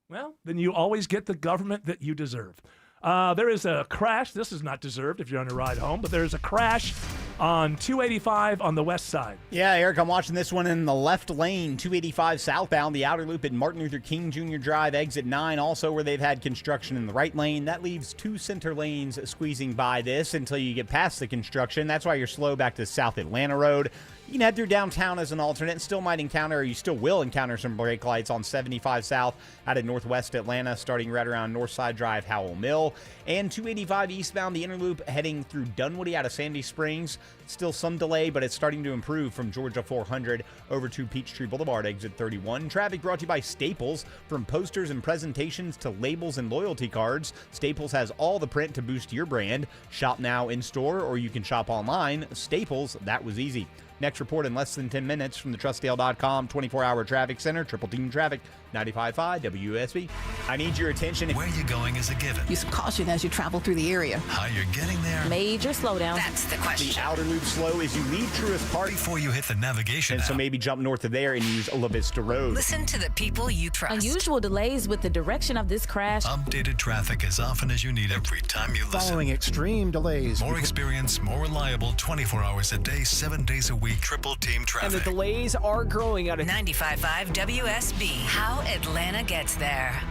well, then you always get the government that you deserve. There is a crash. This is not deserved if you're on a ride home, but there is a crash on 285 on the west side. Yeah, Eric, I'm watching this one in the left lane, 285 southbound, the outer loop at Martin Luther King Jr. Drive, exit 9, also where they've had construction in the right lane. That leaves 2 center lanes squeezing by this until you get past the construction. That's why you're slow back to South Atlanta Road. You can head through downtown as an alternate and still might encounter, or you still will encounter some brake lights on 75 South out of Northwest Atlanta, starting right around Northside Drive, Howell Mill. And 285 eastbound, the inner loop heading through Dunwoody out of Sandy Springs. Still some delay, but it's starting to improve from Georgia 400 over to Peachtree Boulevard, exit 31. Traffic brought to you by Staples. From posters and presentations to labels and loyalty cards, Staples has all the print to boost your brand. Shop now in store, or you can shop online. Staples, that was easy. Next report in less than 10 minutes from the TrustDale.com 24-hour traffic center. Triple team traffic, 95.5 WSB. I need your attention. Where you're going is a given. Use caution as you travel through the area. How you're getting there. Major slowdown. That's the question. The outer loop slow as you leave Truist Park. Before you hit the navigation And so maybe jump north of there and use La Vista Road. Listen to the people you trust. Unusual delays with the direction of this crash. Updated traffic as often as you need every time you listen. Following extreme delays. More experience, more reliable, 24 hours a day, 7 days a week, triple team traffic. And the delays are growing out of 95.5 WSB. How Atlanta gets there.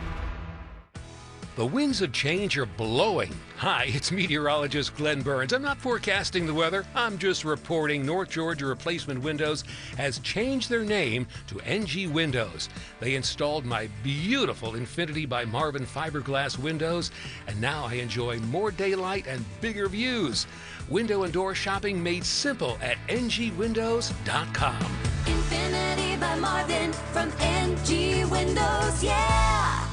The winds of change are blowing. Hi, it's meteorologist Glenn Burns. I'm not forecasting the weather. I'm just reporting North Georgia Replacement Windows has changed their name to NG Windows. They installed my beautiful Infinity by Marvin fiberglass windows, and now I enjoy more daylight and bigger views. Window and door shopping made simple at ngwindows.com. Infinity by Marvin from NG Windows, yeah!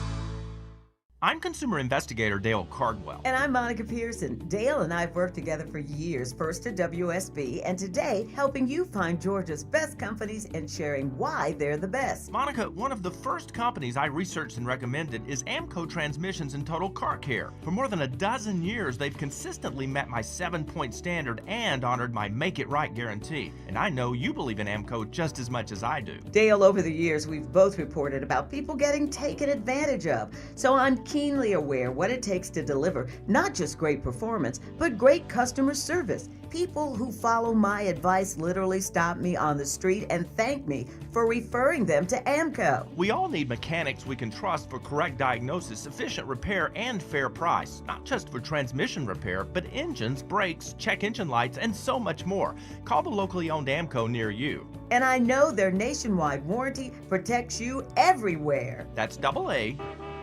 I'm consumer investigator Dale Cardwell. And I'm Monica Pearson. Dale and I have worked together for years, first at WSB, and today helping you find Georgia's best companies and sharing why they're the best. Monica, one of the first companies I researched and recommended is AMCO Transmissions and Total Car Care. For more than a dozen years, they've consistently met my 7-point standard and honored my Make It Right guarantee. And I know you believe in AMCO just as much as I do. Dale, over the years, we've both reported about people getting taken advantage of. So I'm keenly aware what it takes to deliver not just great performance, but great customer service. People who follow my advice literally stop me on the street and thank me for referring them to AMCO. We all need mechanics we can trust for correct diagnosis, efficient repair, and fair price. Not just for transmission repair, but engines, brakes, check engine lights, and so much more. Call the locally owned AMCO near you. And I know their nationwide warranty protects you everywhere. That's AA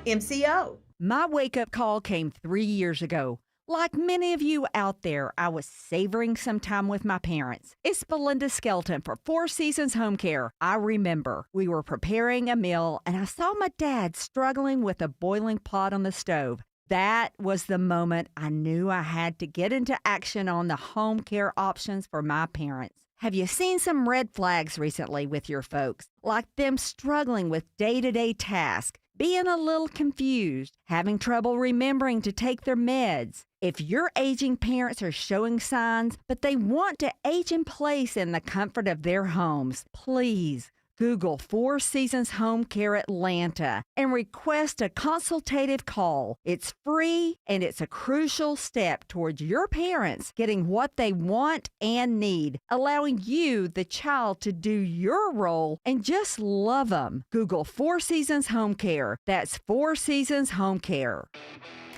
MCO. My wake-up call came 3 years ago. Like many of you out there, I was savoring some time with my parents. It's Belinda Skelton for Four Seasons Home Care. I remember we were preparing a meal, and I saw my dad struggling with a boiling pot on the stove. That was the moment I knew I had to get into action on the home care options for my parents. Have you seen some red flags recently with your folks? Like them struggling with day-to-day tasks, being a little confused, having trouble remembering to take their meds. If your aging parents are showing signs, but they want to age in place in the comfort of their homes, please Google Four Seasons Home Care Atlanta and request a consultative call. It's free and it's a crucial step towards your parents getting what they want and need, allowing you, the child, to do your role and just love them. Google Four Seasons Home Care. That's Four Seasons Home Care.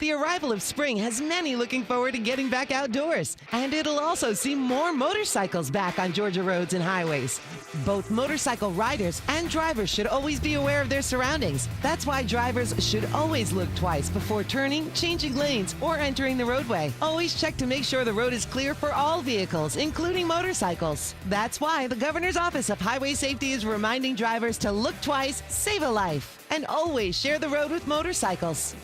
The arrival of spring has many looking forward to getting back outdoors. And it'll also see more motorcycles back on Georgia roads and highways. Both motorcycle riders and drivers should always be aware of their surroundings. That's why drivers should always look twice before turning, changing lanes, or entering the roadway. Always check to make sure the road is clear for all vehicles, including motorcycles. That's why the Governor's Office of Highway Safety is reminding drivers to look twice, save a life, and always share the road with motorcycles.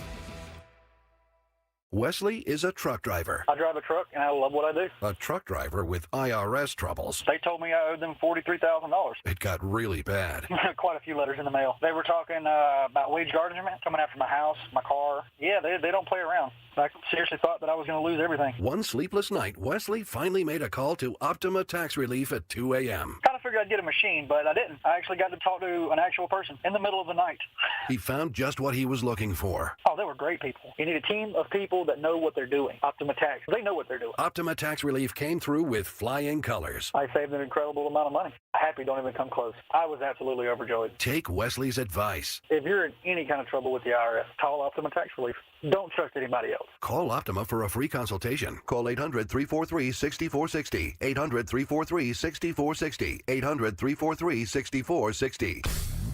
Wesley is a truck driver. I drive a truck, and I love what I do. A truck driver with IRS troubles. They told me I owed them $43,000. It got really bad. Quite a few letters in the mail. They were talking about wage garnishment, coming after my house, my car. Yeah, they don't play around. I seriously thought that I was going to lose everything. One sleepless night, Wesley finally made a call to Optima Tax Relief at 2 a.m. Kind of figured I'd get a machine, but I didn't. I actually got to talk to an actual person in the middle of the night. He found just what he was looking for. Oh, they were great people. You need a team of people that know what they're doing. Optima Tax, they know what they're doing. Optima Tax Relief came through with flying colors. I saved an incredible amount of money. Happy don't even come close. I was absolutely overjoyed. Take Wesley's advice. If you're in any kind of trouble with the IRS, call Optima Tax Relief. Don't trust anybody else. Call Optima for a free consultation. Call 800-343-6460. 800-343-6460. 800-343-6460.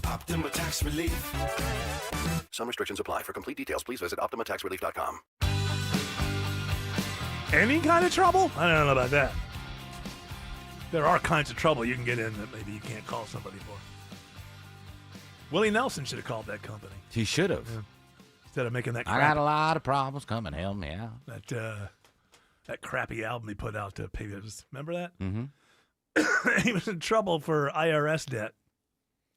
Optima Tax Relief. Some restrictions apply. For complete details, please visit OptimaTaxRelief.com. Any kind of trouble? I don't know about that. There are kinds of trouble you can get in that maybe you can't call somebody for. Willie Nelson should have called that company. He should have. Yeah. Instead of making that I got a lot of problems coming. Help me out. That crappy album he put out to pay this. Remember that? Mm-hmm. He was in trouble for IRS debt.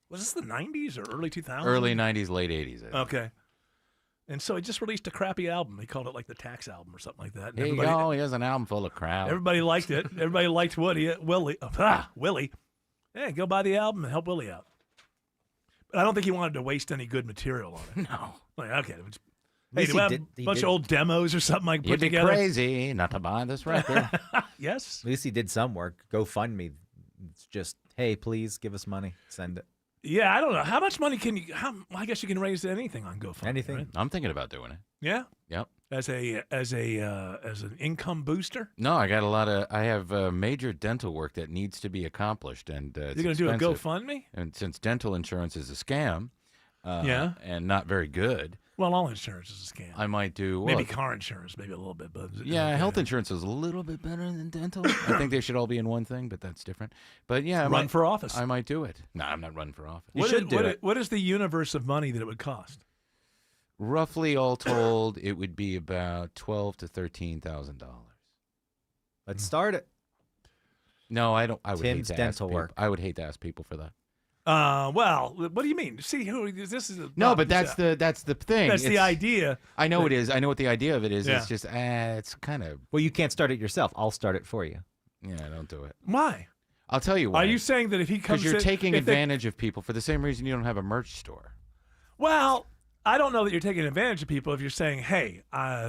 Was this the 90s or early 2000s? Early 90s, late 80s. Okay. And so he just released a crappy album. He called it like the tax album or something like that. And Here you go. He has an album full of crap. Everybody liked it. Everybody liked Willie. Willie. Hey, go buy the album and help Willie out. But I don't think he wanted to waste any good material on it. No. Like, okay. Hey, do we have a bunch of old demos or something I can put together? You'd be crazy not to buy this record. Yes. At least he did some work. GoFundMe. It's just, hey, please give us money. Send it. Yeah, I don't know. How much money can you... I guess you can raise anything on GoFundMe. Anything. Right? I'm thinking about doing it. Yeah? Yep. As an income booster? No, I have major dental work that needs to be accomplished, and you're going to do a GoFundMe? And since dental insurance is a scam, and not very good. Well, all insurance is a scam. I might do maybe car insurance, maybe a little bit, but health insurance is a little bit better than dental. I think they should all be in one thing, but that's different. But yeah, run for office. I might do it. No, I'm not running for office. You should do it. What is the universe of money that it would cost? Roughly, all told, it would be about $12,000 to $13,000. Let's start it. No, I don't. I would Tim's hate to dental ask work. People. I would hate to ask people for that. Well, what do you mean? See, this is no, but that's the thing. That's the idea. I know it is. I know what the idea of it is. Yeah. It's just it's kind of. Well, you can't start it yourself. I'll start it for you. Yeah, don't do it. Why? I'll tell you why. Are you saying that if he comes, because you're taking advantage of people for the same reason you don't have a merch store? Well, I don't know that you're taking advantage of people if you're saying, "Hey,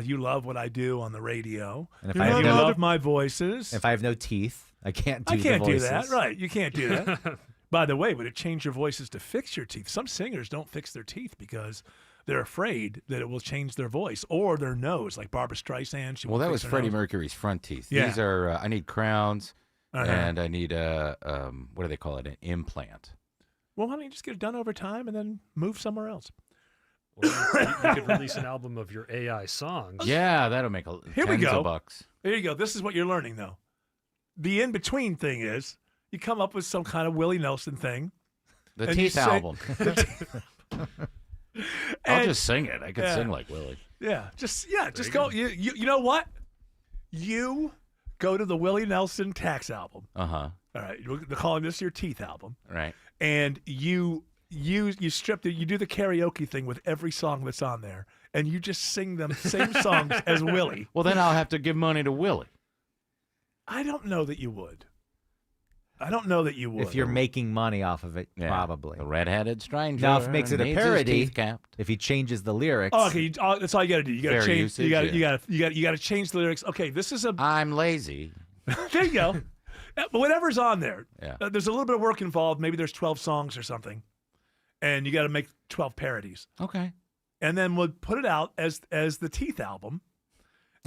you love what I do on the radio, and if I love my voices. If I have no teeth, I can't do. I can't the do voices. that. Right? You can't do that." By the way, would it change your voices to fix your teeth? Some singers don't fix their teeth because they're afraid that it will change their voice or their nose, like Barbra Streisand. Well, that was Freddie Mercury's front teeth. Yeah. These are I need crowns and I need what do they call it? An implant. Well, why don't you just get it done over time and then move somewhere else? Well, you could release an album of your AI songs. Yeah, that'll make Here we tens go. of bucks. There you go. This is what you're learning, though. The in-between thing is you come up with some kind of Willie Nelson thing. The and you teeth album. I'll just sing it. I could sing like Willie. Yeah, just go. You know what? You go to the Willie Nelson tax album. Uh-huh. All right, they're calling this your teeth album. Right. And you strip it. You do the karaoke thing with every song that's on there, and you just sing them same songs as Willie. Well, then I'll have to give money to Willie. I don't know that you would. I don't know that you would. If you're making money off of it, probably. The red-headed stranger. Now, if it makes it a needs his parody, teeth capped. if he changes the lyrics. Oh, okay, that's all you got to do. You got to Fair change. usage, You got to change the lyrics. Okay, this is a. I'm lazy. There you go. But whatever's on there, Yeah. There's a little bit of work involved. Maybe there's 12 songs or something, and you got to make 12 parodies. Okay. and then we'll put it out as the Teeth album.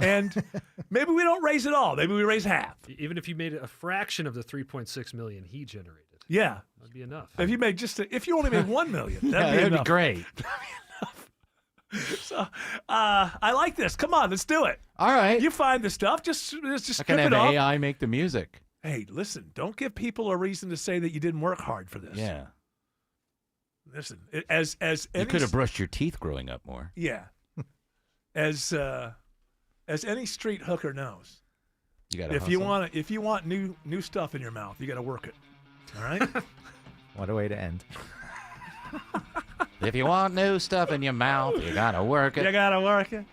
And maybe we don't raise it all. Maybe we raise half. Even if you made a fraction of the 3.6 million he generated. Yeah. That'd be enough. If you made if you only made 1 million, that'd be great. So I like this. Come on, let's do it. All right. You find the stuff. Just I strip can have it off. AI make the music. Hey, listen, don't give people a reason to say that you didn't work hard for this. Yeah. Listen, as You could have brushed your teeth growing up more. Yeah. As any street hooker knows, You got if you want new stuff in your mouth, you got to work it. All right? What a way to end. If you want new stuff in your mouth, you got to work it. You got to work it.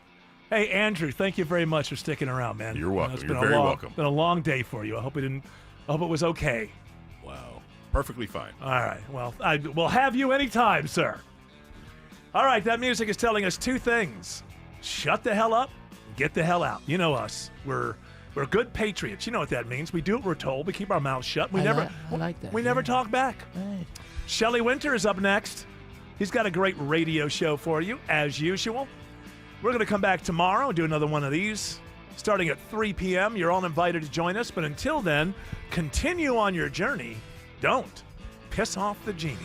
Hey, Andrew, thank you very much for sticking around, man. You're welcome. It's You're been very welcome. welcome. It's been a long day for you. I hope it was okay. Wow. Perfectly fine. All right. Well, I will have you anytime, sir. All right. That music is telling us two things. Shut the hell up. Get the hell out. You know us. We're good patriots. You know what that means. We do what we're told. We keep our mouths shut. I like that. We never talk back. Right. Shelley Winter is up next. He's got a great radio show for you, as usual. We're going to come back tomorrow and do another one of these, starting at 3 p.m. You're all invited to join us. But until then, continue on your journey. Don't piss off the genie.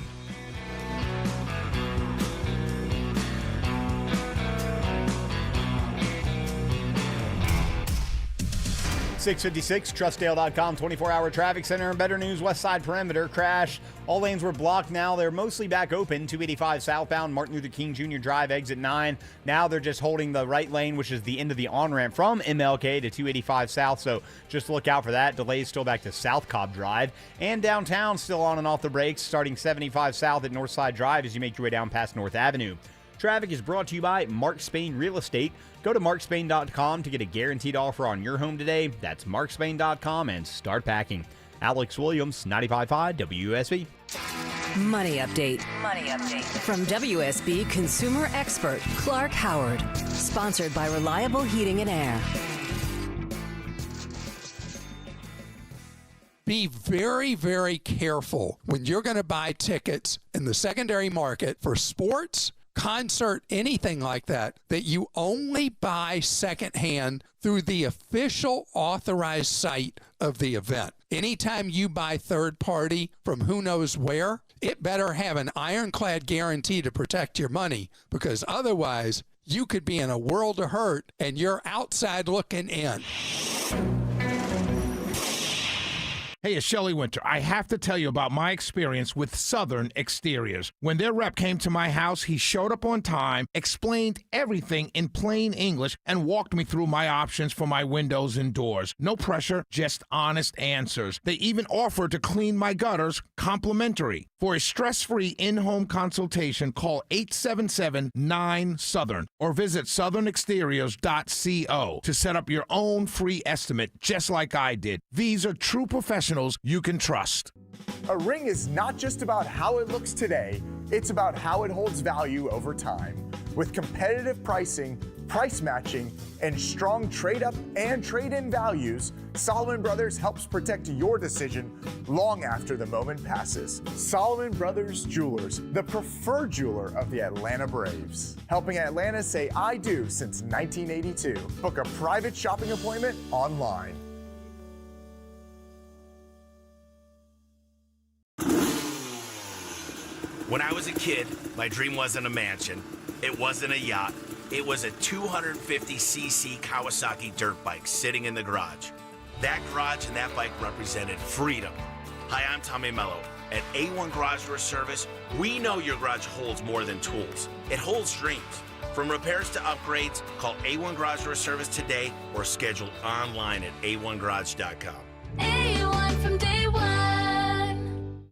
656, Trustdale.com, 24-hour traffic center. And better news, West Side Perimeter crash. All lanes were blocked. Now they're mostly back open. 285 southbound, Martin Luther King Jr. Drive, exit 9. Now they're just holding the right lane, which is the end of the on-ramp from MLK to 285 south. So just look out for that. Delays still back to South Cobb Drive. And downtown still on and off the brakes, starting 75 south at Northside Drive as you make your way down past North Avenue. Traffic is brought to you by Mark Spain Real Estate. Go to markspain.com to get a guaranteed offer on your home today. That's markspain.com and start packing. Alex Williams, 95.5 WSB. Money update. From WSB consumer expert Clark Howard. Sponsored by Reliable Heating and Air. Be very, very careful when you're going to buy tickets in the secondary market for sports, concert, anything like that you only buy secondhand through the official authorized site of the event. Anytime you buy third party from who knows where, it better have an ironclad guarantee to protect your money, because otherwise you could be in a world of hurt and you're outside looking in. Hey, it's Shelley Winter. I have to tell you about my experience with Southern Exteriors. When their rep came to my house, he showed up on time, explained everything in plain English, and walked me through my options for my windows and doors. No pressure, just honest answers. They even offered to clean my gutters complimentary. For a stress-free in-home consultation, call 877-9-SOUTHERN or visit southernexteriors.co to set up your own free estimate, just like I did. These are true professionals you can trust. A ring is not just about how it looks today, it's about how it holds value over time. With competitive pricing, price matching, and strong trade-up and trade-in values, Solomon Brothers helps protect your decision long after the moment passes. Solomon Brothers Jewelers, the preferred jeweler of the Atlanta Braves. Helping Atlanta say I do since 1982. Book a private shopping appointment online. When I was a kid, my dream wasn't a mansion. It wasn't a yacht. It was a 250cc Kawasaki dirt bike sitting in the garage. That garage and that bike represented freedom. Hi, I'm Tommy Mello. At A1 Garage Door Service, we know your garage holds more than tools. It holds dreams. From repairs to upgrades, call A1 Garage Door Service today or schedule online at a1garage.com. A1 from day one.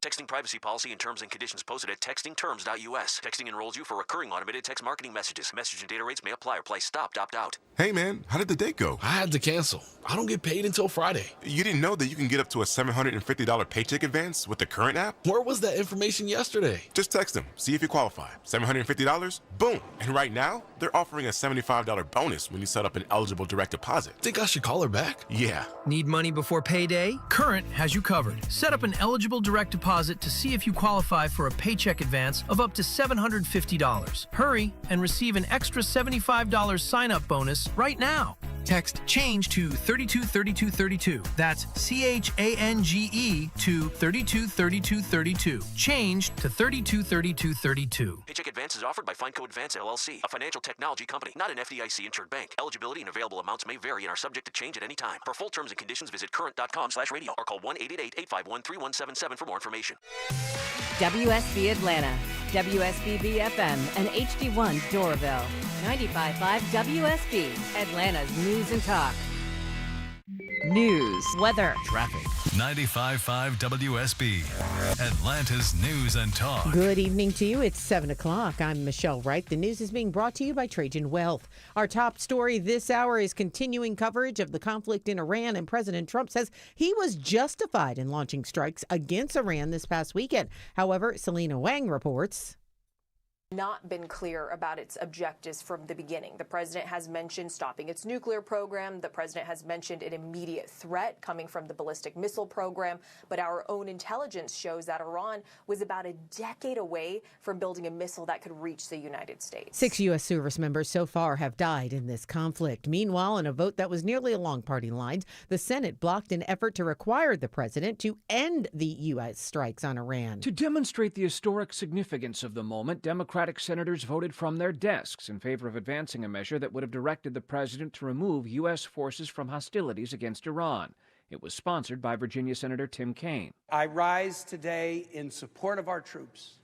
Texting privacy policy and terms and conditions posted at textingterms.us. Texting enrolls you for recurring automated text marketing messages. Message and data rates may apply or price stopped, opt out. Hey man, how did the date go? I had to cancel. I don't get paid until Friday. You didn't know that you can get up to a $750 paycheck advance with the current app? Where was that information yesterday? Just text them, see if you qualify. $750? Boom! And right now, they're offering a $75 bonus when you set up an eligible direct deposit. Think I should call her back? Yeah. Need money before payday? Current has you covered. Set up an eligible direct deposit it to see if you qualify for a paycheck advance of up to $750. Hurry and receive an extra $75 sign-up bonus right now. Text CHANGE to 323232. That's CHANGE to 323232. Change to 323232. Paycheck advance is offered by FindCo Advance LLC, a financial technology company, not an FDIC-insured bank. Eligibility and available amounts may vary and are subject to change at any time. For full terms and conditions, visit current.com/radio or call 1-888-851-3177 for more information. WSB Atlanta, WSB BFM, and HD1 Doraville. 95.5 WSB, Atlanta's news and talk. News, weather, traffic. 95.5 WSB, Atlanta's news and talk. Good evening to you. It's 7 o'clock. I'm Michelle Wright. The news is being brought to you by Trajan Wealth. Our top story this hour is continuing coverage of the conflict in Iran, and President Trump says he was justified in launching strikes against Iran this past weekend. However, Selena Wang reports. Not been clear about its objectives from the beginning. The president has mentioned stopping its nuclear program. The president has mentioned an immediate threat coming from the ballistic missile program. But our own intelligence shows that Iran was about a decade away from building a missile that could reach the United States. 6 U.S. service members so far have died in this conflict. Meanwhile, in a vote that was nearly along party lines, the Senate blocked an effort to require the president to end the U.S. strikes on Iran. To demonstrate the historic significance of the moment, Democratic senators voted from their desks in favor of advancing a measure that would have directed the president to remove U.S. forces from hostilities against Iran. It was sponsored by Virginia Senator Tim Kaine. I rise today in support of our troops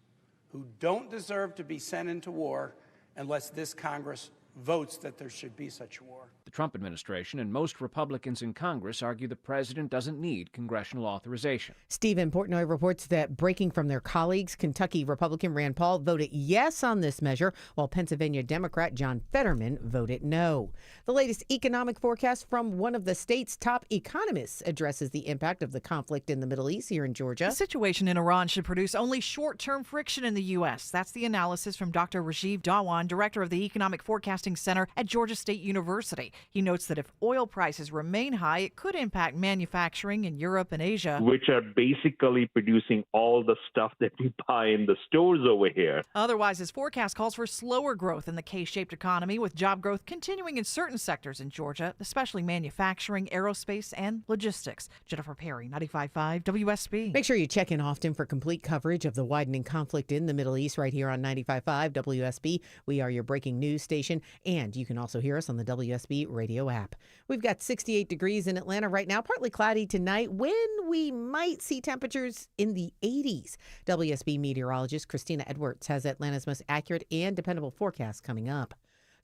who don't deserve to be sent into war unless this Congress votes that there should be such a war. The Trump administration and most Republicans in Congress argue the president doesn't need congressional authorization. Stephen Portnoy reports that, breaking from their colleagues, Kentucky Republican Rand Paul voted yes on this measure, while Pennsylvania Democrat John Fetterman voted no. The latest economic forecast from one of the state's top economists addresses the impact of the conflict in the Middle East here in Georgia. The situation in Iran should produce only short-term friction in the U.S. That's the analysis from Dr. Rajiv Dhawan, director of the Economic Forecasting Center at Georgia State University. He notes that if oil prices remain high, it could impact manufacturing in Europe and Asia, which are basically producing all the stuff that we buy in the stores over here. Otherwise, his forecast calls for slower growth in the K-shaped economy, with job growth continuing in certain sectors in Georgia, especially manufacturing, aerospace, and logistics. Jennifer Perry, 95.5 WSB. Make sure you check in often for complete coverage of the widening conflict in the Middle East right here on 95.5 WSB. We are your breaking news station, and you can also hear us on the WSB radio app. We've got 68 degrees in Atlanta right now, partly cloudy tonight, when we might see temperatures in the 80s. WSB meteorologist Christina Edwards has Atlanta's most accurate and dependable forecast coming up.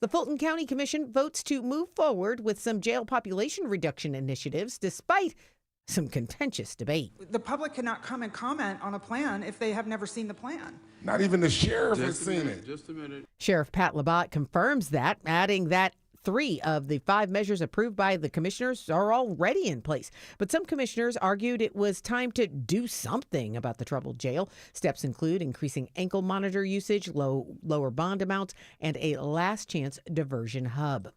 The Fulton County Commission votes to move forward with some jail population reduction initiatives despite some contentious debate. The public cannot come and comment on a plan if they have never seen the plan. Not even the sheriff has seen it. Just a minute. Sheriff Pat Labatt confirms that, adding that 3 of the 5 measures approved by the commissioners are already in place. But some commissioners argued it was time to do something about the troubled jail. Steps include increasing ankle monitor usage, lower bond amounts, and a last chance diversion hub.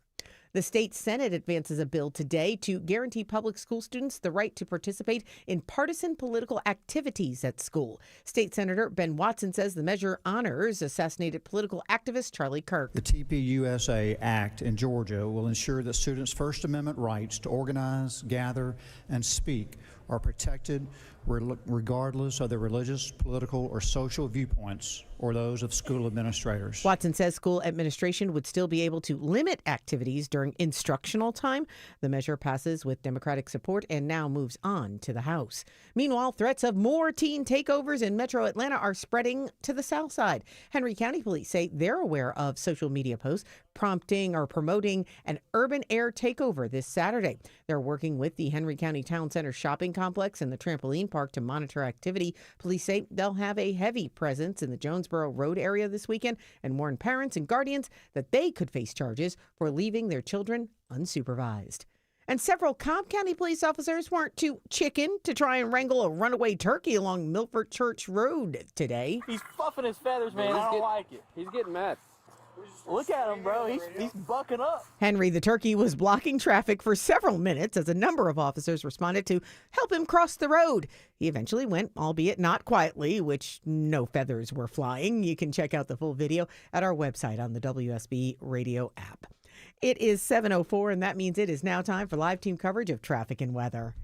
The state Senate advances a bill today to guarantee public school students the right to participate in partisan political activities at school. State Senator Ben Watson says the measure honors assassinated political activist Charlie Kirk. The TPUSA Act in Georgia will ensure that students' First Amendment rights to organize, gather, and speak are protected regardless of their religious, political, or social viewpoints or those of school administrators. Watson says school administration would still be able to limit activities during instructional time. The measure passes with Democratic support and now moves on to the House. Meanwhile, threats of more teen takeovers in Metro Atlanta are spreading to the South Side. Henry County Police say they're aware of social media posts prompting or promoting an urban air takeover this Saturday. They're working with the Henry County Town Center shopping complex and the trampoline park to monitor activity. Police say they'll have a heavy presence in the Jonesboro Road area this weekend and warn parents and guardians that they could face charges for leaving their children unsupervised. And several Cobb County police officers weren't too chicken to try and wrangle a runaway turkey along Milford Church Road today. He's fluffing his feathers, man. I don't like it. He's getting mad. Look at him, bro. He's bucking up. Henry the turkey was blocking traffic for several minutes as a number of officers responded to help him cross the road. He eventually went, albeit not quietly, which no feathers were flying. You can check out the full video at our website on the WSB radio app. It is 7:04, and that means it is now time for live team coverage of traffic and weather.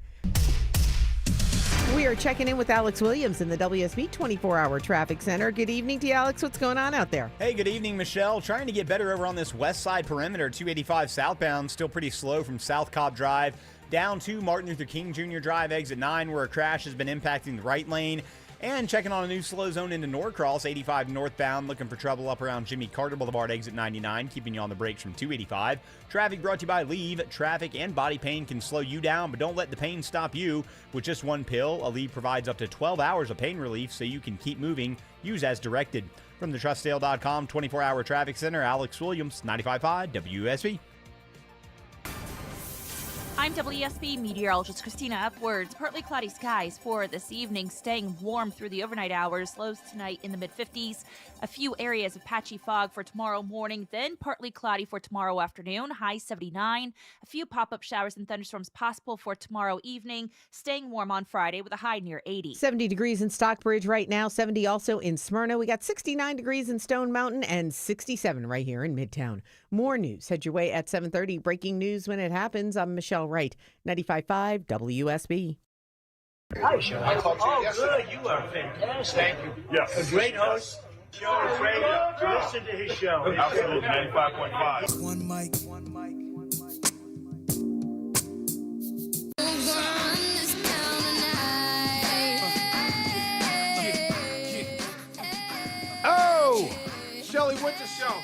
We are checking in with Alex Williams in the WSB 24-hour traffic center. Good evening to you, Alex. What's going on out there? Hey, good evening, Michelle. Trying to get better over on this west side perimeter, 285 southbound, still pretty slow from South Cobb Drive down to Martin Luther King Jr. Drive, exit 9, where a crash has been impacting the right lane. And checking on a new slow zone into Norcross, 85 northbound, looking for trouble up around Jimmy Carter Boulevard, exit 99, keeping you on the brakes from 285. Traffic brought to you by Aleve. Traffic and body pain can slow you down, but don't let the pain stop you. With just one pill, Aleve provides up to 12 hours of pain relief so you can keep moving. Use as directed. From the TrustSale.com 24-hour traffic center, Alex Williams, 95.5 WSB. I'm WSB meteorologist Christina Upwards. Partly cloudy skies for this evening, staying warm through the overnight hours. Lows tonight in the mid-50s. A few areas of patchy fog for tomorrow morning, then partly cloudy for tomorrow afternoon, high 79. A few pop-up showers and thunderstorms possible for tomorrow evening. Staying warm on Friday with a high near 80. 70 degrees in Stockbridge right now, 70 also in Smyrna. We got 69 degrees in Stone Mountain and 67 right here in Midtown. More news head your way at 7:30. Breaking news when it happens. I'm Michelle Wright, 95.5 WSB. Hi, Michelle. I talked to you yesterday. Good. You are fantastic. Thank you. Yes. A great host. Show is ready to listen to his show. Absolutely. 95.5. One mic. Oh! Shelley Winter Show.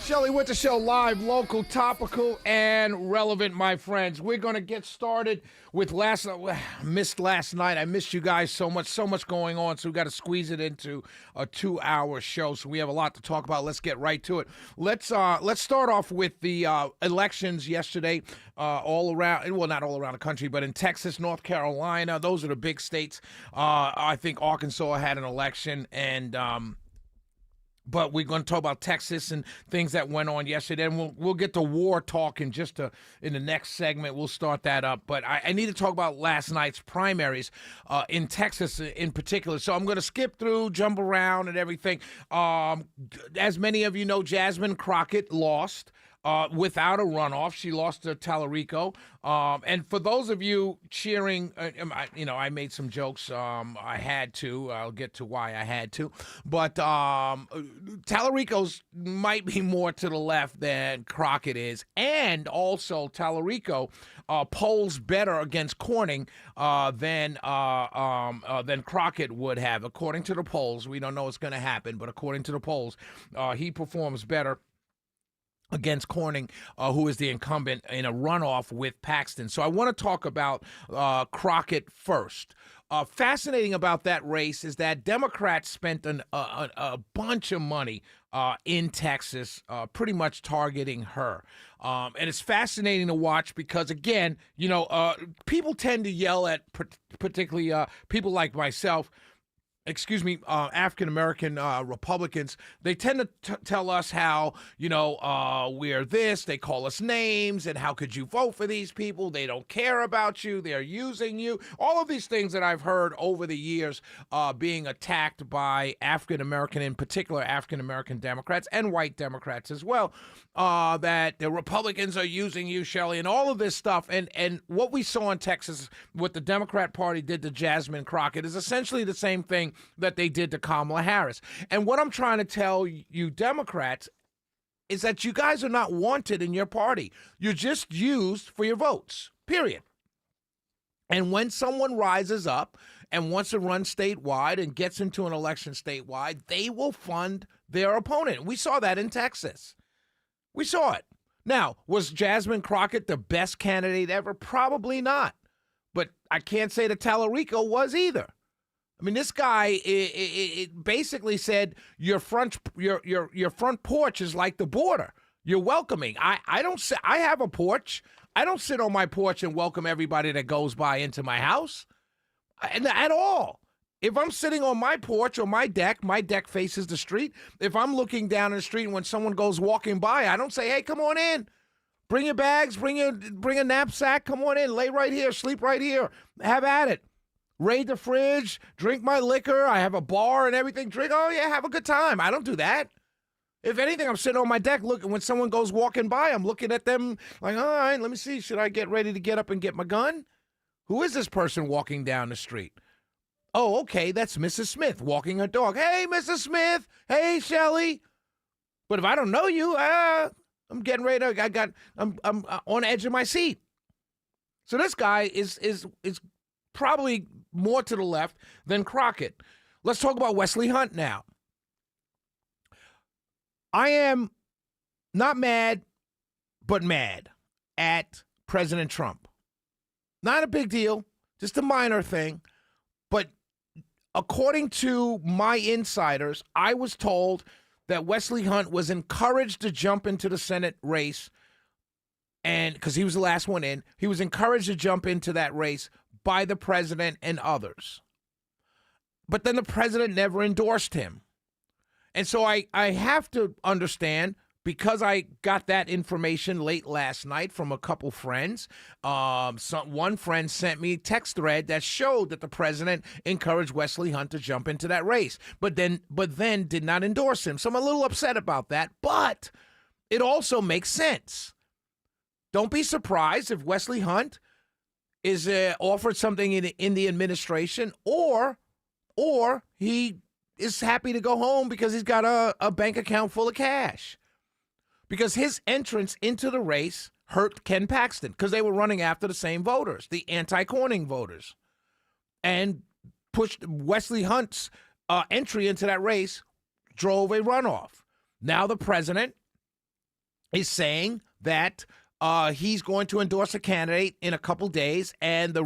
Shelley Winter Show, live, local, topical, and relevant, my friends. We're going to get started with last night. Missed last night. I missed you guys so much going on, so we got to squeeze it into a 2-hour show. So we have a lot to talk about. Let's get right to it. Let's start off with the elections yesterday all around, well, not all around the country, but in Texas, North Carolina. Those are the big states. I think Arkansas had an election, and but we're going to talk about Texas and things that went on yesterday, and we'll get to war talk in the next segment. We'll start that up. But I need to talk about last night's primaries in Texas in particular. So I'm going to skip through, jump around, and everything. As many of you know, Jasmine Crockett lost. Without a runoff. She lost to Tallarico. And for those of you cheering, I made some jokes. I had to. I'll get to why I had to. But Tallarico's might be more to the left than Crockett is. And also Tallarico polls better against Corning than Crockett would have. According to the polls, we don't know what's going to happen, but according to the polls, he performs better against Corning, who is the incumbent in a runoff with Paxton. So I want to talk about Crockett first. Fascinating about that race is that Democrats spent a bunch of money in Texas, pretty much targeting her. And it's fascinating to watch because, again, people tend to yell at particularly people like myself, African-American Republicans. They tend to tell us how, we're this, they call us names, and how could you vote for these people? They don't care about you, they're using you. All of these things that I've heard over the years being attacked by African-American, in particular African-American Democrats and white Democrats as well, that the Republicans are using you, Shelley, and all of this stuff. And what we saw in Texas, what the Democrat Party did to Jasmine Crockett, is essentially the same thing that they did to Kamala Harris. And what I'm trying to tell you Democrats is that you guys are not wanted in your party. You're just used for your votes, period. And when someone rises up and wants to run statewide and gets into an election statewide, they will fund their opponent. We saw that in Texas. We saw it. Now, was Jasmine Crockett the best candidate ever? Probably not. But I can't say that Tallarico was either. I mean, this guy it basically said your front porch is like the border. You're welcoming. I have a porch. I don't sit on my porch and welcome everybody that goes by into my house at all. If I'm sitting on my porch or my deck faces the street. If I'm looking down the street and when someone goes walking by, I don't say, hey, come on in. Bring your bags, bring a knapsack, come on in, lay right here, sleep right here, have at it. Raid the fridge, drink my liquor, I have a bar and everything, drink, oh yeah, have a good time. I don't do that. If anything, I'm sitting on my deck looking, when someone goes walking by, I'm looking at them like, all right, let me see, should I get ready to get up and get my gun? Who is this person walking down the street? Oh, okay, that's Mrs. Smith walking her dog. Hey, Mrs. Smith, hey, Shelley. But if I don't know you, I'm getting ready to, I'm on the edge of my seat. So this guy is probably more to the left than Crockett. Let's talk about Wesley Hunt now. I am not mad, but mad at President Trump. Not a big deal, just a minor thing. But according to my insiders, I was told that Wesley Hunt was encouraged to jump into the Senate race, and because he was the last one in, he was encouraged to jump into that race by the president and others. But then the president never endorsed him. And so I have to understand, because I got that information late last night from a couple friends. One friend sent me a text thread that showed that the president encouraged Wesley Hunt to jump into that race, but then did not endorse him. So I'm a little upset about that, but it also makes sense. Don't be surprised if Wesley Hunt is offered something in the administration, or he is happy to go home because he's got a bank account full of cash. Because his entrance into the race hurt Ken Paxton, because they were running after the same voters, the anti-Corning voters, and pushed Wesley Hunt's entry into that race, drove a runoff. Now the president is saying that he's going to endorse a candidate in a couple days, and the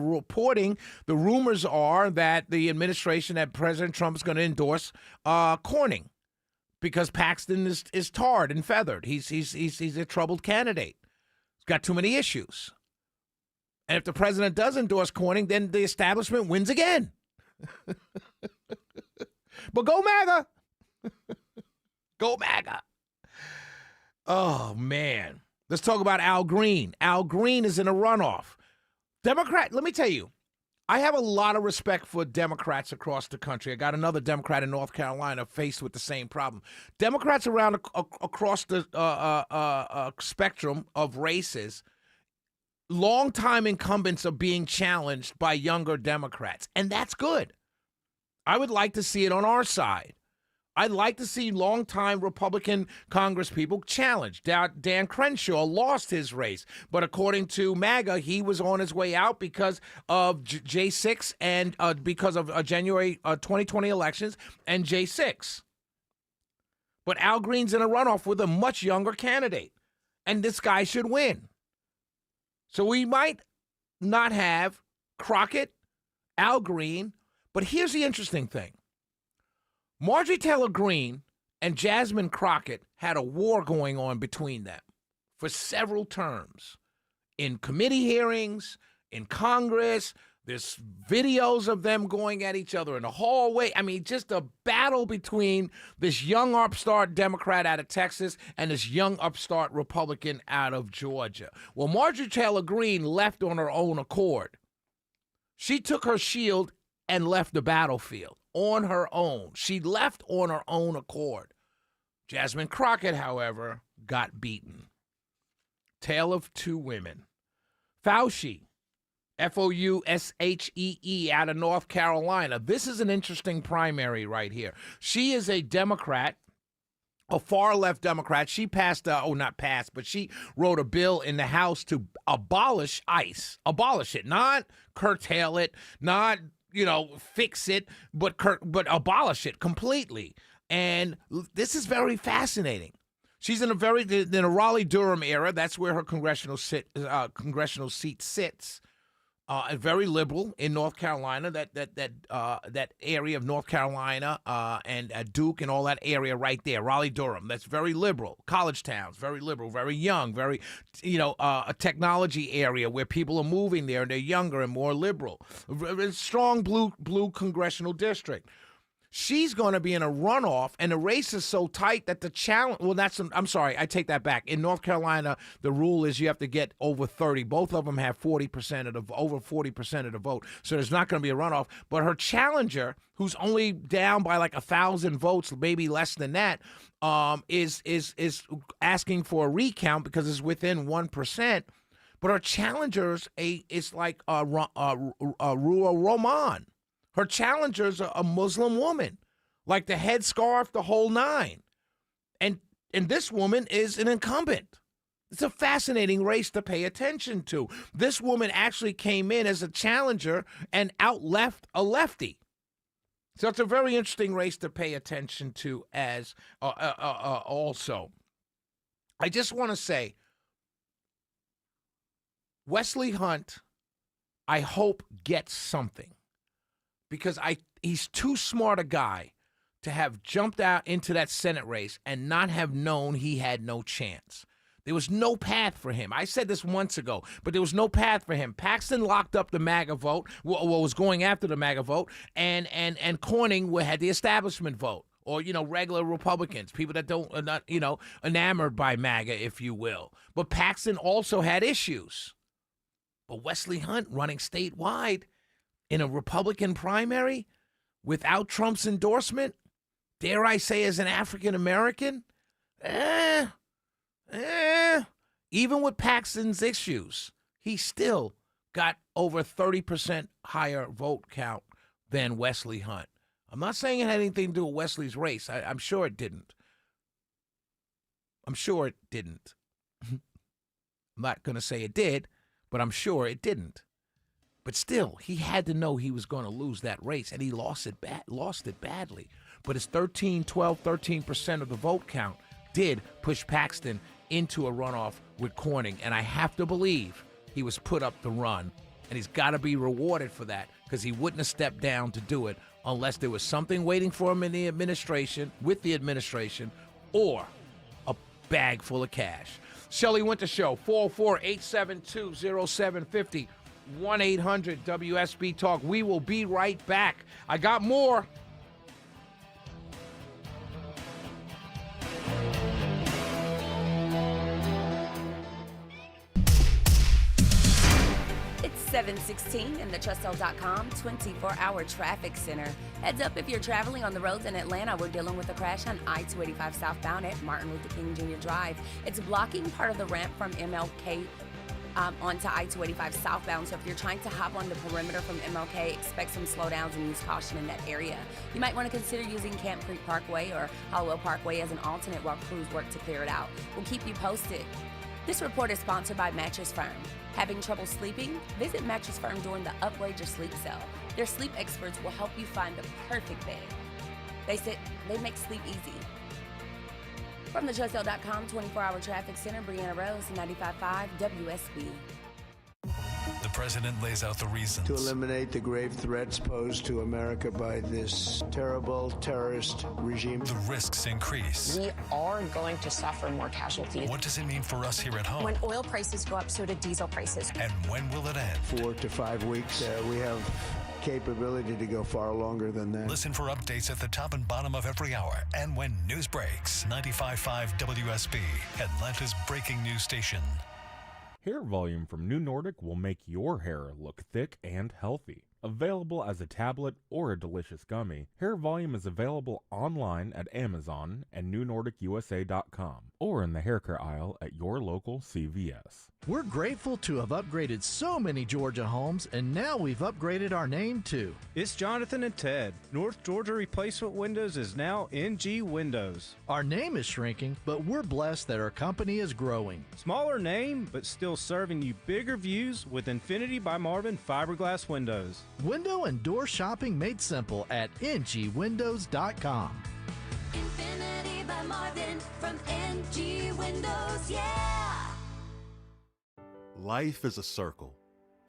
rumors are that the administration, that President Trump is going to endorse Corning, because Paxton is tarred and feathered. He's a troubled candidate. He's got too many issues. And if the president does endorse Corning, then the establishment wins again. But go MAGA. Go MAGA. Oh, man. Let's talk about Al Green. Al Green is in a runoff. Democrat, let me tell you, I have a lot of respect for Democrats across the country. I got another Democrat in North Carolina faced with the same problem. Democrats around across the spectrum of races, longtime incumbents are being challenged by younger Democrats, and that's good. I would like to see it on our side. I'd like to see longtime Republican congresspeople challenged. Dan Crenshaw lost his race, but according to MAGA, he was on his way out because of J6 and because of January 2020 elections and J6. But Al Green's in a runoff with a much younger candidate, and this guy should win. So we might not have Crockett, Al Green, but here's the interesting thing. Marjorie Taylor Greene and Jasmine Crockett had a war going on between them for several terms. In committee hearings, in Congress, there's videos of them going at each other in the hallway. I mean, just a battle between this young upstart Democrat out of Texas and this young upstart Republican out of Georgia. Well, Marjorie Taylor Greene left on her own accord. She took her shield and left the battlefield. On her own. She left on her own accord. Jasmine Crockett, however, got beaten. Tale of two women. Fauci, F-O-U-S-H-E-E, out of North Carolina. This is an interesting primary right here. She is a Democrat, a far-left Democrat. She passed, but she wrote a bill in the House to abolish ICE. Abolish it, not curtail it, not fix it, but abolish it completely. And this is very fascinating. She's in a Raleigh-Durham era. That's where her congressional seat sits. very liberal in North Carolina, that area of North Carolina and Duke and all that area right there, Raleigh-Durham. That's very liberal. College towns, very liberal, very young, very, a technology area where people are moving there and they're younger and more liberal. Strong blue congressional district. She's going to be in a runoff, and the race is so tight that the challenge. Well, I'm sorry, I take that back. In North Carolina, the rule is you have to get over 30. Both of them have over 40% of the vote, so there's not going to be a runoff. But her challenger, who's only down by like 1,000 votes, maybe less than that, is asking for a recount because it's within 1%. But her challenger's is like Ruwa Roman. Her challenger's a Muslim woman, like the headscarf, the whole nine. And this woman is an incumbent. It's a fascinating race to pay attention to. This woman actually came in as a challenger and out-left a lefty. So it's a very interesting race to pay attention to as also. I just want to say, Wesley Hunt, I hope, gets something. Because he's too smart a guy to have jumped out into that Senate race and not have known he had no chance. There was no path for him. I said this months ago, but there was no path for him. Paxton locked up the MAGA vote, was going after the MAGA vote, and Corning had the establishment vote, or, regular Republicans, people that are not, enamored by MAGA, if you will. But Paxton also had issues. But Wesley Hunt running statewide in a Republican primary without Trump's endorsement, dare I say as an African-American, even with Paxton's issues, he still got over 30% higher vote count than Wesley Hunt. I'm not saying it had anything to do with Wesley's race. I'm sure it didn't. I'm not going to say it did, but I'm sure it didn't. But still, he had to know he was going to lose that race, and he lost it badly. But his 13% of the vote count did push Paxton into a runoff with Corning, and I have to believe he was put up the run, and he's got to be rewarded for that because he wouldn't have stepped down to do it unless there was something waiting for him in the administration, or a bag full of cash. Shelley Winter Show, 404-872-0750. 1-800-WSB Talk. We will be right back. I got more. It's 7:16 in the TrustL.com 24-hour traffic center. Heads up if you're traveling on the roads in Atlanta. We're dealing with a crash on I-285 southbound at Martin Luther King Jr. Drive. It's blocking part of the ramp from MLK onto I-285 southbound. So if you're trying to hop on the perimeter from MLK, expect some slowdowns and use caution in that area. You might want to consider using Camp Creek Parkway or Hollowell Parkway as an alternate while crews work to clear it out. We'll keep you posted. This report is sponsored by Mattress Firm. Having trouble sleeping? Visit Mattress Firm during the Upgrade Your Sleep sale. Their sleep experts will help you find the perfect bed. They make sleep easy. From the TrustL.com 24-hour traffic center, Brianna Rose, 95.5 WSB. The president lays out the reasons. To eliminate the grave threats posed to America by this terrible terrorist regime. The risks increase. We are going to suffer more casualties. What does it mean for us here at home? When oil prices go up, so do diesel prices. And when will it end? 4 to 5 weeks. We have capability to go far longer than that. Listen for updates at the top and bottom of every hour and when news breaks. 95.5 WSB, Atlanta's breaking news station. Hair Volume from New Nordic will make your hair look thick and healthy. Available as a tablet or a delicious gummy, Hair Volume is available online at Amazon and NewNordicUSA.com or in the hair care aisle at your local CVS. We're grateful to have upgraded so many Georgia homes, and now we've upgraded our name too. It's Jonathan and Ted. North Georgia Replacement Windows is now NG Windows. Our name is shrinking, but we're blessed that our company is growing. Smaller name, but still serving you bigger views with Infinity by Marvin fiberglass windows. Window and door shopping made simple at ngwindows.com. Infinity by Marvin from NG Windows, yeah! Life is a circle,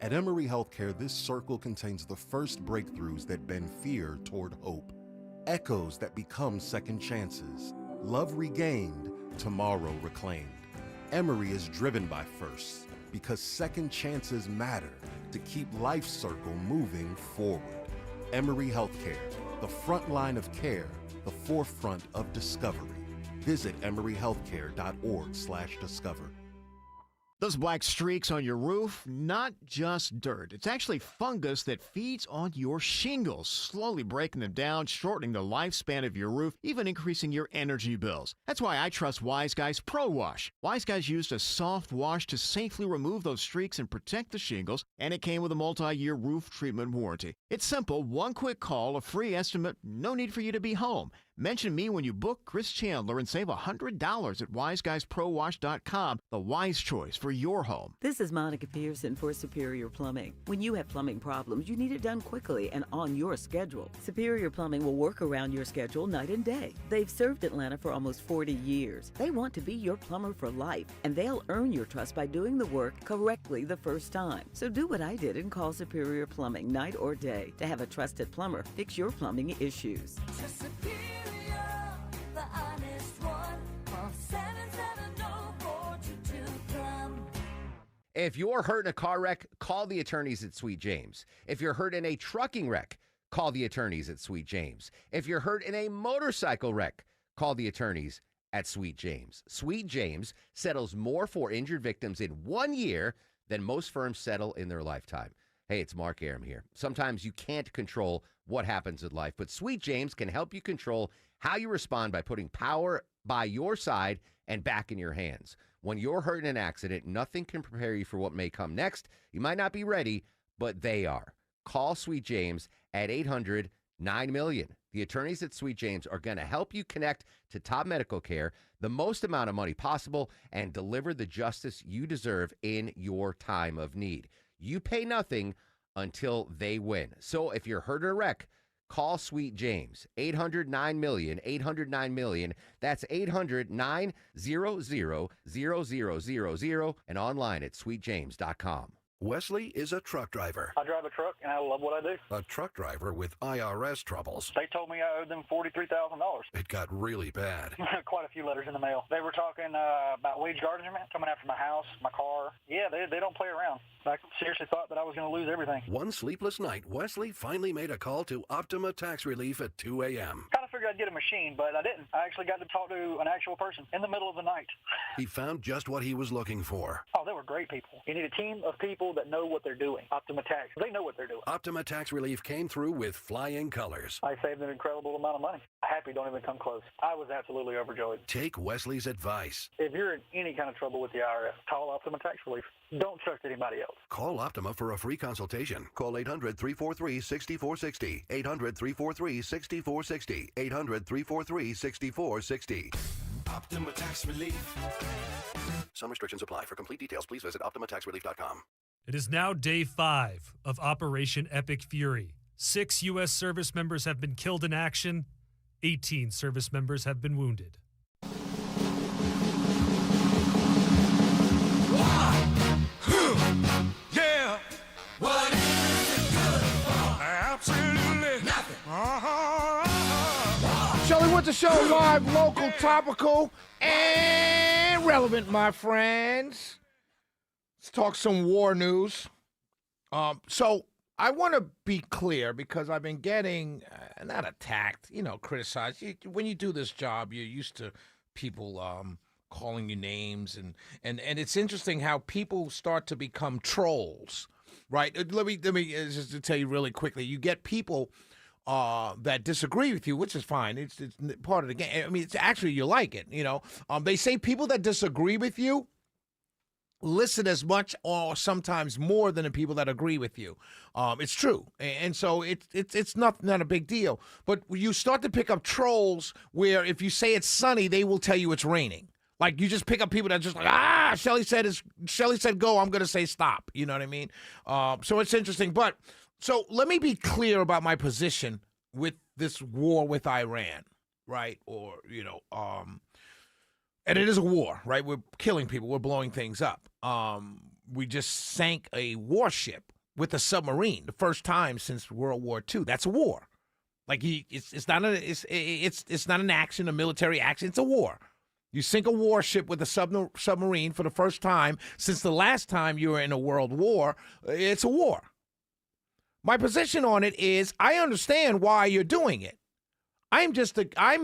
At Emory Healthcare, this circle contains the first breakthroughs that bend fear toward hope, echoes that become second chances, love regained, tomorrow reclaimed. Emory is driven by firsts because second chances matter to keep life's circle moving forward. Emory Healthcare, the front line of care, the forefront of discovery. Visit emoryhealthcare.org/discover. Those black streaks on your roof, not just dirt. It's actually fungus that feeds on your shingles, slowly breaking them down, shortening the lifespan of your roof, even increasing your energy bills. That's why I trust Wise Guys Pro Wash. Wise Guys used a soft wash to safely remove those streaks and protect the shingles, and it came with a multi-year roof treatment warranty. It's simple, one quick call, a free estimate, no need for you to be home. Mention me when you book Chris Chandler and save $100 at wiseguysprowash.com, the wise choice for your home. This is Monica Pearson for Superior Plumbing. When you have plumbing problems, you need it done quickly and on your schedule. Superior Plumbing will work around your schedule night and day. They've served Atlanta for almost 40 years. They want to be your plumber for life, and they'll earn your trust by doing the work correctly the first time. So do what I did and call Superior Plumbing night or day to have a trusted plumber fix your plumbing issues. The honest one. Call 770-422-PLUM. If you're hurt in a car wreck, call the attorneys at Sweet James. If you're hurt in a trucking wreck, call the attorneys at Sweet James. If you're hurt in a motorcycle wreck, call the attorneys at Sweet James. Sweet James settles more for injured victims in 1 year than most firms settle in their lifetime. Hey, it's Mark Arum here. Sometimes you can't control what happens in life, but Sweet James can help you control how you respond by putting power by your side and back in your hands. When you're hurt in an accident, nothing can prepare you for what may come next. You might not be ready, but they are. Call Sweet James at 800-9-MILLION. The attorneys at Sweet James are going to help you connect to top medical care, the most amount of money possible, and deliver the justice you deserve in your time of need. You pay nothing until they win. So if you're hurt in a wreck, call Sweet James, 800-9-MILLION, 800-9-MILLION. That's 800-900-0000, and online at sweetjames.com. Wesley is a truck driver. I drive a truck, and I love what I do. A truck driver with IRS troubles. They told me I owed them $43,000. It got really bad. Quite a few letters in the mail. They were talking about wage garnishment, coming after my house, my car. Yeah, they don't play around. I seriously thought that I was going to lose everything. One sleepless night, Wesley finally made a call to Optima Tax Relief at 2 a.m. Kind of figured I'd get a machine, but I didn't. I actually got to talk to an actual person in the middle of the night. He found just what he was looking for. Oh, they were great people. You need a team of people that know what they're doing. Optima Tax, they know what they're doing. Optima Tax Relief came through with flying colors. I saved an incredible amount of money. Happy don't even come close. I was absolutely overjoyed. Take Wesley's advice. If you're in any kind of trouble with the IRS, call Optima Tax Relief. Don't trust anybody else. Call Optima for a free consultation. Call 800-343-6460. 800-343-6460. 800-343-6460. Optima Tax Relief. Some restrictions apply. For complete details, please visit OptimaTaxRelief.com. It is now day 5 of Operation Epic Fury. 6 U.S. service members have been killed in action. 18 service members have been wounded. Yeah. What is it good for? Absolutely nothing. Shelley Winter Show, live, local, topical, and relevant, my friends. Let's talk some war news. So I want to be clear because I've been getting, not attacked, criticized. When you do this job, you're used to people calling you names, and it's interesting how people start to become trolls, right? Let me just to tell you really quickly. You get people that disagree with you, which is fine. It's part of the game. I mean, it's actually you like it, They say people that disagree with you listen as much or sometimes more than the people that agree with you. It's true, and so it's not a big deal. But you start to pick up trolls where if you say it's sunny, they will tell you it's raining. Like you just pick up people that are just like, Shelley said go, I'm going to say stop. You know what I mean? So it's interesting. But so let me be clear about my position with this war with Iran, right? Or, and it is a war, right? We're killing people. We're blowing things up. we just sank a warship with a submarine, the first time since World War II. That's a war. Like it's not an action, a military action. It's a war. You sink a warship with a submarine for the first time since the last time you were in a world war. It's a war. My position on it is I understand why you're doing it. I'm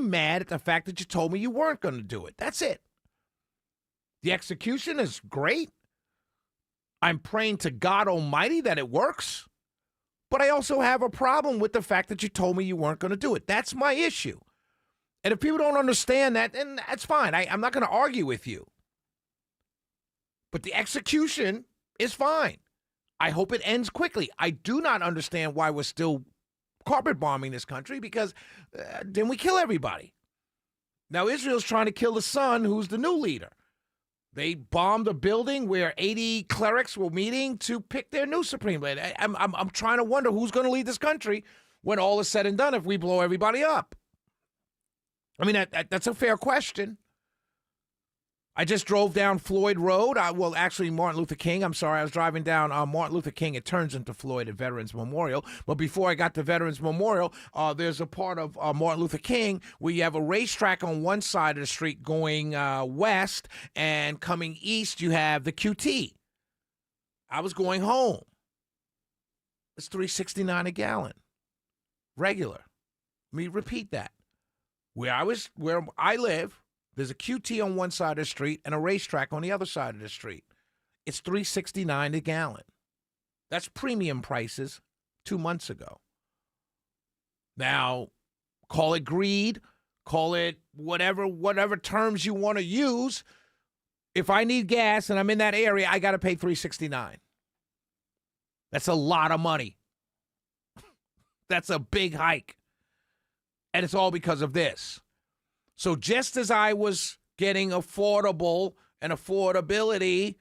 mad at the fact that you told me you weren't going to do it. That's it. The execution is great. I'm praying to God Almighty that it works. But I also have a problem with the fact that you told me you weren't going to do it. That's my issue. And if people don't understand that, then that's fine. I'm not going to argue with you. But the execution is fine. I hope it ends quickly. I do not understand why we're still carpet bombing this country, because then we kill everybody. Now Israel's trying to kill the son, who's the new leader. They bombed a building where 80 clerics were meeting to pick their new supreme leader. I'm trying to wonder who's going to lead this country when all is said and done if we blow everybody up. I mean, that's a fair question. I just drove down Floyd Road. Actually, Martin Luther King. I'm sorry, I was driving down Martin Luther King. It turns into Floyd at Veterans Memorial. But before I got to Veterans Memorial, there's a part of Martin Luther King where you have a racetrack on one side of the street going west, and coming east, you have the QT. I was going home. It's $3.69 a gallon. Regular. Let me repeat that. Where I live, there's a QT on one side of the street and a racetrack on the other side of the street. It's $3.69 a gallon. That's premium prices 2 months ago. Now, call it greed, call it whatever terms you want to use. If I need gas and I'm in that area, I got to pay $3.69. That's a lot of money. That's a big hike. And it's all because of this. So just as I was getting affordable and affordability,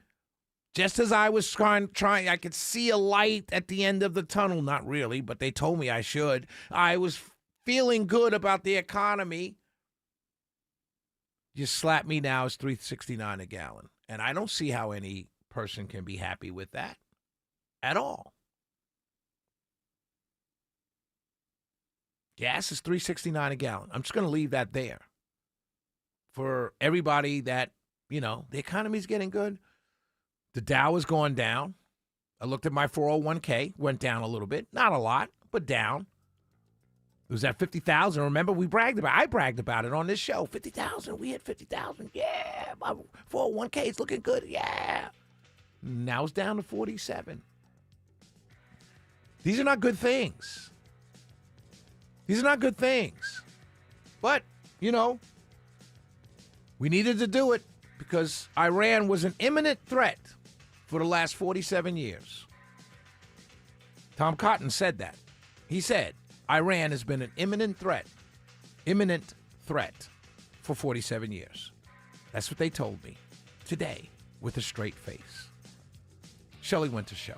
just as I was trying, I could see a light at the end of the tunnel. Not really, but they told me I should. I was feeling good about the economy. You slap me now, it's $3.69 a gallon. And I don't see how any person can be happy with that at all. Gas is $3.69 a gallon. I'm just going to leave that there. For everybody that, the economy's getting good. The Dow has gone down. I looked at my 401k, went down a little bit. Not a lot, but down. It was at 50,000. Remember, I bragged about it on this show. 50,000. We hit 50,000. Yeah. My 401k is looking good. Yeah. Now it's down to 47. These are not good things. These are not good things. But, we needed to do it because Iran was an imminent threat for the last 47 years. Tom Cotton said that. He said Iran has been an imminent threat for 47 years. That's what they told me today with a straight face. Shelley Winter Show.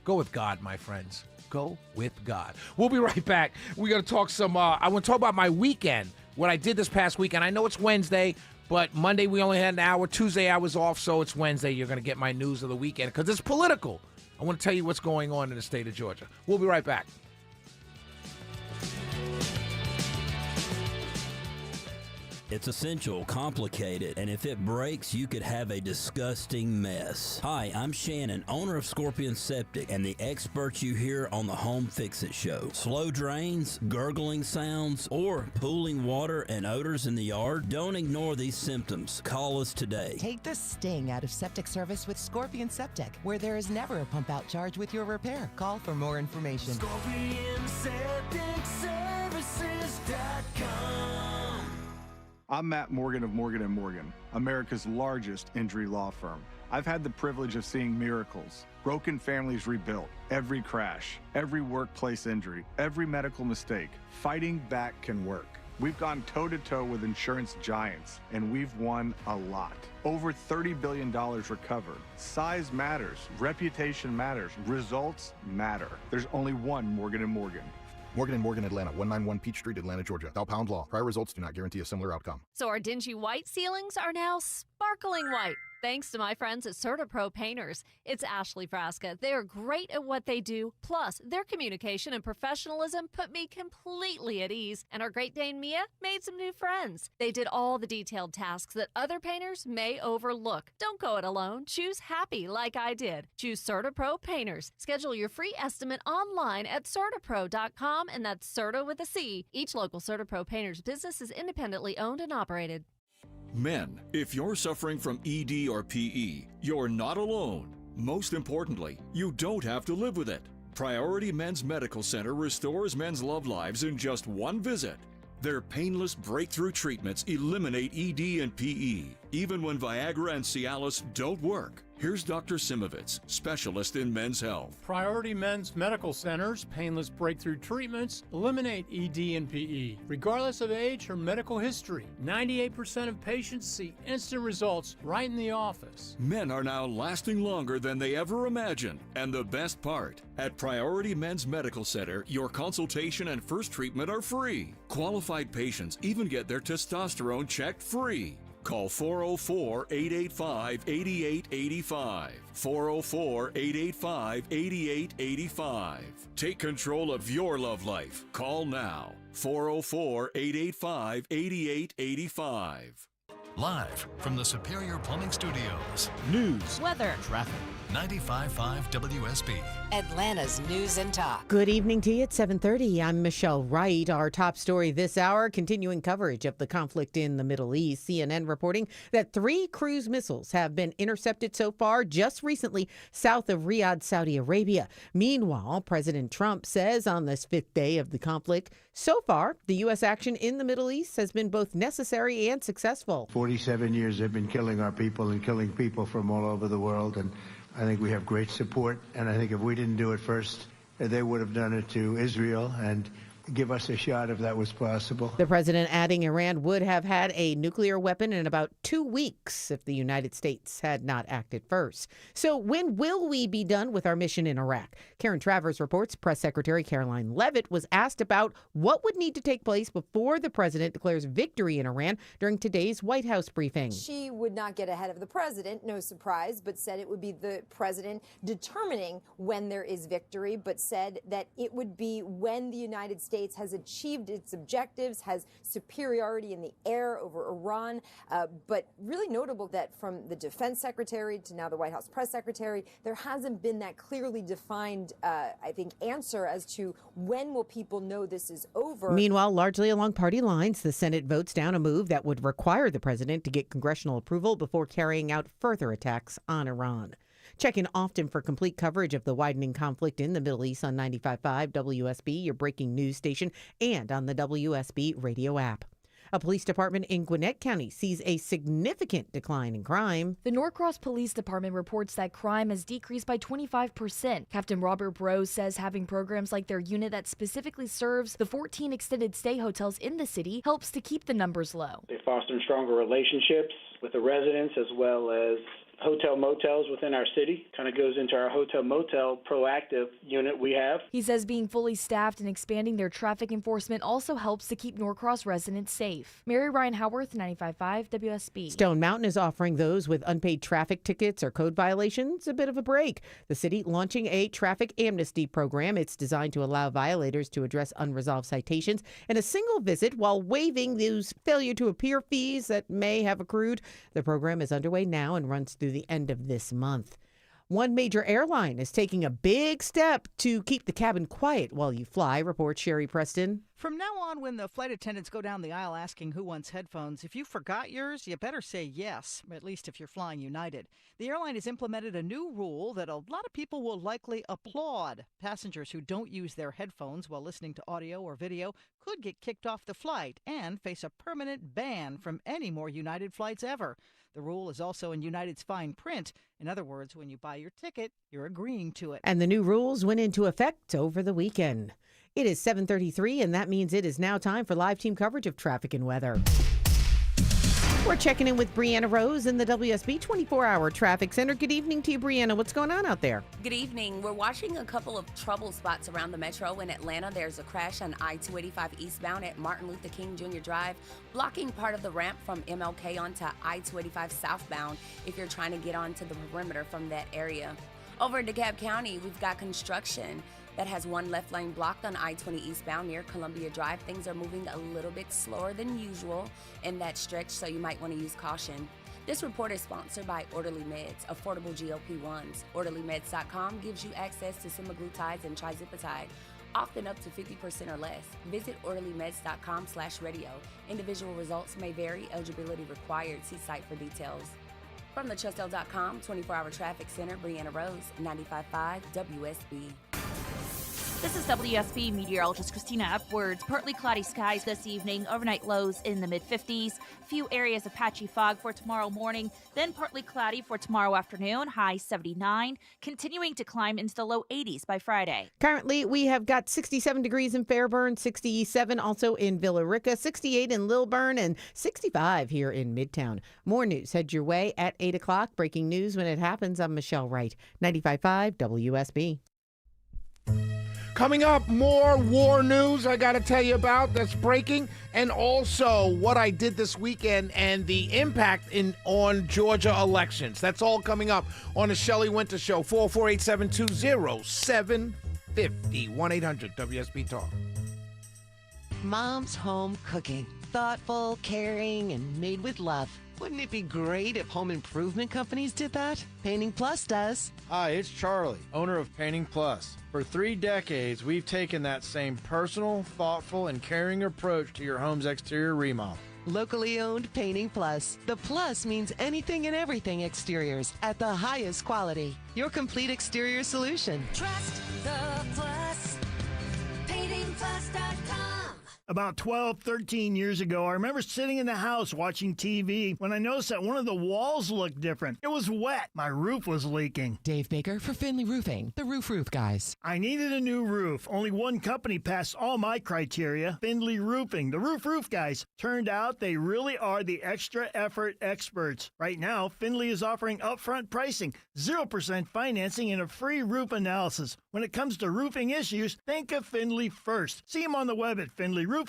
Go with God, my friends. Go with God. We'll be right back. We're going to talk I want to talk about my weekend, what I did this past weekend. I know it's Wednesday, but Monday we only had an hour. Tuesday I was off, so it's Wednesday. You're going to get my news of the weekend because it's political. I want to tell you what's going on in the state of Georgia. We'll be right back. It's essential, complicated, and if it breaks, you could have a disgusting mess. Hi, I'm Shannon, owner of Scorpion Septic, and the experts you hear on the Home Fix-It Show. Slow drains, gurgling sounds, or pooling water and odors in the yard? Don't ignore these symptoms. Call us today. Take the sting out of septic service with Scorpion Septic, where there is never a pump-out charge with your repair. Call for more information. ScorpionSepticServices.com. I'm Matt Morgan of Morgan & Morgan, America's largest injury law firm. I've had the privilege of seeing miracles, broken families rebuilt, every crash, every workplace injury, every medical mistake. Fighting back can work. We've gone toe-to-toe with insurance giants, and we've won a lot. Over $30 billion recovered. Size matters, reputation matters, results matter. There's only one Morgan & Morgan. Morgan & Morgan, Atlanta, 191 Peachtree, Atlanta, Georgia. Thou pound law. Prior results do not guarantee a similar outcome. So our dingy white ceilings are now sparkling white. Thanks to my friends at CertaPro Painters. It's Ashley Frasca. They're great at what they do. Plus, their communication and professionalism put me completely at ease. And our Great Dane Mia made some new friends. They did all the detailed tasks that other painters may overlook. Don't go it alone. Choose happy like I did. Choose CertaPro Painters. Schedule your free estimate online at CertaPro.com, and that's Certa with a C. Each local CertaPro Painters business is independently owned and operated. Men, if you're suffering from ED or PE, you're not alone. Most importantly, you don't have to live with it. Priority Men's Medical Center restores men's love lives in just one visit. Their painless breakthrough treatments eliminate ED and PE, even when Viagra and Cialis don't work. Here's Dr. Simovitz, specialist in men's health. Priority Men's Medical Center's painless breakthrough treatments eliminate ED and PE, regardless of age or medical history. 98% of patients see instant results right in the office. Men are now lasting longer than they ever imagined. And the best part, at Priority Men's Medical Center, your consultation and first treatment are free. Qualified patients even get their testosterone checked free. Call 404-885-8885. 404-885-8885. Take control of your love life. Call now. 404-885-8885. Live from the Superior Plumbing Studios. News, weather, traffic. 95.5 WSB. Atlanta's News and Talk. Good evening to you at 7:30. I'm Michelle Wright. Our top story this hour, continuing coverage of the conflict in the Middle East. CNN reporting that 3 cruise missiles have been intercepted so far just recently south of Riyadh, Saudi Arabia. Meanwhile, President Trump says on this 5th day of the conflict, so far, the U.S. action in the Middle East has been both necessary and successful. 47 years they've been killing our people and killing people from all over the world, and I think we have great support, and I think if we didn't do it first, they would have done it to Israel, and give us a shot if that was possible. The president adding Iran would have had a nuclear weapon in about 2 weeks if the United States had not acted first. So when will we be done with our mission in Iraq? Karen Travers reports Press Secretary Caroline Leavitt was asked about what would need to take place before the president declares victory in Iran during today's White House briefing. She would not get ahead of the president, no surprise, but said it would be the president determining when there is victory, but said that it would be when the United States has achieved its objectives, has superiority in the air over Iran. But really notable that from the defense secretary to now the White House press secretary, there hasn't been that clearly defined, I think, answer as to when will people know this is over. Meanwhile, largely along party lines, the Senate votes down a move that would require the president to get congressional approval before carrying out further attacks on Iran. Check in often for complete coverage of the widening conflict in the Middle East on 95.5 WSB, your breaking news station, and on the WSB radio app. A police department in Gwinnett County sees a significant decline in crime. The Norcross Police Department reports that crime has decreased by 25%. Captain Robert Brose says having programs like their unit that specifically serves the 14 extended stay hotels in the city helps to keep the numbers low. They foster stronger relationships with the residents as well as hotel motels within our city. Kind of goes into our hotel motel proactive unit we have. He says being fully staffed and expanding their traffic enforcement also helps to keep Norcross residents safe. Mary Ryan Howarth, 95.5 WSB. Stone Mountain is offering those with unpaid traffic tickets or code violations a bit of a break. The city launching a traffic amnesty program. It's designed to allow violators to address unresolved citations in a single visit while waiving those failure to appear fees that may have accrued. The program is underway now and runs through the end of this month. One major airline is taking a big step to keep the cabin quiet while you fly, reports Sherry Preston. From now on, when the flight attendants go down the aisle asking who wants headphones, if you forgot yours, you better say yes, at least if you're flying United. The airline has implemented a new rule that a lot of people will likely applaud. Passengers who don't use their headphones while listening to audio or video could get kicked off the flight and face a permanent ban from any more United flights ever. The rule is also in United's fine print. In other words, when you buy your ticket, you're agreeing to it. And the new rules went into effect over the weekend. It is 7:33, and that means it is now time for live team coverage of traffic and weather. We're checking in with Brianna Rose in the WSB 24-hour traffic center. Good evening to you, Brianna. What's going on out there? Good evening. We're watching a couple of trouble spots around the metro. In Atlanta, there's a crash on I-285 eastbound at Martin Luther King Jr. Drive, blocking part of the ramp from MLK onto I-285 southbound if you're trying to get onto the perimeter from that area. Over in DeKalb County, we've got construction that has one left lane blocked on I-20 eastbound near Columbia Drive. Things are moving a little bit slower than usual in that stretch, so you might want to use caution. This report is sponsored by Orderly Meds, affordable GLP-1s. OrderlyMeds.com gives you access to semaglutides and trizipatide, often up to 50% or less. Visit OrderlyMeds.com/radio. Individual results may vary. Eligibility required. See site for details. From the Trustel.com 24-hour traffic center, Brianna Rose, 95.5 WSB. This is WSB meteorologist Christina Upwards. Partly cloudy skies this evening, overnight lows in the mid-50s. Few areas of patchy fog for tomorrow morning, then partly cloudy for tomorrow afternoon, high 79, continuing to climb into the low 80s by Friday. Currently, we have got 67 degrees in Fairburn, 67 also in Villa Rica, 68 in Lilburn, and 65 here in Midtown. More news head your way at 8 o'clock. Breaking news when it happens. I'm Michelle Wright, 95.5 WSB. Coming up, more war news I got to tell you about that's breaking, and also what I did this weekend and the impact on Georgia elections. That's all coming up on the Shelley Winter Show. 448-720-750. 1-800-WSB Talk. Mom's home cooking. Thoughtful, caring, and made with love. Wouldn't it be great if home improvement companies did that? Painting Plus does. Hi, it's Charlie, owner of Painting Plus. For 3 decades, we've taken that same personal, thoughtful, and caring approach to your home's exterior remodel. Locally owned Painting Plus. The plus means anything and everything exteriors at the highest quality. Your complete exterior solution. Trust the Plus. PaintingPlus.com. About 12, 13 years ago, I remember sitting in the house watching TV when I noticed that one of the walls looked different. It was wet. My roof was leaking. Dave Baker for Finley Roofing, the roof guys. I needed a new roof. Only one company passed all my criteria, Finley Roofing, the roof guys. Turned out they really are the extra effort experts. Right now, Finley is offering upfront pricing, 0% financing, and a free roof analysis. When it comes to roofing issues, think of Finley first. See them on the web at finleyroofing.com.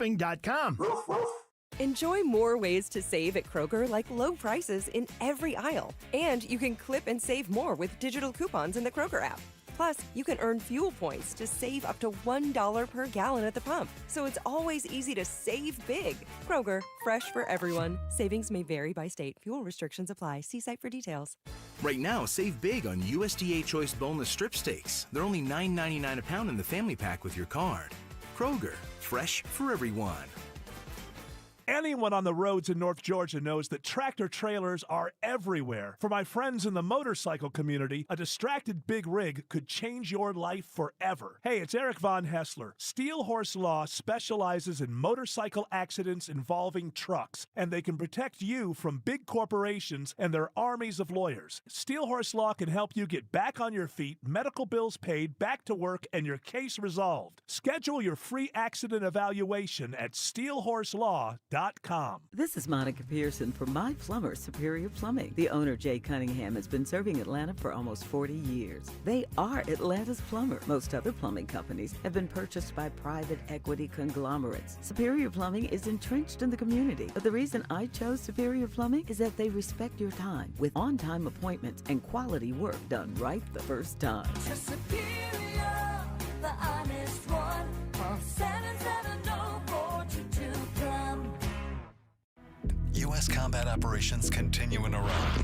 Enjoy more ways to save at Kroger, like low prices in every aisle. And you can clip and save more with digital coupons in the Kroger app. Plus, you can earn fuel points to save up to $1 per gallon at the pump. So it's always easy to save big. Kroger, fresh for everyone. Savings may vary by state. Fuel restrictions apply. See site for details. Right now, save big on USDA Choice boneless strip steaks. They're only $9.99 a pound in the family pack with your card. Kroger, fresh for everyone. Anyone on the roads in North Georgia knows that tractor trailers are everywhere. For my friends in the motorcycle community, a distracted big rig could change your life forever. Hey, it's Eric Von Hessler. Steel Horse Law specializes in motorcycle accidents involving trucks, and they can protect you from big corporations and their armies of lawyers. Steel Horse Law can help you get back on your feet, medical bills paid, back to work, and your case resolved. Schedule your free accident evaluation at steelhorselaw.com. This is Monica Pearson from My Plumber Superior Plumbing. The owner, Jay Cunningham, has been serving Atlanta for almost 40 years. They are Atlanta's plumber. Most other plumbing companies have been purchased by private equity conglomerates. Superior Plumbing is entrenched in the community, but the reason I chose Superior Plumbing is that they respect your time with on-time appointments and quality work done right the first time. To Superior, the honest one. Call 770-4222 Plum. U.S. combat operations continue in Iraq.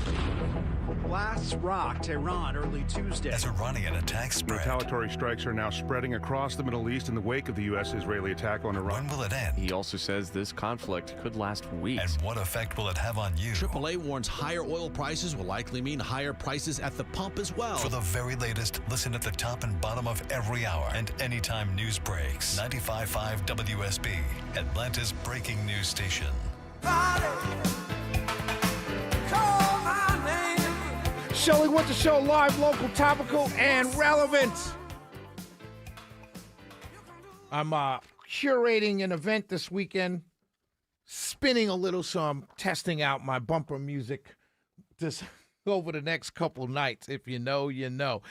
Blasts rocked Iran early Tuesday. As Iranian attacks spread. Retaliatory strikes are now spreading across the Middle East in the wake of the U.S.-Israeli attack on Iran. When will it end? He also says this conflict could last weeks. And what effect will it have on you? AAA warns higher oil prices will likely mean higher prices at the pump as well. For the very latest, listen at the top and bottom of every hour and anytime news breaks. 95.5 WSB, Atlanta's breaking news station. Shelley Winter Show, live, local, topical, and relevant. I'm curating an event this weekend spinning a little, so I'm testing out my bumper music this over the next couple nights. If you know, you know.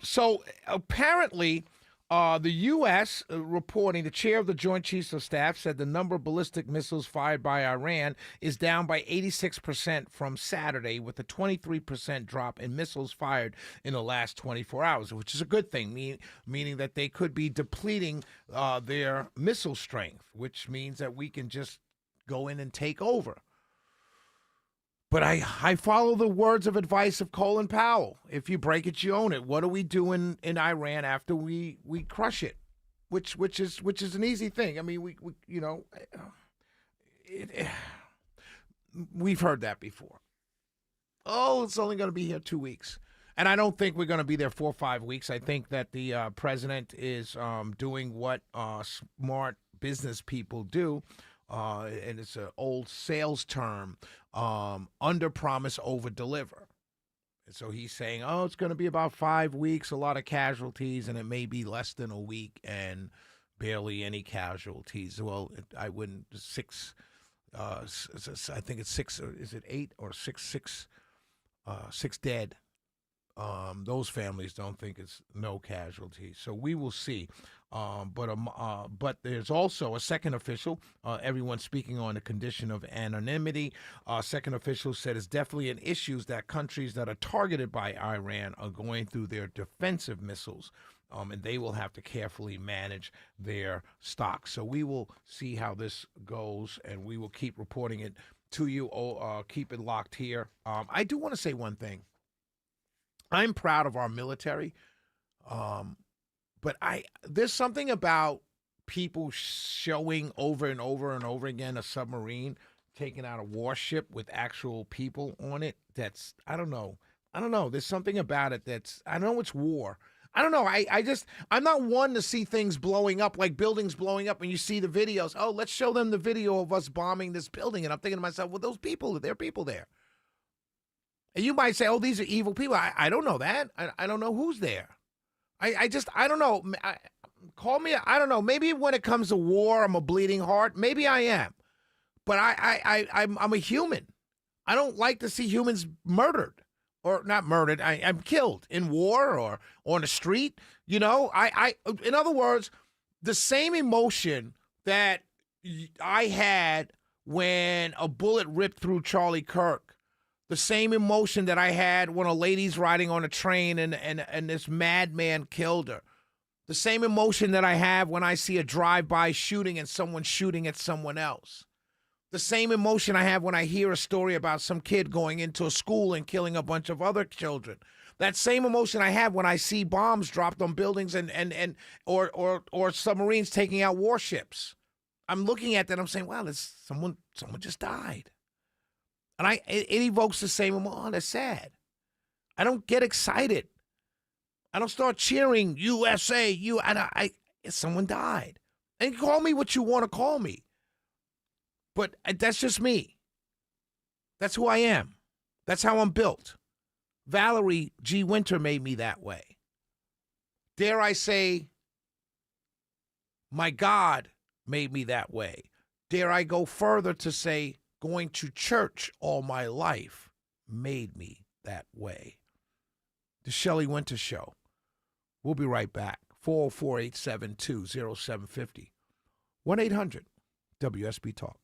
So apparently, the U.S. Reporting, the chair of the Joint Chiefs of Staff said the number of ballistic missiles fired by Iran is down by 86% from Saturday, with a 23% drop in missiles fired in the last 24 hours, which is a good thing, meaning that they could be depleting their missile strength, which means that we can just go in and take over. But I follow the words of advice of Colin Powell. If you break it, you own it. What do we do in Iran after we crush it? Which is an easy thing. I mean, we you know, we've heard that before. Oh, it's only going to be here 2 weeks. And I don't think we're going to be there 4 or 5 weeks. I think that the president is doing what smart business people do. And it's an old sales term, under promise, over deliver. And so he's saying, oh, it's going to be about 5 weeks, a lot of casualties, and it may be less than a week and barely any casualties. Well, I wouldn't, I think it's 6, is it 8 or 6 dead. Those families don't think it's no casualties. So we will see. But there's also a second official, everyone speaking on the condition of anonymity. Second official said it's definitely an issue that countries that are targeted by Iran are going through their defensive missiles, and they will have to carefully manage their stocks. So we will see how this goes, and we will keep reporting it to you. Keep it locked here. I do want to say one thing. I'm proud of our military. But there's something about people showing over and over and over again a submarine taking out a warship with actual people on it. That's, I don't know. There's something about it that's, I know it's war. I don't know. I'm not one to see things blowing up, like buildings blowing up, and you see the videos. Oh, let's show them the video of us bombing this building. And I'm thinking to myself, well, those people, there are people there. And you might say, oh, these are evil people. I don't know that. I don't know who's there. I don't know. Call me, I don't know. Maybe when it comes to war, I'm a bleeding heart. Maybe I am. But I'm a human. I don't like to see humans murdered. Or not murdered. I'm killed in war or on the street. You know, in other words, the same emotion that I had when a bullet ripped through Charlie Kirk, the same emotion that I had when a lady's riding on a train and this madman killed her. The same emotion that I have when I see a drive-by shooting and someone shooting at someone else. The same emotion I have when I hear a story about some kid going into a school and killing a bunch of other children. That same emotion I have when I see bombs dropped on buildings or submarines taking out warships. I'm looking at that, I'm saying, wow, someone just died. And it evokes the same emotion. Oh, that's sad. I don't get excited. I don't start cheering USA. Someone died. And call me what you want to call me. But that's just me. That's who I am. That's how I'm built. Valerie G. Winter made me that way. Dare I say, my God made me that way. Dare I go further to say, going to church all my life made me that way. The Shelley Winter Show. We'll be right back. 404-872-0750. 1-800-WSB Talk.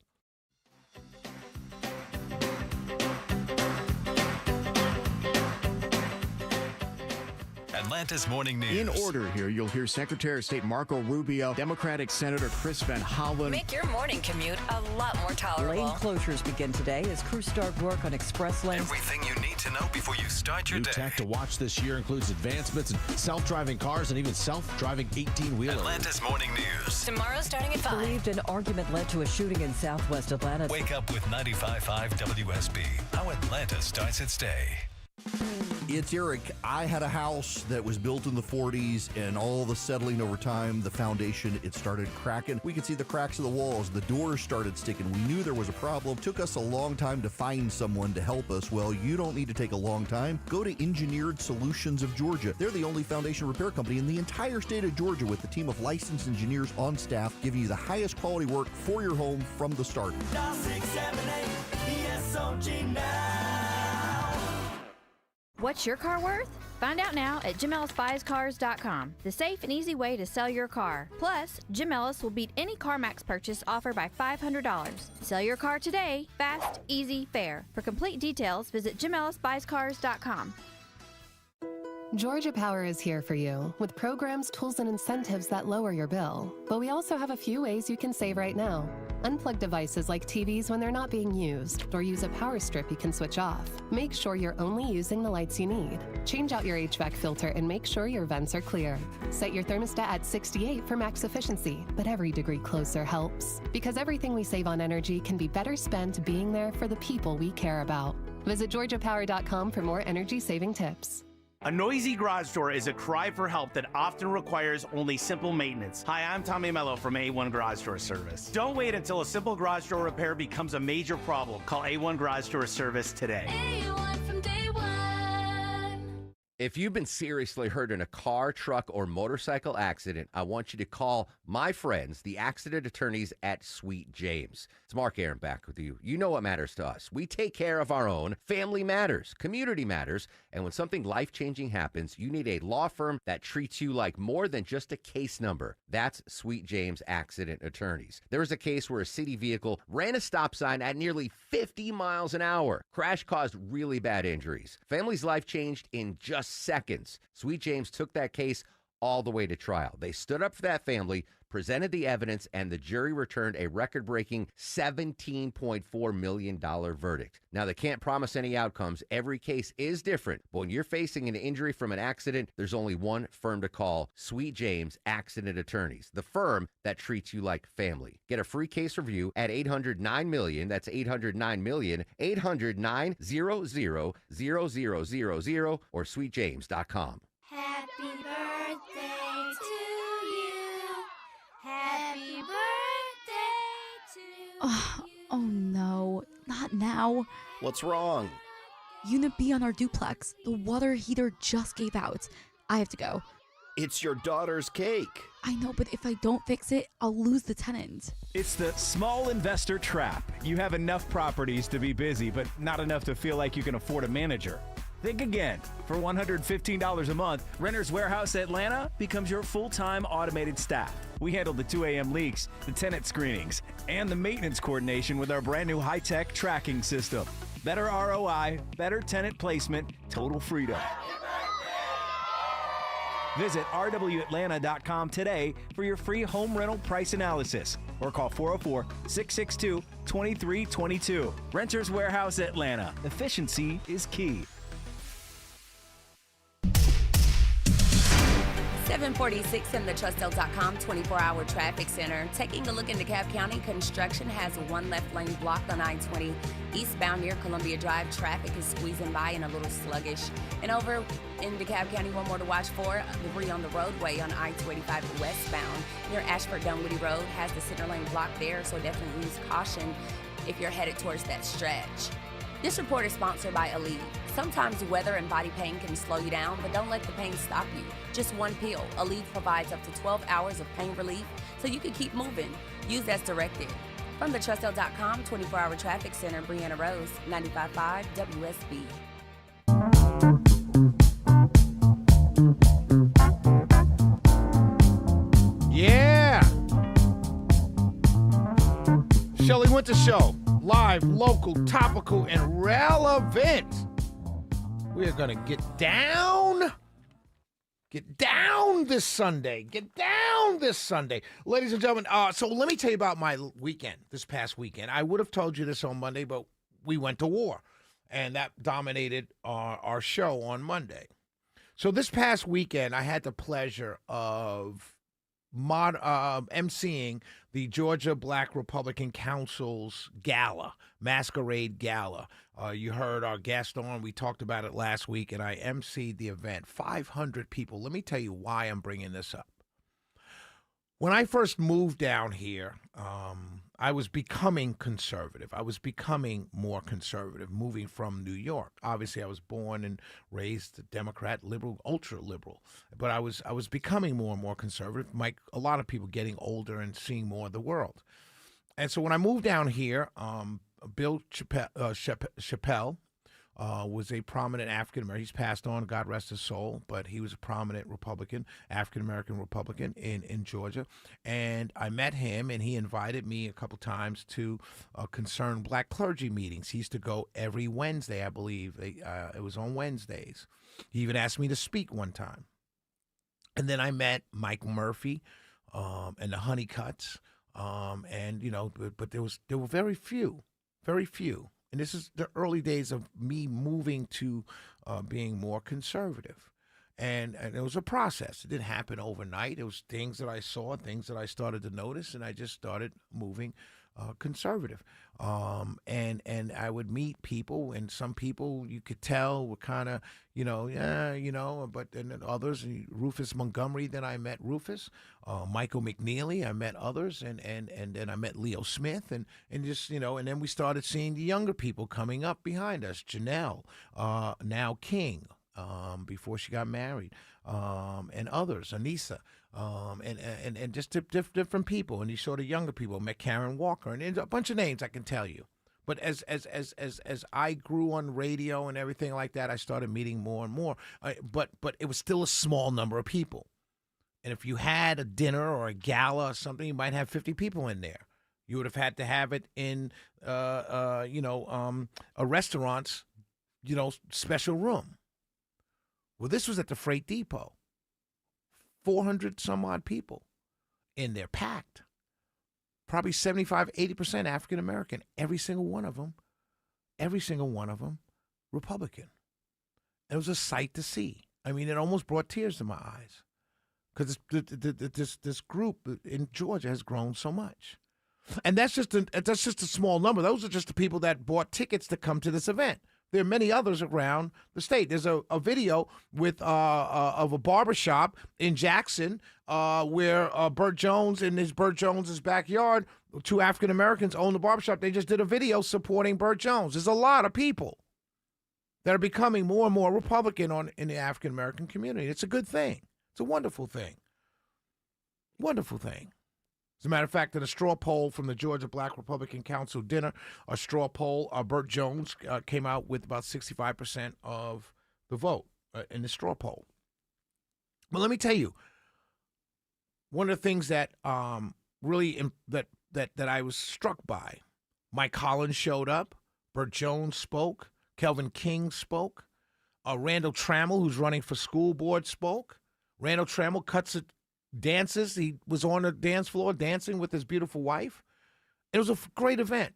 Atlanta's Morning News. In order here, you'll hear Secretary of State Marco Rubio, Democratic Senator Chris Van Hollen. Make your morning commute a lot more tolerable. Lane closures begin today as crews start work on express lanes. Everything you need to know before you start your New day. tech to watch this year includes advancements in self-driving cars and even self-driving 18-wheelers. Atlanta's Morning News. Tomorrow starting at 5. Believed an argument led to a shooting in southwest Atlanta. Wake up with 95.5 WSB. How Atlanta starts its day. It's Eric. I had a house that was built in the 40s, and all the settling over time, the foundation, it started cracking. We could see the cracks of the walls. The doors started sticking. We knew there was a problem. Took us a long time to find someone to help us. Well, you don't need to take a long time. Go to Engineered Solutions of Georgia. They're the only foundation repair company in the entire state of Georgia with a team of licensed engineers on staff giving you the highest quality work for your home from the start. Dial 678 ESOG now. What's your car worth? Find out now at JimEllisBuysCars.com, the safe and easy way to sell your car. Plus, Jim Ellis will beat any CarMax purchase offer by $500. Sell your car today, fast, easy, fair. For complete details, visit JimEllisBuysCars.com. Georgia Power is here for you with programs, tools, and incentives that lower your bill. But we also have a few ways you can save right now. Unplug devices like TVs when they're not being used, or use a power strip you can switch off. Make sure you're only using the lights you need. Change out your HVAC filter and make sure your vents are clear. Set your thermostat at 68 for max efficiency, but every degree closer helps. Because everything we save on energy can be better spent being there for the people we care about. Visit GeorgiaPower.com for more energy-saving tips. A noisy garage door is a cry for help that often requires only simple maintenance. Hi, I'm Tommy Mello from A1 Garage Door Service. Don't wait until a simple garage door repair becomes a major problem. Call A1 Garage Door Service today. A1 from day one. If you've been seriously hurt in a car, truck, or motorcycle accident, I want you to call my friends, the accident attorneys at Sweet James. It's Mark Aaron back with you. You know what matters to us. We take care of our own. Family matters. Community matters. And when something life-changing happens, you need a law firm that treats you like more than just a case number. That's Sweet James Accident Attorneys. There was a case where a city vehicle ran a stop sign at nearly 50 miles an hour. Crash caused really bad injuries. Family's life changed in just seconds. Sweet James took that case all the way to trial. They stood up for that family, presented the evidence, and the jury returned a record-breaking $17.4 million verdict. Now, they can't promise any outcomes. Every case is different. But when you're facing an injury from an accident, there's only one firm to call: Sweet James Accident Attorneys, the firm that treats you like family. Get a free case review at 800-9-MILLION. That's 800-9-MILLION, 800-900-0000, or sweetjames.com. Happy birthday to you. Happy birthday to you. Oh no, not now. What's wrong? Unit B on our duplex. The water heater just gave out. I have to go. It's your daughter's cake. I know, but if I don't fix it, I'll lose the tenant. It's the small investor trap. You have enough properties to be busy, but not enough to feel like you can afford a manager. Think again. For $115 a month, Renters Warehouse Atlanta becomes your full-time automated staff. We handle the 2 a.m. leaks, the tenant screenings, and the maintenance coordination with our brand new high-tech tracking system. Better ROI, better tenant placement, total freedom. Visit rwatlanta.com today for your free home rental price analysis, or call 404-662-2322. Renters Warehouse Atlanta. Efficiency is key. 746 in the TrustL.com 24-hour traffic center. Taking a look in DeKalb County, construction has one left lane blocked on I-20 eastbound near Columbia Drive. Traffic is squeezing by and a little sluggish. And over in DeKalb County, one more to watch for: debris on the roadway on I-285 westbound near Ashford Dunwoody Road has the center lane blocked there, so definitely use caution if you're headed towards that stretch. This report is sponsored by Aleve. Sometimes weather and body pain can slow you down, but don't let the pain stop you. Just one pill. Aleve provides up to 12 hours of pain relief so you can keep moving. Use as directed. From the TrustL.com 24-hour traffic center, Brianna Rose, 95.5 WSB. Yeah! Shelley Winter Show. Live, local, topical, and relevant. We are going to get down this Sunday. Ladies and gentlemen, so let me tell you about my weekend, this past weekend. I would have told you this on Monday, but we went to war, and that dominated our show on Monday. So this past weekend, I had the pleasure of emceeing the Georgia Black Republican Council's gala, masquerade gala. You heard our guest on. We talked about it last week, and I emceed the event. 500 people. Let me tell you why I'm bringing this up. When I first moved down here, I was becoming conservative. I was becoming more conservative, moving from New York. Obviously, I was born and raised a Democrat, liberal, ultra liberal. But I was becoming more and more conservative. Like a lot of people getting older and seeing more of the world. And so when I moved down here, Bill Chappelle was a prominent African-American. He's passed on, God rest his soul, but he was a prominent Republican, African-American Republican in Georgia. And I met him, and he invited me a couple times to concerned black clergy meetings. He used to go every Wednesday, I believe. It was on Wednesdays. He even asked me to speak one time. And then I met Mike Murphy and the Honeycutts. And, you know, but there were very few. And this is the early days of me moving to being more conservative. And it was a process. It didn't happen overnight. It was things that I saw, things that I started to notice, and I just started moving conservative. And I would meet people, and some people you could tell were kind of, but then others, Rufus Montgomery, then I met Rufus, Michael McNeely, I met others, and then I met Leo Smith, and just, and then we started seeing the younger people coming up behind us, Janelle, now King, before she got married, and others, Anissa, and just different people, and you saw the younger people, met Karen Walker, and a bunch of names I can tell you. But as I grew on radio and everything like that, I started meeting more and more. But it was still a small number of people. And if you had a dinner or a gala or something, you might have 50 people in there. You would have had to have it in a restaurant's special room. Well, this was at the Freight Depot. 400 some odd people in there, packed. Probably 75, 80% African American. Every single one of them, Republican. It was a sight to see. I mean, it almost brought tears to my eyes because this group in Georgia has grown so much, and that's just a small number. Those are just the people that bought tickets to come to this event. There are many others around the state. There's a video with of a barbershop in Jackson where Burt Jones, in Burt Jones's backyard, two African Americans own the barbershop. They just did a video supporting Burt Jones. There's a lot of people that are becoming more and more Republican in the African American community. It's a good thing. It's a wonderful thing. Wonderful thing. As a matter of fact, in a straw poll from the Georgia Black Republican Council dinner, a straw poll, Burt Jones came out with about 65% of the vote in the straw poll. But let me tell you, one of the things that really that I was struck by, Mike Collins showed up, Burt Jones spoke, Kelvin King spoke, Randall Trammell, who's running for school board, spoke. Randall Trammell dances. He was on the dance floor dancing with his beautiful wife. It was a great event.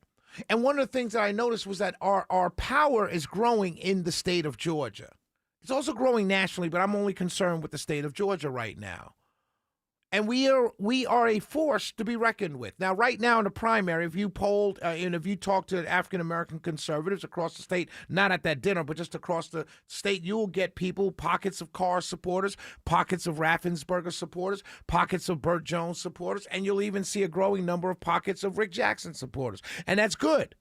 And one of the things that I noticed was that our power is growing in the state of Georgia. It's also growing nationally, but I'm only concerned with the state of Georgia right now. And we are a force to be reckoned with. Now, right now in the primary, if you polled and if you talked to African-American conservatives across the state, not at that dinner, but just across the state, you will get people, pockets of Carr supporters, pockets of Raffensperger supporters, pockets of Burt Jones supporters, and you'll even see a growing number of pockets of Rick Jackson supporters. And that's good.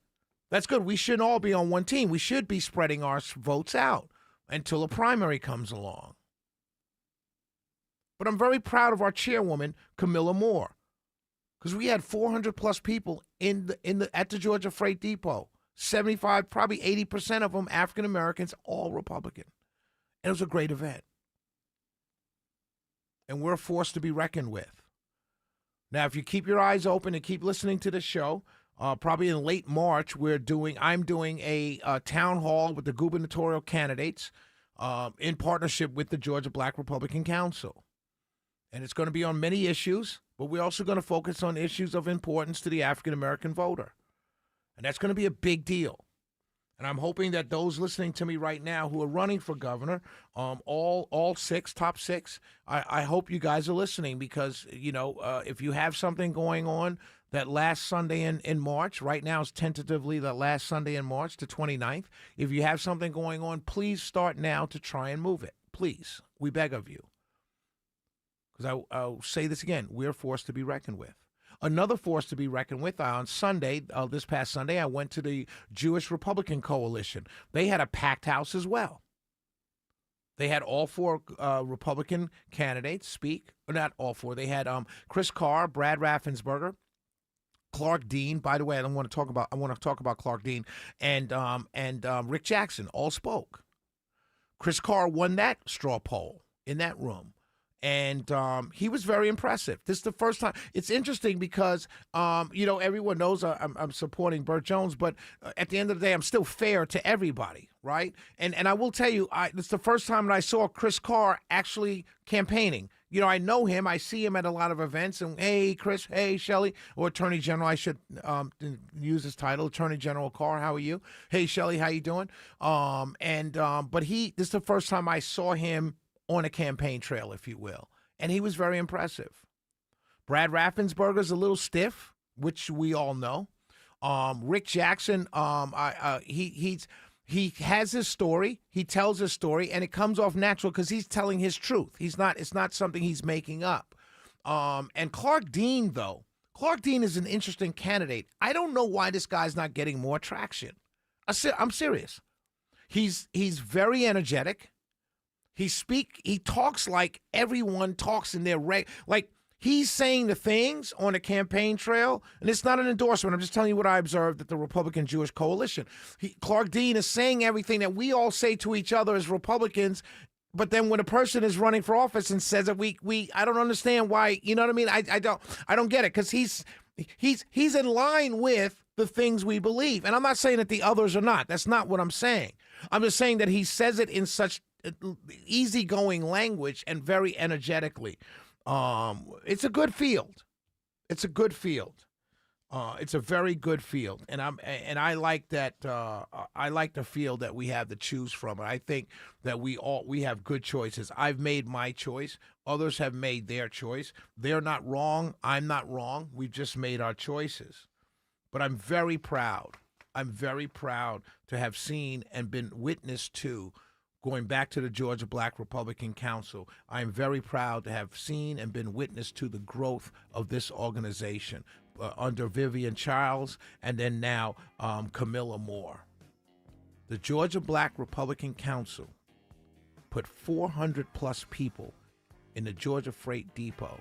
That's good. We shouldn't all be on one team. We should be spreading our votes out until a primary comes along. But I'm very proud of our chairwoman, Camilla Moore, because we had 400 plus people at the Georgia Freight Depot. 75, probably 80% of them African Americans, all Republican. And it was a great event. And we're a force to be reckoned with. Now, if you keep your eyes open and keep listening to the show, probably in late March, I'm doing a town hall with the gubernatorial candidates in partnership with the Georgia Black Republican Council. And it's going to be on many issues, but we're also going to focus on issues of importance to the African-American voter. And that's going to be a big deal. And I'm hoping that those listening to me right now who are running for governor, all six, top six, I hope you guys are listening because, if you have something going on that last Sunday in March, right now is tentatively the last Sunday in March, the 29th. If you have something going on, please start now to try and move it. Please. We beg of you. Because I'll say this again, we're a force to be reckoned with. Another force to be reckoned with, on Sunday, this past Sunday, I went to the Jewish Republican Coalition. They had a packed house as well. They had all four Republican candidates speak. Or not all four. They had Chris Carr, Brad Raffensperger, Clark Dean. By the way, I want to talk about Clark Dean and Rick Jackson. All spoke. Chris Carr won that straw poll in that room. And he was very impressive. This is the first time. It's interesting because, everyone knows I'm supporting Burt Jones, but at the end of the day, I'm still fair to everybody, right? And I will tell you, it's the first time that I saw Chris Carr actually campaigning. I know him. I see him at a lot of events. And, hey, Chris, hey, Shelley, or Attorney General. I should use his title, Attorney General Carr. How are you? Hey, Shelley, how you doing? But this is the first time I saw him on a campaign trail, if you will. And he was very impressive. Brad Raffensperger's a little stiff, which we all know. Rick Jackson, he has his story. He tells his story, and it comes off natural because he's telling his truth. It's not something he's making up. And Clark Dean, though, Clark Dean is an interesting candidate. I don't know why this guy's not getting more traction. I'm serious. He's very energetic. He talks like everyone talks in their like he's saying the things on a campaign trail, and it's not an endorsement. I'm just telling you what I observed at the Republican Jewish Coalition. Clark Dean is saying everything that we all say to each other as Republicans, but then when a person is running for office and says that I don't understand why, you know what I mean? I don't get it because he's in line with the things we believe. And I'm not saying that the others are not. That's not what I'm saying. I'm just saying that he says it in such easygoing language and very energetically. It's a good field. It's a good field. It's a very good field, and I like that. I like the field that we have to choose from. And I think that we have good choices. I've made my choice. Others have made their choice. They're not wrong. I'm not wrong. We've just made our choices. But I'm very proud. I'm very proud to have seen and been witness to. Going back to the Georgia Black Republican Council, I am very proud to have seen and been witness to the growth of this organization under Vivian Childs and then now Camilla Moore. The Georgia Black Republican Council put 400-plus people in the Georgia Freight Depot,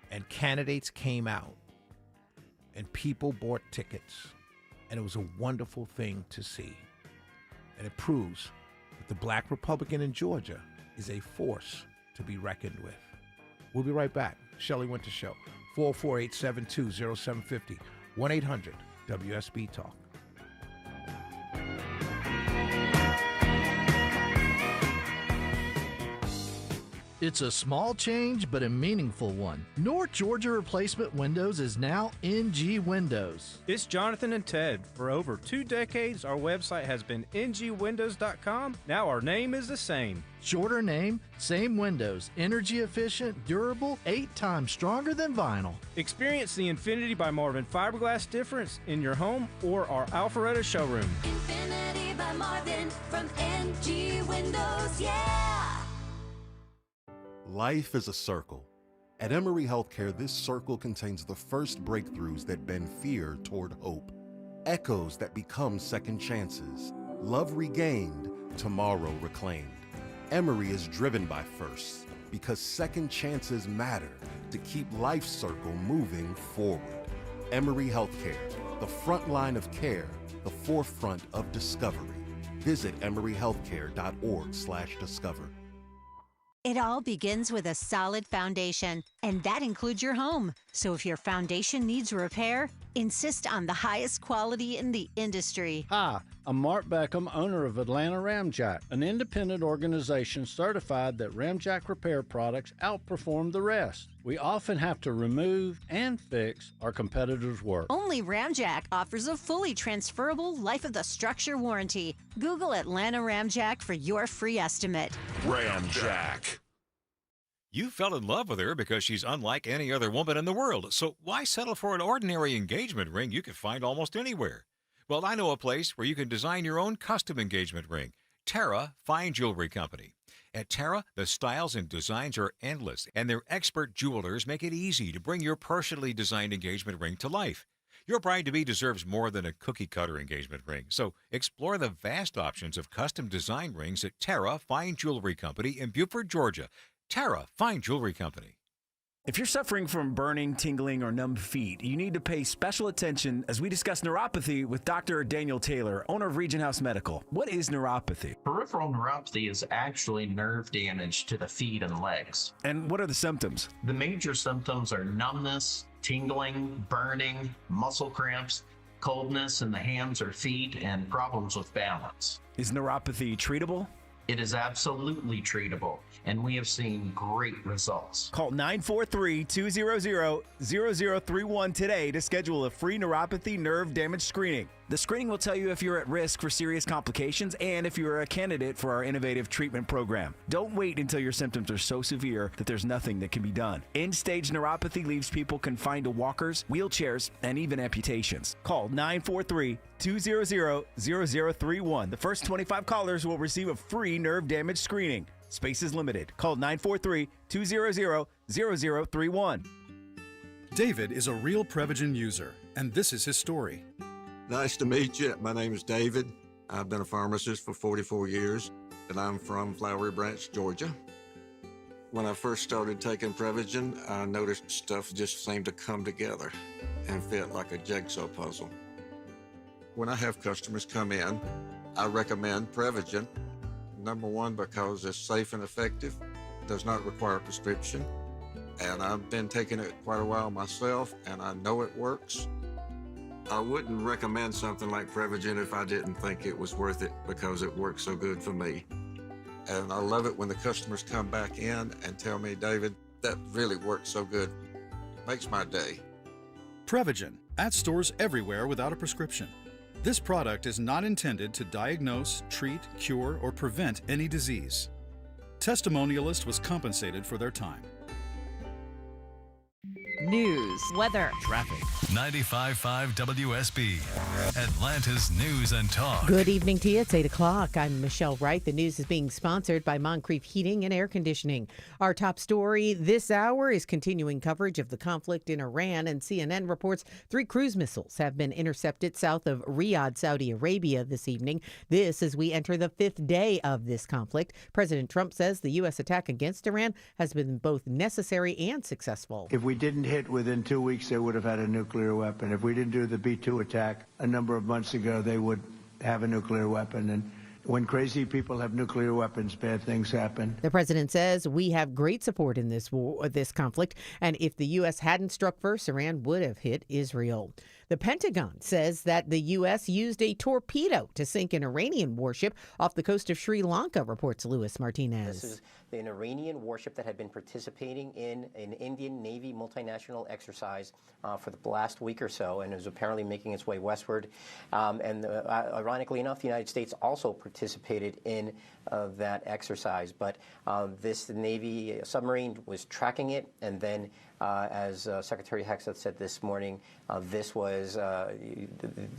and candidates came out, and people bought tickets, and it was a wonderful thing to see. And it proves the Black Republican in Georgia is a force to be reckoned with. We'll be right back. Shelley Winter Show, 448-720-0750, 1-800-WSB-TALK. It's a small change, but a meaningful one. North Georgia Replacement Windows is now NG Windows. It's Jonathan and Ted. For over 2 decades, our website has been ngwindows.com. Now our name is the same. Shorter name, same windows. Energy efficient, durable, 8 times stronger than vinyl. Experience the Infinity by Marvin fiberglass difference in your home or our Alpharetta showroom. Infinity by Marvin from NG Windows, yeah! Life is a circle. At Emory Healthcare, this circle contains the first breakthroughs that bend fear toward hope, echoes that become second chances, love regained, tomorrow reclaimed. Emory is driven by firsts because second chances matter to keep life's circle moving forward. Emory Healthcare, the front line of care, the forefront of discovery. Visit emoryhealthcare.org/discover. It all begins with a solid foundation, and that includes your home. So if your foundation needs repair, insist on the highest quality in the industry. Hi, I'm Mark Beckham, owner of Atlanta Ramjack, an independent organization certified that Ramjack repair products outperform the rest. We often have to remove and fix our competitors' work. Only Ramjack offers a fully transferable life of the structure warranty. Google Atlanta Ramjack for your free estimate. Ramjack. You fell in love with her because she's unlike any other woman in the world, so why settle for an ordinary engagement ring you could find almost anywhere? Well, I know a place where you can design your own custom engagement ring. Terra Fine Jewelry Company. At Terra, the styles and designs are endless, and their expert jewelers make it easy to bring your personally designed engagement ring to life. Your bride-to-be deserves more than a cookie-cutter engagement ring, so explore the vast options of custom design rings at Terra Fine Jewelry Company in Beaufort, Georgia. Terra Fine Jewelry Company. If you're suffering from burning, tingling, or numb feet, you need to pay special attention as we discuss neuropathy with Dr. Daniel Taylor, owner of Region House Medical. What is neuropathy? Peripheral neuropathy is actually nerve damage to the feet and legs. And what are the symptoms? The major symptoms are numbness, tingling, burning, muscle cramps, coldness in the hands or feet, and problems with balance. Is neuropathy treatable? It is absolutely treatable, and we have seen great results. Call 943-200-0031 today to schedule a free neuropathy nerve damage screening. The screening will tell you if you're at risk for serious complications and if you're a candidate for our innovative treatment program. Don't wait until your symptoms are so severe that there's nothing that can be done. End-stage neuropathy leaves people confined to walkers, wheelchairs, and even amputations. Call 943-200-0031. The first 25 callers will receive a free nerve damage screening. Space is limited. Call 943-200-0031. David is a real Prevagen user, and this is his story. Nice to meet you. My name is David. I've been a pharmacist for 44 years, and I'm from Flowery Branch, Georgia. When I first started taking Prevagen, I noticed stuff just seemed to come together and fit like a jigsaw puzzle. When I have customers come in, I recommend Prevagen. Number one, because it's safe and effective, does not require a prescription, and I've been taking it quite a while myself, and I know it works. I wouldn't recommend something like Prevagen if I didn't think it was worth it because it works so good for me. And I love it when the customers come back in and tell me, David, that really works so good. Makes my day. Prevagen, at stores everywhere without a prescription. This product is not intended to diagnose, treat, cure, or prevent any disease. Testimonialist was compensated for their time. News, weather, traffic. 95.5 WSB, Atlanta's News and Talk. Good evening to you. It's 8 o'clock. I'm Michelle Wright. The news is being sponsored by Moncrief Heating and Air Conditioning. Our top story this hour is continuing coverage of the conflict in Iran, and CNN reports 3 cruise missiles have been intercepted south of Riyadh, Saudi Arabia this evening. This as we enter the 5th day of this conflict. President Trump says the U.S. attack against Iran has been both necessary and successful. If we didn't hit within 2 weeks, they would have had a nuclear weapon. If we didn't do the B-2 attack a number of months ago, they would have a nuclear weapon. And when crazy people have nuclear weapons, bad things happen. The president says we have great support in this war, this conflict, and if the U.S. hadn't struck first, Iran would have hit Israel. The Pentagon says that the U.S. used a torpedo to sink an Iranian warship off the coast of Sri Lanka, reports Luis Martinez. This is an Iranian warship that had been participating in an Indian Navy multinational exercise for the last week or so, and is apparently making its way westward. Ironically enough, the United States also participated in that exercise. But this Navy submarine was tracking it, and then as Secretary Hexeth said this morning, this was,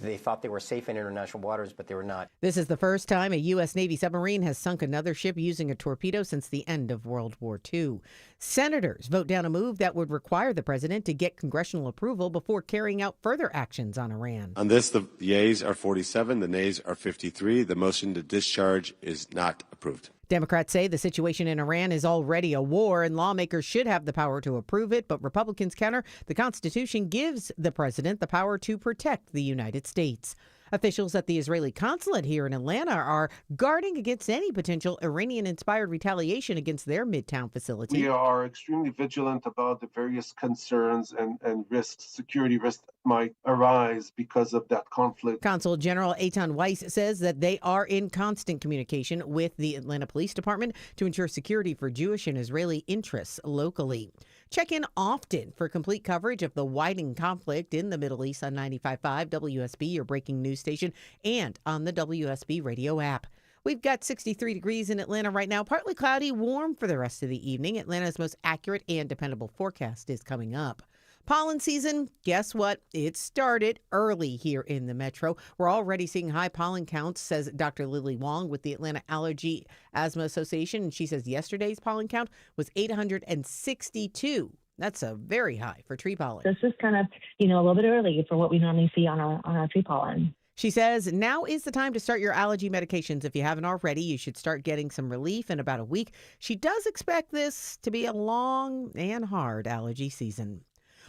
they thought they were safe in international waters, but they were not. This is the first time a U.S. Navy submarine has sunk another ship using a torpedo since the end of World War II. Senators vote down a move that would require the president to get congressional approval before carrying out further actions on Iran. On this, the yeas are 47, the nays are 53. The motion to discharge is not approved. Democrats say the situation in Iran is already a war and lawmakers should have the power to approve it, but Republicans counter the Constitution gives the president the power to protect the United States. Officials at the Israeli consulate here in Atlanta are guarding against any potential Iranian-inspired retaliation against their Midtown facility. We are extremely vigilant about the various concerns and risks, security risks that might arise because of that conflict. Consul General Eitan Weiss says that they are in constant communication with the Atlanta Police Department to ensure security for Jewish and Israeli interests locally. Check in often for complete coverage of the widening conflict in the Middle East on 95.5 WSB, your breaking news station, and on the WSB radio app. We've got 63 degrees in Atlanta right now, partly cloudy, warm for the rest of the evening. Atlanta's most accurate and dependable forecast is coming up. Pollen season, guess what? It started early here in the metro. We're already seeing high pollen counts, says Dr. Lily Wong with the Atlanta Allergy Asthma Association. And she says yesterday's pollen count was 862. That's a very high for tree pollen. This is kind of, a little bit early for what we normally see on our tree pollen. She says now is the time to start your allergy medications. If you haven't already, you should start getting some relief in about a week. She does expect this to be a long and hard allergy season.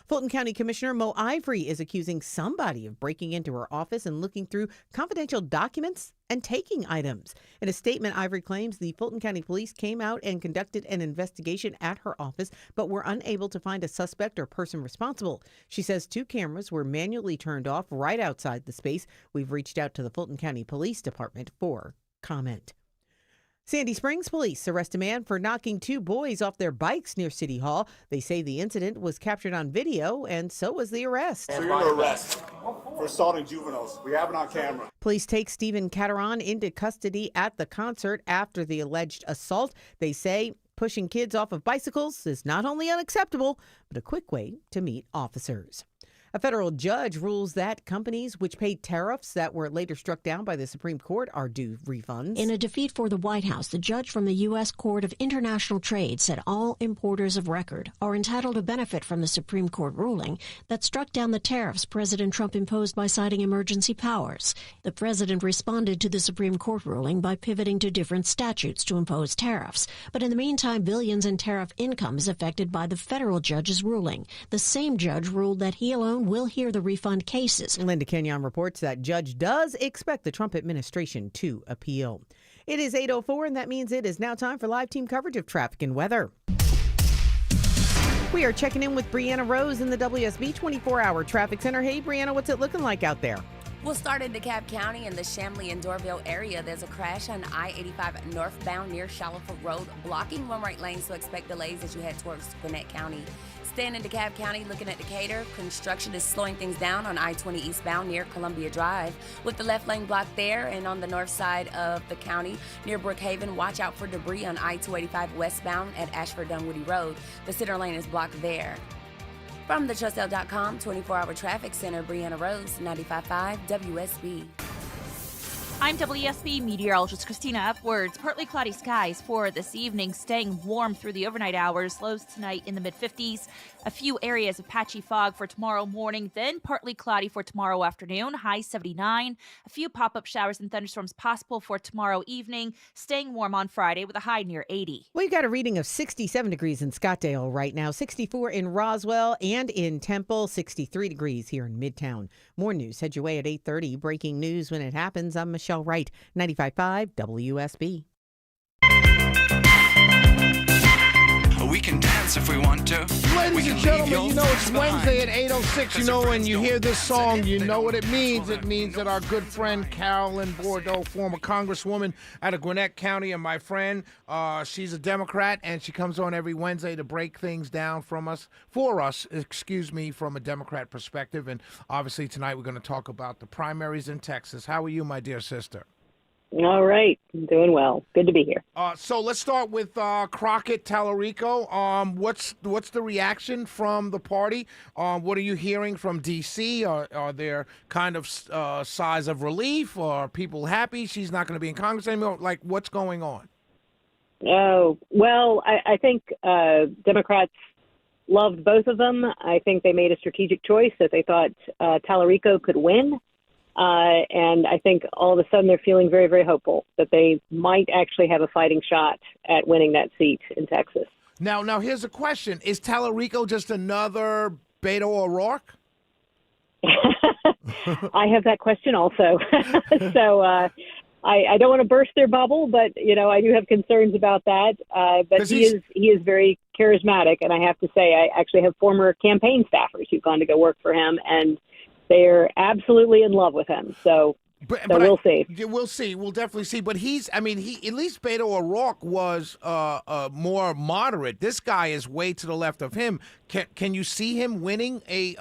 Fulton County Commissioner Mo Ivory is accusing somebody of breaking into her office and looking through confidential documents and taking items. In a statement, Ivory claims the Fulton County Police came out and conducted an investigation at her office, but were unable to find a suspect or person responsible. She says 2 cameras were manually turned off right outside the space. We've reached out to the Fulton County Police Department for comment. Sandy Springs police arrest a man for knocking 2 boys off their bikes near City Hall. They say the incident was captured on video, and so was the arrest. So you're under arrest for assaulting juveniles. We have it on camera. Police take Stephen Cateron into custody at the concert after the alleged assault. They say pushing kids off of bicycles is not only unacceptable, but a quick way to meet officers. A federal judge rules that companies which paid tariffs that were later struck down by the Supreme Court are due refunds. In a defeat for the White House, the judge from the U.S. Court of International Trade said all importers of record are entitled to benefit from the Supreme Court ruling that struck down the tariffs President Trump imposed by citing emergency powers. The president responded to the Supreme Court ruling by pivoting to different statutes to impose tariffs. But in the meantime, billions in tariff income is affected by the federal judge's ruling. The same judge ruled that he alone will hear the refund cases. Linda Kenyon reports that judge does expect the Trump administration to appeal. It is 8:04, and that means it is now time for live team coverage of traffic and weather. We are checking in with Brianna Rose in the WSB 24-hour traffic center. Hey, Brianna, what's it looking like out there? We'll start in DeKalb County in the Chamblee and Dorville area. There's a crash on I-85 northbound near Shaliford Road, blocking one right lane, so expect delays as you head towards Gwinnett County. Staying in DeKalb County, looking at Decatur, construction is slowing things down on I-20 eastbound near Columbia Drive, with the left lane blocked there. And on the north side of the county near Brookhaven, watch out for debris on I-285 westbound at Ashford-Dunwoody Road. The center lane is blocked there. From the TrustL.com 24-hour traffic center, Brianna Rose, 95.5 WSB. I'm WSB meteorologist Christina Upwards. Partly cloudy skies for this evening, staying warm through the overnight hours. Lows tonight in the mid-50s. A few areas of patchy fog for tomorrow morning, then partly cloudy for tomorrow afternoon, high 79. A few pop-up showers and thunderstorms possible for tomorrow evening, staying warm on Friday with a high near 80. We've got a reading of 67 degrees in Scottsdale right now, 64 in Roswell and in Temple, 63 degrees here in Midtown. More news head your way at 8:30. Breaking news when it happens. I'm Michelle Wright, 95.5 WSB. We can dance if we want to. Ladies and gentlemen, you know it's Wednesday at 8:06. You know, when you hear this song, you know what it means. It means that our good friend Carolyn Bordeaux, former congresswoman out of Gwinnett County, and my friend, she's a Democrat, and she comes on every Wednesday to break things down for us, from a Democrat perspective. And obviously tonight we're going to talk about the primaries in Texas. How are you, my dear sister? All right. I'm doing well. Good to be here. So let's start with Crockett Tallarico. What's the reaction from the party? What are you hearing from D.C.? Are there kind of sighs of relief? Or are people happy she's not going to be in Congress anymore? Like, what's going on? Oh, well, I think Democrats loved both of them. I think they made a strategic choice that they thought Tallarico could win. And I think all of a sudden they're feeling very, very hopeful that they might actually have a fighting shot at winning that seat in Texas. Now here's a question. Is Tallarico just another Beto O'Rourke? I have that question also. So I don't want to burst their bubble, but I do have concerns about that. But he is very charismatic, and I have to say, I actually have former campaign staffers who've gone to go work for him, and they're absolutely in love with him. So we'll see. We'll see. We'll definitely see. But he at least Beto O'Rourke was more moderate. This guy is way to the left of him. Can you see him winning a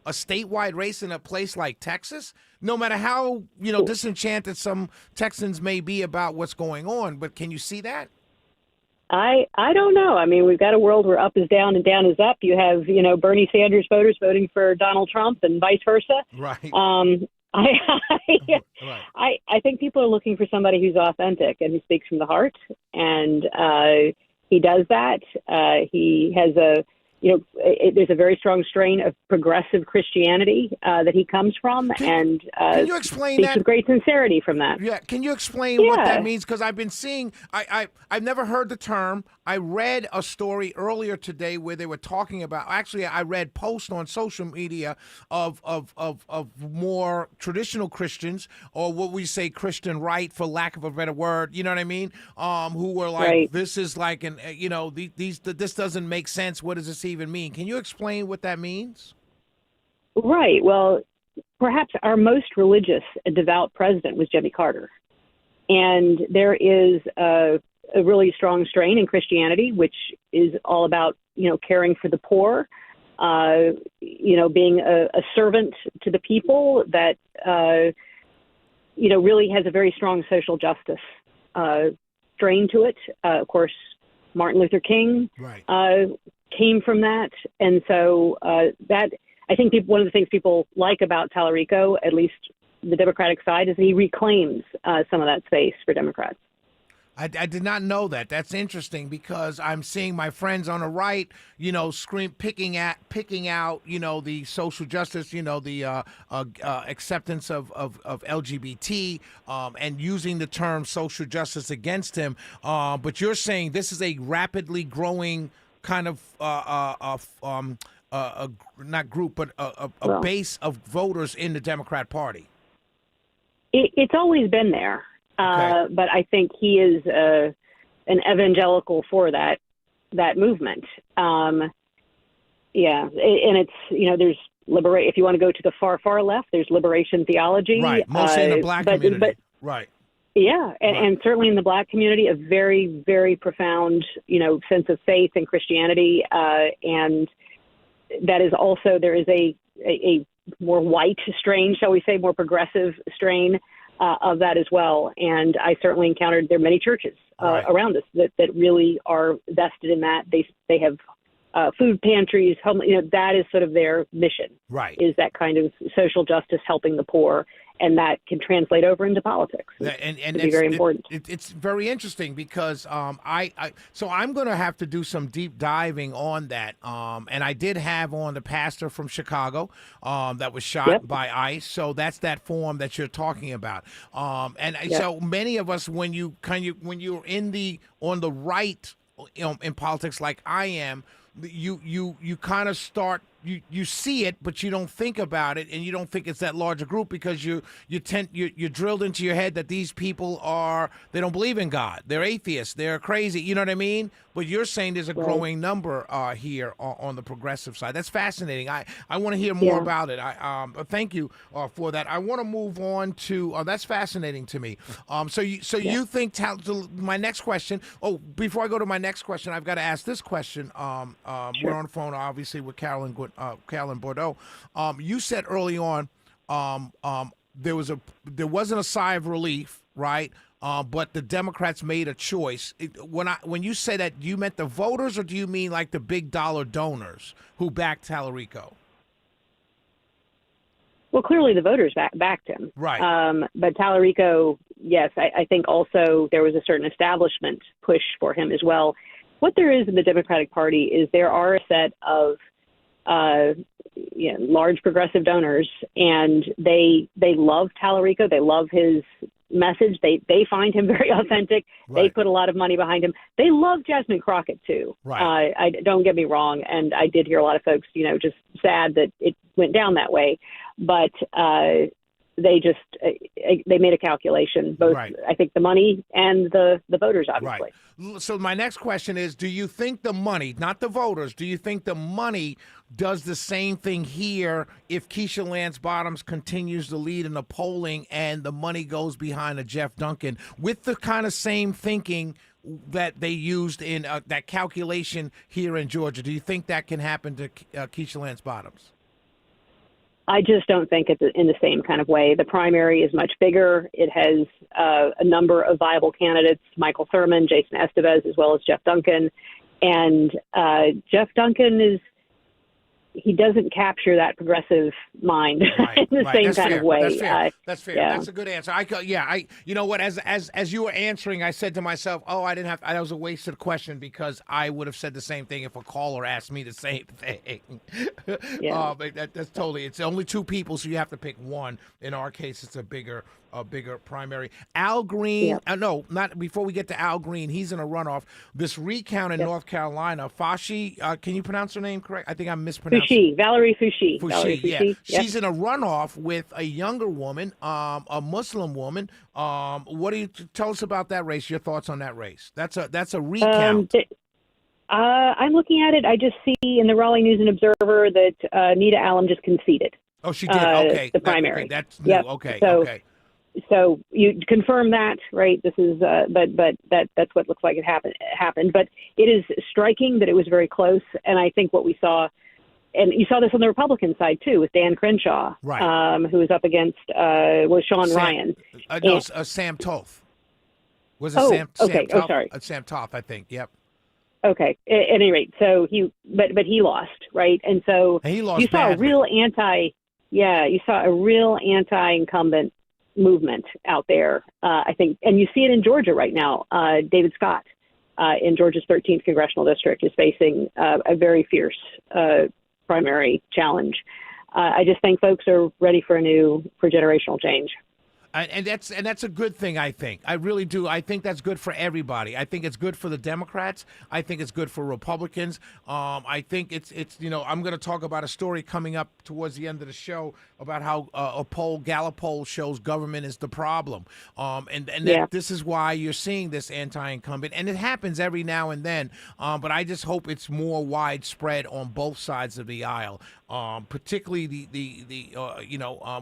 statewide race in a place like Texas? No matter how disenchanted some Texans may be about what's going on, but can you see that? I don't know. I mean, we've got a world where up is down and down is up. You have Bernie Sanders voters voting for Donald Trump and vice versa. Right. I think people are looking for somebody who's authentic and who speaks from the heart, and he does that. He has there's a very strong strain of progressive Christianity that he comes from, and can you explain speaks that? With great sincerity from that. Yeah, can you explain what that means? Because I've been seeing, I've never heard the term. I read a story earlier today where they were talking about. Actually, I read posts on social media of more traditional Christians, or what we say Christian right, for lack of a better word. You know what I mean? Who were like, right. This is like this doesn't make sense. What does this even mean? Can you explain what that means? Right. Well, perhaps our most religious and devout president was Jimmy Carter. And there is a really strong strain in Christianity, which is all about, caring for the poor, being a servant to the people that, really has a very strong social justice strain to it. Of course, Martin Luther King came from that. And so that, I think one of the things people like about Tallarico, at least the Democratic side, is that he reclaims some of that space for Democrats. I did not know that. That's interesting, because I'm seeing my friends on the right, picking out, the social justice, the acceptance of LGBT, and using the term social justice against him. But you're saying this is a rapidly growing kind of not group, but a base of voters in the Democrat Party. It's always been there. But I think he is an evangelical for that movement. And it's, there's if you want to go to the far left, there's liberation theology. Right, mostly in the black community. Right. Yeah, and certainly in the black community, a very, very profound, sense of faith in Christianity. And that is also, there is a more white strain, shall we say, more progressive strain of that as well. And I certainly encountered, there are many churches around us that really are vested in that. They have food pantries, home, that is sort of their mission. Right. Is that kind of social justice, helping the poor, and that can translate over into politics. And it's very important. It's very interesting, because so I'm going to have to do some deep diving on that. And I did have on the pastor from Chicago that was shot by ICE. So that's that form that you're talking about. So many of us, when you're on the right, in politics like I am, you kind of start. You see it, but you don't think about it, and you don't think it's that large a group, because you're drilled into your head that these people they don't believe in God. They're atheists. They're crazy. You know what I mean? But you're saying there's a growing number here on the progressive side. That's fascinating. I want to hear more about it. Thank you for that. I want to move on to that's fascinating to me. You think my next question? Oh, before I go to my next question, I've got to ask this question. We're on the phone, obviously, with Carolyn Bourdeaux. You said early on there wasn't a sigh of relief, right? But the Democrats made a choice. When you say that, do you meant the voters, or do you mean like the big dollar donors who backed Tallarico? Well, clearly the voters backed him. Right. But Tallarico, yes, I think also there was a certain establishment push for him as well. What there is in the Democratic Party is there are a set of large progressive donors, and they love Tallarico. They love his message. They find him very authentic. Right. They put a lot of money behind him. They love Jasmine Crockett too. Right. I don't get me wrong, and I did hear a lot of folks, just sad that it went down that way. but they just they made a calculation, both Right. I think the money and the voters, obviously. Right. So my next question is, do you think the money, not the voters, do you think the money does the same thing here if Keisha Lance Bottoms continues to lead in the polling and the money goes behind a Jeff Duncan with the kind of same thinking that they used in that calculation here in Georgia? Do you think that can happen to Keisha Lance Bottoms? I just don't think it's in the same kind of way. The primary is much bigger. It has a number of viable candidates, Michael Thurmond, Jason Estevez, as well as Jeff Duncan. And Jeff Duncan he doesn't capture that progressive mind in the same kind of way. That's fair. That's fair. Yeah. That's a good answer. You know what? As you were answering, I said to myself, "Oh, I didn't have. That was a wasted question because I would have said the same thing if a caller asked me the same thing." Yeah. But that's totally. It's only two people, so you have to pick one. In our case, it's a bigger primary. Al Green. No, not before we get to Al Green. He's in a runoff. This recount in North Carolina. Fauci. Can you pronounce her name correct? I think I'm mispronouncing. Foushee, Valerie Foushee. Foushee, yeah. Yep. She's in a runoff with a younger woman, a Muslim woman. What do you tell us about that race? Your thoughts on that race? That's a recount. I'm looking at it. I just see in the Raleigh News and Observer that Nita Allen just conceded. Oh, she did. Okay, the primary. That's new. Yep. Okay. Okay. So you confirm that, right? This is, but that's what looks like it happened. But it is striking that it was very close, and I think what we saw. And you saw this on the Republican side, too, with Dan Crenshaw, right. Who was up against Sean Ryan. Sam Toth. Was it Sam Toth? Sorry. Sam Toth, I think. Yep. Okay. At any rate, so he lost, right? And so he lost you saw badly. you saw a real anti-incumbent movement out there, I think. And you see it in Georgia right now. David Scott in Georgia's 13th congressional district is facing a very fierce primary challenge. I just think folks are ready for generational change. And that's a good thing, I think. I really do. I think that's good for everybody. I think it's good for the Democrats. I think it's good for Republicans. I think it's I'm going to talk about a story coming up towards the end of the show about how a Gallup poll shows government is the problem. This is why you're seeing this anti-incumbent, and it happens every now and then. But I just hope it's more widespread on both sides of the aisle. Particularly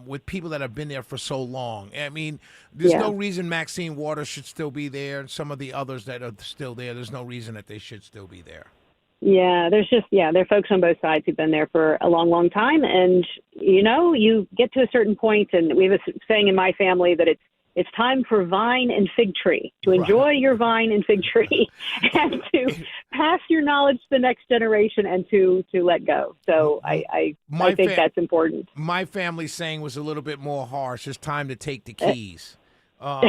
with people that have been there for so long. I mean, there's no reason Maxine Waters should still be there, and some of the others that are still there, there's no reason that they should still be there. Yeah, there are folks on both sides who've been there for a long, long time, and you get to a certain point, and we have a saying in my family that it's time for vine and fig tree, to enjoy your vine and fig tree and to pass your knowledge to the next generation and to let go. So I think that's important. My family's saying was a little bit more harsh. It's time to take the keys. But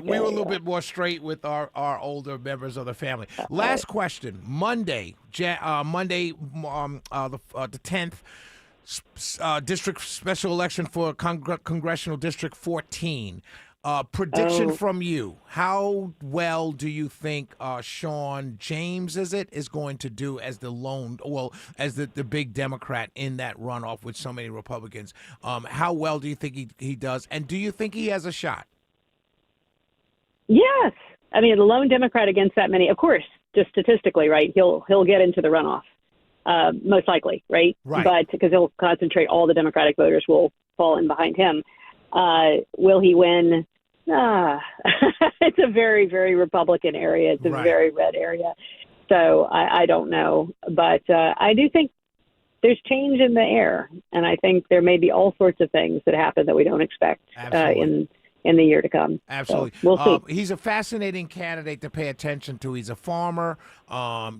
we were a little bit more straight with our older members of the family. Last question. Monday, the 10th, district special election for Congressional District 14. Prediction from you. How well do you think Sean James is going to do as the big Democrat in that runoff with so many Republicans? How well do you think he does? And do you think he has a shot? Yes. I mean, the lone Democrat against that many, of course, just statistically, right? He'll get into the runoff. Most likely, right? But because he'll concentrate, all the Democratic voters will fall in behind him. Will he win? It's a very, very Republican area. It's a very red area. So I don't know. But I do think there's change in the air. And I think there may be all sorts of things that happen that we don't expect in the year to come. Absolutely. So we'll see. He's a fascinating candidate to pay attention to. He's a farmer.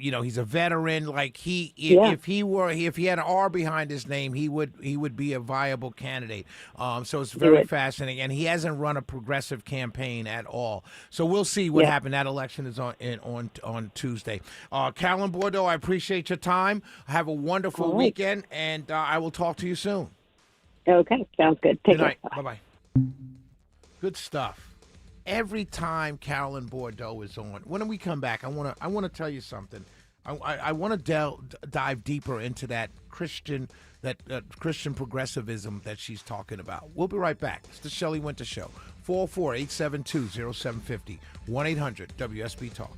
He's a veteran. Like if he had an R behind his name, he would be a viable candidate. So it's very fascinating. And he hasn't run a progressive campaign at all. So we'll see what happened. That election is on Tuesday. Carolyn Bourdeaux, I appreciate your time. Have a wonderful weekend, and I will talk to you soon. Okay, sounds good. Take care. Bye bye. Good stuff. Every time Carolyn Bourdeaux is on, when we come back, I want to tell you something. I want to dive deeper into that Christian progressivism that she's talking about. We'll be right back. It's the Shelley Winter Show. 404-872-0750. 1-800-WSB-TALK.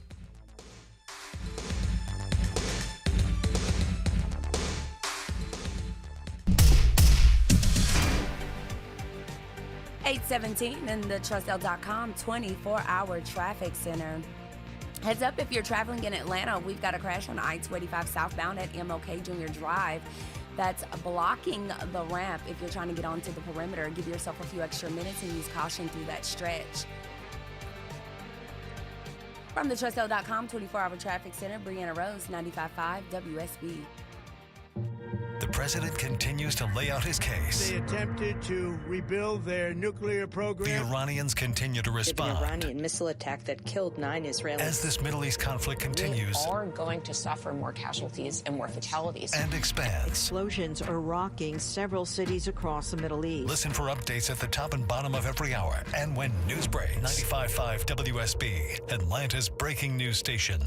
.817 in the TrustL.com 24-hour traffic center. Heads up if you're traveling in Atlanta, we've got a crash on I-285 southbound at MLK Junior Drive. That's blocking the ramp if you're trying to get onto the perimeter. Give yourself a few extra minutes and use caution through that stretch. From the TrustL.com 24-hour traffic center, Brianna Rose, 95.5 WSB. The president continues to lay out his case. They attempted to rebuild their nuclear program. The Iranians continue to respond. The Iranian missile attack that killed 9 Israelis. As this Middle East conflict continues. We are going to suffer more casualties and more fatalities. And expands. Explosions are rocking several cities across the Middle East. Listen for updates at the top and bottom of every hour. And when news breaks. 95.5 WSB, Atlanta's breaking news station.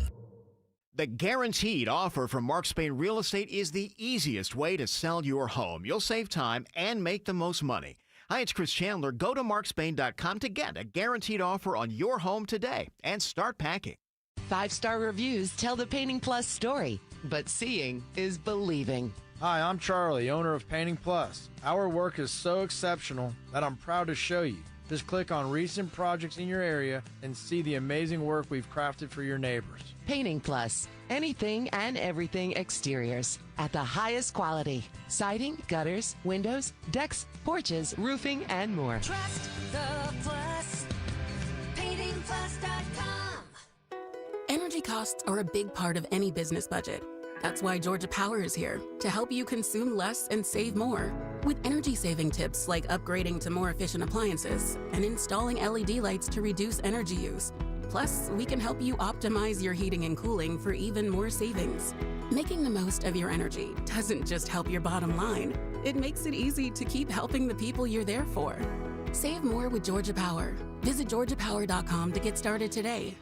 The guaranteed offer from Mark Spain Real Estate is the easiest way to sell your home. You'll save time and make the most money. Hi, it's Chris Chandler. Go to markspain.com to get a guaranteed offer on your home today and start packing. 5-star reviews tell the Painting Plus story, but seeing is believing. Hi, I'm Charlie, owner of Painting Plus. Our work is so exceptional that I'm proud to show you. Just click on recent projects in your area and see the amazing work we've crafted for your neighbors. Painting Plus. Anything and everything exteriors at the highest quality. Siding, gutters, windows, decks, porches, roofing, and more. Trust the Plus. PaintingPlus.com. Energy costs are a big part of any business budget. That's why Georgia Power is here to help you consume less and save more. With energy-saving tips like upgrading to more efficient appliances and installing LED lights to reduce energy use. Plus, we can help you optimize your heating and cooling for even more savings. Making the most of your energy doesn't just help your bottom line. It makes it easy to keep helping the people you're there for. Save more with Georgia Power. Visit georgiapower.com to get started today.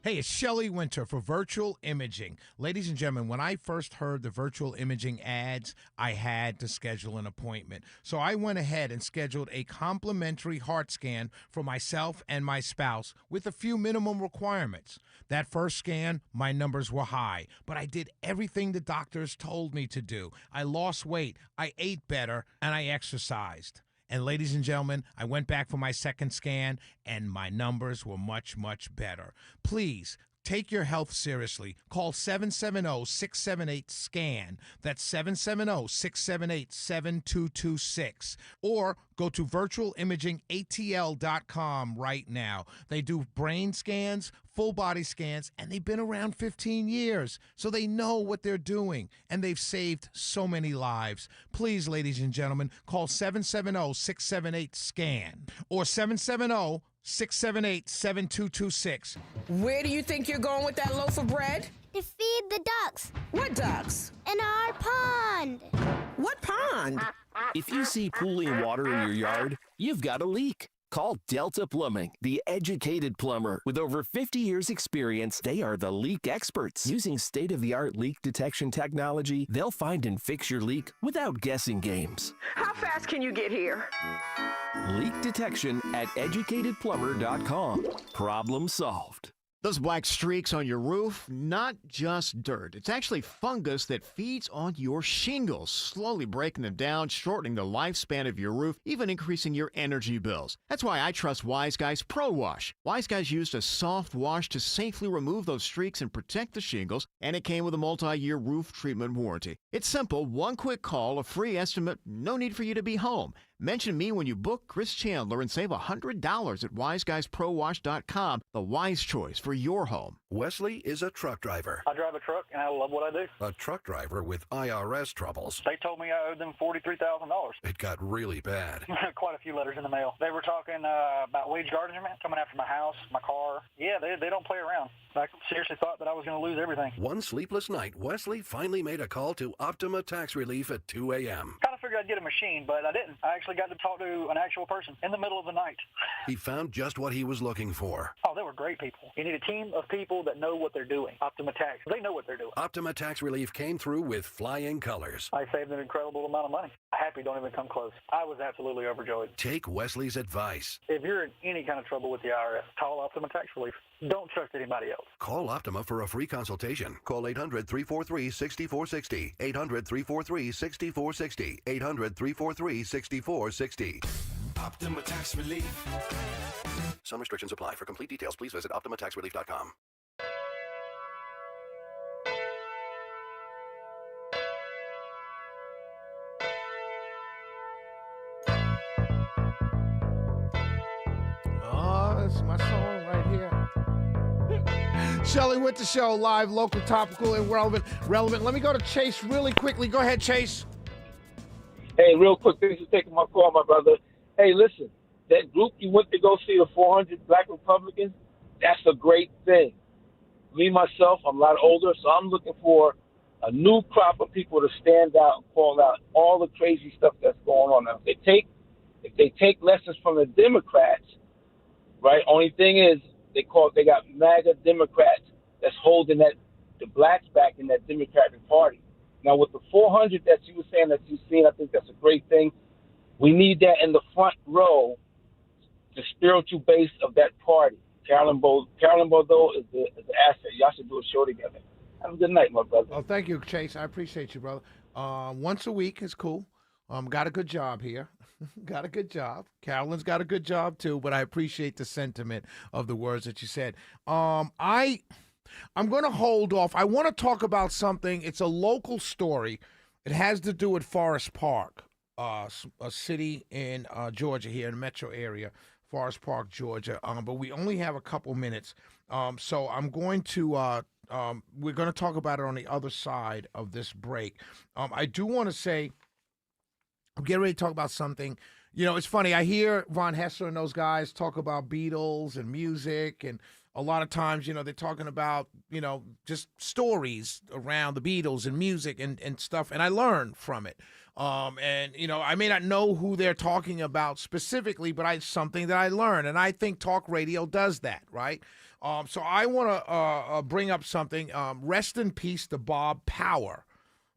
Hey, it's Shelley Winter for Virtual Imaging. Ladies and gentlemen, when I first heard the virtual imaging ads, I had to schedule an appointment. So I went ahead and scheduled a complimentary heart scan for myself and my spouse with a few minimum requirements. That first scan, my numbers were high, but I did everything the doctors told me to do. I lost weight, I ate better, and I exercised. And ladies and gentlemen, I went back for my second scan, and my numbers were much, much better. Please, take your health seriously. Call 770-678-SCAN. That's 770-678-7226. Or go to virtualimagingatl.com right now. They do brain scans, full body scans, and they've been around 15 years. So they know what they're doing, and they've saved so many lives. Please, ladies and gentlemen, call 770-678-SCAN or 770-678-7226. Where do you think you're going with that loaf of bread? To feed the ducks. What ducks? In our pond. What pond? If you see pooling water in your yard, you've got a leak. Call Delta Plumbing, the educated plumber. With over 50 years experience, they are the leak experts. Using state-of-the-art leak detection technology, they'll find and fix your leak without guessing games. How fast can you get here? Leak detection at educatedplumber.com. Problem solved. Those black streaks on your roof, not just dirt. It's actually fungus that feeds on your shingles, slowly breaking them down, shortening the lifespan of your roof, even increasing your energy bills. That's why I trust Wise Guys Pro Wash. Wise Guys used a soft wash to safely remove those streaks and protect the shingles, and it came with a multi-year roof treatment warranty. It's simple, one quick call, a free estimate, no need for you to be home. Mention me when you book Chris Chandler and save $100 at wiseguysprowash.com, the wise choice for your home. Wesley is a truck driver. I drive a truck, and I love what I do. A truck driver with IRS troubles. They told me I owed them $43,000. It got really bad. Quite a few letters in the mail. They were talking about wage garnishment, coming after my house, my car. Yeah, they don't play around. I seriously thought that I was going to lose everything. One sleepless night, Wesley finally made a call to Optima Tax Relief at 2 a.m. Kind of figured I'd get a machine, but I didn't. I actually got to talk to an actual person in the middle of the night. He found just what he was looking for. Oh, they were great people. You need a team of people that know what they're doing. Optima Tax, they know what they're doing. Optima Tax Relief came through with flying colors. I saved an incredible amount of money. Happy don't even come close. I was absolutely overjoyed. Take Wesley's advice. If you're in any kind of trouble with the IRS, call Optima Tax Relief. Don't trust anybody else. Call Optima for a free consultation. Call 800-343-6460. 800-343-6460. 800-343-6460. Optima Tax Relief. Some restrictions apply. For complete details, please visit OptimaTaxRelief.com. Oh, that's my song right here. Shelley Winter Show, live, local, topical, and relevant. Let me go to Chase really quickly. Go ahead, Chase. Hey, real quick, thanks for taking my call, my brother. Hey, listen, that group you went to go see, the 400 Black Republicans, that's a great thing. Me, myself, I'm a lot older, so I'm looking for a new crop of people to stand out and call out all the crazy stuff that's going on. Now, if they take lessons from the Democrats, right, only thing is they got MAGA Democrats that's holding the blacks back in that Democratic Party. Now, with the 400 that you were saying that you've seen, I think that's a great thing. We need that in the front row, the spiritual base of that party. Carolyn Bordeaux is the asset. Y'all should do a show together. Have a good night, my brother. Oh, thank you, Chase. I appreciate you, brother. Once a week is cool. Got a good job here. Got a good job. Carolyn's got a good job too, but I appreciate the sentiment of the words that you said. I'm going to hold off. I want to talk about something. It's a local story. It has to do with Forest Park, a city in Georgia here in the metro area, Forest Park, Georgia. But we only have a couple minutes. So I'm going to we're going to talk about it on the other side of this break. I do want to say, I'm getting ready to talk about something. You know, it's funny. I hear Von Hessler and those guys talk about Beatles and music, and a lot of times, you know, they're talking about, you know, just stories around the Beatles and music and stuff, and I learn from it. And, you know, I may not know who they're talking about specifically, but it's something that I learn, and I think talk radio does that, right? So I want to bring up something. Rest in peace to Bob Power.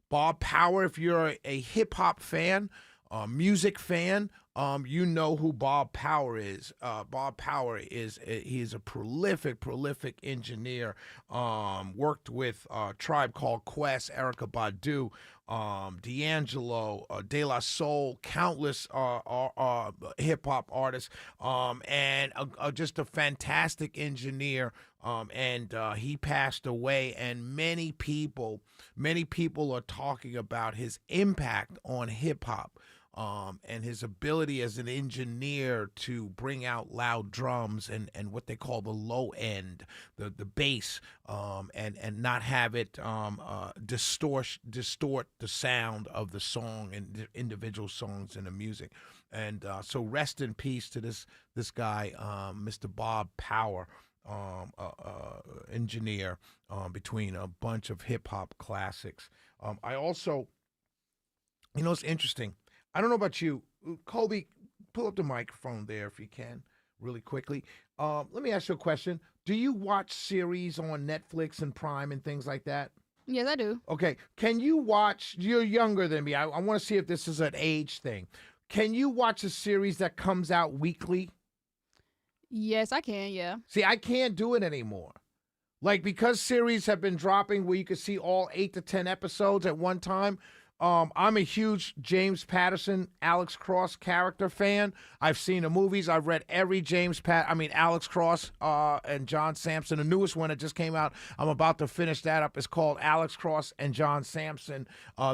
Bob Power, if you're a hip-hop fan, music fan, you know who Bob Power is. Bob Power is a prolific engineer. Worked with Tribe Called Quest, Erykah Badu, D'Angelo, De La Soul, countless hip hop artists, and just a fantastic engineer. And he passed away, and many people are talking about his impact on hip hop. And his ability as an engineer to bring out loud drums and what they call the low end, the bass, and not have it distort the sound of the song and individual songs in the music. And so rest in peace to this guy, Mr. Bob Power, engineer between a bunch of hip hop classics. I also, you know, it's interesting. I don't know about you, Colby, pull up the microphone there if you can, really quickly. Let me ask you a question. Do you watch series on Netflix and Prime and things like that? Yes, I do. Okay. Can you watch, you're younger than me. I want to see if this is an age thing. Can you watch a series that comes out weekly? Yes, I can, yeah. See, I can't do it anymore. Like, because series have been dropping where you can see all 8 to 10 episodes at one time, I'm a huge James Patterson, Alex Cross character fan. I've seen the movies. I've read every Alex Cross and John Sampson. The newest one that just came out, I'm about to finish that up. It's called Alex Cross and John Sampson.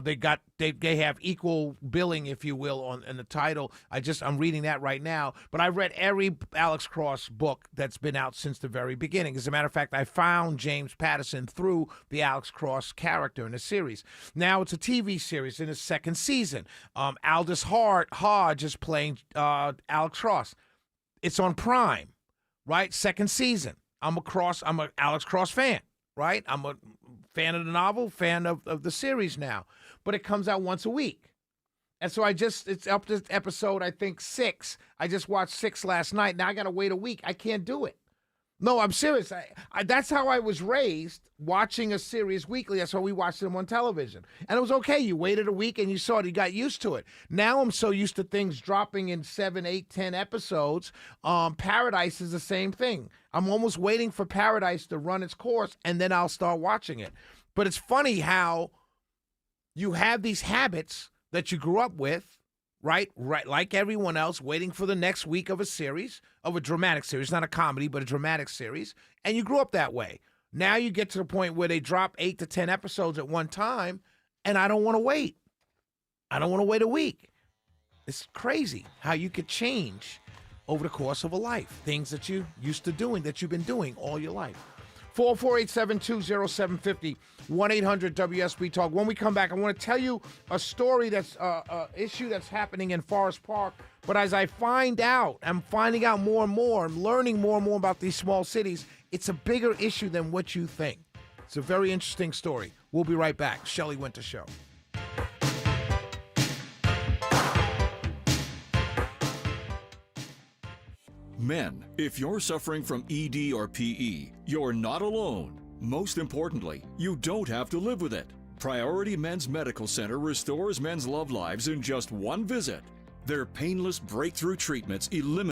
They have equal billing, if you will, in the title. I'm reading that right now. But I've read every Alex Cross book that's been out since the very beginning. As a matter of fact, I found James Patterson through the Alex Cross character in the series. Now it's a TV series in its second season. Aldous Hodge is playing Alex Cross. It's on Prime, right? Second season. I'm an Alex Cross fan, right? I'm a fan of the novel, fan of the series now. But it comes out once a week. And so it's up to episode, I think, 6. I just watched 6 last night. Now I got to wait a week. I can't do it. No, I'm serious. That's how I was raised, watching a series weekly. That's how we watched them on television. And it was okay. You waited a week and you saw it. You got used to it. Now I'm so used to things dropping in 7, 8, 10 episodes. Paradise is the same thing. I'm almost waiting for Paradise to run its course, and then I'll start watching it. But it's funny how you have these habits that you grew up with, right, like everyone else, waiting for the next week of a series, of a dramatic series, not a comedy, but a dramatic series, and you grew up that way. Now you get to the point where they drop 8 to 10 episodes at one time, and I don't want to wait. I don't want to wait a week. It's crazy how you could change over the course of a life, things that you used to doing, that you've been doing all your life. 448-720-0750, 1-800-WSB-TALK. When we come back, I want to tell you a story that's issue that's happening in Forest Park. But as I'm finding out more and more, I'm learning more and more about these small cities, it's a bigger issue than what you think. It's a very interesting story. We'll be right back. Shelley Winter Show. Men, if you're suffering from ED or PE, you're not alone. Most importantly, you don't have to live with it. Priority Men's Medical Center restores men's love lives in just one visit. Their painless breakthrough treatments eliminate